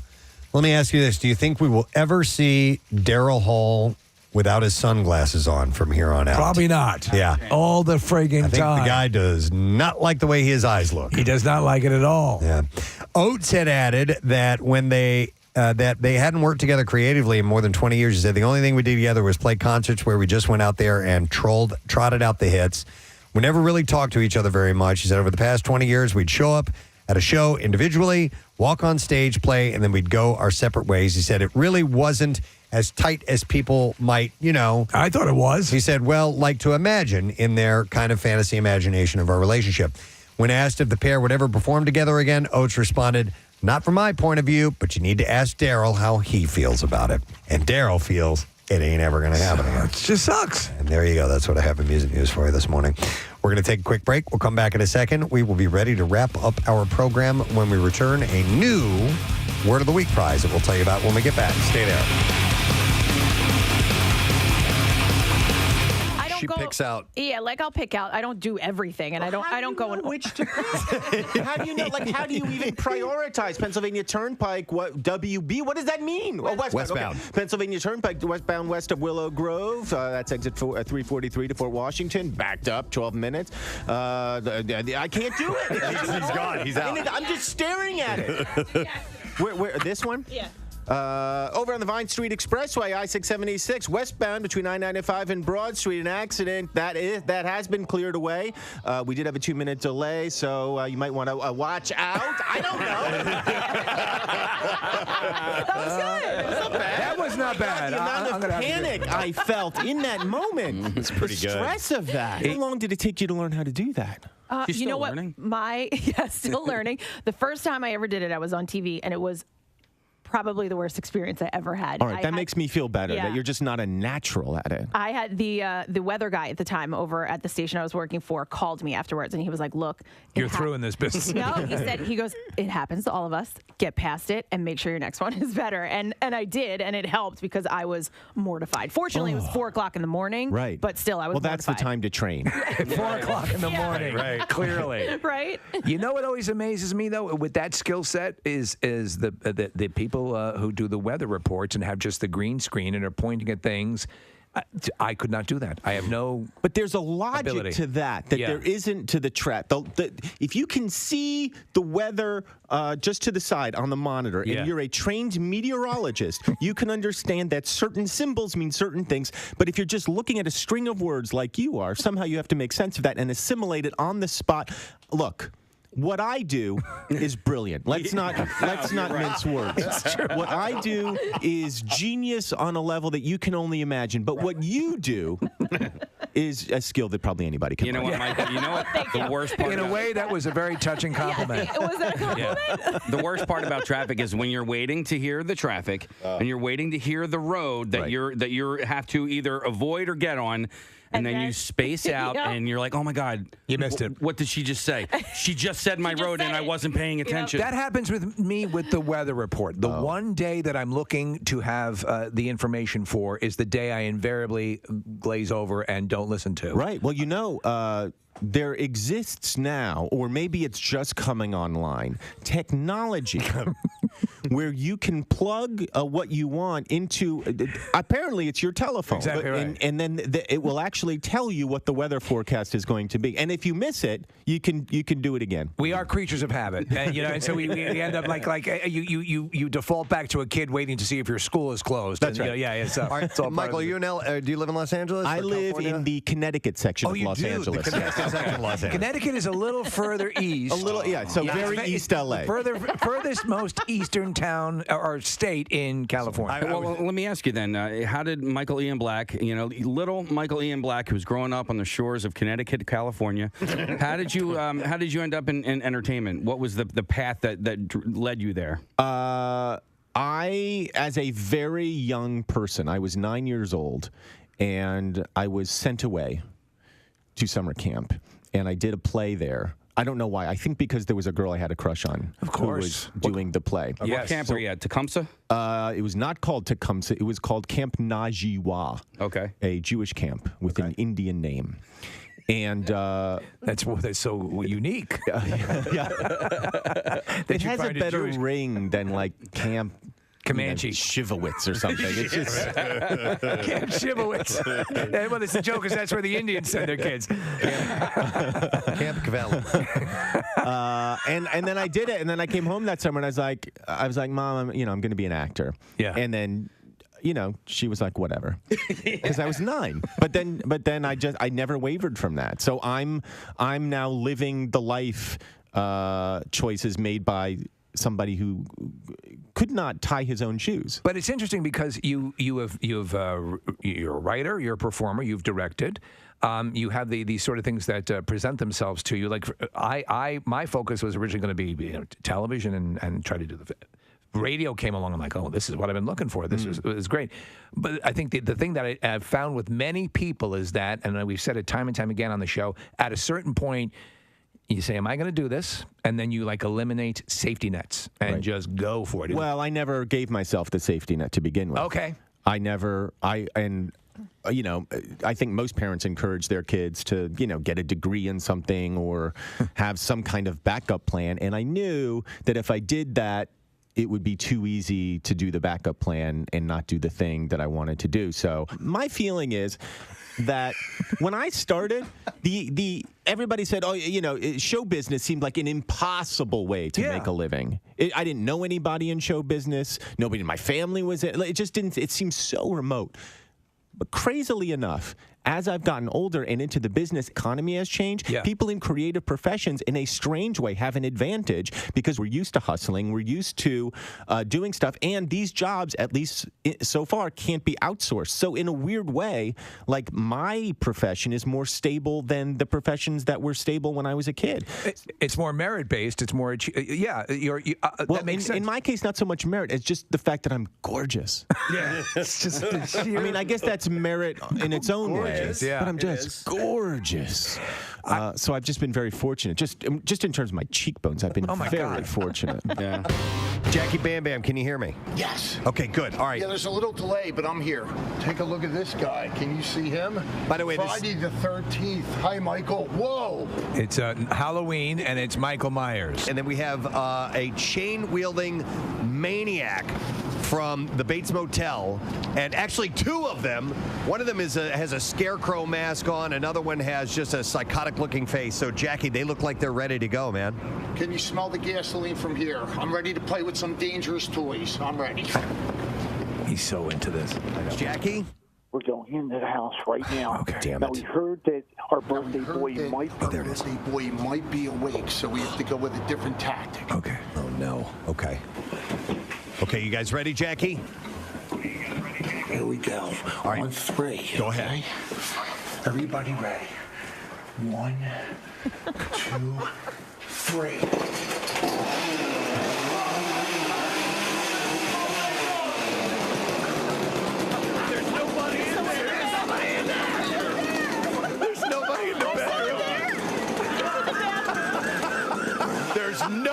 Let me ask you this. Do you think we will ever see Daryl Hall without his sunglasses on from here on out? Probably not. Yeah. All the friggin' I think time. the guy does not like the way his eyes look. He does not like it at all. Yeah. Oates had added that when they hadn't worked together creatively in more than 20 years. He said, the only thing we did together was play concerts where we just went out there and trotted out the hits. We never really talked to each other very much. He said, over the past 20 years, we'd show up at a show individually, walk on stage, play, and then we'd go our separate ways. He said, it really wasn't as tight as people might, I thought it was. He said, well, like to imagine in their kind of fantasy imagination of our relationship. When asked if the pair would ever perform together again, Oates responded, not from my point of view, but you need to ask Daryl how he feels about it. And Daryl feels it ain't ever going to happen again. It just sucks. And there you go. That's what I have in music news for you this morning. We're going to take a quick break. We'll come back in a second. We will be ready to wrap up our program when we return. A new Word of the Week prize that we'll tell you about when we get back. Stay there. She picks out. Yeah, like I'll pick out. I don't do everything, and I don't go in which to pick. How do you know? Like, how do you even prioritize Pennsylvania Turnpike? What WB? What does that mean? Westbound. Okay. Pennsylvania Turnpike, westbound west of Willow Grove. That's exit 343 to Fort Washington. Backed up 12 minutes. I can't do it. He's gone. He's out. I'm just staring at it. Where this one? Yeah. Over on the Vine Street Expressway, I-676, westbound between I-95 and Broad Street, an accident that has been cleared away. We did have a 2-minute delay, so you might want to watch out. I don't know. That was good. That was not bad. The amount of panic I felt in that moment. It's pretty the good. stress of that. How long did it take you to learn how to do that? You know what? Still learning. The first time I ever did it, I was on TV, and it was probably the worst experience I ever had. All right, that makes me feel better, Yeah. that you're just not a natural at it. I had the weather guy at the time over at the station I was working for called me afterwards, and he was like, look. You're through in this business. No, he goes, it happens to all of us. Get past it and make sure your next one is better. And I did, and it helped because I was mortified. Fortunately, it was 4 o'clock in the morning. Right. But still, I was mortified. Well, that's the time to train. 4 o'clock in the morning. Right. Clearly. Right. You know what always amazes me, though, with that skill set is the people who do the weather reports and have just the green screen and are pointing at things. I could not do that. I have no. But there's a logic ability. to that there isn't to the trap. If you can see the weather just to the side on the monitor, and you're a trained meteorologist, you can understand that certain symbols mean certain things. But if you're just looking at a string of words like you are, somehow you have to make sense of that and assimilate it on the spot. Look. What I do is brilliant. Let's not mince words. What I do is genius on a level that you can only imagine. But what you do is a skill that probably anybody can. You know learn. what, Mike? You know what? The worst part. In a way, that was a very touching compliment. Was that a compliment? The worst part about traffic is when you're waiting to hear the traffic and you're waiting to hear the road that you have to either avoid or get on. and then you space out, Yep. and you're like, oh my God, You missed it. What did she just say? She just said my road, and I wasn't paying attention. That happens with me with the weather report. The one day that I'm looking to have the information for is the day I invariably glaze over and don't listen to. Right. Well, there exists now, or maybe it's just coming online, technology where you can plug what you want into, apparently it's your telephone. Exactly right. And then it will actually tell you what the weather forecast is going to be. And if you miss it, you can do it again. We are creatures of habit, and so we end up like you default back to a kid waiting to see if your school is closed. That's right. It's All right, it's all part Michael, of it. do you live in Los Angeles? I or live California? in the Connecticut section of you Los do? Angeles. The Connecticut section of Los Angeles. Connecticut is a little further east. Very it's East LA. Furthest most eastern town or state in California. Well, let me ask you then: how did Michael Ian Black, little Michael Ian Black, who's growing up on the shores of Connecticut, California, how did you end up in entertainment? What was the path that led you there? I, as a very young person, I was 9 years old, and I was sent away to summer camp, and I did a play there. I don't know why. I think because there was a girl I had a crush on who was doing the play. What camp were you at? Tecumseh? It was not called Tecumseh. It was called Camp Najiwa. Okay. A Jewish camp with an Indian name. And that's so unique. It has a better ring than like Camp Comanche Shivowitz or something. It's just Camp Shivowitz. Well, it's the joke is that's where the Indians send their kids. Camp Cavalli. And then I did it, and then I came home that summer, and I was like, Mom, I'm going to be an actor. Yeah. And then, she was like, whatever, because I was 9. But then I never wavered from that. So I'm now living the life choices made by somebody who could not tie his own shoes. But it's interesting because you're a writer, you're a performer, you've directed. You have these sort of things that present themselves to you. Like my focus was originally going to be television and try to do the radio came along. I'm like, oh, this is what I've been looking for. This is great. But I think the thing that I've found with many people is that, and we've said it time and time again on the show, at a certain point, you say, am I going to do this? And then you eliminate safety nets and just go for it. Well, I never gave myself the safety net to begin with. Okay. I think most parents encourage their kids to, get a degree in something or have some kind of backup plan. And I knew that if I did that, it would be too easy to do the backup plan and not do the thing that I wanted to do. So my feeling is that when I started, everybody said, show business seemed like an impossible way to make a living. I didn't know anybody in show business. Nobody in my family was in it. It just didn't. It seemed so remote. But crazily enough, as I've gotten older and into the business economy has changed, people in creative professions in a strange way have an advantage because we're used to hustling, we're used to doing stuff, and these jobs, at least so far, can't be outsourced. So in a weird way, my profession is more stable than the professions that were stable when I was a kid. It's more merit-based. It's more, that makes sense. In my case, not so much merit. It's just the fact that I'm gorgeous. Yeah. It's just the sheer... I guess that's merit in its own way. Yeah, but I'm just gorgeous. So I've just been very fortunate. Just in terms of my cheekbones, I've been very fortunate. Yeah. Jackie Bam Bam, can you hear me? Yes. Okay, good. All right. Yeah, there's a little delay, but I'm here. Take a look at this guy. Can you see him? By the way, Friday the 13th. Hi, Michael. Whoa. It's Halloween, and it's Michael Myers. And then we have a chain-wielding maniac from the Bates Motel, and actually 2 of them. One of them has a scarecrow mask on. Another one has just a psychotic-looking face. So, Jackie, they look like they're ready to go, man. Can you smell the gasoline from here? I'm ready to play with some dangerous toys. I'm ready. He's so into this. Jackie? We're going into the house right now. Okay. Damn now, it. we heard that our birthday boy might be awake, so we have to go with a different tactic. Okay. Oh, no. Okay. Okay, you guys ready, Jackie? Here we go. All right. On 3. Go ahead. Okay? Everybody ready. 1, 2, 3.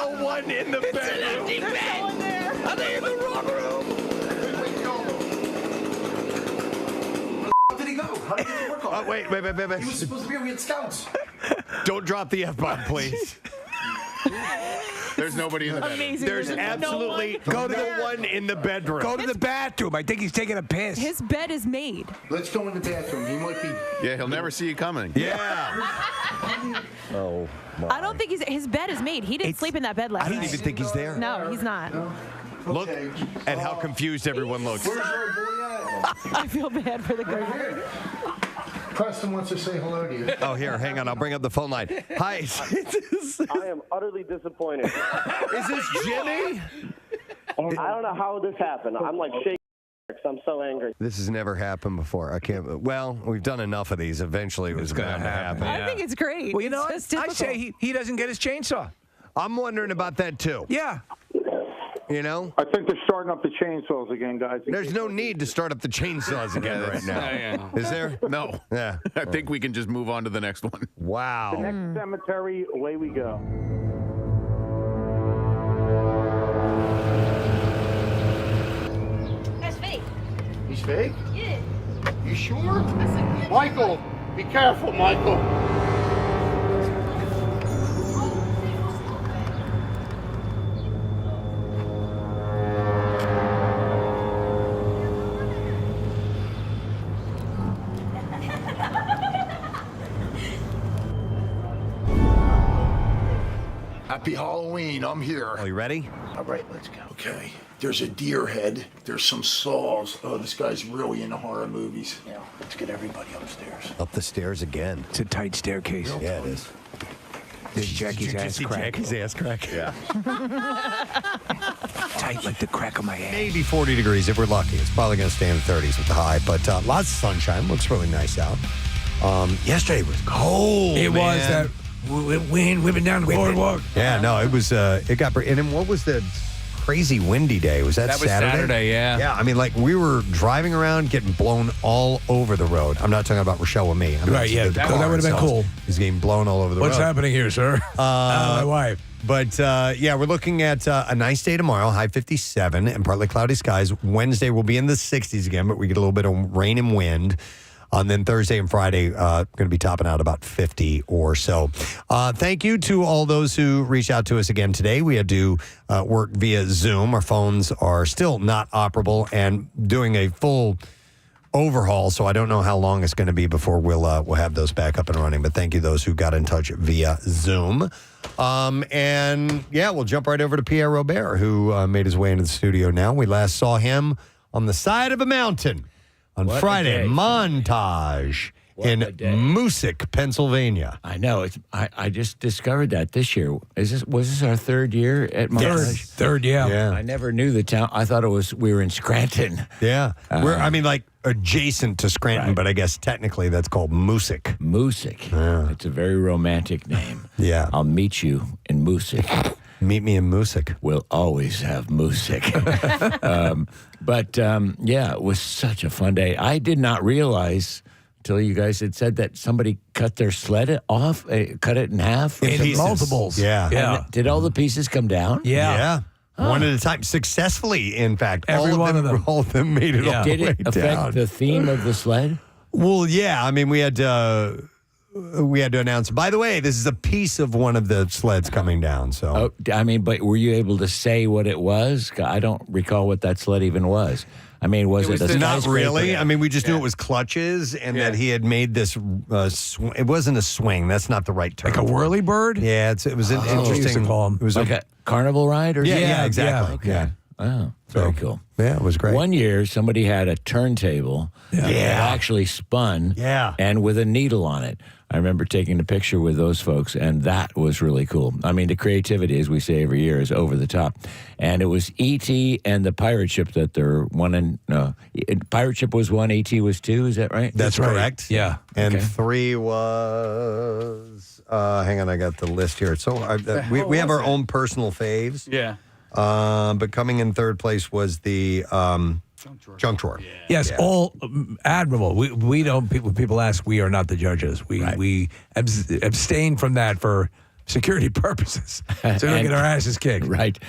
no one in the bedroom. Are they in the wrong room? Where did he go? How did he get to work on it? Wait. He was supposed to be here. We had scouts. Don't drop the F-bomb, please. There's nobody in the bedroom. Amazing. There's absolutely Go to no one in the bedroom. Go to the bathroom. I think he's taking a piss. His bed is made. Let's go in the bathroom. He might be. Yeah, he'll never see you coming. Yeah. Oh, I don't think his bed is made. He didn't sleep in that bed last I night. don't even think he's there. No, he's not. Look at how confused everyone looks. Where's our boy at? I feel bad for the guy. Preston wants to say hello to you. Oh, here, hang on. I'll bring up the phone line. Hi. I am utterly disappointed. Is this Jimmy? I don't know how this happened. I'm like shaking. I'm so angry. This has never happened before. I can't. Well, we've done enough of these. Eventually, it was going to happen. I think it's great. Well, you know It's what? just I typical. say he doesn't get his chainsaw. I'm wondering about that too. Yeah. You know, I think they're starting up the chainsaws again, guys. there's no need to start up the chainsaws again right now. Is there? No. Yeah. I think we can just move on to the next one. Wow. The next cemetery, away we go. That's fake. He's fake? Yeah. You sure? Michael, be careful, Michael. Happy Halloween. I'm here. Are you ready? All right, let's go. Okay. There's a deer head. There's some saws. Oh, this guy's really into horror movies. Yeah. Let's get everybody upstairs. Up the stairs again. It's a tight staircase. Yeah, it is. There's Jackie's ass crack. Jackie's ass crack. Yeah. Tight like the crack of my ass. Maybe 40 degrees if we're lucky. It's probably going to stay in the 30s with the high, but lots of sunshine. Looks really nice out. Yesterday was cold. It man. was that wind whipping down the boardwalk. Yeah, no, it was. It got. And then what was the crazy windy day? Was that That was Saturday, yeah. Yeah, I mean, like we were driving around, getting blown all over the road. I'm not talking about Rochelle and me. I mean, Right, yeah, the that car would've been itself cool. is getting blown all over the What's road. happening here, sir? My wife. But yeah, we're looking at a nice day tomorrow, high 57 and partly cloudy skies. Wednesday will be in the 60s again, but we get a little bit of rain and wind. And then Thursday and Friday going to be topping out about 50 or so. Thank you to all those who reached out to us again today. We had to work via Zoom. Our phones are still not operable and doing a full overhaul, so I don't know how long it's going to be before we'll have those back up and running. But thank you those who got in touch via Zoom. And yeah, we'll jump right over to Pierre Robert, who made his way into the studio now. We last saw him on the side of a mountain on What a Friday. day. Montage in a day. Moosic, Pennsylvania. I know. I just discovered that this year. Was this our third year at Montage? Third, yeah. I never knew the town. I thought we were in Scranton. Yeah. We're, I mean, like adjacent to Scranton, but I guess technically that's called Moosic. Moosic. Yeah. It's a very romantic name. Yeah. I'll meet you in Moosic. Meet me in Moosic. We'll always have Moosic. But yeah, it was such a fun day. I did not realize until you guys had said that somebody cut their sled off, cut it in half. In pieces. multiples. Yeah. Yeah. Did all the pieces come down? Yeah. One at a time, successfully, in fact. Every one of them. All of them made it all Did the way it affect down. the theme of the sled? Well, yeah. I mean, we had to announce, by the way, this is a piece of one of the sleds coming down. So, Oh, I mean, but were you able to say what it was? I don't recall what that sled even was. I mean, was it a not skyscraper? really. I mean, we just knew it was clutches and that he had made this. It wasn't a swing. That's not the right term. Like a whirly bird? Yeah, it was an we used to interesting. call 'em. It was Like a carnival ride or something? yeah, exactly. Okay. Yeah. Wow, very cool. Yeah, it was great. One year, somebody had a turntable that actually spun and with a needle on it. I remember taking a picture with those folks, and that was really cool. I mean, the creativity, as we say every year, is over the top. And it was E.T. and the pirate ship that they're one and pirate ship was one, E.T. was two. Is that right? That's correct. Yeah. And Okay. 3 was. Hang on, I got the list here. So we have our own personal faves. Yeah. But coming in third place was the junk drawer. Yes, all admirable. We don't. People ask. We are not the judges. We abstain from that for security purposes. So we don't get our asses kicked. Right.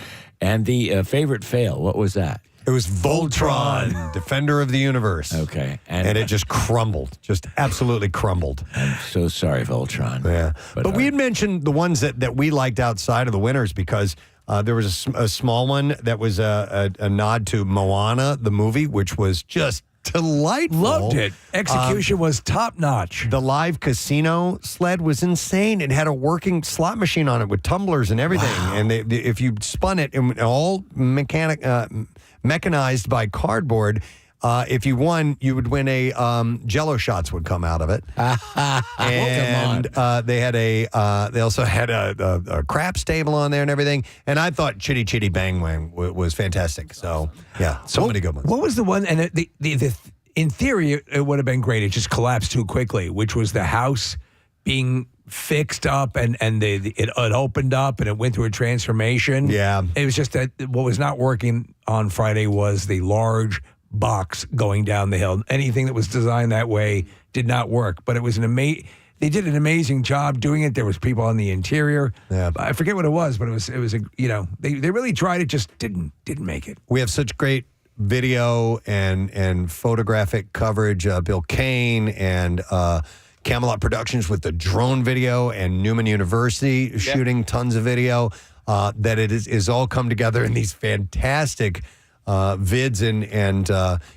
And the favorite fail, what was that? It was Voltron, Defender of the Universe. Okay. And it just crumbled, just absolutely crumbled. I'm so sorry, Voltron. Yeah. But we had mentioned the ones that we liked outside of the winners because there was a small one that was a nod to Moana, the movie, which was just delightful. Loved it. Execution was top notch. The live casino sled was insane. It had a working slot machine on it with tumblers and everything. Wow. And if you spun it, all mechanized by cardboard. If you won, you would win a Jello shots would come out of it. And they had they also had a craps table on there and everything. And I thought Chitty Chitty Bang Wang was fantastic. So yeah, so many good ones. What was the one? And in theory, it would have been great. It just collapsed too quickly, which was the house being fixed up and it opened up and it went through a transformation. Yeah. It was just that what was not working on Friday was the large box going down the hill. Anything that was designed that way did not work, but it was they did an amazing job doing it. There was people on the interior. Yeah. I forget what it was, but it was they really tried it, just didn't make it. We have such great video and photographic coverage. Bill Kane and Camelot Productions with the drone video and Neumann University shooting tons of video. That it is all come together in these fantastic vids and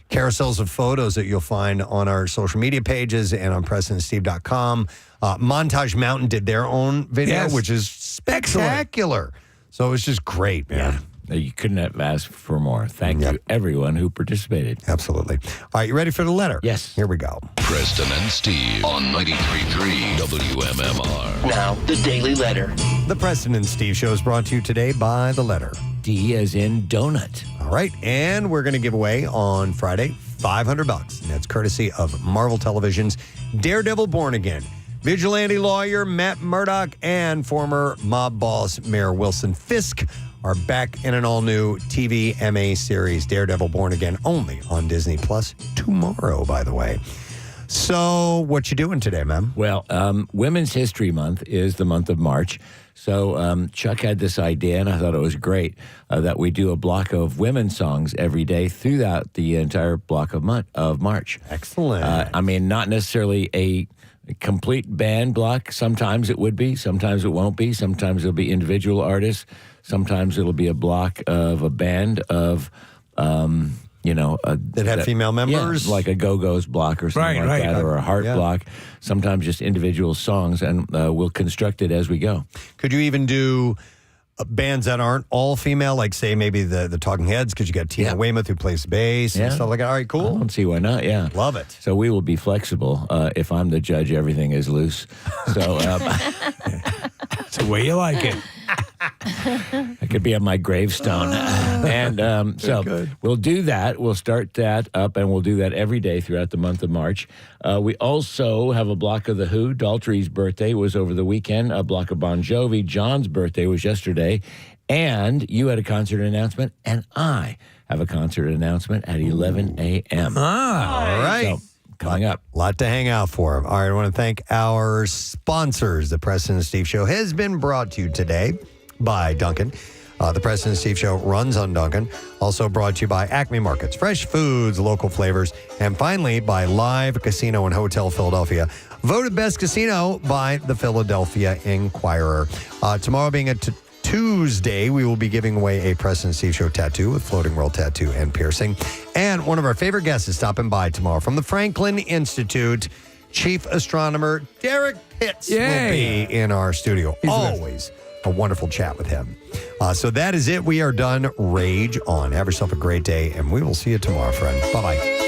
carousels of photos that you'll find on our social media pages and on PrestonandSteve.com. Montage Mountain did their own video, which is spectacular. So it was just great, man. Yeah. You couldn't have asked for more. Thank you, everyone who participated. Absolutely. All right, you ready for the letter? Yes. Here we go. Preston and Steve on 93.3 WMMR. Now, the Daily Letter. The Preston and Steve Show is brought to you today by the letter D as in donut. All right, and we're going to give away on Friday $500, and that's courtesy of Marvel Television's Daredevil Born Again. Vigilante lawyer Matt Murdock and former mob boss Mayor Wilson Fisk are back in an all-new TV MA series, Daredevil Born Again, only on Disney Plus tomorrow, by the way. So what you doing today, man? Well, Women's History Month is the month of March. So Chuck had this idea, and I thought it was great, that we do a block of women's songs every day throughout the entire block of March. Excellent. I mean, not necessarily a complete band block. Sometimes it would be. Sometimes it won't be. Sometimes it'll be individual artists. Sometimes it'll be a block of a band of, that have female members? Yeah, like a Go-Go's block or something that, or a Heart block. Sometimes just individual songs, and we'll construct it as we go. Could you even do bands that aren't all female, like say maybe the Talking Heads, because you got Tina Weymouth who plays bass and stuff like that? All right, cool. I don't see why not, yeah. Love it. So we will be flexible. If I'm the judge, everything is loose. So that's the way you like it. It could be on my gravestone. And so we'll do that. We'll start that up, and we'll do that every day throughout the month of March. We also have a block of The Who. Daltrey's birthday was over the weekend. A block of Bon Jovi. John's birthday was yesterday. And you had a concert announcement, and I have a concert announcement at 11 a.m. All right. So, coming up. A lot to hang out for. All right, I want to thank our sponsors. The Preston and Steve Show has been brought to you today by Duncan. The Preston and Steve Show runs on Duncan. Also brought to you by Acme Markets, fresh foods, local flavors. And finally, by Live Casino and Hotel Philadelphia. Voted best casino by the Philadelphia Inquirer. Tomorrow being a Tuesday, we will be giving away a Preston and Steve Show tattoo with Floating World Tattoo and Piercing. And one of our favorite guests is stopping by tomorrow from the Franklin Institute. Chief astronomer Derek Pitts will be in our studio. Always a wonderful chat with him. So that is it. We are done. Rage on. Have yourself a great day, and we will see you tomorrow, friend. Bye-bye.